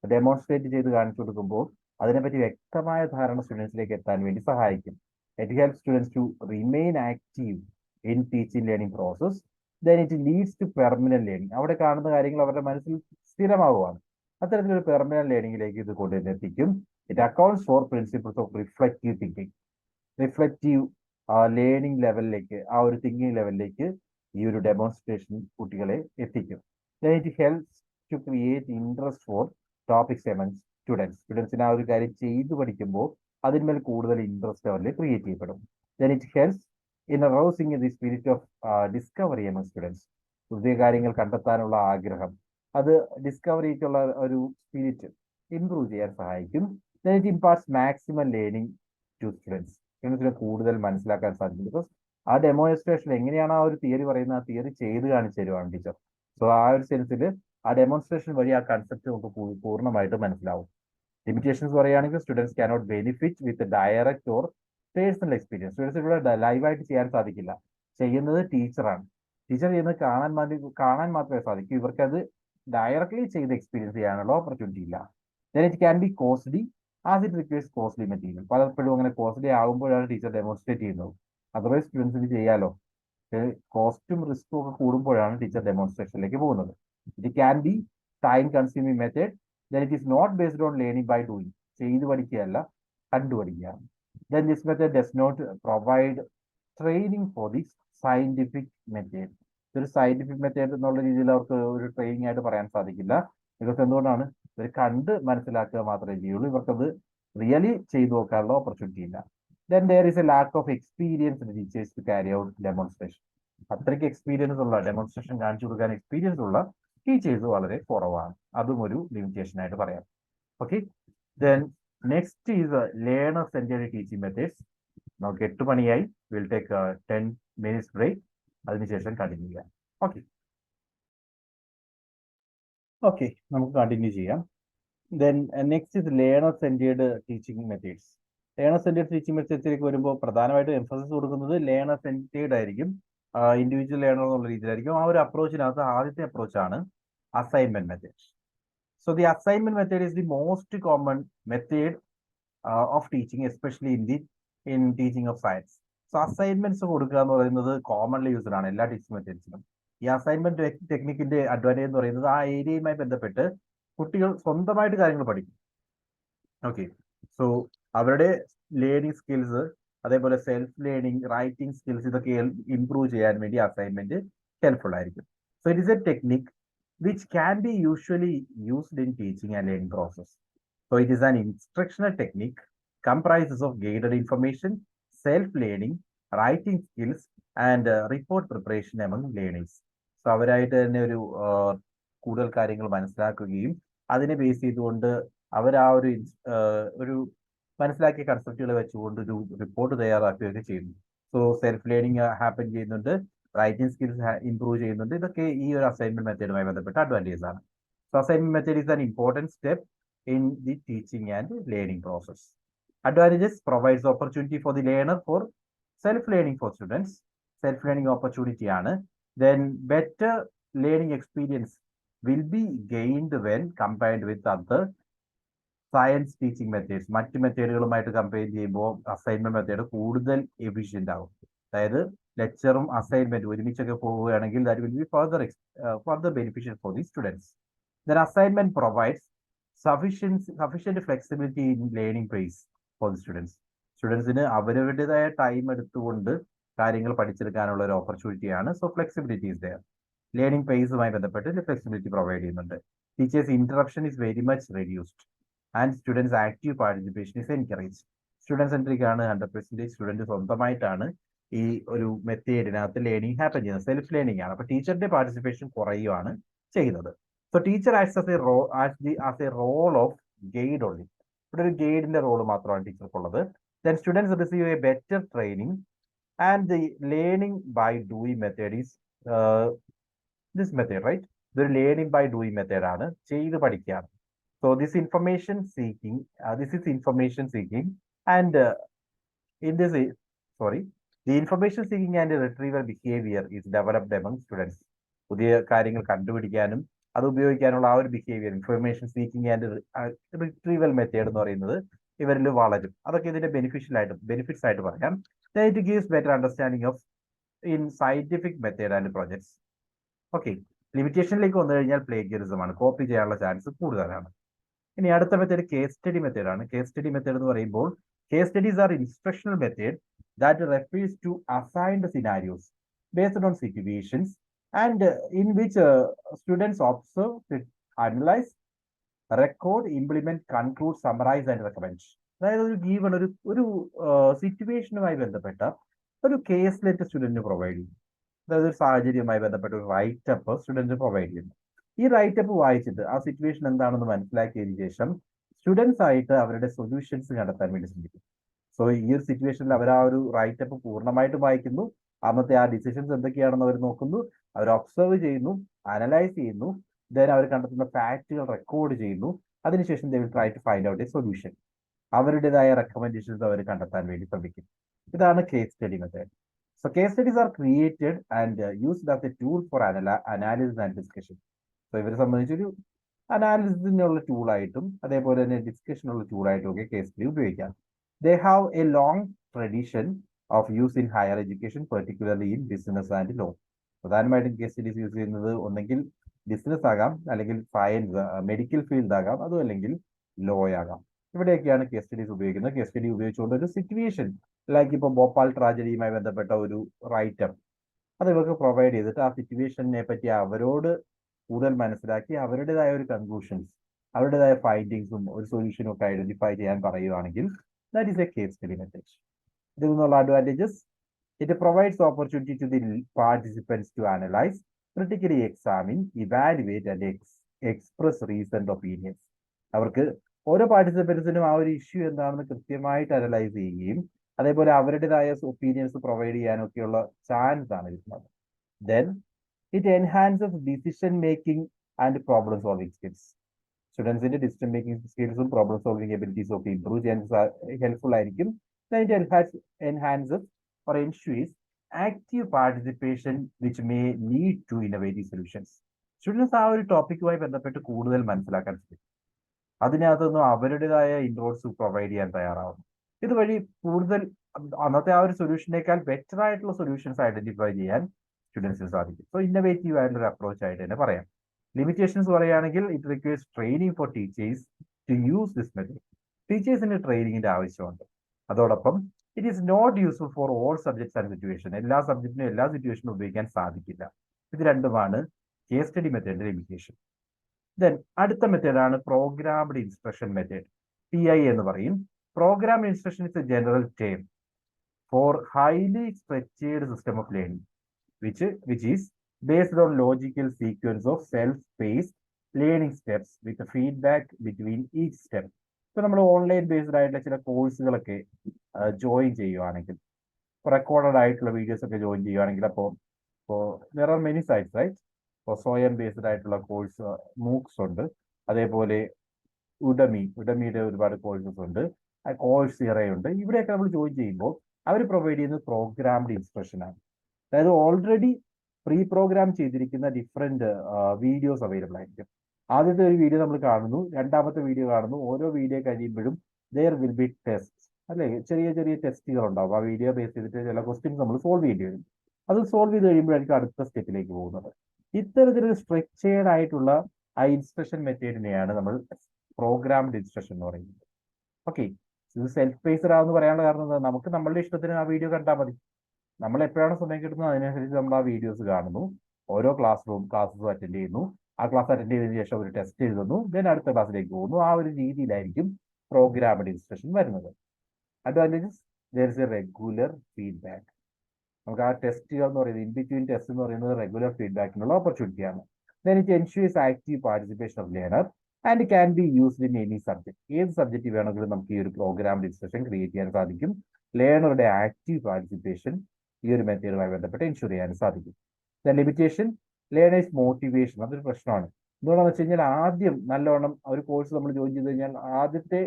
Demonstrate ചെയ്ത് കാണിച്ചു കൊടുക്കുമ്പോൾ അതിനെപ്പറ്റി വ്യക്തമായ ധാരണ സ്റ്റുഡൻസിലേക്ക് എത്താൻ വേണ്ടി സഹായിക്കും. It help students to remain active in teaching learning process. Then it leads to permanent learning. അവിടെ കാണുന്ന കാര്യങ്ങൾ അവരുടെ മനസ്സിൽ സ്ഥിരമാവുകയാണ്. അത്തരത്തിലൊരു പെർമനന്റ് ലേണിംഗിലേക്ക് ഇത് കൊണ്ടുവന്നെത്തിക്കും. It accounts for principles of reflective thinking. Reflective learning ലെവലിലേക്ക്, ആ ഒരു തിങ്കിങ് ലെവലിലേക്ക് ഈ ഒരു ഡെമോൺസ്ട്രേഷൻ കുട്ടികളെ എത്തിക്കും. Then it helps to create interest for topics among students. സ്റ്റുഡൻസിന് ആ ഒരു കാര്യം ചെയ്തു പഠിക്കുമ്പോൾ അതിന്മേൽ കൂടുതൽ ഇൻട്രസ്റ്റ് അവരിൽ ക്രിയേറ്റ് ചെയ്യപ്പെടും. Then it helps in arousing the spirit of discovery among students. പുതിയ കാര്യങ്ങൾ കണ്ടെത്താനുള്ള ആഗ്രഹം, അത് ഡിസ്കവറിക്കുള്ള ഒരു സ്പിരിറ്റ് ഇംപ്രൂവ് ചെയ്യാൻ സഹായിക്കും. Then it imparts maximum learning to students. സ്റ്റുഡൻസിന് കൂടുതൽ മനസ്സിലാക്കാൻ സാധിക്കും. ബിക്കോസ് ആ ഡെമോൺസ്ട്രേഷൻ എങ്ങനെയാണ് ആ ഒരു തിയറി പറയുന്നത്, ആ തിയറി ചെയ്ത് കാണിച്ചു തരുവാണ് ടീച്ചർ. സോ ആ ഒരു സെൻസിൽ ആ ഡെമോൺസ്ട്രേഷൻ വഴി ആ കൺസെപ്റ്റ് നമുക്ക് പൂർണ്ണമായിട്ട് മനസ്സിലാവും. ലിമിറ്റേഷൻസ് പറയുകയാണെങ്കിൽ students cannot benefit with direct or personal experience. Students ഇവിടെ ലൈവായിട്ട് ചെയ്യാൻ സാധിക്കില്ല. ചെയ്യുന്നത് ടീച്ചറാണ്. ടീച്ചർ ചെയ്യുന്നത് കാണാൻ മാത്രമേ സാധിക്കൂ. ഇവർക്കത് ഡയറക്ട്ലി ചെയ്ത് എക്സ്പീരിയൻസ് ചെയ്യാനുള്ള ഓപ്പർച്യൂണിറ്റി ഇല്ല. Then it can be costly as it requires costly material. പലപ്പോഴും അങ്ങനെ കോസ്റ്റ്ലി ആകുമ്പോഴാണ് ടീച്ചർ ഡെമോൺസ്ട്രേറ്റ് ചെയ്യുന്നത്. അതർവൈസ് സ്റ്റുഡൻസിന് ചെയ്യാലോ. കോസ്റ്റും റിസ്കും ഒക്കെ കൂടുമ്പോഴാണ് ടീച്ചർ ഡെമോൺസ്ട്രേഷനിലേക്ക് പോകുന്നത്. It can be time consuming method. Then it is not based on learning by doing. ചെയ്ത് പഠിക്കുകയല്ല, കണ്ടുപഠിക്കുകയാണ്. Then this method does not provide training for the scientific method. ഇതൊരു സയന്റിഫിക് മെത്തേഡ് എന്നുള്ള രീതിയിൽ അവർക്ക് ഒരു ട്രെയിനിങ് ആയിട്ട് പറയാൻ സാധിക്കില്ല. ഇതൊക്കെ എന്തുകൊണ്ടാണ്? ഇവർ കണ്ട് മനസ്സിലാക്കുക മാത്രമേ ചെയ്യുള്ളൂ. ഇവർക്കത് റിയലി ചെയ്തു നോക്കാനുള്ള ഓപ്പർച്യൂണിറ്റി ഇല്ല. Then there is a lack of experience teachers to carry out demonstration. അത്രയ്ക്ക് എക്സ്പീരിയൻസ് ഉള്ള, ഡെമോൺസ്ട്രേഷൻ കാണിച്ചു കൊടുക്കാൻ എക്സ്പീരിയൻസ് ഉള്ള ടീച്ചേഴ്സ് വളരെ കുറവാണ്. അതും ഒരു ലിമിറ്റേഷൻ ആയിട്ട് പറയാം. Okay, then next is learner centered teaching methods. നമുക്ക് 8 മണിയായി. Will take 10 minutes break. അതിനുശേഷം കണ്ടിന്യൂ ചെയ്യാം. ഓക്കെ, നമുക്ക് കണ്ടിന്യൂ ചെയ്യാം. Then next is learner centered teaching methods. Learner centered teaching മെത്തേഡ്സിലേക്ക് വരുമ്പോൾ പ്രധാനമായിട്ട് എംഫസിസ് കൊടുക്കുന്നത് ലേണർ സെന്റേർഡ് ആയിരിക്കും. ഇൻഡിവിജ്വൽ ലേണർ എന്നുള്ള രീതിയിലായിരിക്കും. ആ ഒരു അപ്രോച്ചിനകത്ത് ആദ്യത്തെ അപ്രോച്ചാണ് assignment method. So the assignment method is the most common method of teaching, especially in teaching of science. So assignments കൊടുക്കുക എന്ന് പറയുന്നത് കോമൺലി യൂസ്ഡ് ആണ് എല്ലാ ടീച്ചിങ് മെത്തേഡ്സിലും. ഈ അസൈൻമെന്റ് ടെക്നിക്കിന്റെ അഡ്വാൻറ്റേജ് എന്ന് പറയുന്നത് ആ ഏരിയയുമായി ബന്ധപ്പെട്ട് കുട്ടികൾ സ്വന്തമായിട്ട് കാര്യങ്ങൾ പഠിക്കും. ഓക്കെ, സോ അവരുടെ ലേണിംഗ് സ്കിൽസ്, അതേപോലെ സെൽഫ് ലേണിംഗ്, റൈറ്റിംഗ് സ്കിൽസ്, ഇതൊക്കെ ഇംപ്രൂവ് ചെയ്യാൻ വേണ്ടി അസൈൻമെന്റ് ഹെൽപ്ഫുൾ ആയിരിക്കും. So it is A technique which can be usually used in teaching and learning process. So it is an instructional technique comprises of guided information, self-learning, writing skills, and report preparation among learners. So അവരായിട്ട് തന്നെ കൂടുതൽ കാര്യങ്ങൾ മനസ്സിലാക്കുകയും അതിനെ ബേസ് ചെയ്തുകൊണ്ട് അവർ ആ ഒരു മനസ്സിലാക്കിയ കൺസെപ്റ്റുകൾ വെച്ചുകൊണ്ട് ഒരു റിപ്പോർട്ട് തയ്യാറാക്കുകയൊക്കെ ചെയ്യുന്നു. സോ സെൽഫ് ലേണിംഗ് ഹാപ്പൻ ചെയ്യുന്നുണ്ട്, റൈറ്റിംഗ് സ്കിൽസ് ഇംപ്രൂവ് ചെയ്യുന്നുണ്ട്. ഇതൊക്കെ ഈ ഒരു അസൈൻമെന്റ് മെത്തേഡുമായി ബന്ധപ്പെട്ട അഡ്വാൻറ്റേജ് ആണ്. So assignment method is an important step in the teaching and learning process. Advantages: provides opportunity for the learner for self-learning for students. Self-learning opportunity ആണ്. Then better learning experience will be gained when compared with other science teaching methods. മറ്റ് മെത്തേഡുകളുമായിട്ട് കമ്പയർ ചെയ്യുമ്പോൾ അസൈൻമെന്റ് മെത്തേഡ് കൂടുതൽ എഫിഷ്യൻ്റ് ആവും. അതായത് ലെക്ചറും അസൈൻമെന്റും ഒരുമിച്ചൊക്കെ പോവുകയാണെങ്കിൽ that will B further beneficial for the students. Then assignment provides sufficient flexibility in learning pace for the students. സ്റ്റുഡൻസിന് അവരവരുടേതായ ടൈം എടുത്തുകൊണ്ട് കാര്യങ്ങൾ പഠിച്ചെടുക്കാനുള്ള ഒരു ഓപ്പർച്യൂണിറ്റിയാണ്. So flexibility is there. Learning പേസുമായി ബന്ധപ്പെട്ട് ഫ്ലെക്സിബിലിറ്റി പ്രൊവൈഡ് ചെയ്യുന്നുണ്ട്. Teachers interruption is very much reduced and students active participation is encourage. Students centric ആണ്. 100% സ്റ്റുഡൻറ് സ്വന്തമായിട്ടാണ് ഈ ഒരു മെത്തേഡിനകത്ത് ലേണിംഗ് ഹാപ്പൻ ചെയ്യുന്നത്. സെൽഫ് ലേണിംഗ് ആണ്. അപ്പൊ ടീച്ചറിന്റെ പാർട്ടിസിപ്പേഷൻ കുറയുകയാണ് ചെയ്യുന്നത്. So teacher acts as a role of guide only. ഇവിടെ ഒരു ഗൈഡിന്റെ റോൾ മാത്രമാണ് ടീച്ചർക്കുള്ളത്. Then students receive a better training and the learning by doing method is this method, right? ഇതൊരു ലേണിംഗ് ബൈ ഡൂയിങ് മെത്തേഡ് ആണ്, ചെയ്ത് പഠിക്കുകയാണ്. So this is information seeking and in this the information seeking and retrieval behavior is developed among students. പുതിയ കാര്യങ്ങൾ കണ്ടുപിടിക്കാനും അത് ഉപയോഗിക്കാനുള്ള ആ ഒരു behaviour, information seeking and retrieval method എന്ന് പറയുന്നത് ഇവരിൽ വളരും. അതൊക്കെ ഇതിന്റെ ബെനിഫിറ്റ്സ് ആയിട്ട് പറയാം. It gives better understanding of in scientific method and projects. Okay, ലിമിറ്റേഷനിലേക്ക് വന്നു കഴിഞ്ഞാൽ പ്ലേഗിയറിസം ആണ്, കോപ്പി ചെയ്യാനുള്ള ചാൻസ് കൂടുതലാണ്. ഇനി അടുത്ത മെത്തേഡ് കേസ് സ്റ്റഡി മെത്തേഡ് ആണ്. കേസ് സ്റ്റഡി മെത്തേഡ് എന്ന് പറയുമ്പോൾ case studies are instructional method that refers to assigned scenarios based on situations and in which students observe, analyze, record, implement, conclude, summarize and recommend. അതായത് ഒരു ഗീവൺ ഒരു സിറ്റുവേഷനുമായി ബന്ധപ്പെട്ട ഒരു കേസ് ലെറ്റർ സ്റ്റുഡന്റിന് പ്രൊവൈഡ് ചെയ്യും. അതായത് ഒരു സാഹചര്യവുമായി ബന്ധപ്പെട്ട ഒരു റൈറ്റപ്പ് സ്റ്റുഡന്റിന് പ്രൊവൈഡ് ചെയ്യുന്നു. ഈ റൈറ്റപ്പ് വായിച്ചിട്ട് ആ സിറ്റുവേഷൻ എന്താണെന്ന് മനസ്സിലാക്കിയതിനു ശേഷം സ്റ്റുഡൻസ് ആയിട്ട് അവരുടെ സൊല്യൂഷൻസ് കണ്ടെത്താൻ വേണ്ടി ശ്രമിക്കും. സോ ഈ ഒരു സിറ്റുവേഷനിൽ അവർ ആ ഒരു റൈറ്റപ്പ് പൂർണ്ണമായിട്ടും വായിക്കുന്നു, അന്നത്തെ ആ ഡിസിഷൻസ് എന്തൊക്കെയാണെന്ന് അവർ നോക്കുന്നു, അവർ ഒബ്സർവ് ചെയ്യുന്നു, അനലൈസ് ചെയ്യുന്നു, ദെൻ അവർ കണ്ടെത്തുന്ന ഫാക്റ്റുകൾ റെക്കോർഡ് ചെയ്യുന്നു. അതിനുശേഷം they will try to find out a solution. അവരുടേതായ റെക്കമെൻഡേഷൻസ് അവർ കണ്ടെത്താൻ വേണ്ടി ശ്രമിക്കും. ഇതാണ് case study method. So case studies are created and used as a tool for analysis and discussion. So ഇവരെ സംബന്ധിച്ചൊരു അനാലിസിസിനുള്ള ടൂളായിട്ടും അതേപോലെ തന്നെ ഡിസ്കഷനുള്ള ടൂളായിട്ടും ഒക്കെ കേസ് സ്റ്റഡി ഉപയോഗിക്കാം. They have a long tradition of use in higher education, particularly in business and law. പ്രധാനമായിട്ടും കേസ് സ്റ്റഡീസ് യൂസ് ചെയ്യുന്നത് ഒന്നെങ്കിൽ ബിസിനസ് ആകാം, അല്ലെങ്കിൽ സയൻസ് മെഡിക്കൽ ഫീൽഡ് ആകാം, അതും അല്ലെങ്കിൽ ലോ ആകാം. ഇവിടെയൊക്കെയാണ് കേസ് സ്റ്റഡീസ് ഉപയോഗിക്കുന്നത്. കേസ് സ്റ്റഡി ഉപയോഗിച്ചുകൊണ്ട് ഒരു സിറ്റുവേഷൻ ലൈക്ക് ഇപ്പോൾ ഭോപ്പാൽ ട്രാജഡിയുമായി ബന്ധപ്പെട്ട ഒരു റൈറ്റർ അത് ഇവർക്ക് പ്രൊവൈഡ് ചെയ്തിട്ട് ആ സിറ്റുവേഷനെ പറ്റി അവരോട് കൂടുതൽ മനസ്സിലാക്കി അവരുടേതായ ഒരു കൺക്ലൂഷൻസ്, അവരുടേതായ ഫൈൻഡിങ്സും ഒരു സൊല്യൂഷനും ഒക്കെ ഐഡന്റിഫൈ ചെയ്യാൻ പറയുകയാണെങ്കിൽ that is a case study method. ഇതിൽ നിന്നുള്ള advantages: it provides the opportunity to the participants to analyze, critically examine, evaluate and express reasoned opinions. അവർക്ക് ഓരോ പാർട്ടിസിപ്പൻസിനും ആ ഒരു ഇഷ്യൂ എന്താണെന്ന് കൃത്യമായിട്ട് അനലൈസ് ചെയ്യുകയും അതേപോലെ അവരുടേതായ ഒപ്പീനിയൻസ് പ്രൊവൈഡ് ചെയ്യാനൊക്കെയുള്ള ചാൻസ് ആണ് കിട്ടുന്നത്. Then it enhances decision making and problem solving skills. സ്റ്റുഡൻസിന്റെ ഡിസിഷൻ മേക്കിംഗ് സ്കിൽസും പ്രോബ്ലം സോൾവിംഗ് എബിലിറ്റീസും ഒക്കെ ഇംപ്രൂവ് ചെയ്യാൻ ഹെൽപ്ഫുൾ ആയിരിക്കും. Enhances or ensures active participation which may lead to innovative solutions. Students ആ ഒരു ടോപ്പിക്കുമായി ബന്ധപ്പെട്ട് കൂടുതൽ മനസ്സിലാക്കാൻ ശ്രമിക്കും. അതിനകത്തൊന്നും അവരുടേതായ ഇൻട്രോഡ്സ് പ്രൊവൈഡ് ചെയ്യാൻ തയ്യാറാവും. ഇതുവഴി കൂടുതൽ അന്നത്തെ ആ ഒരു സൊല്യൂഷനേക്കാൾ ബെറ്റർ ആയിട്ടുള്ള സൊല്യൂഷൻസ് ഐഡന്റിഫൈ ചെയ്യാൻ സ്റ്റുഡൻസിന് സാധിക്കും. സോ ഇന്നോവേറ്റീവ് ആയിട്ടുള്ള ഒരു അപ്രോച്ച് ആയിട്ട് തന്നെ പറയാം. ലിമിറ്റേഷൻസ് പറയുകയാണെങ്കിൽ it requires training for teachers to use this method. ടീച്ചേഴ്സിന് ട്രെയിനിങ്ങിന്റെ ആവശ്യമുണ്ട്. അതോടൊപ്പം it is not useful for all subjects and situation. എല്ലാ സബ്ജക്റ്റിനും എല്ലാ സിറ്റുവേഷനും ഉപയോഗിക്കാൻ സാധിക്കില്ല. ഇത് രണ്ടുമാണ് കേസ് സ്റ്റഡി മെത്തേഡിന്റെ ലിമിറ്റേഷൻ. ദെൻ അടുത്ത മെത്തേഡാണ് പ്രോഗ്രാംഡ് ഇൻസ്ട്രക്ഷൻ മെത്തേഡ്. PI എന്ന് പറയും. Program instruction is a general term for highly structured system of learning which is based on logical sequence of self-paced learning steps with feedback between each step. ഇപ്പൊ നമ്മൾ ഓൺലൈൻ ബേസ്ഡ് ആയിട്ടുള്ള ചില കോഴ്സുകളൊക്കെ ജോയിൻ ചെയ്യുവാണെങ്കിൽ, റെക്കോർഡഡ് ആയിട്ടുള്ള വീഡിയോസ് ഒക്കെ ജോയിൻ ചെയ്യുവാണെങ്കിൽ, അപ്പോൾ there are many sites right. ഇപ്പോൾ സ്വയം ബേസ്ഡ് ആയിട്ടുള്ള കോഴ്സ് മൂക്സ് ഉണ്ട്, അതേപോലെ ഉഡമിയുടെ ഒരുപാട് കോഴ്സസ് ഉണ്ട്, കോഴ്സ് ഉണ്ട്. ഇവിടെയൊക്കെ നമ്മൾ ജോയിൻ ചെയ്യുമ്പോൾ അവർ പ്രൊവൈഡ് ചെയ്യുന്നത് പ്രോഗ്രാംഡ് ഇൻസ്ട്രക്ഷൻ ആണ്. അതായത് ഓൾറെഡി പ്രീ പ്രോഗ്രാം ചെയ്തിരിക്കുന്ന ഡിഫറെന്റ് വീഡിയോസ് അവൈലബിൾ ആയിരിക്കും. ആദ്യത്തെ ഒരു വീഡിയോ നമ്മൾ കാണുന്നു, രണ്ടാമത്തെ വീഡിയോ കാണുന്നു. ഓരോ വീഡിയോ കഴിയുമ്പോഴും ദെയർ വിൽ ബി ടെസ്റ്റ്, അല്ലെ, ചെറിയ ചെറിയ ടെസ്റ്റുകൾ ഉണ്ടാവും. ആ വീഡിയോ ബേസ് ചെയ്തിട്ട് ചില ക്വസ്റ്റ്യൻസ് നമ്മൾ സോൾവ് ചെയ്യേണ്ടി വരും. അത് സോൾവ് ചെയ്ത് കഴിയുമ്പോഴായിരിക്കും അടുത്ത സ്റ്റെപ്പിലേക്ക് പോകുന്നത്. ഇത്തരത്തിലൊരു സ്ട്രക്ചേർഡ് ആയിട്ടുള്ള ആ ഇൻസ്ട്രക്ഷൻ മെത്തേഡിനെയാണ് നമ്മൾ പ്രോഗ്രാംഡ് ഇൻസ്ട്രക്ഷൻ എന്ന് പറയുന്നത്. ഓക്കെ, ഇത് സെൽഫ് പേസ്ഡ് ആണെന്ന് പറയാനുള്ള കാരണം എന്താ? നമുക്ക് നമ്മളുടെ ഇഷ്ടത്തിന് ആ വീഡിയോ കണ്ടാൽ മതി. നമ്മൾ എപ്പോഴാണ് സമയം കിട്ടുന്നത് അതിനനുസരിച്ച് നമ്മൾ ആ വീഡിയോസ് കാണുന്നു, ഓരോ ക്ലാസ്സസും അറ്റൻഡ് ചെയ്യുന്നു. ആ ക്ലാസ് അറ്റൻഡ് ചെയ്തതിനു ശേഷം ഒരു ടെസ്റ്റ് എഴുതുന്നു, ദെൻ അടുത്ത ക്ലാസ്സിലേക്ക് പോകുന്നു. ആ ഒരു രീതിയിലായിരിക്കും പ്രോഗ്രാംഡ് ഇൻസ്ട്രക്ഷൻ വരുന്നത്. Advantages, there is A regular feedback. നമുക്ക് ആ ടെസ്റ്റുകൾ എന്ന് പറയുന്നത്, ഇൻ ബിറ്റ്വീൻ ടെസ്റ്റ് എന്ന് പറയുന്നത് റെഗുലർ ഫീഡ്ബാക്കിനുള്ള ഓപ്പർച്യൂണിറ്റിയാണ്. Then it ensures active participation of learner and can be used in any subject. ഏത് സബ്ജക്റ്റ് വേണമെങ്കിലും നമുക്ക് ഈ ഒരു പ്രോഗ്രാംഡ് ഇൻസ്ട്രക്ഷൻ ക്രിയേറ്റ് ചെയ്യാൻ സാധിക്കും. ലേണറുടെ ആക്റ്റീവ് പാർട്ടിസിപ്പേഷൻ ഈ ഒരു മെത്തേഡുമായി ബന്ധപ്പെട്ട് എൻഷുർ ചെയ്യാൻ സാധിക്കും. ദ ലിമിറ്റേഷൻ, ലേണേഴ്സ് മോട്ടിവേഷൻ, അതൊരു പ്രശ്നമാണ്. എന്തുകൊണ്ടാണെന്ന് വെച്ച് കഴിഞ്ഞാൽ ആദ്യം നല്ലവണ്ണം ഒരു കോഴ്സ് നമ്മൾ ജോയിൻ ചെയ്ത് കഴിഞ്ഞാൽ ആദ്യത്തെ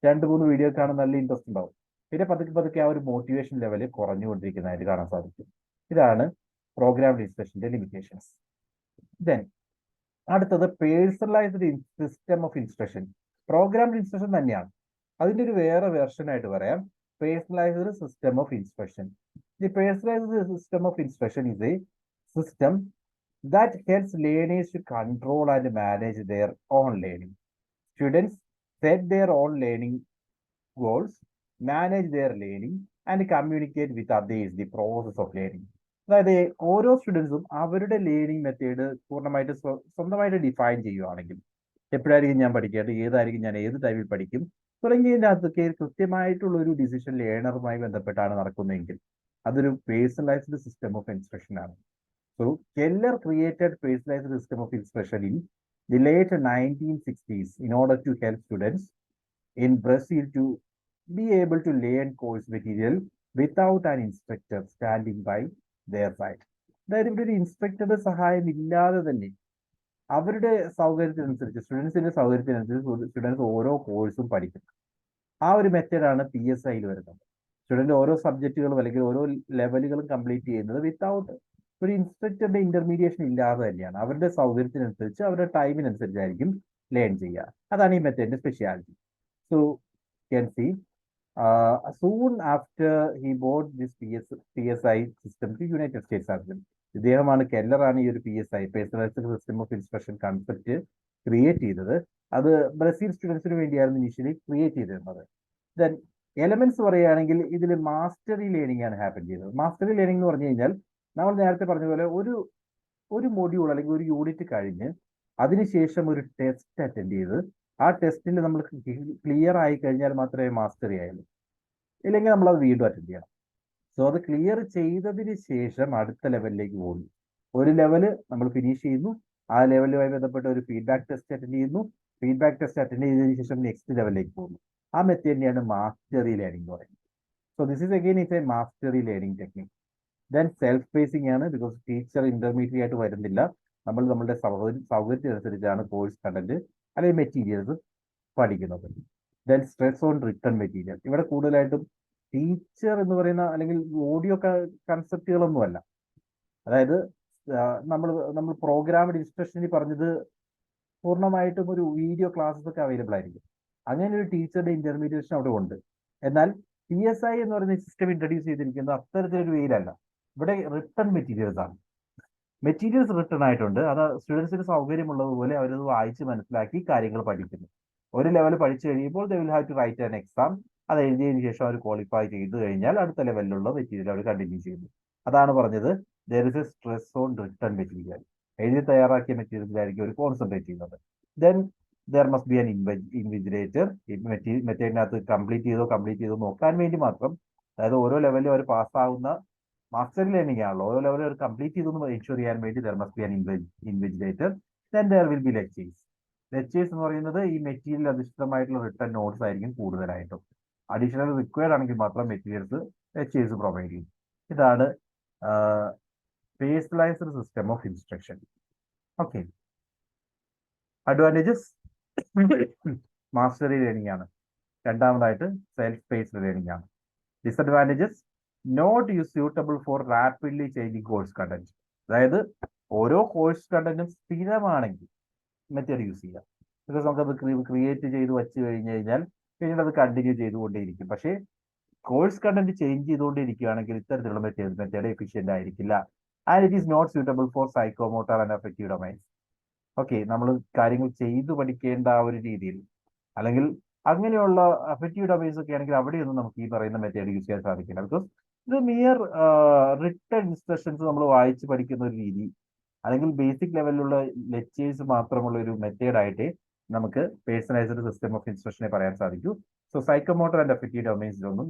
2-3 വീഡിയോ കാണാൻ നല്ല ഇൻട്രസ്റ്റ് ഉണ്ടാവും. പിന്നെ പതുക്കെ പതുക്കെ ആ ഒരു മോട്ടിവേഷൻ ലെവൽ കുറഞ്ഞുകൊണ്ടിരിക്കുന്നതായിട്ട് കാണാൻ സാധിക്കും. ഇതാണ് പ്രോഗ്രാംഡ് ഇൻസ്ട്രക്ഷന്റെ ലിമിറ്റേഷൻസ്. ദെൻ അടുത്തത് personalised system of instruction. Programmed instruction തന്നെയാണ്, അതിൻ്റെ ഒരു വേറെ വെർഷൻ ആയിട്ട് പറയാം, personalised system of instruction. The personalized system of instruction is a system that helps learners to control and manage their own learning. Students set their own learning goals, manage their learning, and communicate with others the process of learning. അതായത് ഓരോ സ്റ്റുഡൻസും അവരുടെ ലേണിംഗ് മെത്തേഡ് പൂർണ്ണമായിട്ട് സ്വന്തമായിട്ട് ഡിഫൈൻ ചെയ്യുകയാണെങ്കിൽ, എപ്പോഴായിരിക്കും ഞാൻ പഠിക്കേണ്ടത്, ഏതായിരിക്കും ഞാൻ ഏത് ടൈമിൽ പഠിക്കും തുടങ്ങിയതിൻ്റെ അകത്തൊക്കെ കൃത്യമായിട്ടുള്ള ഒരു ഡിസിഷൻ ലേണറുമായി ബന്ധപ്പെട്ടാണ് നടക്കുന്നതെങ്കിൽ അതൊരു പേഴ്സണലൈസ്ഡ് സിസ്റ്റം ഓഫ് ഇൻസ്ട്രക്ഷൻ ആണ്. So Keller created personalised system of instruction in the late 1960s in order to help students in Brazil to be able to learn course material without an instructor standing by their side. അതായത് ഇവിടെ ഒരു ഇൻസ്ട്രക്ടറുടെ സഹായം ഇല്ലാതെ തന്നെ അവരുടെ സൗകര്യത്തിനനുസരിച്ച്, സ്റ്റുഡൻസിന്റെ സൗകര്യത്തിനനുസരിച്ച് സ്റ്റുഡൻസ് ഓരോ കോഴ്സും പഠിക്കും. ആ ഒരു മെത്തേഡാണ് PSIയിൽ വരുന്നത്. സ്റ്റുഡൻറ് ഓരോ സബ്ജക്റ്റുകളും അല്ലെങ്കിൽ ഓരോ ലെവലുകളും കംപ്ലീറ്റ് ചെയ്യുന്നത് വിത്തൗട്ട് ഒരു ഇൻസ്ട്രക്ടറുടെ ഇന്റർമീഡിയേഷൻ ഇല്ലാതെ തന്നെയാണ്. അവരുടെ സൗകര്യത്തിനനുസരിച്ച് അവരുടെ ടൈമിനനുസരിച്ചായിരിക്കും ലേൺ ചെയ്യുക. അതാണ് ഈ മെത്തേഡിന്റെ speciality. So can see soon after he bought this PSI system to United States are. ഇദ്ദേഹമാണ്, കെല്ലറാണ് ഈ ഒരു PSI personalised system of instruction concept create ചെയ്തത്. അത് ബ്രസീൽ സ്റ്റുഡൻസിന് വേണ്ടിയായിരുന്നു ഇനിഷ്യലി ക്രിയേറ്റ് ചെയ്തിരുന്നത്. ദെൻ എലമെന്റ്സ് പറയുകയാണെങ്കിൽ ഇതിൽ മാസ്റ്ററി ലേണിംഗ് ആണ് ഹാപ്പൻ ചെയ്തത്. മാസ്റ്ററി ലേണിംഗ് എന്ന് പറഞ്ഞു കഴിഞ്ഞാൽ നമ്മൾ നേരത്തെ പറഞ്ഞ പോലെ ഒരു മൊഡ്യൂൾ അല്ലെങ്കിൽ ഒരു യൂണിറ്റ് കഴിഞ്ഞ് അതിനുശേഷം ഒരു ടെസ്റ്റ് അറ്റൻഡ് ചെയ്ത് ആ ടെസ്റ്റിൽ നമ്മൾ ക്ലിയർ ആയി കഴിഞ്ഞാൽ മാത്രമേ മാസ്റ്ററി ആയുള്ളൂ, ഇല്ലെങ്കിൽ നമ്മൾ അത് വീണ്ടും അറ്റൻഡ് ചെയ്യണം. സോ അത് ക്ലിയർ ചെയ്തതിന് ശേഷം അടുത്ത ലെവലിലേക്ക് പോകുന്നു. ഒരു ലെവല് നമ്മൾ ഫിനിഷ് ചെയ്യുന്നു, ആ ലെവലുമായി ബന്ധപ്പെട്ട ഒരു ഫീഡ്ബാക്ക് ടെസ്റ്റ് അറ്റൻഡ് ചെയ്യുന്നു, ഫീഡ്ബാക്ക് ടെസ്റ്റ് അറ്റൻഡ് ചെയ്തതിനു ശേഷം നെക്സ്റ്റ് ലെവലിലേക്ക് പോകുന്നു. ആ മെത്തേഡിനെയാണ് മാസ്റ്ററി ലേണിംഗ് എന്ന് പറയുന്നത്. So this is again it's A mastery learning technique. Then self pacing ആണ്, ബിക്കോസ് ടീച്ചർ ഇന്റർമീഡിയറ്റ് ആയിട്ട് വരുന്നില്ല. നമ്മൾ നമ്മളുടെ സൗകര്യത്തിനനുസരിച്ചാണ് കോഴ്സ് കണ്ടന്റ് അല്ലെങ്കിൽ മെറ്റീരിയൽസ് പഠിക്കുന്നത്. Then stress on written material. ഇവിടെ കൂടുതലായിട്ടും ടീച്ചർ എന്ന് പറയുന്ന അല്ലെങ്കിൽ ഓഡിയോ കൺസെപ്റ്റുകളൊന്നുമല്ല. അതായത് നമ്മൾ പ്രോഗ്രാംഡ് ഇൻസ്ട്രക്ഷനിൽ പറഞ്ഞത് പൂർണ്ണമായിട്ടും ഒരു വീഡിയോ ക്ലാസ്സസ് ഒക്കെ അവൈലബിൾ ആയിരിക്കും. അങ്ങനെ ഒരു ടീച്ചറുടെ ഇന്റർമീഡിയേഷൻ അവിടെ ഉണ്ട്. എന്നാൽ PSI എന്ന് പറയുന്ന സിസ്റ്റം ഇൻട്രൊഡ്യൂസ് ചെയ്തിരിക്കുന്നത് അത്തരത്തിലൊരു വേയിലല്ല. ഇവിടെ റിട്ടേൺ മെറ്റീരിയൽസ് ആണ്. മെറ്റീരിയൽസ് റിട്ടേൺ ആയിട്ടുണ്ട്. അത് സ്റ്റുഡൻസിന് സൗകര്യമുള്ളതുപോലെ അവരത് വായിച്ച് മനസ്സിലാക്കി കാര്യങ്ങൾ പഠിക്കുന്നു. ഒരു ലെവൽ പഠിച്ചു കഴിയുമ്പോൾ they will have to write an exam. അത് എഴുതിയതിനു ശേഷം അവർ ക്വാളിഫൈ ചെയ്ത് കഴിഞ്ഞാൽ അടുത്ത ലെവലിലുള്ള മെറ്റീരിയൽ അവർ കണ്ടിന്യൂ ചെയ്യുന്നു. അതാണ് പറഞ്ഞത്, there is a stress on written material. എഴുതി തയ്യാറാക്കിയ മെറ്റീരിയലിലായിരിക്കും അവർ കോൺസെൻട്രേറ്റ് ചെയ്യുന്നത്. Then there must be an invigilator. മെത്തേഡിനകത്ത് കംപ്ലീറ്റ് ചെയ്തോ നോക്കാൻ വേണ്ടി മാത്രം, അതായത് ഓരോ ലെവലിലും അവർ പാസ്സാവുന്ന മാസ്റ്റർ ലേണിംഗ് ആണല്ലോ, ഓരോ ലെവലിൽ അവർ കംപ്ലീറ്റ് ചെയ്തു എൻഷുർ ചെയ്യാൻ വേണ്ടി there must be an invigilator. Then there will be lectures. Lectures എന്ന് പറയുന്നത് ഈ മെറ്റീരിയൽ അധിഷ്ഠിതമായിട്ടുള്ള റിട്ടേൺ നോട്ട്സ് ആയിരിക്കും കൂടുതലായിട്ടും. അഡീഷണൽ റിക്വയർഡ് ആണെങ്കിൽ മാത്രം മെറ്റീരിയൽസ് ലെക്ചേഴ്സ് പ്രൊവൈഡ് ചെയ്യും. ഇതാണ് personalised system of instruction. Okay, advantages mastery learning ആണ്. രണ്ടാമതായിട്ട് സെൽഫ് പേസ്ഡ് ലേണിംഗ് ആണ്. Disadvantages not use suitable for rapidly changing course content. അതായത് ഓരോ കോഴ്സ് കണ്ടന്റും സ്ഥിരമാണെങ്കിൽ മെത്തേഡ് യൂസ് ചെയ്യാം. ബിക്കോസ് നമുക്കത് ക്രിയേറ്റ് ചെയ്ത് വെച്ച് കഴിഞ്ഞാൽ പിന്നീട് അത് കണ്ടിന്യൂ ചെയ്തുകൊണ്ടേയിരിക്കും. പക്ഷേ കോഴ്സ് കണ്ടന്റ് ചേഞ്ച് ചെയ്തുകൊണ്ടിരിക്കുകയാണെങ്കിൽ ഇത്തരത്തിലുള്ള മെത്തേഡ് എഫിഷ്യന്റ് ആയിരിക്കില്ല. And it is not suitable for psychomotor and affective domains. Okay, നമ്മൾ കാര്യങ്ങൾ ചെയ്തു പഠിക്കേണ്ട ആ ഒരു രീതിയിൽ, അല്ലെങ്കിൽ അങ്ങനെയുള്ള അഫക്റ്റീവ് ഡൊമൈൻസ് ഒക്കെ ആണെങ്കിൽ അവിടെയൊന്നും നമുക്ക് ഈ പറയുന്ന മെത്തേഡ് യൂസ് ചെയ്യാൻ സാധിക്കില്ല. ബിക്കോസ് ഇത് മിയർ റിട്ടൺ ഇൻസ്ട്രക്ഷൻസ് നമ്മൾ വായിച്ച് പഠിക്കുന്ന ഒരു രീതി, അല്ലെങ്കിൽ ബേസിക് ലെവലിലുള്ള ലെക്ചേഴ്സ് മാത്രമുള്ള ഒരു മെത്തേഡായിട്ട് നമുക്ക് പേഴ്സണലൈസ്ഡ് സിസ്റ്റം ഓഫ് ഇൻസ്ട്രക്ഷനെ പറയാൻ സാധിക്കൂ. സോ സൈക്കോമോട്ടർ ആൻഡ് അഫക്റ്റീവ് ഡൊമൈൻസിലൊന്നും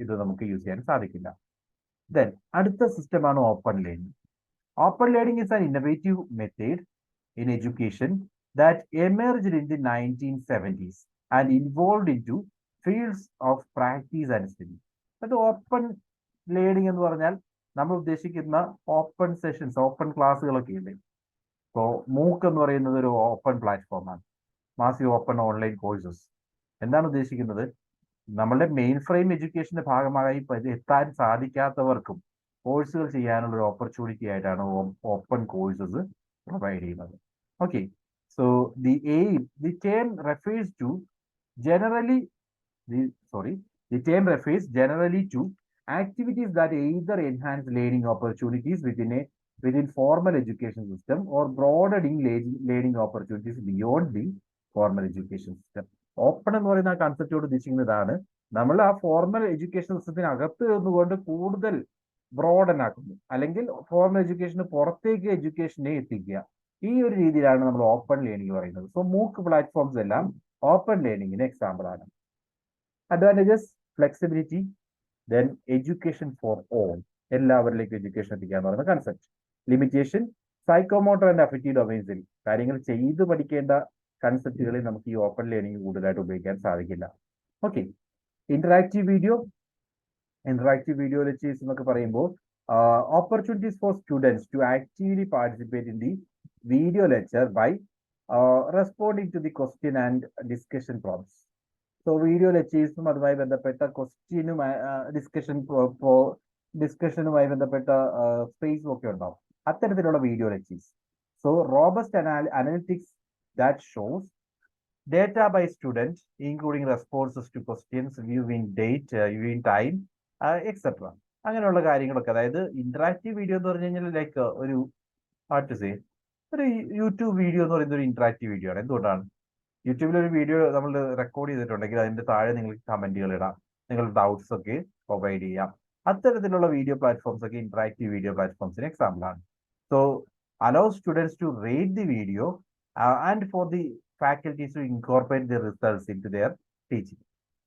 ഇത് നമുക്ക് യൂസ് ചെയ്യാൻ സാധിക്കില്ല. ദെൻ അടുത്ത സിസ്റ്റമാണ് open learning. Open learning is an innovative method in education that emerged in the 1970s and evolved into fields of practice and study. അത് ഓപ്പൺ ലേണിംഗ് എന്ന് പറഞ്ഞാൽ നമ്മൾ ഉദ്ദേശിക്കുന്ന ഓപ്പൺ സെഷൻസ്, ഓപ്പൺ ക്ലാസ്സുകളൊക്കെ ഉണ്ട്. ഇപ്പോൾ മൂക്ക് എന്ന് പറയുന്നത് ഒരു ഓപ്പൺ പ്ലാറ്റ്ഫോമാണ്, മാസീവ് ഓപ്പൺ ഓൺലൈൻ കോഴ്സസ്. എന്താണ് ഉദ്ദേശിക്കുന്നത്? നമ്മളുടെ മെയിൻ ഫ്രെയിം എഡ്യൂക്കേഷന്റെ ഭാഗമായി എത്താൻ സാധിക്കാത്തവർക്കും കോഴ്സുകൾ ചെയ്യാനുള്ള ഒരു ഓപ്പർച്യൂണിറ്റി ആയിട്ടാണ് ഓപ്പൺ കോഴ്സസ് പ്രൊവൈഡ് ചെയ്യുന്നത്. Okay, so the term refers generally to activities that either enhance learning opportunities within formal education system or broadening learning opportunities beyond the formal education system. Open എന്ന് പറയുന്ന ആ കൺസെപ്റ്റോട് ഉദ്ദേശിക്കുന്നതാണ് നമ്മൾ ആ ഫോർമൽ എഡ്യൂക്കേഷൻ സിസ്റ്റത്തിനകത്ത് നിന്നുകൊണ്ട് കൂടുതൽ ബ്രോഡൻ ആക്കുന്നു, അല്ലെങ്കിൽ ഫോർമൽ എഡ്യൂക്കേഷന് പുറത്തേക്ക് എഡ്യൂക്കേഷനെ എത്തിക്കുക. ഈ ഒരു രീതിയിലാണ് നമ്മൾ ഓപ്പൺ ലേണിംഗ് പറയുന്നത്. സോ മൂക്ക് പ്ലാറ്റ്ഫോംസ് എല്ലാം ഓപ്പൺ ലേണിംഗിന് എക്സാമ്പിൾ ആണ്. Advantages flexibility, then education for all, എല്ലാവരിലേക്കും എഡ്യൂക്കേഷൻ എത്തിക്കുക എന്ന് പറയുന്ന concept. Limitation psychomotor and affective ഡൊമൈൻസിൽ കാര്യങ്ങൾ ചെയ്ത് പഠിക്കേണ്ട കൺസെപ്റ്റുകളിൽ നമുക്ക് ഈ ഓപ്പൺ ലേണിംഗ് കൂടുതലായിട്ട് ഉപയോഗിക്കാൻ സാധിക്കില്ല. ഓക്കെ, ഇന്ററാക്റ്റീവ് വീഡിയോ ലെക്ചേഴ്സ് എന്നൊക്കെ പറയുമ്പോൾ opportunities for students to actively participate in the video lecture by responding to the question and discussion prompts. So video lectures അതുമായി ബന്ധപ്പെട്ട ക്വസ്റ്റ്യനും ഡിസ്കഷനുമായി ബന്ധപ്പെട്ട സ്പേസും ഒക്കെ ഉണ്ടാവും അത്തരത്തിലുള്ള video lectures. So robust analytics that shows data by student including responses to questions, viewing date, viewing time, etc. അങ്ങനെയുള്ള കാര്യങ്ങളൊക്കെ. അതായത് ഇന്ററാക്റ്റീവ് വീഡിയോ എന്ന് പറഞ്ഞു കഴിഞ്ഞാൽ ലൈക്ക് ഒരു ഒരു യൂട്യൂബ് വീഡിയോ എന്ന് പറയുന്നത് ഒരു ഇന്ററാക്റ്റീവ് വീഡിയോ ആണ്. എന്തുകൊണ്ടാണ്? യൂട്യൂബിൽ ഒരു വീഡിയോ നമ്മൾ റെക്കോർഡ് ചെയ്തിട്ടുണ്ടെങ്കിൽ അതിന്റെ താഴെ നിങ്ങൾക്ക് കമന്റുകൾ ഇടാം, നിങ്ങളുടെ ഡൗട്ട്സ് ഒക്കെ പ്രൊവൈഡ് ചെയ്യാം. അത്തരത്തിലുള്ള വീഡിയോ പ്ലാറ്റ്ഫോംസ് ഒക്കെ ഇന്ററാക്റ്റീവ് വീഡിയോ പ്ലാറ്റ്ഫോംസിന് എക്സാമ്പിൾ ആണ്. So allow students to rate the video and for the faculties to incorporate the results into their teaching.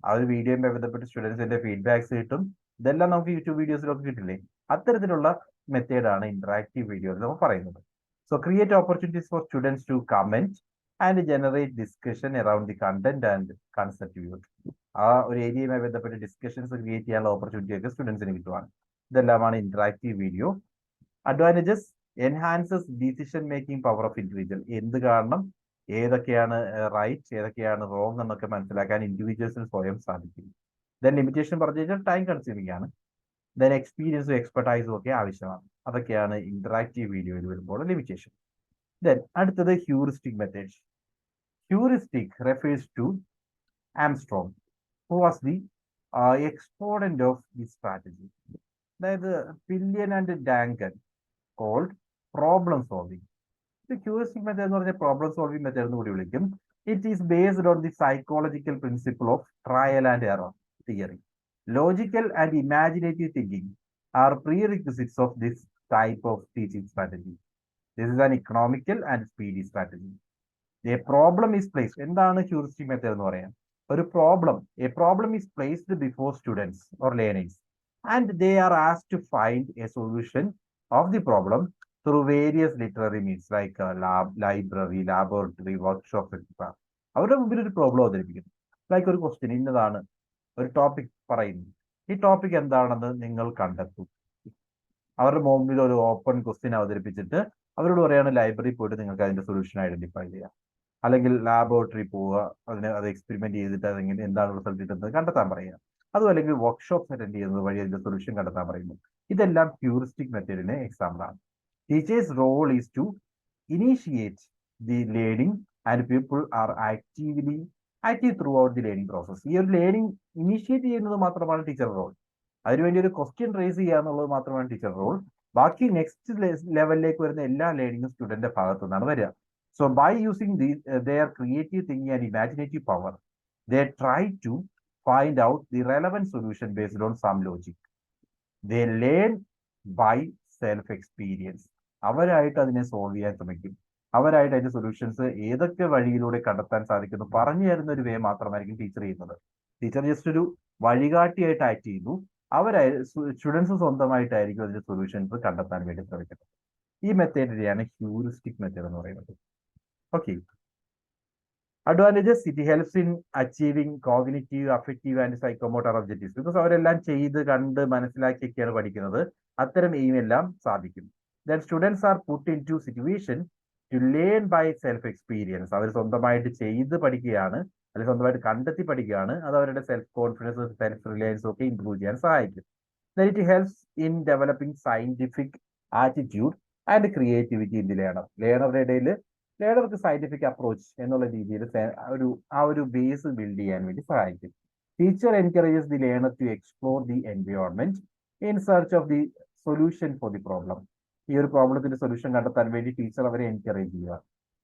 ആ ഒരു വീഡിയോയുമായി ബന്ധപ്പെട്ട് സ്റ്റുഡൻസിന്റെ ഫീഡ്ബാക്സ് കിട്ടും. ഇതെല്ലാം നമുക്ക് യൂട്യൂബ് വീഡിയോസിലൊക്കെ കിട്ടില്ലേ? അത്തരത്തിലുള്ള മെത്തേഡാണ് ഇന്ററാക്റ്റീവ് വീഡിയോ എന്ന് നമ്മൾ പറയുന്നത്. So create opportunities for students to comment and generate discussion around the content and concept used. ആ ഒരു ഏരിയയുമായി ബന്ധപ്പെട്ട് ഡിസ്കഷൻസ് ക്രിയേറ്റ് ചെയ്യാനുള്ള ഓപ്പർച്യൂണിറ്റി ഒക്കെ സ്റ്റുഡൻസിന് കിട്ടുവാണ്. ഇതെല്ലാമാണ് interactive video. Advantages enhances decision making power of individual. എന്ത് കാരണം, ഏതൊക്കെയാണ് റൈറ്റ്, ഏതൊക്കെയാണ് റോങ് എന്നൊക്കെ മനസ്സിലാക്കാൻ ഇൻഡിവിജ്വൽസിന് സ്വയം സാധിക്കും. ദെൻ ലിമിറ്റേഷൻ പറഞ്ഞു കഴിഞ്ഞാൽ ടൈം കൺസ്യൂമിംഗ് ആണ്. ദെൻ എക്സ്പീരിയൻസും എക്സ്പെർട്ടൈസും ഒക്കെ ആവശ്യമാണ്. അതൊക്കെയാണ് ഇന്ററാക്റ്റീവ് വീഡിയോയിൽ വരുമ്പോൾ ലിമിറ്റേഷൻ. ദെൻ അടുത്തത് heuristic methods. Heuristic refers to Armstrong, who was the exponent of the strategy. അതായത് Pillion and Duncan called problem solving. Heuristic method എന്ന് പറഞ്ഞാൽ പ്രോബ്ലം സോൾവിംഗ് മെത്തേഡ് എന്ന് കൂടി വിളിക്കും. It is based on the psychological principle of trial and error theory. Logical and imaginative thinking are prerequisites of this type of teaching strategy. This is an economical and speedy strategy. A problem is placed. എന്താണ് heuristic method എന്ന് പറയാം? ഒരു a problem is placed before students or learners, and they are asked to find a solution of the problem through various literary means like lab, library, laboratory, workshop, etc. അവരുടെ മുമ്പിൽ ഒരു പ്രോബ്ലം അവതരിപ്പിക്കുന്നു. ലൈക്ക് ഒരു ക്വസ്റ്റ്യൻ ഇന്നതാണ്, ഒരു ടോപ്പിക് പറയുന്നു. ഈ ടോപ്പിക് എന്താണെന്ന് നിങ്ങൾ കണ്ടെത്തും. അവരുടെ മുമ്പിൽ ഒരു ഓപ്പൺ ക്വസ്റ്റ്യൻ അവതരിപ്പിച്ചിട്ട് അവരോട് പറയാണ് ലൈബ്രറി പോയിട്ട് നിങ്ങൾക്ക് അതിന്റെ സൊല്യൂഷൻ ഐഡന്റിഫൈ ചെയ്യാം, അല്ലെങ്കിൽ ലാബോറട്ടറി പോവുക, അത് എക്സ്പെരിമെന്റ് ചെയ്തിട്ട് അതെങ്ങനെ എന്താണ് റിസൾട്ട് കിട്ടുന്നത് കണ്ടെത്താൻ പറയുക. അതും അല്ലെങ്കിൽ വർക്ക്ഷോപ്പ് അറ്റൻഡ് ചെയ്യുന്നത് വഴി അതിന്റെ സൊല്യൂഷൻ കണ്ടെത്താൻ പറയുന്നു. ഇതെല്ലാം ഹ്യൂറിസ്റ്റിക് മെത്തേഡിന് എക്സാമ്പിൾ ആണ്. Teachers role is to initiate the learning and people are active throughout the learning process. ഈ ഒരു ലേണിംഗ് ഇനീഷ്യേറ്റ് ചെയ്യുന്നത് മാത്രമാണ് ടീച്ചർ റോൾ. അതിനുവേണ്ടി ഒരു ക്വസ്റ്റ്യൻ റേസ് ചെയ്യുക എന്നുള്ളത് മാത്രമാണ് ടീച്ചർ റോൾ. ബാക്കി നെക്സ്റ്റ് ലെവലിലേക്ക് വരുന്ന എല്ലാ ലേണിംഗും സ്റ്റുഡന്റിന്റെ ഭാഗത്തു നിന്നാണ് വരിക. So by using their creative thinking and imaginative power, they try to find out the relevant solution based on some logic. They learn by self-experience. അവരായിട്ട് അതിനെ സോൾവ് ചെയ്യാൻ ശ്രമിക്കും. അവരായിട്ട് അതിന്റെ സൊല്യൂഷൻസ് ഏതൊക്കെ വഴിയിലൂടെ കണ്ടെത്താൻ സാധിക്കുന്നു പറഞ്ഞു തരുന്ന ഒരു വേ മാത്രമായിരിക്കും ടീച്ചർ ചെയ്യുന്നത്. ടീച്ചർ ജസ്റ്റ് ഒരു വഴികാട്ടിയായിട്ട് ആക്ട് ചെയ്യുന്നു. സ്റ്റുഡൻസ് സ്വന്തമായിട്ടായിരിക്കും അതിന്റെ സൊല്യൂഷൻസ് കണ്ടെത്താൻ വേണ്ടി ശ്രമിക്കുന്നത്. ഈ മെത്തേഡിനെയാണ് ഹ്യൂറിസ്റ്റിക് മെത്തേഡ് എന്ന് പറയുന്നത്. Okay. Advantages: it helps in achieving cognitive, affective and psychomotor objectives. Because അവരെല്ലാം ചെയ്ത് കണ്ട് മനസ്സിലാക്കിയൊക്കെയാണ് പഠിക്കുന്നത്. അത്തരം എയിം എല്ലാം സാധിക്കും. Then students are put into situation to learn by self experience. അവർ സ്വന്തമായിട്ട് ചെയ്ത് പഠിക്കുകയാണ്, അല്ലെങ്കിൽ സ്വന്തമായിട്ട് കണ്ടെത്തി പഠിക്കുകയാണ്. അത് അവരുടെ സെൽഫ് കോൺഫിഡൻസ്, സെൽഫ് റിലയൻസ് ഒക്കെ ഇംപ്രൂവ് ചെയ്യാൻ സഹായിക്കും. Then it helps in developing scientific attitude and creativity in the learner. ലേണറുടെ ഇടയിൽ ലേണർക്ക് സയന്റിഫിക് അപ്രോച്ച് എന്നുള്ള രീതിയിൽ ആ ഒരു ബേസ് ബിൽഡ് ചെയ്യാൻ വേണ്ടി സഹായിക്കും. Teacher encourages the learner to explore the environment in search of the solution for the problem. ഈ ഒരു പ്രോബ്ലത്തിന്റെ സൊല്യൂഷൻ കണ്ടെത്താൻ വേണ്ടി ടീച്ചർ അവരെ എൻകറേജ് ചെയ്യുക.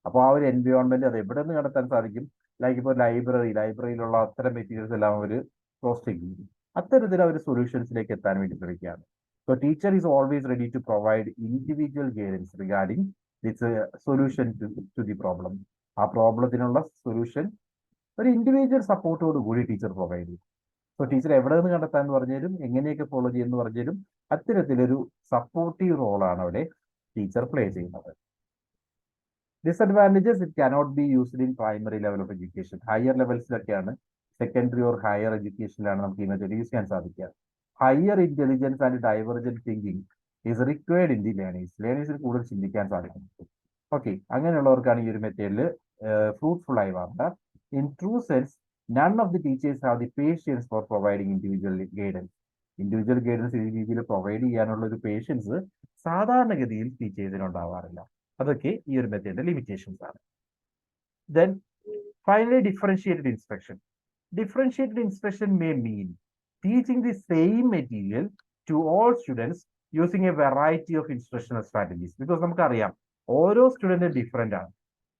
അപ്പോൾ ആ ഒരു എൻവയോൺമെന്റ് അത് എവിടെ നിന്ന് കണ്ടെത്താൻ സാധിക്കും? ലൈക്ക് ഇപ്പോൾ ലൈബ്രറിയിലുള്ള അത്തരം മെറ്റീരിയൽസ് എല്ലാം അവർ ക്രോസ് ചെക്ക് ചെയ്യും. അത്തരത്തിൽ അവർ സൊല്യൂഷൻസിലേക്ക് എത്താൻ വേണ്ടി ശ്രമിക്കുകയാണ്. So teacher is always ready to provide individual guidance regarding solution to the problem. ആ പ്രോബ്ലത്തിനുള്ള സൊല്യൂഷൻ ഒരു ഇൻഡിവിജ്വൽ സപ്പോർട്ടോട് കൂടി ടീച്ചർ പ്രൊവൈഡ് ചെയ്യും. സോ ടീച്ചർ എവിടെ നിന്ന് കണ്ടെത്താൻ പറഞ്ഞാലും എങ്ങനെയൊക്കെ ഫോളോ ചെയ്യുമെന്ന് പറഞ്ഞാലും അത്തരത്തിലൊരു സപ്പോർട്ടീവ് റോളാണ് അവിടെ ടീച്ചർ പ്ലേ ചെയ്യുന്നത്. Disadvantages: it cannot be used in primary level of education. Higher ലെവൽസിലൊക്കെയാണ്, സെക്കൻഡറി ഓർ ഹയർ എഡ്യൂക്കേഷനിലാണ് നമുക്ക് ഈ മെത്തേഡ് യൂസ് ചെയ്യാൻ സാധിക്കുക. Higher intelligence and divergent thinking is required in the ലേണേഴ്സിന് കൂടുതൽ ചിന്തിക്കാൻ സാധിക്കും. ഓക്കെ, അങ്ങനെയുള്ളവർക്കാണ് ഈ ഒരു മെത്തേഡിൽ ഫ്രൂട്ട്ഫുൾ ആയി മാറുക. In true sense none of the teachers have the patience for providing individual guidance. Individual guidance ഈ രീതിയിൽ പ്രൊവൈഡ് ചെയ്യാനുള്ള ഒരു പേഷ്യൻസ് സാധാരണഗതിയിൽ ടീച്ചേഴ്സിന് ഉണ്ടാവാറില്ല. അതൊക്കെ ഈ ഒരു മെത്തേഡിന്റെ ലിമിറ്റേഷൻസ് ആണ്. Then finally differentiated instruction. Differentiated instruction may mean teaching the same material to all students using a variety of instructional strategies. Because നമുക്കറിയാം ഓരോ സ്റ്റുഡന്റ് ഡിഫറെന്റ് ആണ്.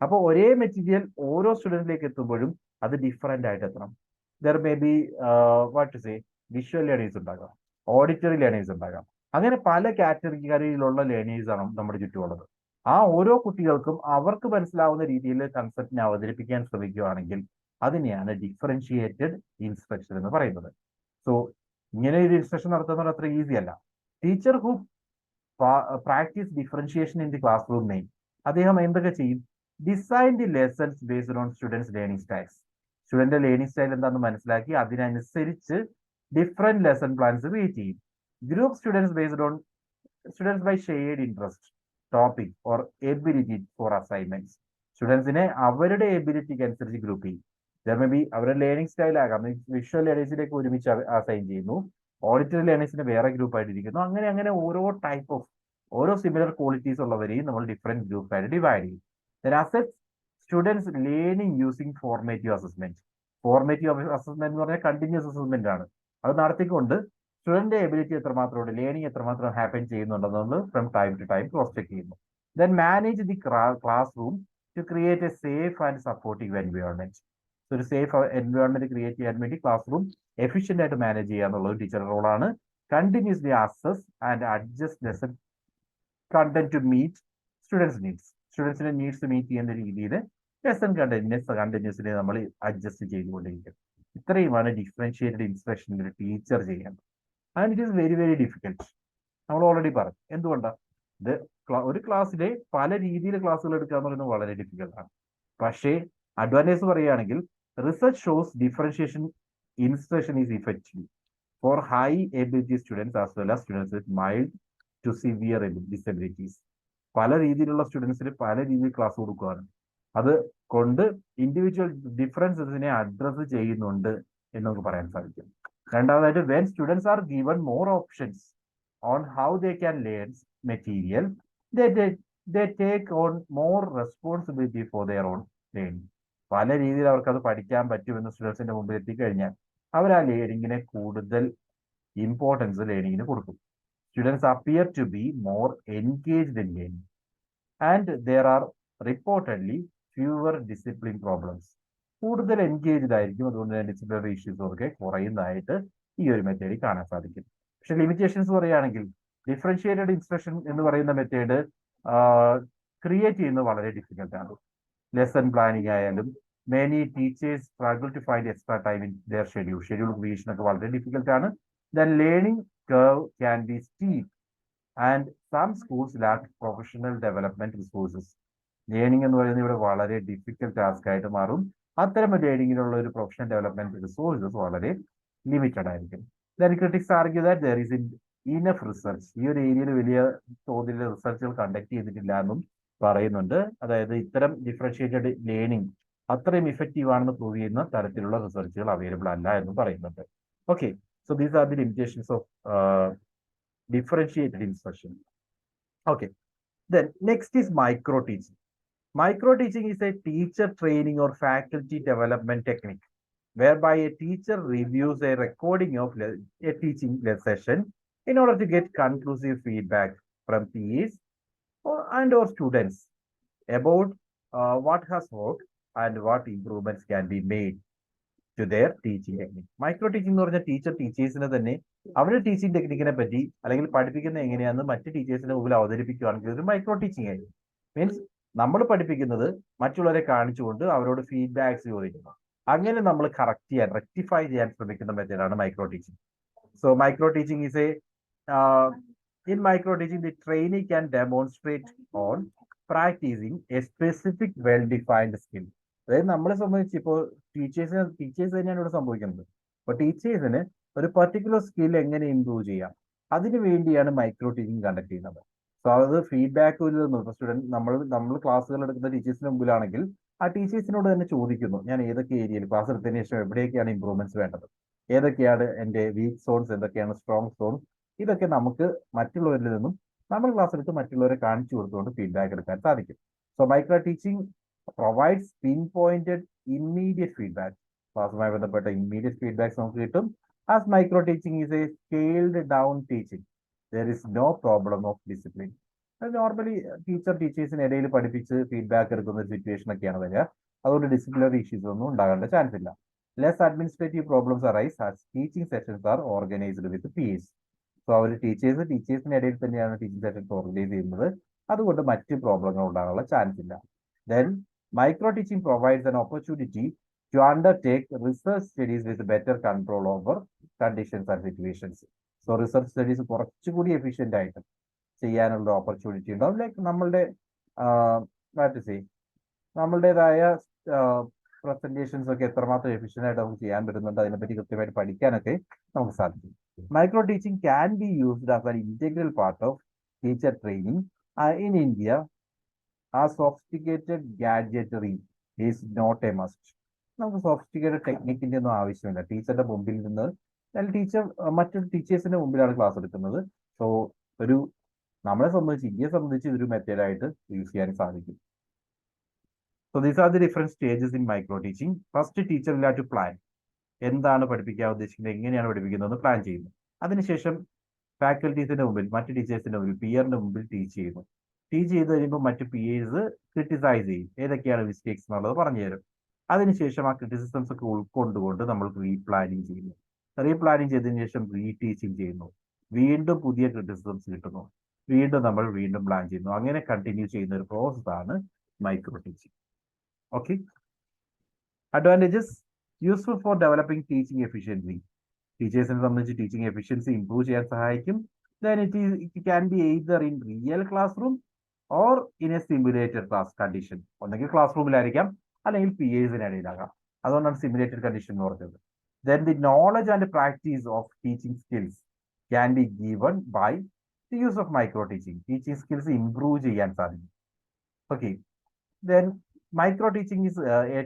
അപ്പോൾ ഒരേ മെറ്റീരിയൽ ഓരോ സ്റ്റുഡന്റിലേക്ക് എത്തുമ്പോഴും അത് ഡിഫറെന്റ് ആയിട്ട് എത്തണം. There may be visual learners ഉണ്ടാകാം, ഓഡിറ്ററി ലേണേഴ്സ് ഉണ്ടാകാം. അങ്ങനെ പല കാറ്റഗറിയിലുള്ള ലേണേഴ്സ് ആണ് നമ്മുടെ ചുറ്റുമുള്ളത്. ആ ഓരോ കുട്ടികൾക്കും അവർക്ക് മനസ്സിലാവുന്ന രീതിയിൽ കൺസെപ്റ്റിനെ അവതരിപ്പിക്കാൻ ശ്രമിക്കുകയാണെങ്കിൽ അതിനെയാണ് ഡിഫറൻഷിയേറ്റഡ് ഇൻസ്ട്രക്ഷൻ എന്ന് പറയുന്നത്. സോ ഇങ്ങനെ ഒരു ഇൻസ്ട്രക്ഷൻ നടത്തുന്നത് അത്ര ഈസി അല്ല. Teacher who practise differentiation in the class room name, അദ്ദേഹം എന്തൊക്കെ ചെയ്യും? Design the lessons based on students learning styles. Student learning style എന്താണെന്ന് മനസ്സിലാക്കി അതിനനുസരിച്ച് ഡിഫറെന്റ് ലെസൺ പ്ലാൻസ് ക്രിയേറ്റ് ചെയ്യും. Group students based on students by shared interest, topic or ability for assignments. സ്റ്റുഡൻസിനെ അവരുടെ എബിലിറ്റിക്ക് അനുസരിച്ച് ഗ്രൂപ്പ് ചെയ്യും. മേ ബി അവരുടെ ലേണിംഗ് സ്റ്റൈൽ ആകാം. വിഷ്വൽ ലേണേഴ്സിലേക്ക് ഒരുമിച്ച് അസൈൻ ചെയ്യുന്നു, ഓഡിറ്ററി ലേണേഴ്സിന് വേറെ ഗ്രൂപ്പ് ആയിട്ടിരിക്കുന്നു. അങ്ങനെ ഓരോ ടൈപ്പ് ഓഫ് ഓരോ സിമിലർ ക്വാളിറ്റീസ് ഉള്ളവരെയും നമ്മൾ ഡിഫറെന്റ് ഗ്രൂപ്പ് ആയിട്ട് ഡിവൈഡ് ചെയ്യും. അസെറ്റ്സ് students learning using formative assessment. Formative assessment എന്ന് പറഞ്ഞാൽ കണ്ടിന്യൂസ് അസസ്മെന്റ് ആണ്. അത് നടത്തിക്കൊണ്ട് സ്റ്റുഡന്റ് എബിലിറ്റി എത്രമാത്രം ലേണിംഗ് എത്രമാത്രം ഹാപ്പൻ ചെയ്യുന്നുണ്ടെന്ന് from time to time cross check ചെയ്യുന്നു. Then manage the class room to create a safe and supportive environment. ഒരു സേഫ് എൻവയോൺമെന്റ് ക്രിയേറ്റ് ചെയ്യാൻ വേണ്ടി ക്ലാസ് റൂം എഫിഷ്യന്റ് ആയിട്ട് മാനേജ് ചെയ്യുക എന്നുള്ളത് ടീച്ചറുടെ റോളാണ്. Continuously assess and adjust lesson content to meet students needs. സ്റ്റുഡൻസിന്റെ നീഡ്സ് മീറ്റ് ചെയ്യുന്ന രീതിയിൽ ലെസൺ കണ്ടിന്യൂസ്ലി നമ്മൾ അഡ്ജസ്റ്റ് ചെയ്തുകൊണ്ടിരിക്കും. ഇത്രയുമാണ് ഡിഫറൻഷിയേറ്റഡ് ഇൻസ്ട്രക്ഷനിൽ ഒരു ടീച്ചർ ചെയ്യേണ്ടത്. And it is very very difficult. നമ്മൾ ഓൾറെഡി പറഞ്ഞു എന്തുകൊണ്ടാണ് ഇത്. ഒരു ക്ലാസ്സിലെ പല രീതിയിൽ ക്ലാസ്സുകൾ എടുക്കുക എന്ന് പറയുന്നത് വളരെ ഡിഫിക്കൽട്ടാണ്. പക്ഷേ അഡ്വാൻറ്റേജ് പറയുകയാണെങ്കിൽ research shows differentiation instruction is effective for high ability students as well as students with mild to severe disabilities. പല രീതിയിലുള്ള സ്റ്റുഡൻസിന് പല രീതിയിൽ ക്ലാസ് കൊടുക്കുകയാണ്. അത് കൊണ്ട് ഇൻഡിവിജ്വൽ ഡിഫറൻസസിനെ അഡ്രസ് ചെയ്യുന്നുണ്ട് എന്ന് നമുക്ക് പറയാൻ സാധിക്കും. രണ്ടാമതായിട്ട് when students are given more options on how they can learn material, they take on more responsibility for their own learning. പല രീതിയിൽ അവർക്ക് അത് പഠിക്കാൻ പറ്റുമെന്ന് സ്റ്റുഡൻസിന്റെ മുമ്പിൽ എത്തിക്കഴിഞ്ഞാൽ അവർ ആ ലേണിങ്ങിനെ കൂടുതൽ ഇമ്പോർട്ടൻസ് ലേണിങ്ങിന് കൊടുക്കും. Students appear to be more engaged in learning and there are reportedly fewer discipline problems. കൂടുതൽ എൻഗേജ്ഡ് ആയിരിക്കും. അതുകൊണ്ട് തന്നെ ഡിസിപ്ലിനറി ഇഷ്യൂസ് ഒക്കെ കുറയുന്നതായിട്ട് ഈ ഒരു മെത്തേഡിൽ കാണാൻ സാധിക്കും. പക്ഷെ ലിമിറ്റേഷൻസ് പറയുകയാണെങ്കിൽ ഡിഫറൻഷിയേറ്റഡ് ഇൻസ്ട്രക്ഷൻ എന്ന് പറയുന്ന മെത്തേഡ് ക്രിയേറ്റ് ചെയ്യുന്നത് വളരെ ഡിഫിക്കൽട്ടാണ്. ലെസൺ പ്ലാനിങ് ആയാലും many teachers struggle to find extra time in their schedule creation ഒക്കെ വളരെ ഡിഫിക്കൽട്ടാണ്. Then learning curve can be steep and some schools lack professional development resources. Learning എന്ന് പറയുന്നത് ഇവിടെ വളരെ ഡിഫിക്കൽട്ട് ടാസ്ക് ആയിട്ട് മാറും. അത്തരം ലേണിങ്ങിനുള്ള ഒരു പ്രൊഫഷണൽ ഡെവലപ്മെന്റ് റിസോഴ്സസ് വളരെ ലിമിറ്റഡ് ആയിരിക്കും. Then critics argue that there is enough research. ഈ ഒരു ഏരിയയിൽ വലിയ തോതിൽ റിസർച്ചുകൾ കണ്ടക്ട് ചെയ്തിട്ടില്ല എന്നും പറയുന്നുണ്ട്. അതായത് ഇത്തരം ഡിഫറൻഷിയേറ്റഡ് ലേണിംഗ് അത്രയും ഇഫക്റ്റീവ് ആണെന്ന് പ്രൂവ് ചെയ്യുന്ന തരത്തിലുള്ള റിസർച്ചുകൾ അവൈലബിൾ അല്ല എന്നും പറയുന്നുണ്ട്. Okay, so these are the limitations of differentiated instruction. Okay, then next is micro teaching. Micro teaching is a teacher training or faculty development technique whereby a teacher reviews a recording of a teaching session in order to get conclusive feedback from peers and or students about what has worked and what improvements can be made to their teaching technique. Micro teaching എന്ന് പറഞ്ഞാൽ ടീച്ചേഴ്സിനെ തന്നെ അവരുടെ ടീച്ചിങ് ടെക്നിക്കിനെ പറ്റി അല്ലെങ്കിൽ പഠിപ്പിക്കുന്നത് എങ്ങനെയാണെന്ന് മറ്റ് ടീച്ചേഴ്സിന്റെ മുമ്പിൽ അവതരിപ്പിക്കുകയാണെങ്കിൽ ഒരു മൈക്രോ ടീച്ചിങ് ആയിരിക്കും. മീൻസ് നമ്മൾ പഠിപ്പിക്കുന്നത് മറ്റുള്ളവരെ കാണിച്ചുകൊണ്ട് അവരോട് ഫീഡ്ബാക്സ് ചോദിക്കുന്നു. അങ്ങനെ നമ്മൾ കറക്റ്റ് ചെയ്യാൻ റെക്ടിഫൈ ചെയ്യാൻ ശ്രമിക്കുന്ന മെത്തേഡാണ് micro teaching. So micro teaching is A in micro teaching the trainee can demonstrate on practicing a specific well defined skill. അതായത് നമ്മളെ സംബന്ധിച്ച് ഇപ്പോൾ ടീച്ചേഴ്സ് തന്നെയാണ് ഇവിടെ സംഭവിക്കുന്നത്. അപ്പൊ ടീച്ചേഴ്സിന് ഒരു പർട്ടിക്കുലർ സ്കിൽ എങ്ങനെ ഇംപ്രൂവ് ചെയ്യാം അതിനു വേണ്ടിയാണ് മൈക്രോ ടീച്ചിങ് കണ്ടക്ട് ചെയ്യുന്നത്. സോ അത് ഫീഡ്ബാക്ക് ഇപ്പൊ സ്റ്റുഡൻറ് നമ്മൾ ക്ലാസ്സുകൾ എടുക്കുന്ന ടീച്ചേഴ്സിന് മുമ്പിലാണെങ്കിൽ ആ ടീച്ചേഴ്സിനോട് തന്നെ ചോദിക്കുന്നു, ഞാൻ ഏതൊക്കെ ഏരിയയിൽ ക്ലാസ് എടുത്തതിന് ശേഷം എവിടെയൊക്കെയാണ് ഇംപ്രൂവ്മെന്റ്സ് വേണ്ടത്, ഏതൊക്കെയാണ് എൻ്റെ വീക്ക് സോൺസ്, എന്തൊക്കെയാണ് സ്ട്രോങ് സോൺസ്, ഇതൊക്കെ നമുക്ക് മറ്റുള്ളവരിൽ നിന്നും നമ്മൾ ക്ലാസ് എടുത്ത് മറ്റുള്ളവരെ കാണിച്ചു കൊടുത്തുകൊണ്ട് ഫീഡ്ബാക്ക് എടുക്കാൻ സാധിക്കും. So micro teaching provides pinpointed immediate feedback. ക്ലാസ്സുമായി ബന്ധപ്പെട്ട ഇമ്മീഡിയറ്റ് ഫീഡ്ബാക്സ് നമുക്ക് കിട്ടും. As micro teaching is a scaled down teaching, there is no problem of discipline. Normally ടീച്ചേഴ്സിന് ഇടയിൽ പഠിപ്പിച്ച് ഫീഡ്ബാക്ക് എടുക്കുന്ന ഒരു സിറ്റുവേഷൻ ഒക്കെയാണ് വരിക. അതുകൊണ്ട് ഡിസിപ്ലിനറി ഇഷ്യൂസ് ഒന്നും ഉണ്ടാകേണ്ട ചാൻസ് ഇല്ല. Less administrative problems arise as teaching sessions are organised with peace. So അവർ ടീച്ചേഴ്സിന് ഇടയിൽ തന്നെയാണ് ടീച്ചിങ് സെഷൻസ് ഓർഗനൈസ് ചെയ്യുന്നത്. അതുകൊണ്ട് മറ്റ് പ്രോബ്ലങ്ങൾ ഉണ്ടാകാനുള്ള ചാൻസ് ഇല്ല. Then micro teaching provides an opportunity to undertake research studies with better control over conditions and situations. So research studies കുറച്ചുകൂടി എഫിഷ്യന്റ് ആയിട്ട് ചെയ്യാനുള്ള ഓപ്പർച്യൂണിറ്റി ഉണ്ടാവും. ലൈക്ക് നമ്മളുടേതായ പ്രസന്റേഷൻസ് ഒക്കെ എത്രമാത്രം എഫിഷ്യന്റ് ആയിട്ട് നമുക്ക് ചെയ്യാൻ പറ്റുന്നുണ്ട് അതിനെപ്പറ്റി കൃത്യമായിട്ട് പഠിക്കാനൊക്കെ നമുക്ക് സാധിക്കും. Micro teaching can be used as an integral part of teacher training in India. A sophisticated gadgetry is not a must. നമുക്ക് സോഫിസ്റ്റിക്കേറ്റഡ് ടെക്നിക്കിന്റെ ഒന്നും ആവശ്യമില്ല. ടീച്ചറുടെ മുമ്പിൽ നിന്ന് ടീച്ചർ മറ്റൊരു ടീച്ചേഴ്സിന്റെ മുമ്പിലാണ് ക്ലാസ് എടുക്കുന്നത്. സോ നമ്മളെ സംബന്ധിച്ച് ഇന്ത്യയെ സംബന്ധിച്ച് ഇതൊരു മെത്തേഡായിട്ട് യൂസ് ചെയ്യാൻ സാധിക്കും. So these are the different stages in micro teaching. First, teacher will have to plan. എന്താണ് പഠിപ്പിക്കാൻ ഉദ്ദേശിക്കുന്നത്, എങ്ങനെയാണ് പഠിപ്പിക്കുന്നതെന്ന് പ്ലാൻ ചെയ്യുന്നു. അതിനുശേഷം ഫാക്കൽറ്റീസിന്റെ മുമ്പിൽ, മറ്റ് ടീച്ചേഴ്സിന്റെ മുമ്പിൽ, പിയറിന്റെ മുമ്പിൽ ടീച്ച് ചെയ്യുന്നു. ടീച്ച് ചെയ്ത് കഴിയുമ്പോൾ മറ്റ് പിയേഴ്സ് ക്രിട്ടിസൈസ് ചെയ്യും, ഏതൊക്കെയാണ് മിസ്റ്റേക്സ് എന്നുള്ളത് പറഞ്ഞു തരും. അതിനുശേഷം ആ ക്രിറ്റിസിസംസ് ഒക്കെ ഉൾക്കൊണ്ടുകൊണ്ട് നമ്മൾ റീപ്ലാനിങ് ചെയ്യുന്നു. റീപ്ലാനിങ് ചെയ്തതിനു ശേഷം റീടീച്ചിങ് ചെയ്യുന്നു. വീണ്ടും പുതിയ ക്രിറ്റിസിസംസ് കിട്ടുന്നു, വീണ്ടും പ്ലാൻ ചെയ്യുന്നു. അങ്ങനെ കണ്ടിന്യൂ ചെയ്യുന്ന ഒരു പ്രോസസ്സാണ് micro teaching. Okay. Advantages, useful for developing teaching efficiency. ടീച്ചേഴ്സിനെ സംബന്ധിച്ച് ടീച്ചിങ് എഫിഷ്യൻസി ഇംപ്രൂവ് ചെയ്യാൻ സഹായിക്കും. Then it can be either in real classroom or in a simulated class condition. ഒന്നെങ്കിൽ ക്ലാസ് റൂമിലായിരിക്കാം, അല്ലെങ്കിൽ PAസിനിടയിലാകാം. അതുകൊണ്ടാണ് സിമുലേറ്റഡ് കണ്ടീഷൻ എന്ന് പറഞ്ഞത്. Then the knowledge and practice of teaching skills can be given by the use of micro teaching. Teaching skills improve ചെയ്യാൻ സാധിക്കും. Okay. Then micro teaching is a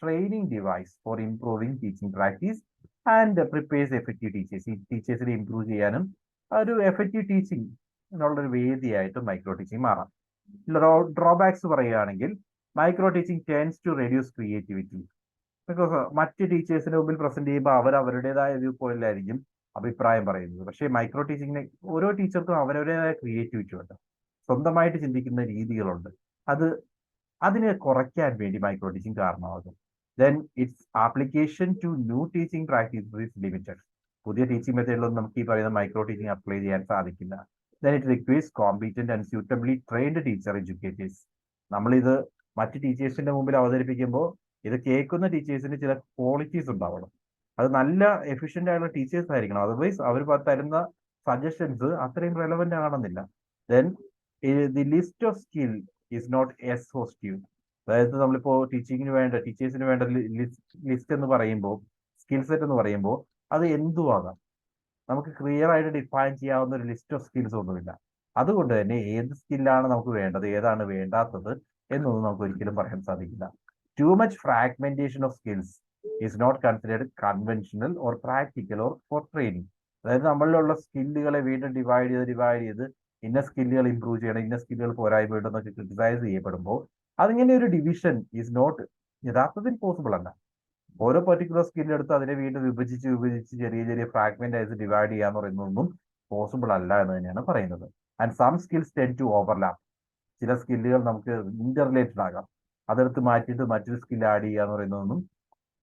training device for improving teaching practice and prepares effective teachers. ഈ ടീച്ചേഴ്സിനെ ഇംപ്രൂവ് ചെയ്യാനും ഒരു എഫക്റ്റീവ് ടീച്ചിങ് എന്നുള്ളൊരു വേദിയായിട്ട് മൈക്രോ ടീച്ചിങ് മാറാം. ഡ്രോബാക്സ് പറയുകയാണെങ്കിൽ micro teaching tends to reduce creativity. Because മറ്റ് ടീച്ചേഴ്സിന് മുമ്പിൽ പ്രസന്റ് ചെയ്യുമ്പോൾ അവർ അവരുടേതായ വ്യൂ പോയിന്റിലായിരിക്കും അഭിപ്രായം പറയുന്നത്. പക്ഷേ മൈക്രോ ടീച്ചിങ്ങിന് ഓരോ ടീച്ചർക്കും അവരുടേതായ ക്രിയേറ്റിവിറ്റി ഉണ്ട്, സ്വന്തമായിട്ട് ചിന്തിക്കുന്ന രീതികളുണ്ട്. അതിനെ കുറയ്ക്കാൻ വേണ്ടി മൈക്രോ ടീച്ചിങ് കാരണമാകും. Then its application to new teaching practices is limited. പുതിയ ടീച്ചിങ് മെത്തേഡിലൊന്നും നമുക്ക് ഈ പറയുന്ന മൈക്രോ ടീച്ചിങ് അപ്ലൈ ചെയ്യാൻ സാധിക്കില്ല. Then it requires competent and suitably trained teacher educators. നമ്മളിത് മറ്റ് ടീച്ചേഴ്സിന്റെ മുമ്പിൽ അവതരിപ്പിക്കുമ്പോൾ ഇത് കേൾക്കുന്ന ടീച്ചേഴ്സിന് ചില ക്വാളിറ്റീസ് ഉണ്ടാവണം. അത് നല്ല എഫിഷ്യന്റ് ആയിട്ടുള്ള ടീച്ചേഴ്സ് ആയിരിക്കണം. അതർവൈസ് അവർ തരുന്ന സജഷൻസ് അത്രയും relevant ആണെന്നില്ല. Then the list of skill is not exhaustive. അതായത് നമ്മളിപ്പോ ടീച്ചേഴ്സിന് വേണ്ട ലിസ്റ്റ് എന്ന് പറയുമ്പോൾ, സ്കിൽ സെറ്റ് എന്ന് പറയുമ്പോൾ അത് എന്തുവാകാം, നമുക്ക് ക്ലിയർ ആയിട്ട് ഡിഫൈൻ ചെയ്യാവുന്ന ഒരു ലിസ്റ്റ് ഓഫ് സ്കിൽസ് ഒന്നുമില്ല. അതുകൊണ്ട് തന്നെ ഏത് സ്കില്ലാണ് നമുക്ക് വേണ്ടത്, ഏതാണ് വേണ്ടാത്തത് എന്നൊന്നും നമുക്ക് ഒരിക്കലും പറയാൻ സാധിക്കില്ല. Too much fragmentation of skills is not considered conventional or practical or for training. അതായത് നമ്മളിലുള്ള സ്കില്ലുകളെ വീണ്ടും ഡിവൈഡ് ചെയ്ത് ഇന്ന സ്കില്ലുകൾ ഇംപ്രൂവ് ചെയ്യണം, ഇന്ന സ്കില്ലുകൾ പോരായ്മയുണ്ടെന്നൊക്കെ ക്രിട്ടിസൈസ് ചെയ്യപ്പെടുമ്പോൾ അതിങ്ങനെ ഒരു ഡിവിഷൻ ഈസ് നോട്ട് യഥാർത്ഥത്തിൽ പോസിബിൾ അല്ല. ഓരോ പെർട്ടിക്കുലർ സ്കില്ല് എടുത്ത് അതിനെ വീണ്ടും വിഭജിച്ച് ചെറിയ ഫ്രാഗ്മെന്റ് ആയിട്ട് ഡിവൈഡ് ചെയ്യാന്ന് പറയുന്നതൊന്നും പോസിബിൾ അല്ല എന്ന് തന്നെയാണ് പറയുന്നത്. And some skills tend to overlap. ചില സ്കില്ലുകൾ നമുക്ക് ഇന്റർറിലേറ്റഡ് ആകാം, അതെടുത്ത് മാറ്റിയിട്ട് മറ്റൊരു സ്കിൽ ആഡ് ചെയ്യുക എന്ന് പറയുന്നതൊന്നും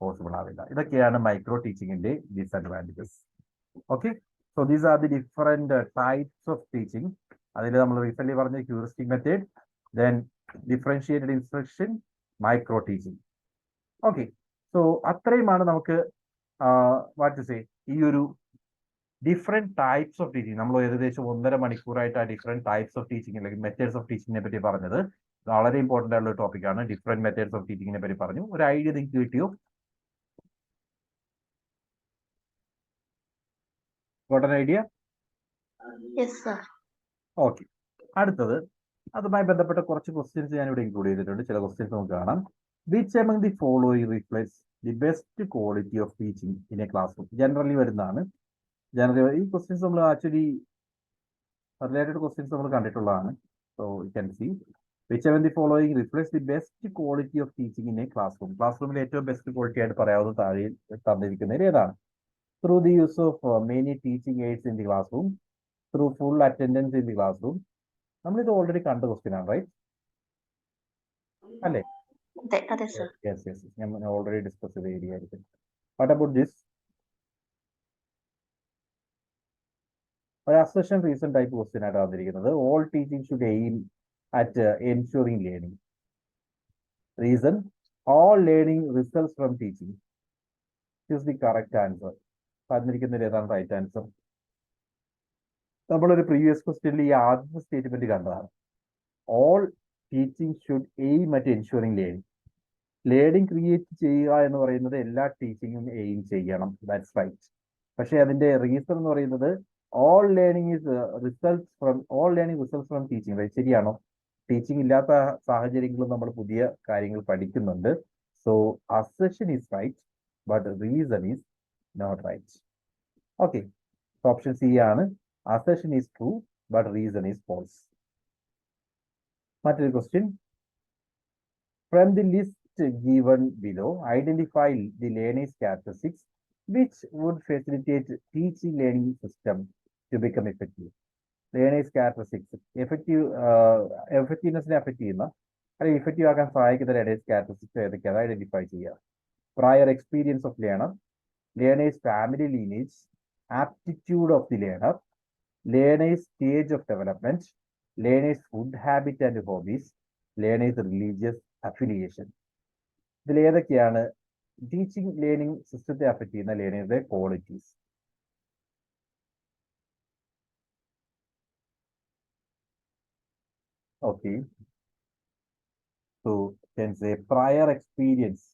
പോസിബിൾ ആവില്ല. ഇതൊക്കെയാണ് മൈക്രോ ടീച്ചിങ്ങിന്റെ disadvantages. Okay, so these are the different types of teaching. അതിൽ നമ്മൾ റീസെന്റ് പറഞ്ഞ heuristic method, then differentiated instruction, micro teaching. Okay, so അത്രയുമാണ് നമുക്ക് വാട്ട് ടു സേ ഈ ഒരു ഡിഫറെന്റ് ടൈപ്സ് ഓഫ് ടീച്ചിങ്. നമ്മൾ ഏകദേശം 1.5 മണിക്കൂറായിട്ട് ആ ഡിഫറെന്റ് ടൈപ്സ് ഓഫ് ടീച്ചിങ് അല്ലെങ്കിൽ മെത്തേഡ്സ് ഓഫ് ടീച്ചിങ്ങിനെ പറ്റി പറഞ്ഞത്. വളരെ ഇമ്പോർട്ടന്റ് ആയിട്ടുള്ള ടോപ്പിക്കാണ്. ഡിഫറെന്റ് മെത്തേഡ്സ് ഓഫ് ടീച്ചിങ്ങിനെ പറ്റി പറഞ്ഞു. ഒരു ഐഡിയ നിങ്ങൾക്ക് കിട്ടിയോ? Got an idea? Yes, sir. Okay, അടുത്തത് അതുമായി ബന്ധപ്പെട്ട കുറച്ച് ക്വസ്റ്റ്യൻസ് ഞാൻ ഇവിടെ ഇൻക്ലൂഡ് ചെയ്തിട്ടുണ്ട്. ചില ക്വസ്റ്റ്യൻസ് നമുക്ക് കാണാം. Which among the following reflects the best quality of teaching in A class room? Generally വരുന്നതാണ്. ഈ ക്വസ്റ്റ്യൻസ് നമ്മൾ ആക്ച്വലി റിലേറ്റഡ് ക്വസ്റ്റ്യൻസ് നമ്മൾ കണ്ടിട്ടുള്ളതാണ്. So you can C which among the following reflects the best quality of teaching in A class room. Class റൂമിൽ ഏറ്റവും ബെസ്റ്റ് ക്വാളിറ്റി ആയിട്ട് പറയാവുന്ന താഴെ തന്നിരിക്കുന്നതിൽ ഏതാണ്? Through the use of many teaching AIDS in the class room, through full attendance in the class room. നമ്മളിത് ഓൾറെഡി കണ്ട ക്വസ്റ്റ്യൻ ആണ്, റൈറ്റ്? അല്ലേ? അതെ സർ. യെസ്, ഞാൻ ഓൾറെഡി ഡിസ്കസ് ചെയ്ത ഏരിയ ആയിരിക്കും. What about this? ഒരു അസഷൻ റീസൺ ടൈപ്പ് ക്വസ്റ്റ്യൻ ആയിട്ട് വന്നിരിക്കുന്നത്. All teaching should aim at ensuring learning. Reason, all learning results from teaching. Is the correct answer. പറഞ്ഞിരിക്കുന്നതിൽ ഏതാണ് റൈറ്റ് ആൻസർ? നമ്മളൊരു പ്രീവിയസ് ക്വസ്റ്റ്യനിൽ ഈ ആദ്യത്തെ സ്റ്റേറ്റ്മെന്റ് കണ്ടതാണ്. All teaching should aim at ensuring learning. Learning create ചെയ്യുക എന്ന് പറയുന്നത് എല്ലാ ടീച്ചിങ്ങും എയിം ചെയ്യണം. That's right. പക്ഷേ അതിന്റെ റീസൺ എന്ന് പറയുന്നത് all learning results from teaching. Right? ശരിയാണോ? ടീച്ചിങ് ഇല്ലാത്ത സാഹചര്യങ്ങളും നമ്മൾ പുതിയ കാര്യങ്ങൾ പഠിക്കുന്നുണ്ട്. So assertion is right, but reason is not right. Okay, option C ആണ്. Assertion is true, but reason is false. മറ്റൊരു question. From the list given below, identify the learner's characteristics which would facilitate teaching learning system to become effective. Learner's characteristics, effectiveness affect ചെയ്യുന്ന അല്ലെങ്കിൽ effective ആക്കാൻ സഹായിക്കുന്ന learner's characteristics ഏതൊക്കെയാണ് ഐഡന്റിഫൈ ചെയ്യുക. Prior experience of learner, learner's family lineage, aptitude of the learner, learner's stage of development, learner's food habit and hobbies, learner's religious affiliation. ഇതിൽ ഏതൊക്കെയാണ് ടീച്ചിങ് ലേണിംഗ് സിസ്റ്റത്തെ അഫക്ട് ചെയ്യുന്ന ലേണിംഗിന്റെ qualities? Okay, so can say prior experience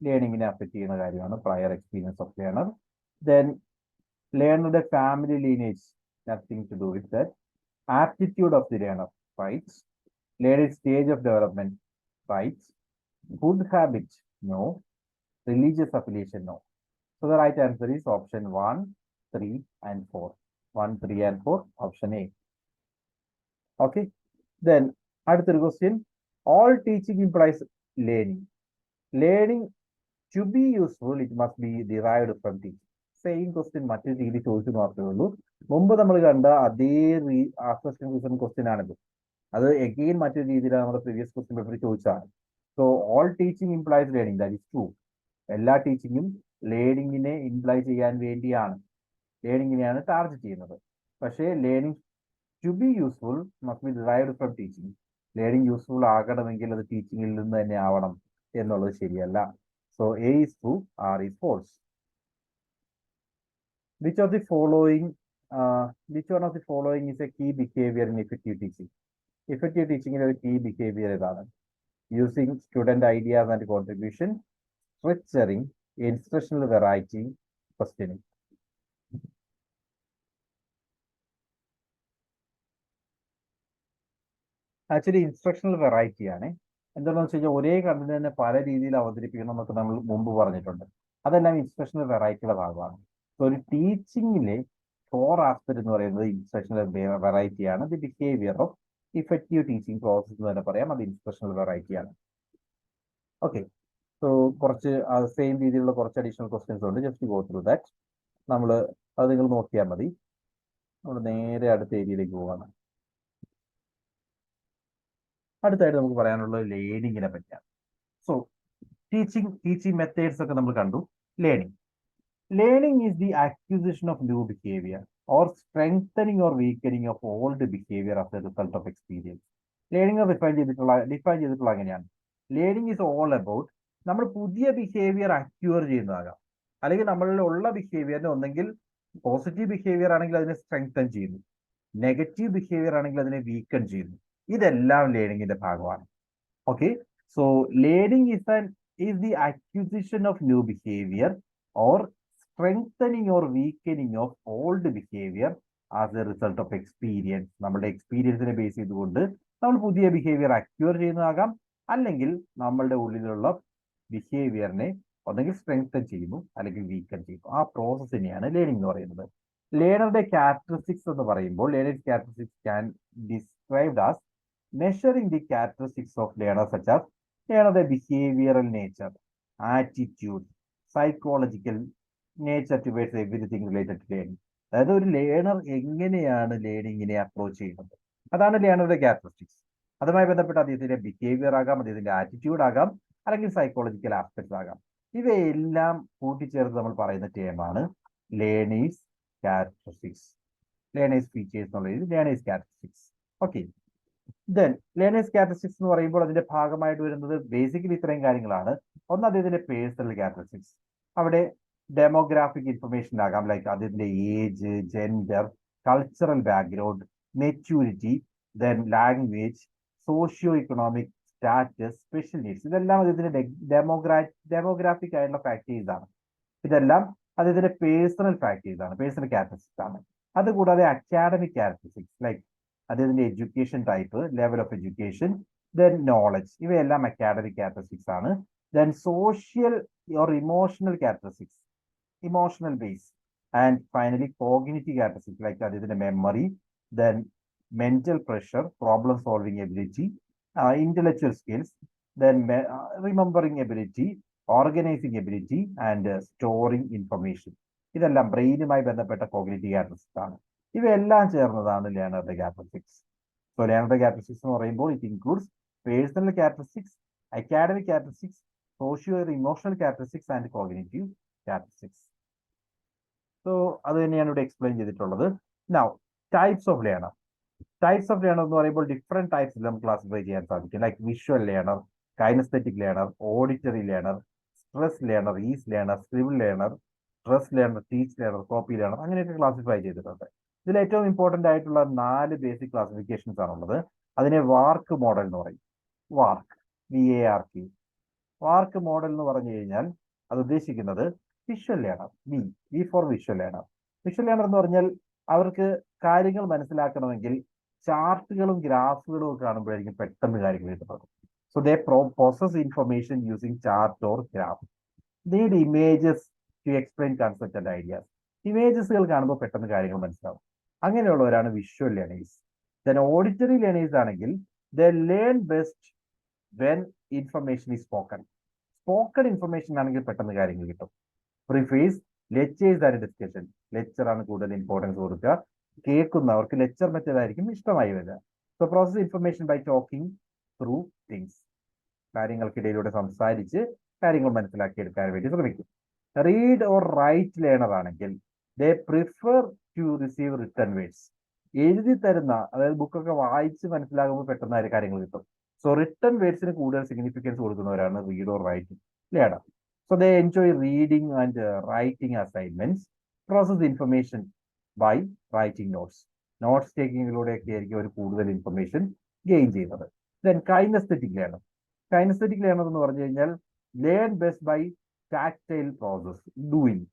ലേണിംഗിനെ അഫക്ട് ചെയ്യുന്ന കാര്യമാണ് prior experience of learner. Then learner family lineage, nothing to do with that. Aptitude of the learner, right? Learner stage of development, right? Food habit, no. Religious affiliation, no. So the right answer is option 1, 3 and 4. 1, 3 and 4, option A. Okay, then അടുത്തൊരു question. All teaching implies learning. Learning to be useful, it must be derived from teaching. Same question മറ്റൊരു രീതി ചോദിച്ചു മാത്രമേ ഉള്ളൂ. മുമ്പ് നമ്മൾ കണ്ട അതേ ക്വസ്റ്റ്യൻ ആണിത്. അത് എഗെയിൻ മറ്റൊരു രീതിയിലാണ് നമ്മുടെ പ്രീവിയസ് ക്വസ്റ്റ്യൻ പേപ്പറിൽ ചോദിച്ചതാണ്. So all teaching implies learning, that is true. എല്ലാ ടീച്ചിങ്ങും ലേണിങ്ങിനെ ഇംപ്ലൈ ചെയ്യാൻ വേണ്ടിയാണ്, ലേണിങ്ങിനെയാണ് ടാർഗറ്റ് ചെയ്യുന്നത്. പക്ഷേ learning to be useful must be derived from teaching. ലേണിംഗ് യൂസ്ഫുൾ ആകണമെങ്കിൽ അത് ടീച്ചിങ്ങിൽ നിന്ന് തന്നെ ആവണം എന്നുള്ളത് ശരിയല്ല. So A is true, R is false. Which of the following, which one of the following is a key behavior in effective teaching? Effective teaching is a key behavior ഏതാണ്? Using student ideas and contribution, structuring, instructional variety, questioning. Actually instructional variety ആണ്. എന്താണെന്ന് വെച്ച് കഴിഞ്ഞാൽ ഒരേ കണ്ടന്റ് തന്നെ പല രീതിയിൽ അവതരിപ്പിക്കണം എന്നൊക്കെ നമ്മൾ മുമ്പ് പറഞ്ഞിട്ടുണ്ട്. അതെല്ലാം ഇൻസ്ട്രക്ഷണൽ വെറൈറ്റിയുടെ ഭാഗമാണ്. സോ ഒരു ടീച്ചിങ്ങിലെ ഫോർ ആസ്പെക്ട് എന്ന് പറയുന്നത് ഇൻസ്ട്രക്ഷണൽ വെറൈറ്റി ആണ്. The behaviour of effective teaching process എന്ന് തന്നെ പറയാം, അത് ഇൻസ്ട്രക്ഷണൽ വെറൈറ്റി ആണ്. ഓക്കെ, സോ കുറച്ച് സെയിം രീതിയിലുള്ള കുറച്ച് അഡീഷണൽ ക്വസ്റ്റ്യൻസ് ഉണ്ട്. Just go through that. നമ്മൾ അത് നിങ്ങൾ നോക്കിയാൽ മതി. നമ്മൾ നേരെ അടുത്ത ഏരിയയിലേക്ക് പോവാണ്. അടുത്തായിട്ട് നമുക്ക് പറയാനുള്ളത് ലേണിങ്ങിനെ പറ്റിയാണ്. സോ ടീച്ചിങ് മെത്തേഡ്സ് ഒക്കെ നമ്മൾ കണ്ടു. Learning is the acquisition of new behaviour or strengthening or weakening of old behaviour as A result of experience. Learning define ചെയ്തിട്ടുള്ള അങ്ങനെയാണ്. ലേണിംഗ് ഈസ് ഓൾ അബൌട്ട് നമ്മൾ പുതിയ ബിഹേവിയർ അക്യൂർ ചെയ്യുന്നതാകാം, അല്ലെങ്കിൽ നമ്മളിലുള്ള ബിഹേവിയറിനെ ഒന്നെങ്കിൽ പോസിറ്റീവ് ബിഹേവിയർ ആണെങ്കിൽ അതിനെ സ്ട്രെങ്തൻ ചെയ്യുന്നു, നെഗറ്റീവ് ബിഹേവിയർ ആണെങ്കിൽ അതിനെ വീക്കൺ ചെയ്യുന്നു. ഇതെല്ലാം ലേണിംഗിന്റെ ഭാഗമാണ്. Okay, so learning is the acquisition of new behavior or strengthening or weakening of old behavior as a result of experience. നമ്മുടെ എക്സ്പീരിയൻസിനെ ബേസ് ചെയ്തുകൊണ്ട് നമ്മൾ പുതിയ ബിഹേവിയർ അക്യൂർ ചെയ്യുന്നതാകാം, അല്ലെങ്കിൽ നമ്മളുടെ ഉള്ളിലുള്ള ബിഹേവിയറിനെ ഒന്നെങ്കിൽ സ്ട്രെങ്തൻ ചെയ്യുന്നു അല്ലെങ്കിൽ വീക്കൻ ചെയ്യുന്നു. ആ പ്രോസസ് തന്നെയാണ് ലേണിംഗ് എന്ന് പറയുന്നത്. ലേണറുടെ ക്യാരക്ടറിസ്റ്റിക്സ് എന്ന് പറയുമ്പോൾ learning characteristics can described as measuring the characteristics of learner such as learner behavioral nature, attitude, psychological nature towards everything related to learning. അതായത് ഒരു ലേണർ എങ്ങനെയാണ് ലേണിങ്ങിനെ അപ്രോച്ച് ചെയ്യുന്നത്, അതാണ് ലേണറുടെ ക്യാരക്ടറിസ്റ്റിക്സ്. അതുമായി ബന്ധപ്പെട്ട് അദ്ദേഹത്തിന്റെ ബിഹേവിയർ ആകാം, അദ്ദേഹത്തിന്റെ ആറ്റിറ്റ്യൂഡ് ആകാം, അല്ലെങ്കിൽ സൈക്കോളജിക്കൽ ആസ്പെക്ട്സ് ആകാം. ഇവയെല്ലാം കൂട്ടിച്ചേർത്ത് നമ്മൾ പറയുന്ന ടേമാണ് ലേണേഴ്സ് ക്യാരക്ടറിസ്റ്റിക്സ്. ലേണേഴ്സ് ഫീച്ചേഴ്സ് എന്നുള്ളത് learners characteristics. Okay, then learners characteristics എന്ന് പറയുമ്പോൾ അതിന്റെ ഭാഗമായിട്ട് വരുന്നത് ബേസിക്കലി ഇത്രയും കാര്യങ്ങളാണ്. ഒന്ന് അദ്ദേഹത്തിന്റെ പേഴ്സണൽ ക്യാരക്ടറിസ്റ്റിക്സ്. അവിടെ ഡെമോഗ്രാഫിക് ഇൻഫർമേഷൻ ആകാം, ലൈക്ക് അദ്ദേഹത്തിന്റെ age, gender, cultural background, maturity, then language, socio economic status, special needs. ഇതെല്ലാം അദ്ദേഹത്തിന്റെ ഡെമോഗ്രാഫിക് ആയിട്ടുള്ള ഫാക്ടേഴ്സ് ആണ്. ഇതെല്ലാം അദ്ദേഹത്തിന്റെ പേഴ്സണൽ ഫാക്ടേഴ്സ് ആണ്, പേഴ്സണൽ ക്യാരക്ടറിസ്റ്റിക്സ് ആണ്. അതുകൂടാതെ അക്കാഡമിക് ക്യാരക്ടറിസ്റ്റിക്സ് ലൈക്ക് അദ്ദേഹത്തിന്റെ education type, level of education, then knowledge, ഇവയെല്ലാം അക്കാഡമിക് ക്യാരക്ടറിസ്റ്റിക്സ് ആണ്. Then social or emotional characteristics, emotional base, and finally cognitive characteristics like അദ്ദേഹത്തിന്റെ memory, then mental pressure, problem solving ability, intellectual skills, then remembering ability, organizing ability and storing information. ഇതെല്ലാം ബ്രെയിനുമായി ബന്ധപ്പെട്ട കോഗ്നിറ്റീവ് ക്യാരക്ടറിസ്റ്റിക്സ് ആണ്. ഇവയെല്ലാം ചേർന്നതാണ് ലേണറുടെ ക്യാരക്ടറിസ്റ്റിക്സ്. സോ ലേണറുടെ ക്യാരക്ടറിസ്റ്റിക്സ് എന്ന് പറയുമ്പോൾ it includes personal characteristics, academic characteristics, socio emotional characteristics and cognitive characteristics. So അത് തന്നെയാണ് ഇവിടെ എക്സ്പ്ലെയിൻ ചെയ്തിട്ടുള്ളത്. Now types of learner. Types of learner എന്ന് പറയുമ്പോൾ ഡിഫറെന്റ് ടൈപ്സ് നമുക്ക് ക്ലാസിഫൈ ചെയ്യാൻ സാധിക്കും. Like visual learner, kinesthetic learner, auditory learner, stress learner, is learner, scribble learner, stress learner, teach learner, copy learner, അങ്ങനെയൊക്കെ ക്ലാസിഫൈ ചെയ്തിട്ടുണ്ട്. ഇതിൽ ഏറ്റവും ഇമ്പോർട്ടന്റ് ആയിട്ടുള്ള 4 ബേസിക് ക്ലാസിഫിക്കേഷൻസ് ആണുള്ളത്. അതിനെ വാർക്ക് മോഡൽ എന്ന് പറയും. വാർക്ക്, VARK. വാർക്ക് മോഡൽ എന്ന് പറഞ്ഞു കഴിഞ്ഞാൽ അത് ഉദ്ദേശിക്കുന്നത് visual learner, V for visual learner. Visual learner എന്ന് പറഞ്ഞാൽ അവർക്ക് കാര്യങ്ങൾ മനസ്സിലാക്കണമെങ്കിൽ ചാർട്ടുകളും ഗ്രാഫുകളും ഒക്കെ കാണുമ്പോഴായിരിക്കും പെട്ടെന്ന് കാര്യങ്ങൾ കിട്ടുന്നത്. So they process information using chart or graph. Need images to explain concept and ideas. ഇമേജസുകൾ കാണുമ്പോൾ പെട്ടെന്ന് കാര്യങ്ങൾ മനസ്സിലാവും. അങ്ങനെയുള്ളവരാണ് visual learners. Then auditory learners ആണെങ്കിൽ they learn best when information is spoken. Spoken information ആണെങ്കിൽ പെട്ടെന്ന് കാര്യങ്ങൾ കിട്ടും. Prefers, lectures and discussion. Lecture ആണ് കൂടുതൽ ഇമ്പോർട്ടൻസ് കൊടുക്കുക. കേൾക്കുന്നവർക്ക് ലെക്ചർ മെത്തേഡ് ആയിരിക്കും ഇഷ്ടമായി വരിക. So process information by talking through things. കാര്യങ്ങൾക്കിടയിലൂടെ സംസാരിച്ച് കാര്യങ്ങൾ മനസ്സിലാക്കിയെടുക്കാൻ വേണ്ടി ശ്രമിക്കും. റീഡ് ഓർ റൈറ്റ് ലേണർ ആണെങ്കിൽ they prefer to receive written words. എഴുതി തരുന്ന, അതായത് ബുക്കൊക്കെ വായിച്ച് മനസ്സിലാകുമ്പോൾ പെട്ടെന്ന് കാര്യങ്ങൾ കിട്ടും. സോ റിട്ടൺ വേർഡ്സിന് കൂടുതൽ സിഗ്നിഫിക്കൻസ് കൊടുക്കുന്നവരാണ് read or write learner. So they enjoy reading and writing assignments. Process information by writing notes. Notes ടേക്കിങ്ങിലൂടെയൊക്കെ ആയിരിക്കും അവർ കൂടുതൽ ഇൻഫർമേഷൻ ഗെയിൻ ചെയ്യുന്നത്. Then kinaesthetic learner. Kinesthetic learner എന്ന് പറഞ്ഞു കഴിഞ്ഞാൽ learn best by tactile process, doing.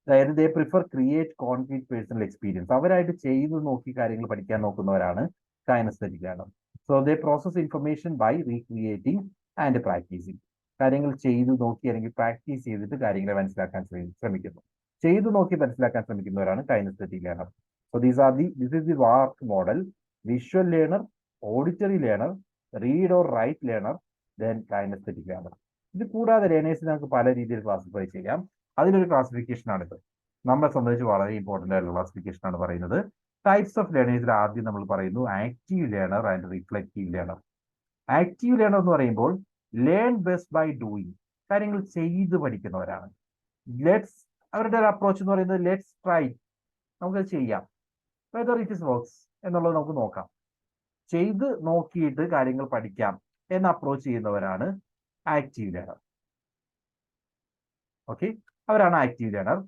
അതായത് they prefer create concrete personal experience. അവരായിട്ട് ചെയ്തു നോക്കി കാര്യങ്ങൾ പഠിക്കാൻ നോക്കുന്നവരാണ് kinaesthetic learner. So they process information by recreating and practising. കാര്യങ്ങൾ ചെയ്തു നോക്കി അല്ലെങ്കിൽ പ്രാക്ടീസ് ചെയ്തിട്ട് കാര്യങ്ങളെ മനസ്സിലാക്കാൻ ശ്രമിക്കുന്നു. ചെയ്തു നോക്കി മനസ്സിലാക്കാൻ ശ്രമിക്കുന്നവരാണ് kinaesthetic learner. So this is the VARK model. Visual learner, auditory learner, read or write learner, then kinaesthetic learner. ഇത് കൂടാതെ ലേണേഴ്സിനെ നമുക്ക് പല രീതിയിൽ ക്ലാസിഫൈ ചെയ്യാം. അതിലൊരു ക്ലാസിഫിക്കേഷൻ ആണിത്. നമ്മളെ സംബന്ധിച്ച് വളരെ ഇമ്പോർട്ടന്റ് ആയിട്ടുള്ള ക്ലാസിഫിക്കേഷൻ ആണ് പറയുന്നത്. ടൈപ്സ് ഓഫ് ലേണേഴ്സിൽ ആദ്യം നമ്മൾ പറയുന്നു active learner and reflective learner. Active learner എന്ന് പറയുമ്പോൾ ലേൺ ബെസ്റ്റ് ബൈ ഡൂയിങ്. കാര്യങ്ങൾ ചെയ്ത് പഠിക്കുന്നവരാണ്. അവരുടെ ഒരു അപ്രോച്ച് എന്ന് പറയുന്നത് ലെറ്റ്സ് ട്രൈ, നമുക്കത് ചെയ്യാം, വെദർ ഇറ്റ് ഇസ് വർക്ക്സ് എന്നുള്ളത് നമുക്ക് നോക്കാം, ചെയ്ത് നോക്കിയിട്ട് കാര്യങ്ങൾ പഠിക്കാം എന്ന് അപ്രോച്ച് ചെയ്യുന്നവരാണ് ആക്റ്റീവ് ലേണർ. ഓക്കെ, അവരാണ് ആക്റ്റീവ് ലേണർ.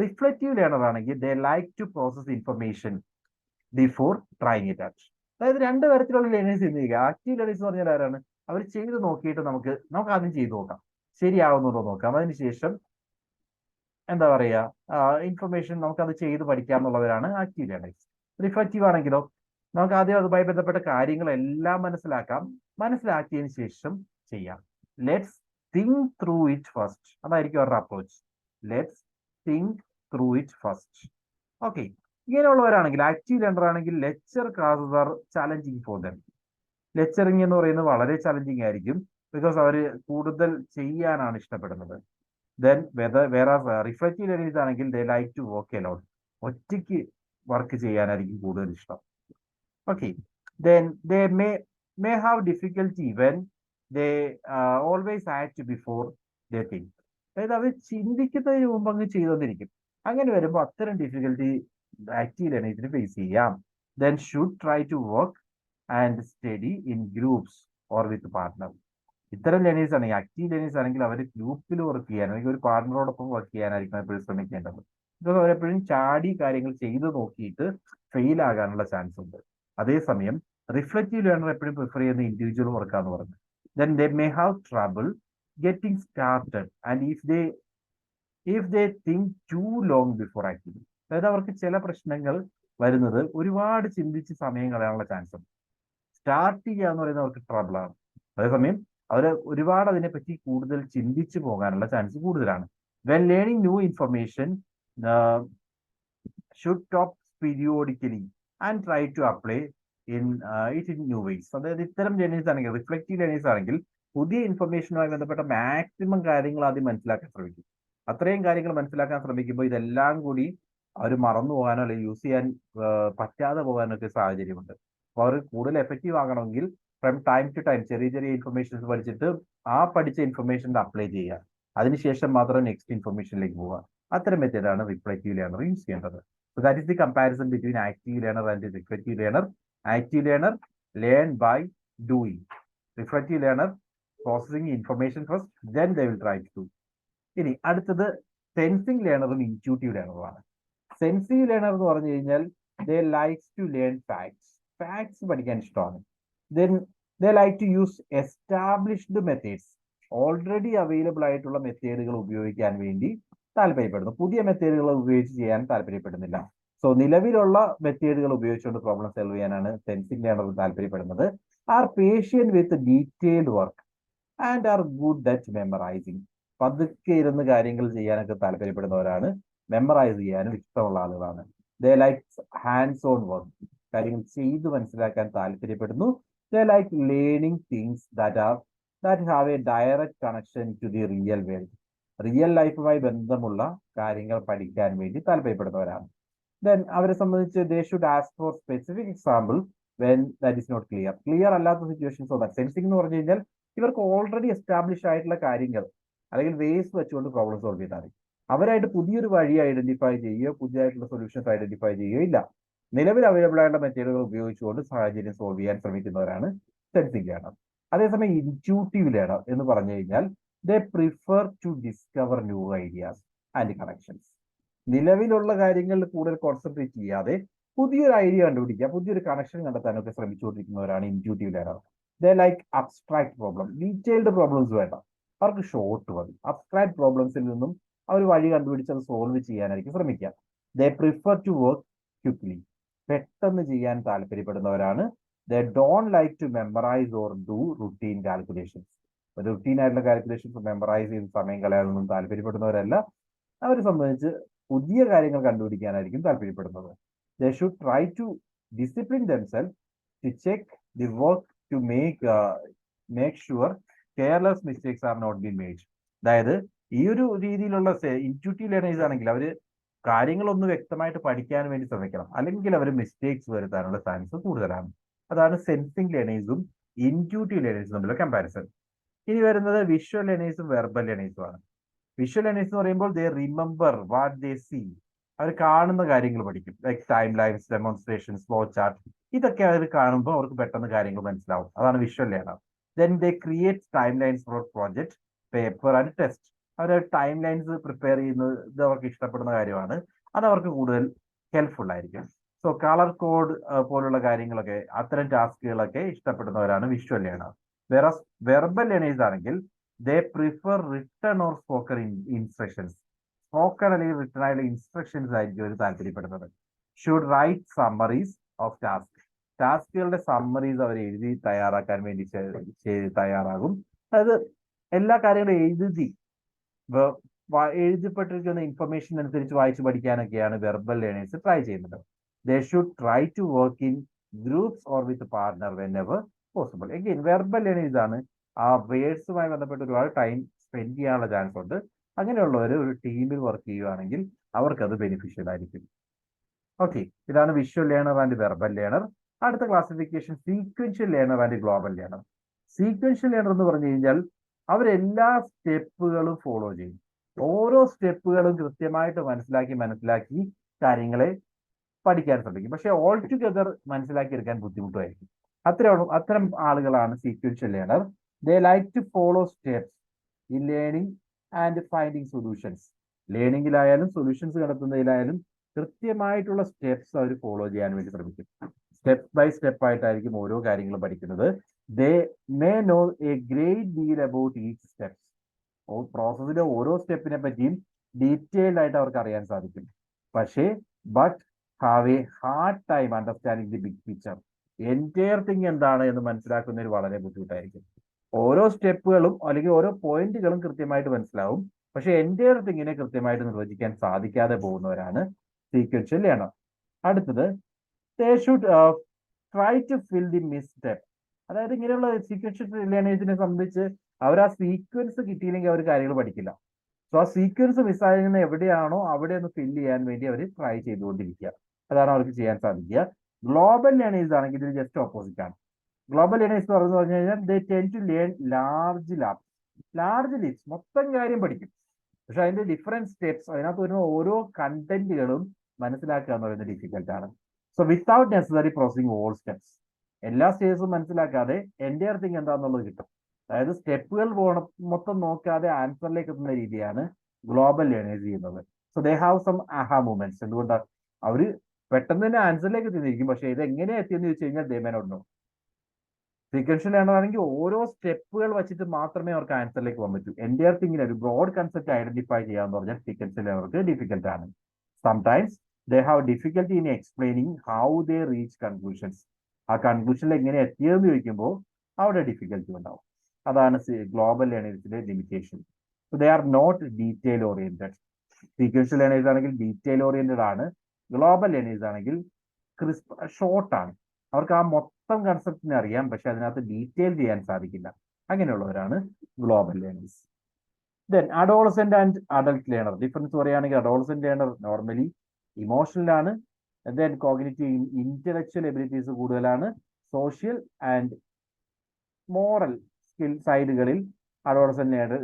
റിഫ്ലക്റ്റീവ് ലേണർ ആണെങ്കിൽ they like to process information before trying it out. അതായത് 2 തരത്തിലുള്ള ലേണേഴ്സ് ഇന്ന് ചെയ്യുക. ആക്റ്റീവ് ലേണേഴ്സ് എന്ന് പറഞ്ഞാൽ ആരാണ്? അവർ ചെയ്ത് നോക്കിയിട്ട് നമുക്ക് ആദ്യം ചെയ്ത് നോക്കാം, ശരിയാവുന്നുണ്ടോ നോക്കാം, അതിനുശേഷം എന്താ പറയുക, ഇൻഫർമേഷൻ നമുക്കത് ചെയ്ത് പഠിക്കാം എന്നുള്ളവരാണ് ആക്റ്റീവ് ലേണേഴ്സ്. റിഫ്ലക്റ്റീവ് ആണെങ്കിലോ നമുക്ക് ആദ്യം അതുമായി ബന്ധപ്പെട്ട കാര്യങ്ങളെല്ലാം മനസ്സിലാക്കിയതിന് ശേഷം ചെയ്യാം. Let's think through it first. അതായിരിക്കും അവരുടെ approach. Let's think through it first. Okay, ഇങ്ങനെയുള്ളവരാണെങ്കിൽ ആക്റ്റീവ് ലേണർ ആണെങ്കിൽ lecture classes are challenging for them. Lecturing എന്ന് പറയുന്നത് വളരെ ചാലഞ്ചിങ് ആയിരിക്കും. ബിക്കോസ് അവർ കൂടുതൽ ചെയ്യാനാണ് ഇഷ്ടപ്പെടുന്നത്. ദെൻ വേറെ റിഫ്ലക്റ്റീവ് ലേണേഴ്സ് ആണെങ്കിൽ they like to work alone. ഒറ്റയ്ക്ക് വർക്ക് ചെയ്യാനായിരിക്കും കൂടുതൽ ഇഷ്ടം. Okay, then they may have difficulty when they always act before they think. അതായത് അവർ ചിന്തിക്കുന്നതിന് മുമ്പ് അങ്ങ് ചെയ്തുകൊണ്ടിരിക്കും. അങ്ങനെ വരുമ്പോൾ അത്തരം ഡിഫിക്കൽറ്റി ആക്റ്റീവ് ലേണേഴ്സിന് ഫേസ് ചെയ്യാം. Then should try to work and study in groups or with partner. ഇത്തരം ലേണേഴ്സ് ആണെങ്കിൽ ആക്റ്റീവ് ലേണേഴ്സ് ആണെങ്കിൽ അവർ ഗ്രൂപ്പിൽ വർക്ക് ചെയ്യാൻ അല്ലെങ്കിൽ ഒരു പാർട്ട്ണറോടൊപ്പം വർക്ക് ചെയ്യാനായിരിക്കും എപ്പോഴും ശ്രമിക്കേണ്ടത്. ബിക്കോസ് അവരെപ്പോഴും ചാടി കാര്യങ്ങൾ ചെയ്ത് നോക്കിയിട്ട് ഫെയിൽ ആകാനുള്ള ചാൻസ് ഉണ്ട്. അതേസമയം റിഫ്ലക്റ്റീവ് ലേണർ എപ്പോഴും പ്രിഫർ ചെയ്യുന്ന ഇൻഡിവിജ്വൽ വർക്കാന്ന് പറഞ്ഞു. Then they may have trouble getting started and if they think too long before acting. അതായത് അവർക്ക് ചില പ്രശ്നങ്ങൾ വരുന്നത് ഒരുപാട് ചിന്തിച്ച് സമയം കളയാനുള്ള ചാൻസ് ഉണ്ട്. സ്റ്റാർട്ട് ചെയ്യുക എന്ന് പറയുന്നത് അവർക്ക് ട്രബിൾ ആണ്. അതേസമയം അവർ ഒരുപാട് അതിനെപ്പറ്റി കൂടുതൽ ചിന്തിച്ചു പോകാനുള്ള ചാൻസ് കൂടുതലാണ്. When learning new information should stop periodically and try to apply in new ways. അതായത് ഇത്തരം ലേണേഴ്സ് ആണെങ്കിൽ, റിഫ്ലക്റ്റീവ് ലേണേഴ്സ് ആണെങ്കിൽ പുതിയ ഇൻഫർമേഷനുമായി ബന്ധപ്പെട്ട മാക്സിമം കാര്യങ്ങൾ ആദ്യം മനസ്സിലാക്കാൻ ശ്രമിക്കും. അത്രയും കാര്യങ്ങൾ മനസ്സിലാക്കാൻ ശ്രമിക്കുമ്പോൾ ഇതെല്ലാം കൂടി അവർ മറന്നു പോകാനോ അല്ലെങ്കിൽ യൂസ് ചെയ്യാൻ പറ്റാതെ പോകാനൊക്കെ സാഹചര്യമുണ്ട്. അപ്പോൾ അവർ കൂടുതൽ എഫക്റ്റീവ് ആകണമെങ്കിൽ ഫ്രം ടൈം ടു ടൈം ചെറിയ ഇൻഫർമേഷൻസ് പഠിച്ചിട്ട് ആ പഠിച്ച ഇൻഫർമേഷനിൽ അപ്ലൈ ചെയ്യുക. അതിനുശേഷം മാത്രം നെക്സ്റ്റ് ഇൻഫർമേഷനിലേക്ക് പോവുക. അത്തരം മെത്തേഡാണ് റിഫ്ലക്റ്റീവ് ലേണർ യൂസ് ചെയ്യേണ്ടത്. So that is the comparison between active learner and the reflective learner. Active learner learn by doing. Reflective learner processing information first, then they will try to do. ഇനി അടുത്തത് സെൻസിങ് ലേണറും ഇൻറ്റ്യൂട്ടീവ് ലേണറുമാണ്. സെൻസീവ് ലേണർ എന്ന് പറഞ്ഞു കഴിഞ്ഞാൽ they likes to learn facts പഠിക്കാൻ ഇഷ്ടമാണ്. Then they like to use established methods, already available ആയിട്ടുള്ള മെത്തേഡുകൾ ഉപയോഗിക്കാൻ വേണ്ടി താല്പര്യപ്പെടുന്നു. പുതിയ മെത്തേഡുകൾ ഉപയോഗിച്ച് ചെയ്യാൻ താല്പര്യപ്പെടുന്നില്ല. സോ നിലവിലുള്ള മെത്തേഡുകൾ ഉപയോഗിച്ചുകൊണ്ട് പ്രോബ്ലം സോൾവ് ചെയ്യാനാണ് സെൻസിങ് ലേണർ താല്പര്യപ്പെടുന്നത്. Are patient with detailed work and are good at memorising. പതുക്കെ ഇരുന്ന് കാര്യങ്ങൾ ചെയ്യാനൊക്കെ താല്പര്യപ്പെടുന്നവരാണ്. മെമ്മറൈസ് ചെയ്യാനും ഇഷ്ടമുള്ള ആളുകളാണ്. They like hands on work, കാര്യങ്ങൾ ചെയ്ത് മനസ്സിലാക്കാൻ താല്പര്യപ്പെടുന്നു. They like learning things that have a direct connection to the real world. Real ലൈഫുമായി ബന്ധമുള്ള കാര്യങ്ങൾ പഠിക്കാൻ വേണ്ടി താല്പര്യപ്പെടുന്നവരാണ്. ദെൻ അവരെ സംബന്ധിച്ച് they should ask for specific example when that is not clear അല്ലാത്ത സിറ്റുവേഷൻസ് ഓഫ് ദാറ്റ്. സെൻസിങ് എന്ന് പറഞ്ഞു കഴിഞ്ഞാൽ ഇവർക്ക് ഓൾറെഡി എസ്റ്റാബ്ലിഷ് ആയിട്ടുള്ള കാര്യങ്ങൾ അല്ലെങ്കിൽ വേസ് വെച്ചുകൊണ്ട് പ്രോബ്ലം സോൾവ് ചെയ്താൽ മതി. അവരായിട്ട് പുതിയൊരു വഴി ഐഡന്റിഫൈ ചെയ്യുകയോ പുതിയതായിട്ടുള്ള സൊല്യൂഷൻസ് ഐഡന്റിഫൈ ചെയ്യുകയോ ഇല്ല. നിലവിൽ അവൈലബിൾ ആയിട്ടുള്ള മെത്തേഡുകൾ ഉപയോഗിച്ചുകൊണ്ട് സാഹചര്യം സോൾവ് ചെയ്യാൻ ശ്രമിക്കുന്നവരാണ് സെൻസിങ് ലേണർ. അതേസമയം ഇൻറ്റ്യൂട്ടീവ് ലേണർ എന്ന് പറഞ്ഞു കഴിഞ്ഞാൽ they prefer to discover new ideas and connections. നിലവിലുള്ള കാര്യങ്ങളിൽ കൂടുതൽ കോൺസെൻട്രേറ്റ് ചെയ്യാതെ പുതിയൊരു ഐഡിയ കണ്ടുപിടിക്കുക, പുതിയൊരു കണക്ഷൻ കണ്ടെത്താനൊക്കെ ശ്രമിച്ചുകൊണ്ടിരിക്കുന്നവരാണ് intuitive learner. They like abstract problem, detailed problems വേണ്ട, അവർക്ക് ഷോർട്ട് മതി. അബ്സ്ട്രാക്ട് പ്രോബ്ലംസിൽ നിന്നും അവർ വഴി കണ്ടുപിടിച്ച് അത് സോൾവ് ചെയ്യാനായിരിക്കും ശ്രമിക്കുക. They prefer to work quickly, പെട്ടെന്ന് ചെയ്യാൻ താല്പര്യപ്പെടുന്നവരാണ്. They don't like to memorise or do routine calculations. Routine ആയിട്ടുള്ള കാൽക്കുലേഷൻസ് മെമ്മറൈസ് ചെയ്ത് സമയം കളയാനൊന്നും താല്പര്യപ്പെടുന്നവരല്ല. അവരെ സംബന്ധിച്ച് പുതിയ കാര്യങ്ങൾ കണ്ടുപിടിക്കാനായിരിക്കും താല്പര്യപ്പെടുന്നത്. They should try to discipline themselves to check the work to make sure careless mistakes are not been made. അതായത് ഈ ഒരു രീതിയിലുള്ള ഇൻറ്റ്യൂട്ടീവ് ലേണേഴ്സ് ആണെങ്കിൽ അവർ കാര്യങ്ങളൊന്ന് വ്യക്തമായിട്ട് പഠിക്കാൻ വേണ്ടി ശ്രമിക്കണം, അല്ലെങ്കിൽ അവർ മിസ്റ്റേക്സ് വരുത്താനുള്ള ചാൻസ് കൂടുതലാണ്. അതാണ് സെൻസിങ് ലേണേഴ്സും ഇൻറ്റ്യൂട്ടീവ് ലേണേഴ്സും തമ്മിലുള്ള കമ്പാരിസൺ. ഇനി വരുന്നത് വിഷ്വൽ ലേണേഴ്സും വെർബൽ ലേണേഴ്സും ആണ്. വിഷ്വൽ ലേണേഴ്സ് എന്ന് പറയുമ്പോൾ they remember what they see. അവർ കാണുന്ന കാര്യങ്ങൾ പഠിക്കും, like time lines, demonstration, flow chart. ഇതൊക്കെ അവർ കാണുമ്പോൾ അവർക്ക് പെട്ടെന്ന് കാര്യങ്ങൾ മനസ്സിലാവും. അതാണ് visual learner. Then they create time lines for project, paper and test. അവർ ടൈം ലൈൻസ് പ്രിപ്പയർ ചെയ്യുന്നത് ഇത് അവർക്ക് ഇഷ്ടപ്പെടുന്ന കാര്യമാണ്. അത് അവർക്ക് കൂടുതൽ ഹെൽപ്ഫുൾ ആയിരിക്കും. സോ കളർ കോഡ് പോലുള്ള കാര്യങ്ങളൊക്കെ, അത്തരം ടാസ്കുകളൊക്കെ ഇഷ്ടപ്പെടുന്നവരാണ് വിഷ്വൽ ലേണർ. വേറെ വെർബൽ ലേണേഴ്സ് ആണെങ്കിൽ they prefer written or spoken instructions. Spoken അല്ലെങ്കിൽ റിട്ടൺ ആയിട്ടുള്ള ഇൻസ്ട്രക്ഷൻസ് ആയിരിക്കും അവർ താല്പര്യപ്പെടുന്നത്. ഷുഡ് റൈറ്റ് സമ്മറീസ് ഓഫ് ടാസ്കുകളുടെ സമ്മറീസ് അവർ എഴുതി തയ്യാറാക്കാൻ വേണ്ടി തയ്യാറാകും. അതായത് എല്ലാ കാര്യങ്ങളും എഴുതപ്പെട്ടിരിക്കുന്ന ഇൻഫർമേഷൻ അനുസരിച്ച് വായിച്ച് പഠിക്കാനൊക്കെയാണ് വെർബൽ ലേണേഴ്സ് ട്രൈ ചെയ്യുന്നത്. They should try to work in groups or with partner whenever possible. Again verbal learners ആണ്. ആ വേർഡ്സുമായി ബന്ധപ്പെട്ട് ഒരുപാട് ടൈം സ്പെൻഡ് ചെയ്യാനുള്ള ചാൻസ് ഉണ്ട്. അങ്ങനെയുള്ളവർ ഒരു ടീമിൽ വർക്ക് ചെയ്യുകയാണെങ്കിൽ അവർക്കത് ബെനിഫിഷ്യൽ ആയിരിക്കും. ഓക്കെ, ഇതാണ് visual learner and verbal learner. അടുത്ത classification sequential learner and global learner. Sequential learner എന്ന് പറഞ്ഞു കഴിഞ്ഞാൽ അവരെല്ലാ സ്റ്റെപ്പുകളും ഫോളോ ചെയ്യും. ഓരോ സ്റ്റെപ്പുകളും കൃത്യമായിട്ട് മനസ്സിലാക്കി കാര്യങ്ങളെ പഠിക്കാൻ ശ്രമിക്കും. പക്ഷെ ഓൾ ടുഗദർ മനസ്സിലാക്കിയെടുക്കാൻ ബുദ്ധിമുട്ടായിരിക്കും. അത്തരം ആളുകളാണ് sequential learner. They like to follow steps in learning and finding solutions. ലേണിംഗിലായാലും സൊല്യൂഷൻസ് കണ്ടെത്തുന്നതിലായാലും കൃത്യമായിട്ടുള്ള സ്റ്റെപ്സ് അവർ ഫോളോ ചെയ്യാൻ വേണ്ടി ശ്രമിക്കും. സ്റ്റെപ്പ് ബൈ സ്റ്റെപ്പ് ആയിട്ടായിരിക്കും ഓരോ കാര്യങ്ങളും പഠിക്കുന്നത്. They may know a great deal about each steps. പ്രോസസ്സിലെ ഓരോ സ്റ്റെപ്പിനെ പറ്റിയും ഡീറ്റെയിൽഡ് ആയിട്ട് അവർക്ക് അറിയാൻ സാധിക്കും. പക്ഷേ but have a hard time understanding the big picture. Entire thing എന്താണ് എന്ന് മനസ്സിലാക്കുന്നതിന് വളരെ ബുദ്ധിമുട്ടായിരിക്കും. ഓരോ സ്റ്റെപ്പുകളും അല്ലെങ്കിൽ ഓരോ പോയിന്റുകളും കൃത്യമായിട്ട് മനസ്സിലാവും, പക്ഷെ എൻറ്റയർ തിങ്ങിനെ കൃത്യമായിട്ട് നിർവചിക്കാൻ സാധിക്കാതെ പോകുന്നവരാണ് സീക്വൻഷ്യൽ ലേണർ. അടുത്തത് they should try to fill the miss step. അതായത് ഇങ്ങനെയുള്ള സീക്വൻഷ്യൽ ലേണേഴ്സിനെ സംബന്ധിച്ച് അവർ ആ സീക്വൻസ് കിട്ടിയില്ലെങ്കിൽ അവർ കാര്യങ്ങൾ പഠിക്കില്ല. സോ ആ സീക്വൻസ് മിസ്സായിരുന്ന എവിടെയാണോ അവിടെ ഒന്ന് ഫില്ല് ചെയ്യാൻ വേണ്ടി അവർ ട്രൈ ചെയ്തുകൊണ്ടിരിക്കുക. അതാണ് അവർക്ക് ചെയ്യാൻ സാധിക്കുക. ഗ്ലോബൽ ലേണേഴ്സ് ആണെങ്കിൽ ഇത് ജസ്റ്റ് ഓപ്പോസിറ്റ് ആണ്. ഗ്ലോബൽ ലേണേഴ്സ് പറഞ്ഞു കഴിഞ്ഞാൽ they tend to learn large leaps, മൊത്തം കാര്യം പഠിക്കും. പക്ഷെ അതിന്റെ ഡിഫറെന്റ് സ്റ്റെപ്സ്, അതിനകത്ത് വരുന്ന ഓരോ കണ്ടന്റുകളും മനസ്സിലാക്കുക എന്ന് പറയുന്നത് ഡിഫിക്കൽട്ട് ആണ്. So without necessary processing all steps, എല്ലാ സ്റ്റേജസും മനസ്സിലാക്കാതെ എൻറ്റയർ തിങ് എന്താണെന്നുള്ളത് കിട്ടും. അതായത് സ്റ്റെപ്പുകൾ മൊത്തം നോക്കാതെ ആൻസറിലേക്ക് എത്തുന്ന രീതിയാണ് ഗ്ലോബൽ ലേണേഴ്സ് ചെയ്യുന്നത്. So they have some aha moments. എന്തുകൊണ്ടാണ് അവര് പെട്ടെന്ന് തന്നെ ആൻസറിലേക്ക് എത്തിയിരിക്കും, പക്ഷെ ഇത് എങ്ങനെയാ എത്തിയെന്ന് ചോദിച്ചു കഴിഞ്ഞാൽ they may not know. Sequential learner ആണെങ്കിൽ ഓരോ സ്റ്റെപ്പുകൾ വെച്ചിട്ട് മാത്രമേ അവർക്ക് ആൻസറിലേക്ക് പോകാൻ പറ്റൂ. എൻ്റെ തിങ്ങിന് ഒരു ബ്രോഡ് കൺസെപ്റ്റ് ഐഡന്റിഫൈ ചെയ്യാന്ന് പറഞ്ഞാൽ സീക്വൻഷ്യൽ ലേണർക്ക് ഡിഫിക്കൽട്ട് ആണ്. Sometimes they have difficulty in explaining how they reach conclusions. ആ കൺക്ലൂഷനിൽ എങ്ങനെ എത്തിയതെന്ന് ചോദിക്കുമ്പോൾ അവിടെ ഡിഫിക്കൽട്ടി ഉണ്ടാവും. അതാണ് ഗ്ലോബൽ ലേണേഴ്സിന്റെ limitation. So they are not detail oriented. Sequential learners ആണെങ്കിൽ ഡീറ്റെയിൽ ഓറിയന്റഡ് ആണ്. ഗ്ലോബൽ ലേണേഴ്സ് ആണെങ്കിൽ ഷോർട്ട് ആണ്. അവർക്ക് ആ മൊത്തം കൺസെപ്റ്റിനെ അറിയാം, പക്ഷെ അതിനകത്ത് ഡീറ്റെയിൽ ചെയ്യാൻ സാധിക്കില്ല. അങ്ങനെയുള്ളവരാണ് global learners. Then adolescent and adult learner. Difference പറയുകയാണെങ്കിൽ അഡോളസെന്റ് ലേണർ നോർമലി ഇമോഷണൽ ആണ്. ദെൻ കോഗ്നിറ്റീവ് ഇന്റലക്ച്വൽ എബിലിറ്റീസ് കൂടുതലാണ്. സോഷ്യൽ ആൻഡ് മോറൽ സ്കിൽ സൈഡുകളിൽ അഡോളസെന്റ്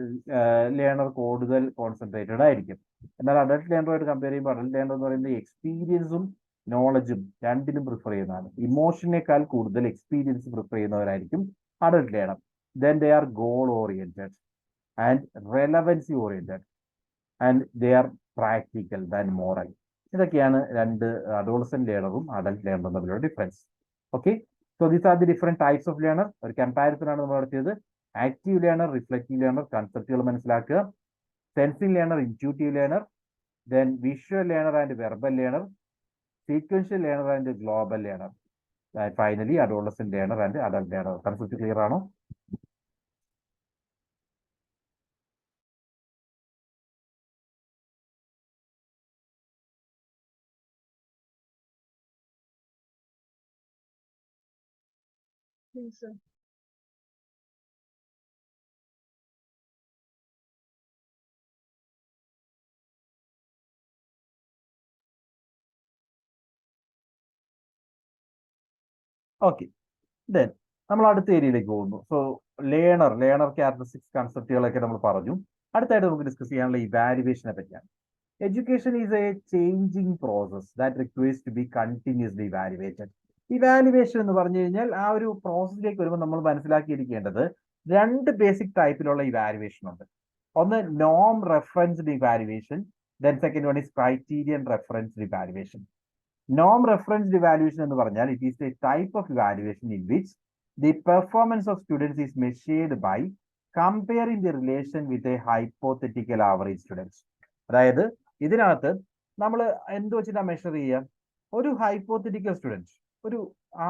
ലേണർ കൂടുതൽ കോൺസെൻട്രേറ്റഡ് ആയിരിക്കും. എന്നാൽ അഡൽട്ട് ലേണറുമായിട്ട് കമ്പയർ ചെയ്യുമ്പോൾ അഡൽട്ട് ലേണർ എന്ന് പറയുന്നത് എക്സ്പീരിയൻസും നോളജും രണ്ടിനും പ്രിഫർ ചെയ്യുന്നതാണ്. ഇമോഷനേക്കാൾ കൂടുതൽ എക്സ്പീരിയൻസ് പ്രിഫർ ചെയ്യുന്നവരായിരിക്കും adult learner. Then they are goal oriented and relevancy oriented and they are practical than moral. ഇതൊക്കെയാണ് രണ്ട് അഡോളസെന്റ് ലേണറും അഡൽട്ട് ലേണറും തമ്മിലുള്ള difference. Okay, so these are the different types of learner. ഒരു കമ്പാരിസൺ ആണ് നമ്മൾ നടത്തിയത്. ആക്റ്റീവ് ലേണർ, റിഫ്ലക്റ്റീവ് ലേണർ, കൺസെപ്റ്റുകൾ മനസ്സിലാക്കുക. Sensing learner, intuitive learner, then visual learner and verbal learner, sequential learner and global learner, finally adolescent learner and adult learner. Concept clear ആണോ? Yes, sir. ഓക്കെ, ദെൻ നമ്മൾ അടുത്ത ഏരിയയിലേക്ക് പോകുന്നു. സോ ലേണർ ക്യാരക്ടറിസ്റ്റിക്സ് കൺസെപ്റ്റുകളൊക്കെ നമ്മൾ പറഞ്ഞു. അടുത്തായിട്ട് നമുക്ക് ഡിസ്കസ് ചെയ്യാനുള്ള ഇവാലുവേഷനെ പറ്റിയാണ്. Education is a changing process that requires to be continuously evaluated. Evaluation എന്ന് പറഞ്ഞു കഴിഞ്ഞാൽ ആ ഒരു പ്രോസസ്സിലേക്ക് വരുമ്പോൾ നമ്മൾ മനസ്സിലാക്കിയിരിക്കേണ്ടത് രണ്ട് ബേസിക് ടൈപ്പിലുള്ള ഇവാലുവേഷൻ ഉണ്ട്. ഒന്ന് നോം referenced evaluation, then second one is criterion referenced evaluation. നോം റെഫറൻസ്ഡ് ഇവാലുവേഷൻ എന്ന് പറഞ്ഞാൽ it is a type of evaluation in which the performance of students is measured by comparing the relation with a hypothetical average students. അതായത് ഇതിനകത്ത് നമ്മൾ എന്ത് വെച്ചിട്ടാണ് മെഷർ ചെയ്യുക? ഒരു ഹൈപ്പോത്തറ്റിക്കൽ സ്റ്റുഡൻറ്, ഒരു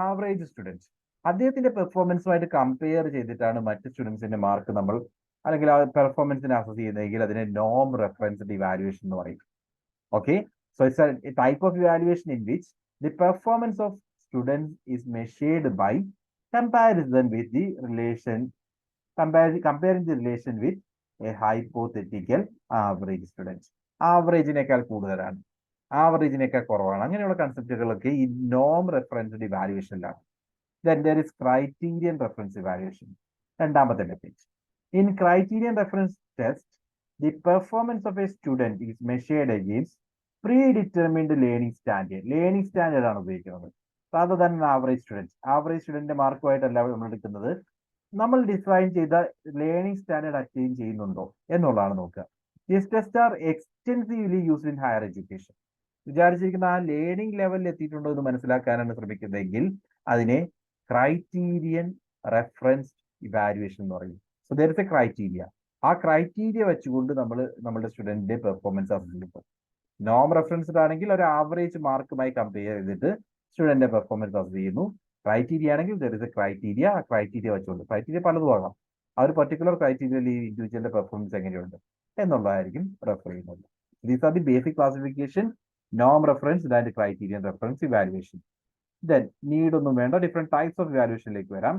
ആവറേജ് സ്റ്റുഡൻറ്, അദ്ദേഹത്തിന്റെ പെർഫോമൻസുമായിട്ട് കമ്പയർ ചെയ്തിട്ടാണ് മറ്റ് സ്റ്റുഡൻസിന്റെ മാർക്ക് നമ്മൾ അല്ലെങ്കിൽ ആ പെർഫോമൻസിനെ അസസ് ചെയ്യുന്നതെങ്കിൽ അതിനെ നോം റെഫറൻസ്ഡ് ഇവാലുവേഷൻ എന്ന് പറയും. Okay, so it's a type of evaluation in which the performance of students is measured by comparison with the relation, comparing the relation with a hypothetical average student. ആവറേജിനേക്കാൾ കൂടുതലാണ്, ആവറേജിനേക്കാൾ കുറവാണ്, അങ്ങനെയുള്ള കൺസെപ്റ്റുകളൊക്കെ ഈ നോം റെഫറൻസ്ഡ് ഇവാലുവേഷനിലാണ്. Then there is criterion reference evaluation. രണ്ടാമത്തെ method. In criterion reference test, the performance of a student is measured against predetermined learning standard. Learning standard ആണ് ഉപയോഗിക്കുന്നത്, rather than average student. Average സ്റ്റുഡന്റിന്റെ മാർക്കുമായിട്ടല്ല നമ്മൾ എടുക്കുന്നത്, നമ്മൾ ഡിഫൈൻ ചെയ്ത ലേണിംഗ് സ്റ്റാൻഡേർഡ് അറ്റൈൻ ചെയ്യുന്നുണ്ടോ എന്നുള്ളതാണ് നോക്കുക. These tests are extensively used in higher education. വിചാരിച്ചിരിക്കുന്ന ആ ലേണിംഗ് ലെവലിൽ എത്തിയിട്ടുണ്ടോ എന്ന് മനസ്സിലാക്കാനാണ് ശ്രമിക്കുന്നതെങ്കിൽ അതിനെ ക്രൈറ്റീരിയൻ റെഫറൻസ് ഇവാലുവേഷൻ എന്ന് പറയും. So there is A criteria. ആ ക്രൈറ്റീരിയ വെച്ചുകൊണ്ട് നമ്മൾ നമ്മുടെ സ്റ്റുഡന്റിന്റെ പെർഫോമൻസ് അസസ് ചെയ്യും. നോം റെഫറൻസ്ഡ് ആണെങ്കിൽ ഒരു ആവറേജ് മാർക്കുമായി കമ്പയർ ചെയ്തിട്ട് സ്റ്റുഡന്റിന്റെ പെർഫോമൻസ് അസസ് ചെയ്യുന്നു. ക്രൈറ്റീരിയ ആണെങ്കിൽ ദർ ഇസ് എ ക്രൈറ്റീരിയ. ആ ക്രൈറ്റീരിയ വെച്ചുകൊണ്ട്, ക്രൈറ്റീരിയ പലതും ആകാം, ആ ഒരു പർട്ടിക്കുലർ ക്രൈറ്റീരിയയിൽ ഈ ഇൻഡിവിജ്വലിന്റെ പെർഫോമൻസ് എങ്ങനെയുണ്ട് എന്നുള്ളതായിരിക്കും റെഫർ ചെയ്യുന്നത്. These are the basic classification, നോം reference and criterion reference evaluation. Then need ഒന്നും വേണ്ട, ഡിഫറെന്റ് ടൈപ്സ് ഓഫ് ഇവാലുവേഷനിലേക്ക് വരാം.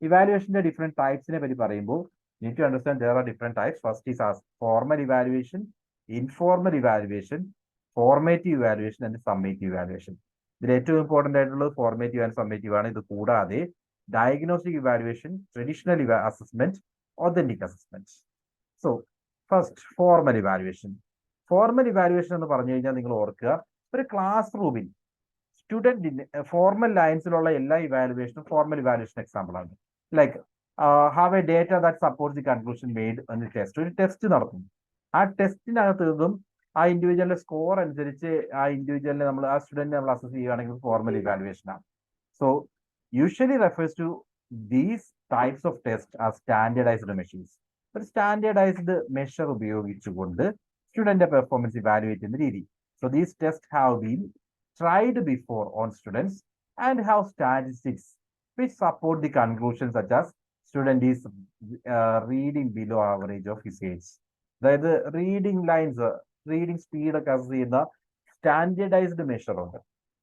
ഇവാലുവേഷന്റെ ഡിഫറെന്റ് ടൈപ്സിനെ പറ്റി പറയുമ്പോൾ need to understand there are different types. First is as formal evaluation, informal evaluation, formative evaluation and summative evaluation. ഇതിൽ ഏറ്റവും ഇമ്പോർട്ടന്റ് ആയിട്ടുള്ളത് ഫോർമേറ്റീവ് ആൻഡ് സമ്മേറ്റീവ് ആണ്. ഇത് കൂടാതെ diagnostic evaluation, traditional assessment, authentic assessment. So first formal evaluation. Formal evaluation എന്ന് പറഞ്ഞു കഴിഞ്ഞാൽ നിങ്ങൾ ഓർക്കുക, ഒരു ക്ലാസ് റൂമിൽ സ്റ്റുഡന്റിന് ഫോർമൽ ലൈൻസിലുള്ള എല്ലാ ഇവാലുവേഷനും ഫോർമൽ ഇവാലുവേഷൻ എക്സാമ്പിൾ ആണ്. Like have A data that supports the conclusion made എന്ന് ടെസ്റ്റ്. ഒരു ടെസ്റ്റ് നടത്തും. ആ ടെസ്റ്റിനകത്ത് നിന്നും ആ ഇൻഡിവിജ്വലിന്റെ സ്കോർ അനുസരിച്ച് ആ ഇൻഡിവിജ്വലിനെ നമ്മൾ ആ സ്റ്റുഡന്റിനെ നമ്മൾ അസസ് ചെയ്യുകയാണെങ്കിൽ ഫോർമൽ ഇവാലുവേഷൻ ആണ്. So usually refers to these types of test are standardized machines. ഒരു സ്റ്റാൻഡേർഡൈസ്ഡ് മെഷർ ഉപയോഗിച്ചുകൊണ്ട് സ്റ്റുഡന്റ് പെർഫോമൻസ് ഇവാലുവേറ്റ് ചെയ്യുന്ന രീതി. So these test have been tried before on students and have statistics which support the conclusion such as student is reading below average of his age. അതായത് റീഡിംഗ് ലൈൻസ്, റീഡിംഗ് സ്പീഡ് ഒക്കെ അസസ് ചെയ്യുന്ന സ്റ്റാൻഡേർഡൈസ്ഡ് മെഷർ ഉണ്ട്,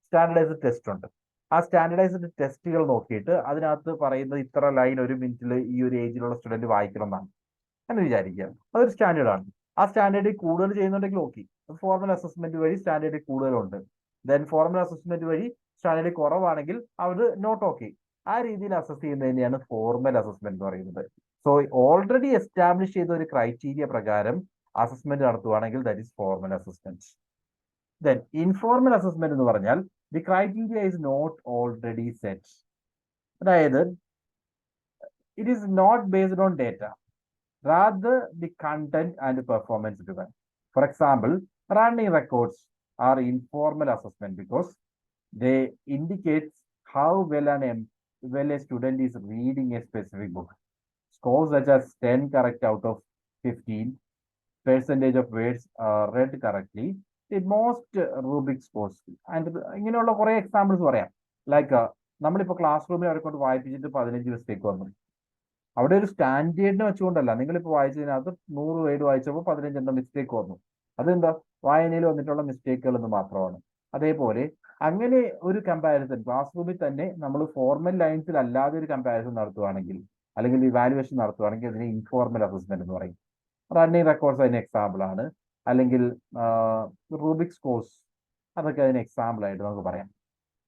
സ്റ്റാൻഡേർഡൈസ്ഡ് ടെസ്റ്റ് ഉണ്ട്. ആ സ്റ്റാൻഡേർഡൈസ്ഡ് ടെസ്റ്റുകൾ നോക്കിയിട്ട് അതിനകത്ത് പറയുന്നത് ഇത്ര ലൈൻ ഒരു മിനിറ്റിൽ ഈ ഒരു ഏജിലുള്ള സ്റ്റുഡന്റ് വായിക്കണം എന്നാണ് എന്ന് വിചാരിക്കുക. അതൊരു സ്റ്റാൻഡേർഡാണ്. ആ സ്റ്റാൻഡേർഡിൽ കൂടുതൽ ചെയ്യുന്നുണ്ടെങ്കിൽ ഓക്കെ, ഫോർമൽ അസസ്മെന്റ് വഴി സ്റ്റാൻഡേർഡിൽ കൂടുതലുണ്ട്. ദെൻ ഫോർമൽ അസസ്മെന്റ് വഴി സ്റ്റാൻഡേർഡ് കുറവാണെങ്കിൽ അത് നോട്ട് ഓക്കെ. ആ രീതിയിൽ അസസ് ചെയ്യുന്നതിനെയാണ് ഫോർമൽ അസസ്മെന്റ് എന്ന് പറയുന്നത്. സോ ഓൾറെഡി എസ്റ്റാബ്ലിഷ് ചെയ്ത ഒരു ക്രൈറ്റീരിയ പ്രകാരം അസസ്മെന്റ് നടത്തുവാണെങ്കിൽ that is formal assessment. Then informal assessment എന്ന് പറഞ്ഞാൽ the criteria is not already set. അതായത് it is not based on data, rather the content and performance driven. For example, running records are informal assessment because they indicate how well a student is reading a specific book. Scores such as 10 correct out of 15, percentage of words read correctly, the most Rubik scores. And ഇങ്ങനെയുള്ള കുറെ എക്സാമ്പിൾസ് പറയാം. ലൈക്ക് നമ്മളിപ്പോൾ ക്ലാസ് റൂമിൽ അവരെ കൊണ്ട് വായിപ്പിച്ചിട്ട് 15 മിസ്റ്റേക്ക് വന്നു. അവിടെ ഒരു സ്റ്റാൻഡേർഡിനെ വെച്ചുകൊണ്ടല്ല, നിങ്ങളിപ്പോൾ വായിച്ചതിനകത്ത് 100 വേർഡ് വായിച്ചപ്പോൾ 15 മിസ്റ്റേക്ക് വന്നു. അതെന്താ, വായനയിൽ വന്നിട്ടുള്ള മിസ്റ്റേക്കുകൾ എന്ന് മാത്രമാണ്. അതേപോലെ അങ്ങനെ ഒരു കമ്പാരിസൺ ക്ലാസ് റൂമിൽ തന്നെ നമ്മൾ ഫോർമൽ ലൈൻസിൽ അല്ലാതെ ഒരു കമ്പാരിസൺ നടത്തുവാണെങ്കിൽ അല്ലെങ്കിൽ ഇവാലുവേഷൻ നടത്തുവാണെങ്കിൽ അതിനെ ഇൻഫോർമൽ അസസ്മെന്റ് എന്ന് പറയും. റണ്ണിങ് റെക്കോർഡ്സ് അതിന് എക്സാമ്പിൾ ആണ്. അല്ലെങ്കിൽ റൂബിക് സ്കോർസ്, അതൊക്കെ അതിന് എക്സാമ്പിൾ ആയിട്ട് നമുക്ക് പറയാം.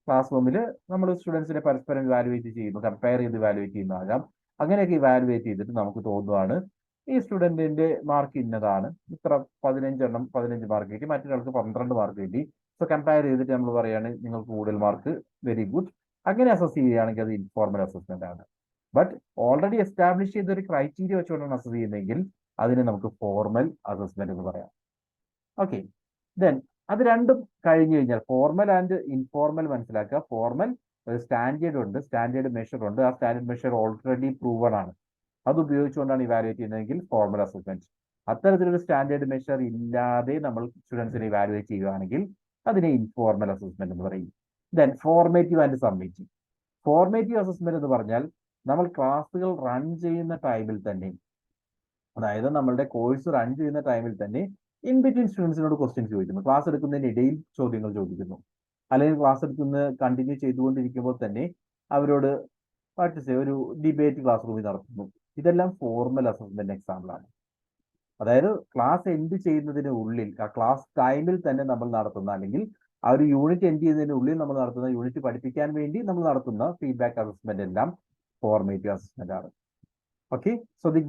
ക്ലാസ് റൂമിൽ നമ്മൾ സ്റ്റുഡൻസിനെ പരസ്പരം ഇവാലുവേറ്റ് ചെയ്യുന്നു, കമ്പയർ ചെയ്ത് ഇവാലുവേറ്റ് ചെയ്യുന്നതാകാം. അങ്ങനെയൊക്കെ ഇവാലുവേറ്റ് ചെയ്തിട്ട് നമുക്ക് തോന്നുവാണ് ഈ സ്റ്റുഡന്റിന്റെ മാർക്ക് ഇന്നതാണ്, ഇത്ര 15 മാർക്ക് കിട്ടി, മറ്റൊരാൾക്ക് 12 മാർക്ക് കിട്ടി. സോ കമ്പയർ ചെയ്തിട്ട് നമ്മൾ പറയാണ് നിങ്ങൾക്ക് കൂടുതൽ മാർക്ക്, വെരി ഗുഡ്. അങ്ങനെ അസസ് ചെയ്യുകയാണെങ്കിൽ അത് ഇൻഫോർമൽ അസസ്മെന്റ് ആണ്. ബട്ട് ഓൾറെഡി എസ്റ്റാബ്ലിഷ് ചെയ്ത ഒരു ക്രൈറ്റീരിയ വെച്ചുകൊണ്ടാണ് അസസ് ചെയ്യുന്നതെങ്കിൽ അതിനെ നമുക്ക് ഫോർമൽ അസസ്മെന്റ് എന്ന് പറയാം. ഓക്കെ, ദെൻ അത് രണ്ടും കഴിഞ്ഞു കഴിഞ്ഞാൽ ഫോർമൽ ആൻഡ് ഇൻഫോർമൽ മനസ്സിലാക്കുക. ഫോർമൽ ഒരു സ്റ്റാൻഡേർഡ് ഉണ്ട്, സ്റ്റാൻഡേർഡ് മെഷർ ഉണ്ട്. ആ സ്റ്റാൻഡേർഡ് മെഷർ ഓൾറെഡി പ്രൂവൺ ആണ്, അത് ഉപയോഗിച്ചുകൊണ്ടാണ് ഇവാലുവേറ്റ് ചെയ്യുന്നതെങ്കിൽ ഫോർമൽ അസസ്മെന്റ്. അത്തരത്തിലൊരു സ്റ്റാൻഡേർഡ് മെഷർ ഇല്ലാതെ നമ്മൾ സ്റ്റുഡൻസിനെ ഇവാലുവേറ്റ് ചെയ്യുകയാണെങ്കിൽ അതിനെ ഇൻഫോർമൽ അസസ്മെന്റ് എന്ന് പറയും. Then formative and summative. Formative assessment എന്ന് പറഞ്ഞാൽ നമ്മൾ ക്ലാസ്സുകൾ റൺ ചെയ്യുന്ന ടൈമിൽ തന്നെ, അതായത് നമ്മളുടെ കോഴ്സ് റൺ ചെയ്യുന്ന ടൈമിൽ തന്നെ ഇൻ ബിറ്റ്വീൻ സ്റ്റുഡൻസിനോട് ക്വസ്റ്റ്യൻസ് ചോദിക്കുന്നു, ക്ലാസ് എടുക്കുന്നതിനിടയിൽ ചോദ്യങ്ങൾ ചോദിക്കുന്നു, അല്ലെങ്കിൽ ക്ലാസ് എടുക്കുന്ന കണ്ടിന്യൂ ചെയ്തുകൊണ്ടിരിക്കുമ്പോൾ തന്നെ അവരോട് ഒരു ഡിബേറ്റ് ക്ലാസ് റൂമിൽ നടത്തുന്നു. ഇതെല്ലാം ഫോർമൽ അസസ്മെന്റ് എക്സാമ്പിൾ ആണ്. അതായത് ക്ലാസ് എൻഡ് ചെയ്യുന്നതിന് ഉള്ളിൽ, ആ ക്ലാസ് ടൈമിൽ തന്നെ നമ്മൾ നടത്തുന്ന, അല്ലെങ്കിൽ ആ ഒരു യൂണിറ്റ് എൻഡ് ചെയ്യുന്നതിന് ഉള്ളിൽ നമ്മൾ നടത്തുന്ന, യൂണിറ്റ് പഠിപ്പിക്കാൻ വേണ്ടി നമ്മൾ നടത്തുന്ന ഫീഡ്ബാക്ക് അസസ്മെന്റ് എല്ലാം ഫോർമേറ്റീവ് അസസ്മെന്റ് ആണ്. Okay, so the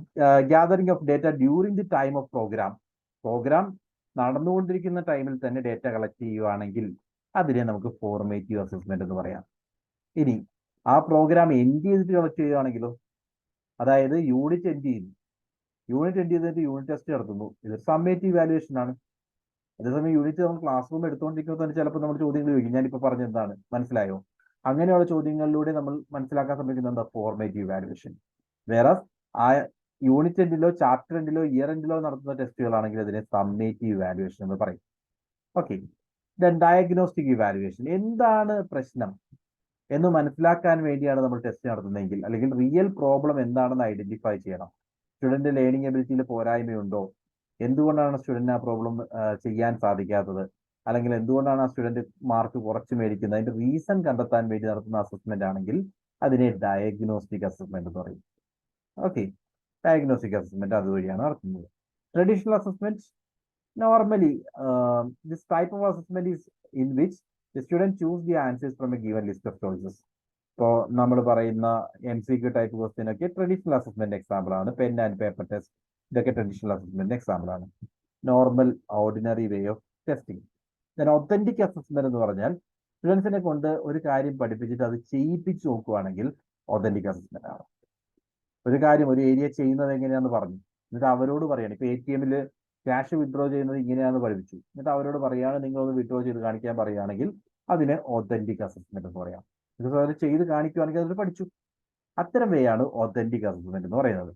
gathering of data during the time of program നടന്നുകൊണ്ടിരിക്കുന്ന ടൈമിൽ തന്നെ ഡേറ്റ കളക്ട് ചെയ്യുവാണെങ്കിൽ അതിനെ നമുക്ക് ഫോർമേറ്റീവ് അസസ്മെന്റ് എന്ന് പറയാം. ഇനി ആ പ്രോഗ്രാം എൻഡ് ചെയ്തിട്ട് കളക്ട് ചെയ്യുകയാണെങ്കിലോ, അതായത് യൂണിറ്റ് എൻഡ് ചെയ്തിട്ട് യൂണിറ്റ് ടെസ്റ്റ് നടത്തുന്നു, ഇത് സമ്മേറ്റീവ് ഇവാലുവേഷൻ ആണ്. അതേസമയം യൂണിറ്റ് നമ്മൾ ക്ലാസ് റൂം എടുത്തുകൊണ്ടിരിക്കുമ്പോൾ തന്നെ ചിലപ്പോൾ നമ്മൾ ചോദ്യങ്ങൾ ചോദിക്കും, ഞാനിപ്പോൾ പറഞ്ഞെന്താണ് മനസ്സിലായോ? അങ്ങനെയുള്ള ചോദ്യങ്ങളിലൂടെ നമ്മൾ മനസ്സിലാക്കാൻ ശ്രമിക്കുന്നത് എന്താ, ഫോർമേറ്റീവ് ഇവാലുവേഷൻ. വേറെ ആ യൂണിറ്റ് എൻഡിലോ ചാപ്റ്റർ എൻഡിലോ ഇയർ എൻഡിലോ നടത്തുന്ന ടെസ്റ്റുകളാണെങ്കിൽ അതിനെ സമ്മേറ്റീവ് ഇവാലുവേഷൻ എന്ന് പറയും. Okay, then diagnostic evaluation. എന്താണ് പ്രശ്നം എന്ന് മനസ്സിലാക്കാൻ വേണ്ടിയാണ് നമ്മൾ ടെസ്റ്റ് നടത്തുന്നതെങ്കിൽ, അല്ലെങ്കിൽ റിയൽ പ്രോബ്ലം എന്താണെന്ന് ഐഡന്റിഫൈ ചെയ്യണം. സ്റ്റുഡന്റ് ലേണിംഗ് എബിലിറ്റിയിൽ പോരായ്മയുണ്ടോ, എന്തുകൊണ്ടാണ് സ്റ്റുഡന്റ് ആ പ്രോബ്ലം ചെയ്യാൻ സാധിക്കാത്തത്, അല്ലെങ്കിൽ എന്തുകൊണ്ടാണ് ആ സ്റ്റുഡന്റ് മാർക്ക് കുറച്ച് മേടിക്കുന്നത്, അതിന്റെ റീസൺ കണ്ടെത്താൻ വേണ്ടി നടത്തുന്ന അസസ്മെന്റ് ആണെങ്കിൽ അതിനെ ഡയഗ്നോസ്റ്റിക് അസസ്മെന്റ് എന്ന് പറയും. ഓക്കെ, ഡയഗ്നോസ്റ്റിക് അസസ്മെന്റ് അതുവഴിയാണ് നടത്തുന്നത്. Traditional assessment, normally this type of assessment is in which the student choose the answers from a given list of choices. ഇപ്പോൾ നമ്മൾ പറയുന്ന MCQ ടൈപ്പ് ക്വസ്റ്റ്യൻ ഒക്കെ ട്രഡീഷണൽ അസസ്മെന്റ് എക്സാമ്പിൾ ആണ്. പെൻ ആൻഡ് പേപ്പർ ടെസ്റ്റ്, ഇതൊക്കെ ട്രഡീഷണൽ അസസ്മെന്റ് എക്സാമ്പിൾ ആണ്. Normal ordinary way of testing. Then authentic assessment എന്ന് പറഞ്ഞാൽ സ്റ്റുഡൻസിനെ കൊണ്ട് ഒരു കാര്യം പഠിപ്പിച്ചിട്ട് അത് ചെയ്യിപ്പിച്ച് നോക്കുകയാണെങ്കിൽ ഒത്തന്റിക് അസസ്മെന്റ് ആണ്. ഒരു കാര്യം ഒരു ഏരിയ ചെയ്യുന്നത് എങ്ങനെയാണെന്ന് പറഞ്ഞു, എന്നിട്ട് അവരോട് പറയാണ്. ഇപ്പൊ ATM ക്യാഷ് വിഡ്രോ ചെയ്യുന്നത് ഇങ്ങനെയാണെന്ന് പഠിപ്പിച്ചു, എന്നിട്ട് അവരോട് പറയാണ് നിങ്ങളൊന്ന് വിഡ്രോ ചെയ്ത് കാണിക്കാൻ പറയുകയാണെങ്കിൽ അതിന് ഓതന്റിക് അസസ്മെന്റ് എന്ന് പറയാം. ഇത് ചെയ്ത് കാണിക്കുകയാണെങ്കിൽ അതിൽ പഠിച്ചു. അത്തരം വേ ആണ് ഓതന്റിക് അസസ്മെന്റ് എന്ന് പറയുന്നത്.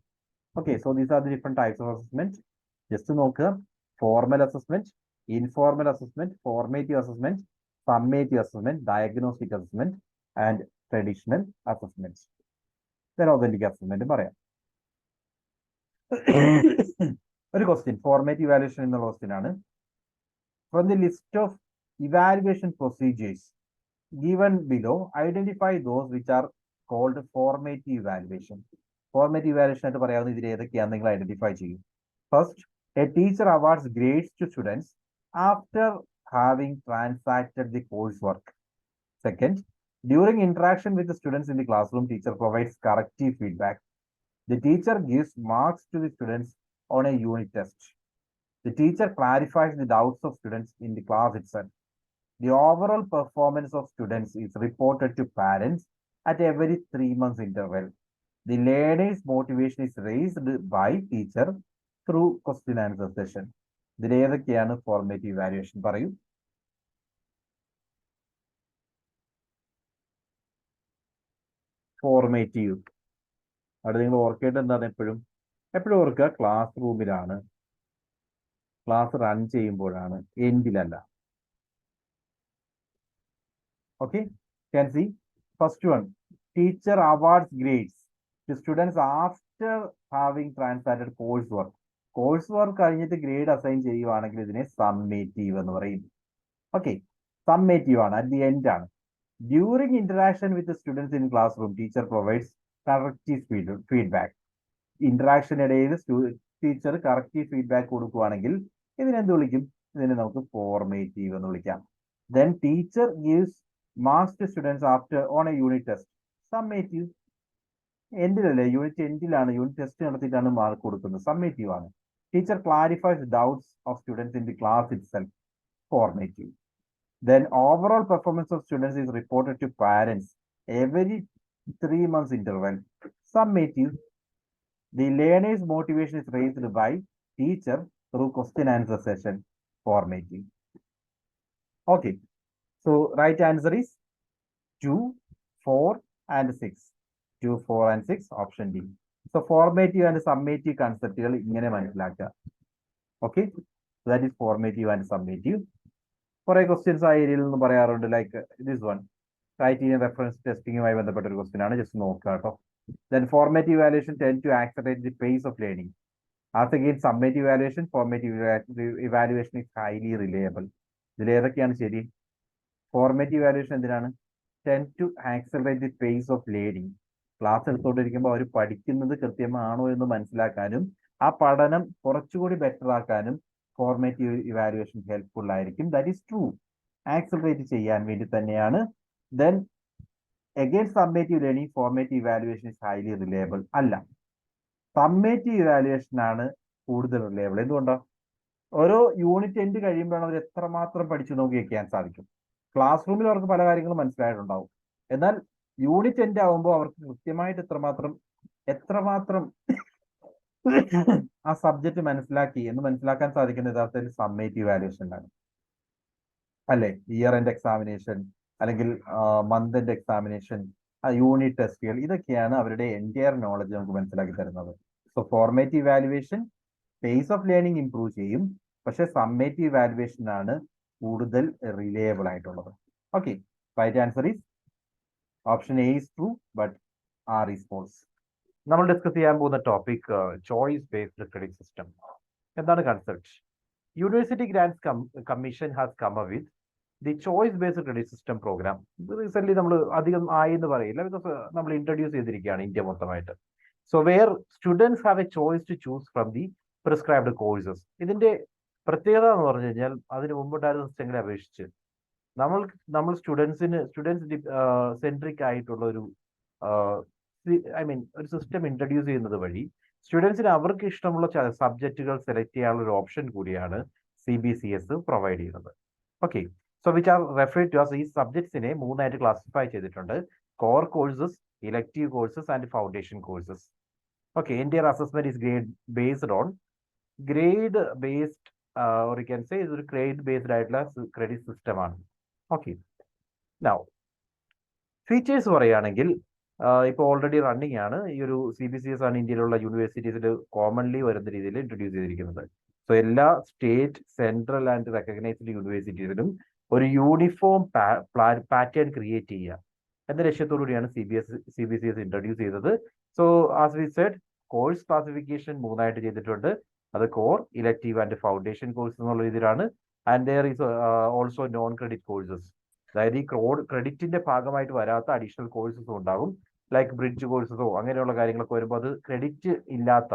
Okay, so these are the different types of assessment. Just നോക്കുക: formal assessment, informal assessment, formative assessment, summative assessment, diagnostic assessment and traditional assessment. Authentic assessment പറയാം. ഒരു ക്വസ്റ്റ്യൻ, ഫോർമേറ്റീവ് ഇവാലുവേഷൻ എന്നുള്ള ക്വസ്റ്റ്യൻ ആണ്. From the list of evaluation procedures given below, identify those which are called formative evaluation. Formative evaluation ആയിട്ട് പറയാവുന്ന ഇതിൽ ഏതൊക്കെയാണ് നിങ്ങൾ ഐഡന്റിഫൈ ചെയ്യും. First, a teacher awards grades to students after having transacted the course work. Second, during interaction with the students in the classroom, teacher provides corrective feedback. The teacher gives marks to the students on a unit test. The teacher clarifies the doubts of students in the class itself. The overall performance of students is reported to parents at every 3 months interval. The learner's motivation is raised by teacher through question answer session. ഇതിൽ ഏതൊക്കെയാണ് ഫോർമേറ്റീവ് ഇവാലുവേഷൻ? പറയൂ. ഫോർമേറ്റീവ് അവിടെ നിങ്ങൾ ഓർക്കേണ്ടത് എന്താണ്? എപ്പോഴും ഓർക്കുക, ക്ലാസ് റൂമിലാണ്, ക്ലാസ് റൺ ചെയ്യുമ്പോഴാണ്, എൻഡിലല്ല. Okay, can see first one, teacher awards grades to students after having transacted coursework. Coursework കഴിഞ്ഞിട്ട് ഗ്രേഡ് അസൈൻ ചെയ്യുവാണെങ്കിൽ ഇതിനെ സമ്മേറ്റീവ് എന്ന് പറയും. ഓക്കെ, സമ്മേറ്റീവ് ആണ്, അറ്റ് ദി എൻഡ് ആണ്. During interaction with students in classroom, teacher provides corrective feedback. ഇന്ററാക്ഷനിടയിൽ ടീച്ചർ കറക്റ്റീവ് ഫീഡ്ബാക്ക് കൊടുക്കുകയാണെങ്കിൽ ഇതിനെന്ത് വിളിക്കും? ഇതിനെ നമുക്ക് ഫോർമേറ്റീവ് എന്ന് വിളിക്കാം. Then teacher gives marks to students after on a unit test. Summative. എൻഡിലല്ലേ, യൂണിറ്റ് എൻഡിലാണ്, യൂണിറ്റ് ടെസ്റ്റ് നടത്തിയിട്ടാണ് മാർക്ക് കൊടുക്കുന്നത്, സമ്മേറ്റീവ് ആണ്. Teacher clarifies doubts of students in the class itself, formative. Then overall performance of students is reported to parents every 3 months interval, summative. The learner's motivation is raised by teacher through question answer session, formative. Okay, so right answer is 2, 4 and 6. 2, 4 and 6, option D. So formative and summative conceptual ഇങ്ങനെ മനസ്സിലാക്കുക. Okay, so that is formative and summative. കുറെ ക്വസ്റ്റ്യൻസ് ആ ഏരിയയിൽ നിന്ന് പറയാറുണ്ട്, like this one, criterion reference ടെസ്റ്റിംഗുമായി ബന്ധപ്പെട്ട ഒരു ക്വസ്റ്റ്യൻ ആണ്, ജസ്റ്റ് നോക്കുക കേട്ടോ. Then formative evaluation tend to accelerate the pace of learning. As against summative evaluation, formative evaluation is highly reliable. ഇതിൽ ഏതൊക്കെയാണ് ശരി? ഫോർമേറ്റീവ് ഇവാലുവേഷൻ എന്തിനാണ്? Tend to accelerate the pace of learning. Class എടുത്തുകൊണ്ടിരിക്കുമ്പോൾ അവർ പഠിക്കുന്നത് കൃത്യമാണോ എന്ന് മനസ്സിലാക്കാനും ആ പഠനം കുറച്ചുകൂടി ബെറ്റർ ആക്കാനും ഫോർമേറ്റീവ് ഇവാലുവേഷൻ ഹെൽപ്ഫുൾ ആയിരിക്കും. That is true. ആക്സലറേറ്റ് ചെയ്യാൻ വേണ്ടി തന്നെയാണ്. Then against summative learning, formative evaluation is highly reliable അല്ല. സമ്മേറ്റീവ് ഇവാലുവേഷൻ ആണ് കൂടുതൽ റിലയബിൾ. എന്തുകൊണ്ടോ? ഓരോ യൂണിറ്റ് എൻഡ് കഴിയുമ്പോഴാണ് അവർ എത്രമാത്രം പഠിച്ചു നോക്കി വെക്കാൻ സാധിക്കും. ക്ലാസ് റൂമിൽ അവർക്ക് പല കാര്യങ്ങളും മനസ്സിലായിട്ടുണ്ടാവും, എന്നാൽ യൂണിറ്റ് എൻഡ് ആവുമ്പോൾ അവർക്ക് കൃത്യമായിട്ട് എത്രമാത്രം ആ സബ്ജക്ട് മനസ്സിലാക്കി എന്ന് മനസ്സിലാക്കാൻ സാധിക്കുന്ന യഥാർത്ഥത്തിൽ സമ്മേറ്റീവ് ഇവാലുവേഷനിലാണ്, അല്ലെ? ഇയർ എൻഡ് എക്സാമിനേഷൻ അല്ലെങ്കിൽ മന്ത് എൻഡ് എക്സാമിനേഷൻ, യൂണിറ്റ് ടെസ്റ്റുകൾ, ഇതൊക്കെയാണ് അവരുടെ എൻറ്റയർ നോളജ് നമുക്ക് മനസ്സിലാക്കി തരുന്നത്. So formative evaluation pace of learning improve ചെയ്യും, പക്ഷെ സമ്മേറ്റീവ് ഇവാലുവേഷൻ ആണ് കൂടുതൽ റിലയബിൾ ആയിട്ടുള്ളത്. Okay, right answer is option A is true but R is false. നമ്മൾ ഡിസ്കസ് ചെയ്യാൻ പോകുന്ന topic choice based credit system. എന്താണ് concept? University grants commission has come up with the choice based credit system program. ഇത് റീസെന്റ് നമ്മൾ അധികം ആയി എന്ന് പറയില്ല, ബിക്കോസ് നമ്മൾ ഇൻട്രൊഡ്യൂസ് ചെയ്തിരിക്കുകയാണ് ഇന്ത്യ മൊത്തമായിട്ട്. So where students have a choice to choose from the prescribed courses. ഇതിന്റെ പ്രത്യേകത എന്ന് പറഞ്ഞു കഴിഞ്ഞാൽ അതിന് മുമ്പുണ്ടായിരുന്ന സിസ്റ്റങ്ങളെ അപേക്ഷിച്ച് നമ്മൾ സ്റ്റുഡൻസ് സെൻട്രിക് ആയിട്ടുള്ള ഒരു ഒരു സിസ്റ്റം ഇൻട്രൊഡ്യൂസ് ചെയ്യുന്നത് വഴി സ്റ്റുഡൻസിന് അവർക്ക് ഇഷ്ടമുള്ള സബ്ജക്റ്റുകൾ സെലക്ട് ചെയ്യാനുള്ള ഒരു ഓപ്ഷൻ കൂടിയാണ് CBCS പ്രൊവൈഡ് ചെയ്യുന്നത്. Okay, so which are referred to as, ഈ സബ്ജക്ട്സിനെ 3 ആയിട്ട് ക്ലാസിഫൈ ചെയ്തിട്ടുണ്ട്: core courses, elective courses and foundation courses. Okay, entire assessment is based on grade-based, or you can say it's a grade-based credit system. Okay, now features പറയുകയാണെങ്കിൽ ഇപ്പോൾ ഓൾറെഡി റണ്ണിങ് ആണ്. ഈ ഒരു CBCS ആണ് ഇന്ത്യയിലുള്ള യൂണിവേഴ്സിറ്റീസിൽ കോമൺലി വരുന്ന രീതിയിൽ ഇൻട്രൊഡ്യൂസ് ചെയ്തിരിക്കുന്നത്. സോ എല്ലാ സ്റ്റേറ്റ്, സെൻട്രൽ ആൻഡ് റെക്കഗ്നൈസ്ഡ് യൂണിവേഴ്സിറ്റീസിലും ഒരു യൂണിഫോം പാറ്റേൺ ക്രിയേറ്റ് ചെയ്യുക എന്ന ലക്ഷ്യത്തോടുകൂടിയാണ് CBCS ഇൻട്രൊഡ്യൂസ് ചെയ്തത്. So as we said, course classification 3 ചെയ്തിട്ടുണ്ട്. അത് core, elective and foundation course എന്നുള്ള രീതിയിലാണ്. And there is also non credit courses. അതായത് ഈ ക്രെഡിറ്റിന്റെ ഭാഗമായിട്ട് വരാത്ത അഡീഷണൽ കോഴ്സസും ഉണ്ടാകും. ലൈക്ക് ബ്രിഡ്ജ് കോഴ്സസോ അങ്ങനെയുള്ള കാര്യങ്ങളൊക്കെ വരുമ്പോൾ അത് ക്രെഡിറ്റ് ഇല്ലാത്ത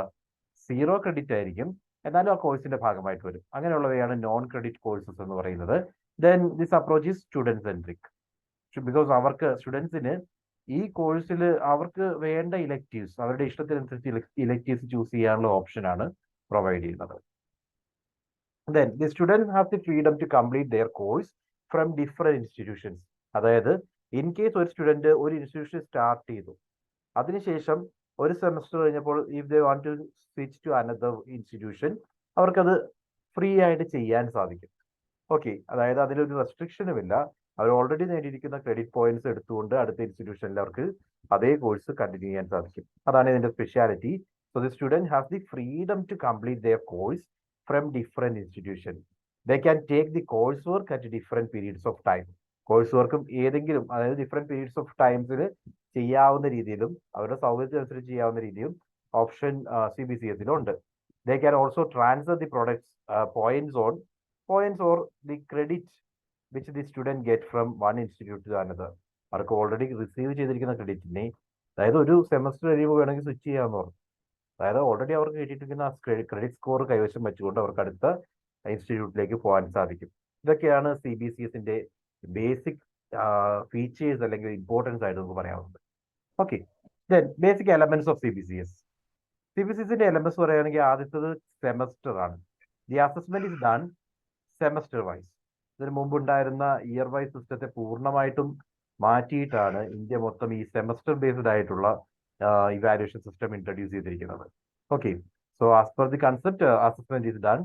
0 ക്രെഡിറ്റ് ആയിരിക്കും, എന്നാലും ആ കോഴ്സിന്റെ ഭാഗമായിട്ട് വരും. അങ്ങനെയുള്ളവയാണ് നോൺ ക്രെഡിറ്റ് കോഴ്സസ് എന്ന് പറയുന്നത്. Then this approach is student centric, because അവർക്ക് സ്റ്റുഡൻസിന് ഈ കോഴ്സിൽ അവർക്ക് വേണ്ട ഇലക്റ്റീവ്സ്, അവരുടെ ഇഷ്ടത്തിനനുസരിച്ച് ഇലക്റ്റീവ്സ് ചൂസ് ചെയ്യാനുള്ള ഓപ്ഷനാണ് പ്രൊവൈഡ് ചെയ്യുന്നത്. Then the students have the freedom to complete their course from different institutions. അതായത് ഇൻ കേസ് ഒരു സ്റ്റുഡന്റ് ഒരു ഇൻസ്റ്റിറ്റ്യൂഷൻ സ്റ്റാർട്ട് ചെയ്തു, അതിനുശേഷം ഒരു സെമസ്റ്റർ കഴിഞ്ഞപ്പോൾ if they want to switch to another institution, അവർക്കത് ഫ്രീ ആയിട്ട് ചെയ്യാൻ സാധിക്കും. ഓക്കെ, അതായത് അതിലൊരു റെസ്ട്രിക്ഷനും ഇല്ല. അവർ ഓൾറെഡി നേടിയിരിക്കുന്ന ക്രെഡിറ്റ് പോയിന്റ്സ് എടുത്തുകൊണ്ട് അടുത്ത ഇൻസ്റ്റിറ്റ്യൂഷനിൽ അവർക്ക് അതേ കോഴ്സ് കണ്ടിന്യൂ ചെയ്യാൻ സാധിക്കും. അതാണ് ഇതിന്റെ speciality. So the student have the freedom to complete their course from different institutions. They can take the coursework at different periods of time. Course ഏതെങ്കിലും, അതായത് ഡിഫറെന്റ് പീരീഡ്സ് ഓഫ് ടൈംസിൽ ചെയ്യാവുന്ന രീതിയിലും അവരുടെ സൗകര്യത്തിനനുസരിച്ച് ചെയ്യാവുന്ന രീതിയും option CBCS-ലുണ്ട്. They can also transfer the products points or the credit which the student get from one institute to another. അവർക്ക് ഓൾറെഡി റിസീവ് ചെയ്തിരിക്കുന്ന ക്രെഡിറ്റിനെ, അതായത് ഒരു സെമസ്റ്റർ കഴിയുമ്പോൾ വേണമെങ്കിൽ സ്വിച്ച് ചെയ്യാമെന്ന് പറഞ്ഞു. അതായത് ഓൾറെഡി അവർക്ക് കിട്ടിയിരിക്കുന്ന ക്രെഡിറ്റ് സ്കോർ കൈവശം വെച്ചുകൊണ്ട് അവർക്ക് അടുത്ത ഇൻസ്റ്റിറ്റ്യൂട്ടിലേക്ക് പോകാൻ സാധിക്കും. ഇതൊക്കെയാണ് CBCS-ന്റെ ബേസിക് ഫീച്ചേഴ്സ് അല്ലെങ്കിൽ ഇമ്പോർട്ടൻസ് ആയിട്ട് നമുക്ക് പറയാവുന്നത്. Okay, then basic elements of CBCS-ന്റെ എലമെന്റ്സ് പറയുകയാണെങ്കിൽ ആദ്യത്തത് സെമസ്റ്റർ ആണ്. The assessment is done semester wise. ഇതിന് മുമ്പുണ്ടായിരുന്ന ഇയർ വൈസ് സിസ്റ്റത്തെ പൂർണ്ണമായിട്ടും മാറ്റിയിട്ടാണ് ഇന്ത്യ മൊത്തം ഈ സെമസ്റ്റർ ബേസ്ഡ് ആയിട്ടുള്ള evaluation system introduce ചെയ്തിരിക്കുന്നത്. Okay, so as per the concept, assessment is done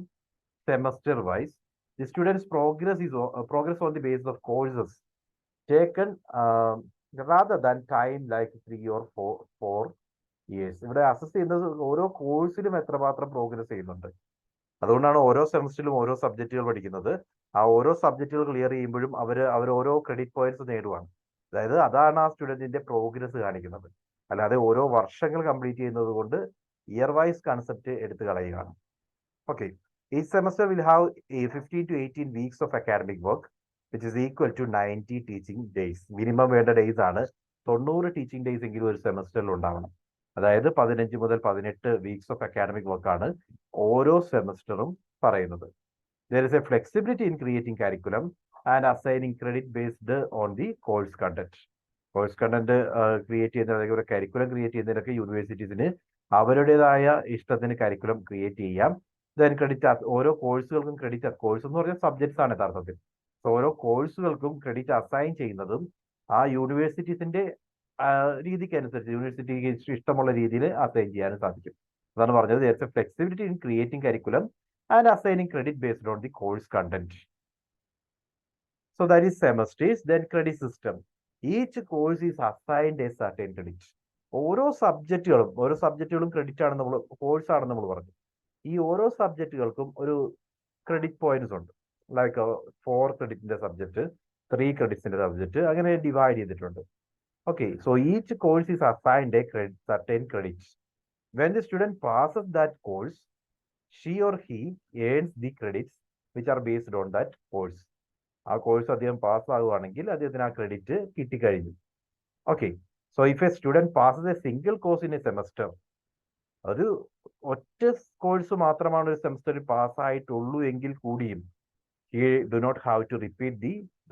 semester wise. The students progress on the basis of courses taken rather than time like 3 or 4 years. ഇവിടെ അസസ് ചെയ്യുന്നത് ഓരോ കോഴ്സിലും എത്രമാത്രം പ്രോഗ്രസ് ചെയ്യുന്നുണ്ട്. അതുകൊണ്ടാണ് ഓരോ സെമസ്റ്ററിലും ഓരോ സബ്ജക്റ്റുകൾ പഠിക്കുന്നത്. ആ ഓരോ സബ്ജക്റ്റുകൾ ക്ലിയർ ചെയ്യുമ്പോഴും അവർ ഓരോ ക്രെഡിറ്റ് പോയിന്റ്സ് നേടുവാണ്. അതായത് അതാണ് ആ സ്റ്റുഡന്റിന്റെ പ്രോഗ്രസ് കാണിക്കുന്നത്. അല്ലാതെ ഓരോ വർഷങ്ങൾ കംപ്ലീറ്റ് ചെയ്യുന്നത് കൊണ്ട് ഇയർ വൈസ് കൺസെപ്റ്റ് എടുത്തു കളയുകയാണ്. Okay, each semester will have a 15 to 18 weeks of academic work which is equal to 90 teaching days. Minimum വേണ്ട ഡേയ്സ് ആണ് 90 ടീച്ചിങ് ഡേയ്സ് എങ്കിലും ഒരു സെമസ്റ്ററിൽ ഉണ്ടാവണം. അതായത് 15 മുതൽ 18 വീക്സ് ഓഫ് അക്കാഡമിക് വർക്കാണ് ഓരോ സെമസ്റ്ററും പറയുന്നത്. There is a flexibility in creating curriculum and assigning credit based on the course content. Course content create ചെയ്യുന്ന, അല്ലെങ്കിൽ ഒരു കരിക്കുലം ക്രിയേറ്റ് ചെയ്യുന്നതിനൊക്കെ യൂണിവേഴ്സിറ്റീസിന് അവരുടേതായ ഇഷ്ടത്തിന് കരിക്കുലം ക്രിയേറ്റ് ചെയ്യാം. ദെൻ ക്രെഡിറ്റ്, ഓരോ കോഴ്സുകൾക്കും ക്രെഡിറ്റ്, കോഴ്സ് എന്ന് പറഞ്ഞാൽ സബ്ജക്ട്സ് ആണ് യഥാർത്ഥത്തിൽ. സോ ഓരോ കോഴ്സുകൾക്കും ക്രെഡിറ്റ് അസൈൻ ചെയ്യുന്നതും ആ യൂണിവേഴ്സിറ്റീസിന്റെ രീതിക്ക് അനുസരിച്ച്, യൂണിവേഴ്സിറ്റിക്ക് ഇഷ്ടമുള്ള രീതിയിൽ അസൈൻ ചെയ്യാനും സാധിക്കും. അതാണ് പറഞ്ഞത്, there is a flexibility in creating curriculum and assigning credit based on the course content. So that is semesters. Then credit system. Each course is assigned a certain credit. ഓരോ സബ്ജക്റ്റുകളും ക്രെഡിറ്റ് ആണെന്ന് നമ്മൾ, കോഴ്സ് ആണെന്ന് നമ്മൾ പറഞ്ഞു. ഈ ഓരോ സബ്ജക്റ്റുകൾക്കും ഒരു ക്രെഡിറ്റ് പോയിന്റ്സ് ഉണ്ട്. ലൈക്ക് 4 ക്രെഡിറ്റിന്റെ സബ്ജക്ട്, 3 ക്രെഡിറ്റ്സിന്റെ സബ്ജക്ട്, അങ്ങനെ ഡിവൈഡ് ചെയ്തിട്ടുണ്ട്. Okay, so each course is assigned A certain credits. When the student passes that course, she or he earns the credits which are based on that course. ആ കോഴ്സ് അദ്ദേഹം പാസ്സാകുവാണെങ്കിൽ അദ്ദേഹത്തിന് ആ ക്രെഡിറ്റ് കിട്ടിക്കഴിഞ്ഞു. Okay, so if a student passes a single course in a semester, ഒരു ഒറ്റ കോഴ്സ് മാത്രമാണ് ഒരു സെമസ്റ്ററിൽ പാസ്സായിട്ടുള്ളൂ എങ്കിൽ കൂടിയും he do not have to repeat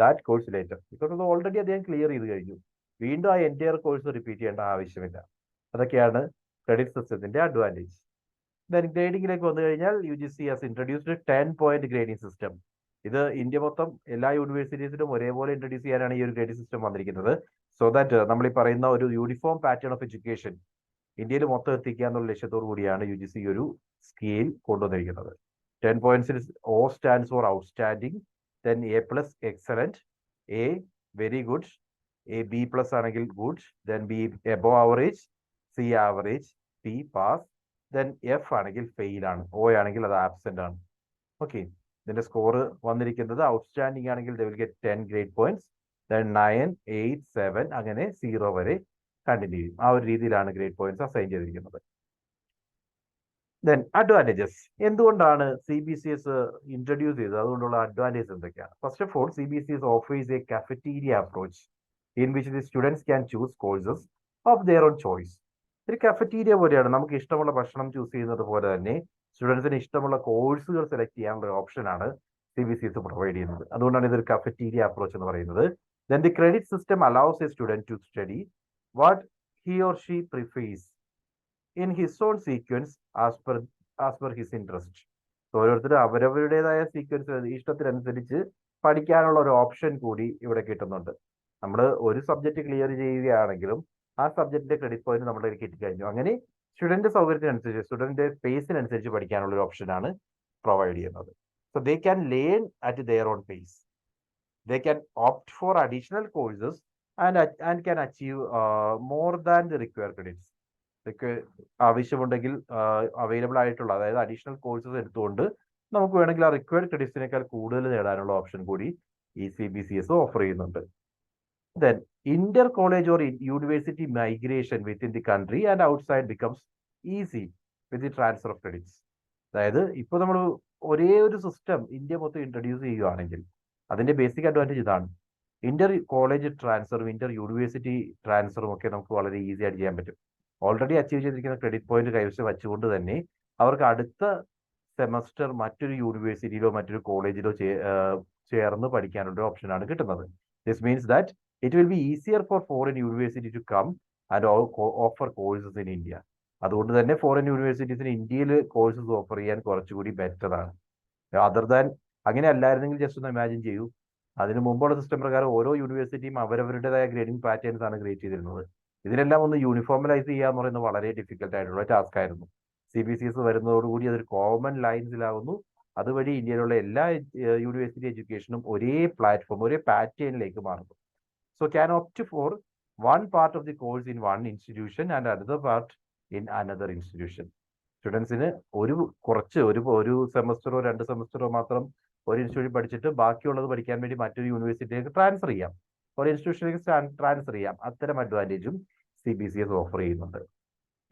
that course later, because അത് ഓൾറെഡി അദ്ദേഹം ക്ലിയർ ചെയ്ത് കഴിഞ്ഞു. വീണ്ടും ആ എൻറ്റയർ കോഴ്സ് റിപ്പീറ്റ് ചെയ്യേണ്ട ആവശ്യമില്ല. അതൊക്കെയാണ് ക്രെഡിറ്റ് സിസ്റ്റത്തിന്റെ അഡ്വാൻറ്റേജ്. ദെൻ ഗ്രേഡിംഗിലേക്ക് വന്നു കഴിഞ്ഞാൽ UGC has introduced a 10-point grading system. ഇത് ഇന്ത്യ മൊത്തം എല്ലാ യൂണിവേഴ്സിറ്റീസിലും ഒരേപോലെ ഇൻട്രൊഡ്യൂസ് ചെയ്യാനാണ് ഈ ഒരു ഗ്രേഡിംഗ് സിസ്റ്റം വന്നിരിക്കുന്നത്. സോ ദാറ്റ് നമ്മൾ ഈ പറയുന്ന ഒരു യൂണിഫോം പാറ്റേൺ ഓഫ് എഡ്യൂക്കേഷൻ ഇന്ത്യയിൽ മൊത്തം എത്തിക്കുക എന്നുള്ള ലക്ഷ്യത്തോടു കൂടിയാണ് UGC ഒരു സ്കെയിൽ കൊണ്ടുവന്നിരിക്കുന്നത്. 10 പോയിന്റ്സിൽ O stands for outstanding, then A+ excellent, A very good, B+ ആണെങ്കിൽ good, then B above average, C average, P pass, then F ആണെങ്കിൽ ഫെയിൽ ആണ്, O ആണെങ്കിൽ അത് ആബ്സെന്റ് ആണ്. ഓക്കെ, ഇതിന്റെ സ്കോർ വന്നിരിക്കുന്നത് ഔട്ട്സ്റ്റാൻഡിംഗ് ആണെങ്കിൽ they will get 10 grade points, then 9, 8, 7 അങ്ങനെ 0 വരെ കണ്ടിന്യൂ ചെയ്യും. ആ ഒരു രീതിയിലാണ് ഗ്രേഡ് പോയിന്റ്സ് അസൈൻ ചെയ്തിരിക്കുന്നത്. ദെൻ അഡ്വാൻറ്റേജസ്, എന്തുകൊണ്ടാണ് CBCS ഇൻട്രൊഡ്യൂസ് ചെയ്തത്, അതുകൊണ്ടുള്ള അഡ്വാൻറ്റേജ് എന്തൊക്കെയാണ്? First of all, CBCS offers A cafeteria approach in which the students can choose courses of their on choice. ഒരു കഫറ്റീരിയ പോലെയാണ്, നമുക്ക് ഇഷ്ടമുള്ള ഭക്ഷണം ചൂസ് ചെയ്യുന്നത് പോലെ തന്നെ സ്റ്റുഡൻസിന് ഇഷ്ടമുള്ള കോഴ്സുകൾ സെലക്ട് ചെയ്യാനുള്ള ഓപ്ഷനാണ് CBCS പ്രൊവൈഡ് ചെയ്യുന്നത്. അതുകൊണ്ടാണ് ഇതൊരു കഫറ്റീരിയ അപ്രോച്ച് എന്ന് പറയുന്നത്. Then the credit system allows a student to study what he or she prefers in his own sequence as per his interest. ഓരോരുത്തരും അവരവരുടേതായ സീക്വൻസ് ഇഷ്ടത്തിനനുസരിച്ച് പഠിക്കാനുള്ള ഒരു ഓപ്ഷൻ കൂടി ഇവിടെ കിട്ടുന്നുണ്ട്. നമ്മൾ ഒരു സബ്ജക്റ്റ് ക്ലിയർ ചെയ്യുകയാണെങ്കിലും ആ സബ്ജക്റ്റിന്റെ ക്രെഡിറ്റ് പോയിന്റ് നമ്മുടെ കയ്യിൽ കിട്ടിക്കഴിഞ്ഞു. അങ്ങനെ സ്റ്റുഡന്റ് സൗകര്യത്തിനനുസരിച്ച്, സ്റ്റുഡന്റ് പേസിനനുസരിച്ച് പഠിക്കാനുള്ള ഒരു ഓപ്ഷനാണ് പ്രൊവൈഡ് ചെയ്യുന്നത്. So they can learn at their own pace. They can opt for additional courses and can achieve more than the required credits. ആവശ്യമുണ്ടെങ്കിൽ അവൈലബിൾ ആയിട്ടുള്ള, അതായത് അഡീഷണൽ കോഴ്സസ് എടുത്തുകൊണ്ട് നമുക്ക് വേണമെങ്കിൽ ആ റിക്വയർഡ് ക്രെഡിറ്റ്സിനേക്കാൾ കൂടുതൽ നേടാനുള്ള ഓപ്ഷൻ കൂടി ഈ CBCS ഓഫർ ചെയ്യുന്നുണ്ട്. Then inter college or university migration within the country and outside becomes easy with the transfer of credits. അതായത് ഇപ്പോൾ നമ്മൾ ഒരേ ഒരു സിസ്റ്റം ഇന്ത്യ മൊത്തം ഇൻട്രൊഡ്യൂസ് ചെയ്യുകയാണെങ്കിൽ അതിന്റെ ബേസിക് അഡ്വാൻറ്റേജ് ഇതാണ്. ഇന്റർ കോളേജ് ട്രാൻസ്ഫറും ഇന്റർ യൂണിവേഴ്സിറ്റി ട്രാൻസ്ഫറും ഒക്കെ നമുക്ക് വളരെ ഈസി ആയിട്ട് ചെയ്യാൻ പറ്റും. ഓൾറെഡി അച്ചീവ് ചെയ്തിരിക്കുന്ന ക്രെഡിറ്റ് പോയിന്റ് കൈവശം വെച്ചുകൊണ്ട് തന്നെ അവർക്ക് അടുത്ത സെമസ്റ്റർ മറ്റൊരു യൂണിവേഴ്സിറ്റിയിലോ മറ്റൊരു കോളേജിലോ ചേർന്ന് പഠിക്കാനുള്ള ഓപ്ഷനാണ് കിട്ടുന്നത്. This means that it will be easier for foreign university to come and offer courses in India. അതുകൊണ്ട് തന്നെ ഫോറിൻ യൂണിവേഴ്സിറ്റീസിന് ഇന്ത്യയിൽ കോഴ്സസ് ഓഫർ ചെയ്യാൻ കുറച്ചുകൂടി ബെറ്റർ ആണ്. അതർ ദാൻ അങ്ങനെ അല്ലായിരുന്നെങ്കിൽ ജസ്റ്റ് ഒന്ന് ഇമാജിൻ ചെയ്യൂ, അതിന് മുമ്പുള്ള സിസ്റ്റം പ്രകാരം ഓരോ യൂണിവേഴ്സിറ്റിയും അവരവരുടേതായ ഗ്രേഡിംഗ് പാറ്റേൺസ് ആണ് ക്രിയേറ്റ് ചെയ്തിരുന്നത്. ഇതിനെല്ലാം ഒന്ന് യൂണിഫോമലൈസ് ചെയ്യുക എന്ന് പറയുന്നത് വളരെ ഡിഫിക്കൽട്ട് ആയിട്ടുള്ള ടാസ്ക് ആയിരുന്നു. CBCS വരുന്നതോടുകൂടി അതൊരു കോമൺ ലൈൻസിലാവുന്നു. അതുവഴി ഇന്ത്യയിലുള്ള എല്ലാ യൂണിവേഴ്സിറ്റി എഡ്യൂക്കേഷനും ഒരേ പ്ലാറ്റ്ഫോം, ഒരേ പാറ്റേണിലേക്ക് മാറുന്നു. So can opt for one part of the course in one institution and another part in another institution. സ്റ്റുഡൻസിന് ഒരു സെമസ്റ്ററോ 2 സെമസ്റ്ററോ മാത്രം ഒരു ഇൻസ്റ്റിറ്റ്യൂട്ടിൽ പഠിച്ചിട്ട് ബാക്കിയുള്ളത് പഠിക്കാൻ വേണ്ടി മറ്റൊരു യൂണിവേഴ്സിറ്റിയിലേക്ക് ട്രാൻസ്ഫർ ചെയ്യാം, ഒരു ഇൻസ്റ്റിറ്റ്യൂഷനിലേക്ക് ട്രാൻസ്ഫർ ചെയ്യാം. അത്തരം അഡ്വാൻറ്റേജും CBCS ഓഫർ ചെയ്യുന്നുണ്ട്.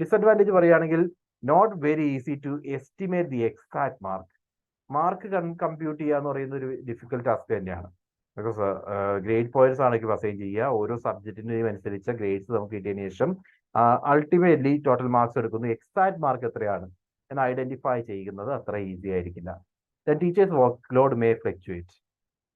ഡിസഡ്വാൻറ്റേജ് പറയുകയാണെങ്കിൽ not very easy to estimate the exact mark compute ചെയ്യുക എന്ന് പറയുന്ന ഒരു ഡിഫിക്കൽട്ട് ടാസ്ക് തന്നെയാണ്. ബിക്കോസ് ഗ്രേഡ് പോയിന്റ്സ് ആണ് ഇപ്പോൾ അസൈൻ ചെയ്യുക. ഓരോ സബ്ജക്റ്റിനും അനുസരിച്ച ഗ്രേഡ്സ് നമുക്ക് കിട്ടിയതിന് ശേഷം അൾട്ടിമേറ്റ്ലി ടോട്ടൽ മാർക്സ് എടുക്കുന്നു. എക്സാക്ട് മാർക്ക് എത്രയാണ് എന്ന് ഐഡന്റിഫൈ ചെയ്യുന്നത് അത്ര ഈസി ആയിരിക്കില്ല. Then teachers work load may fluctuate.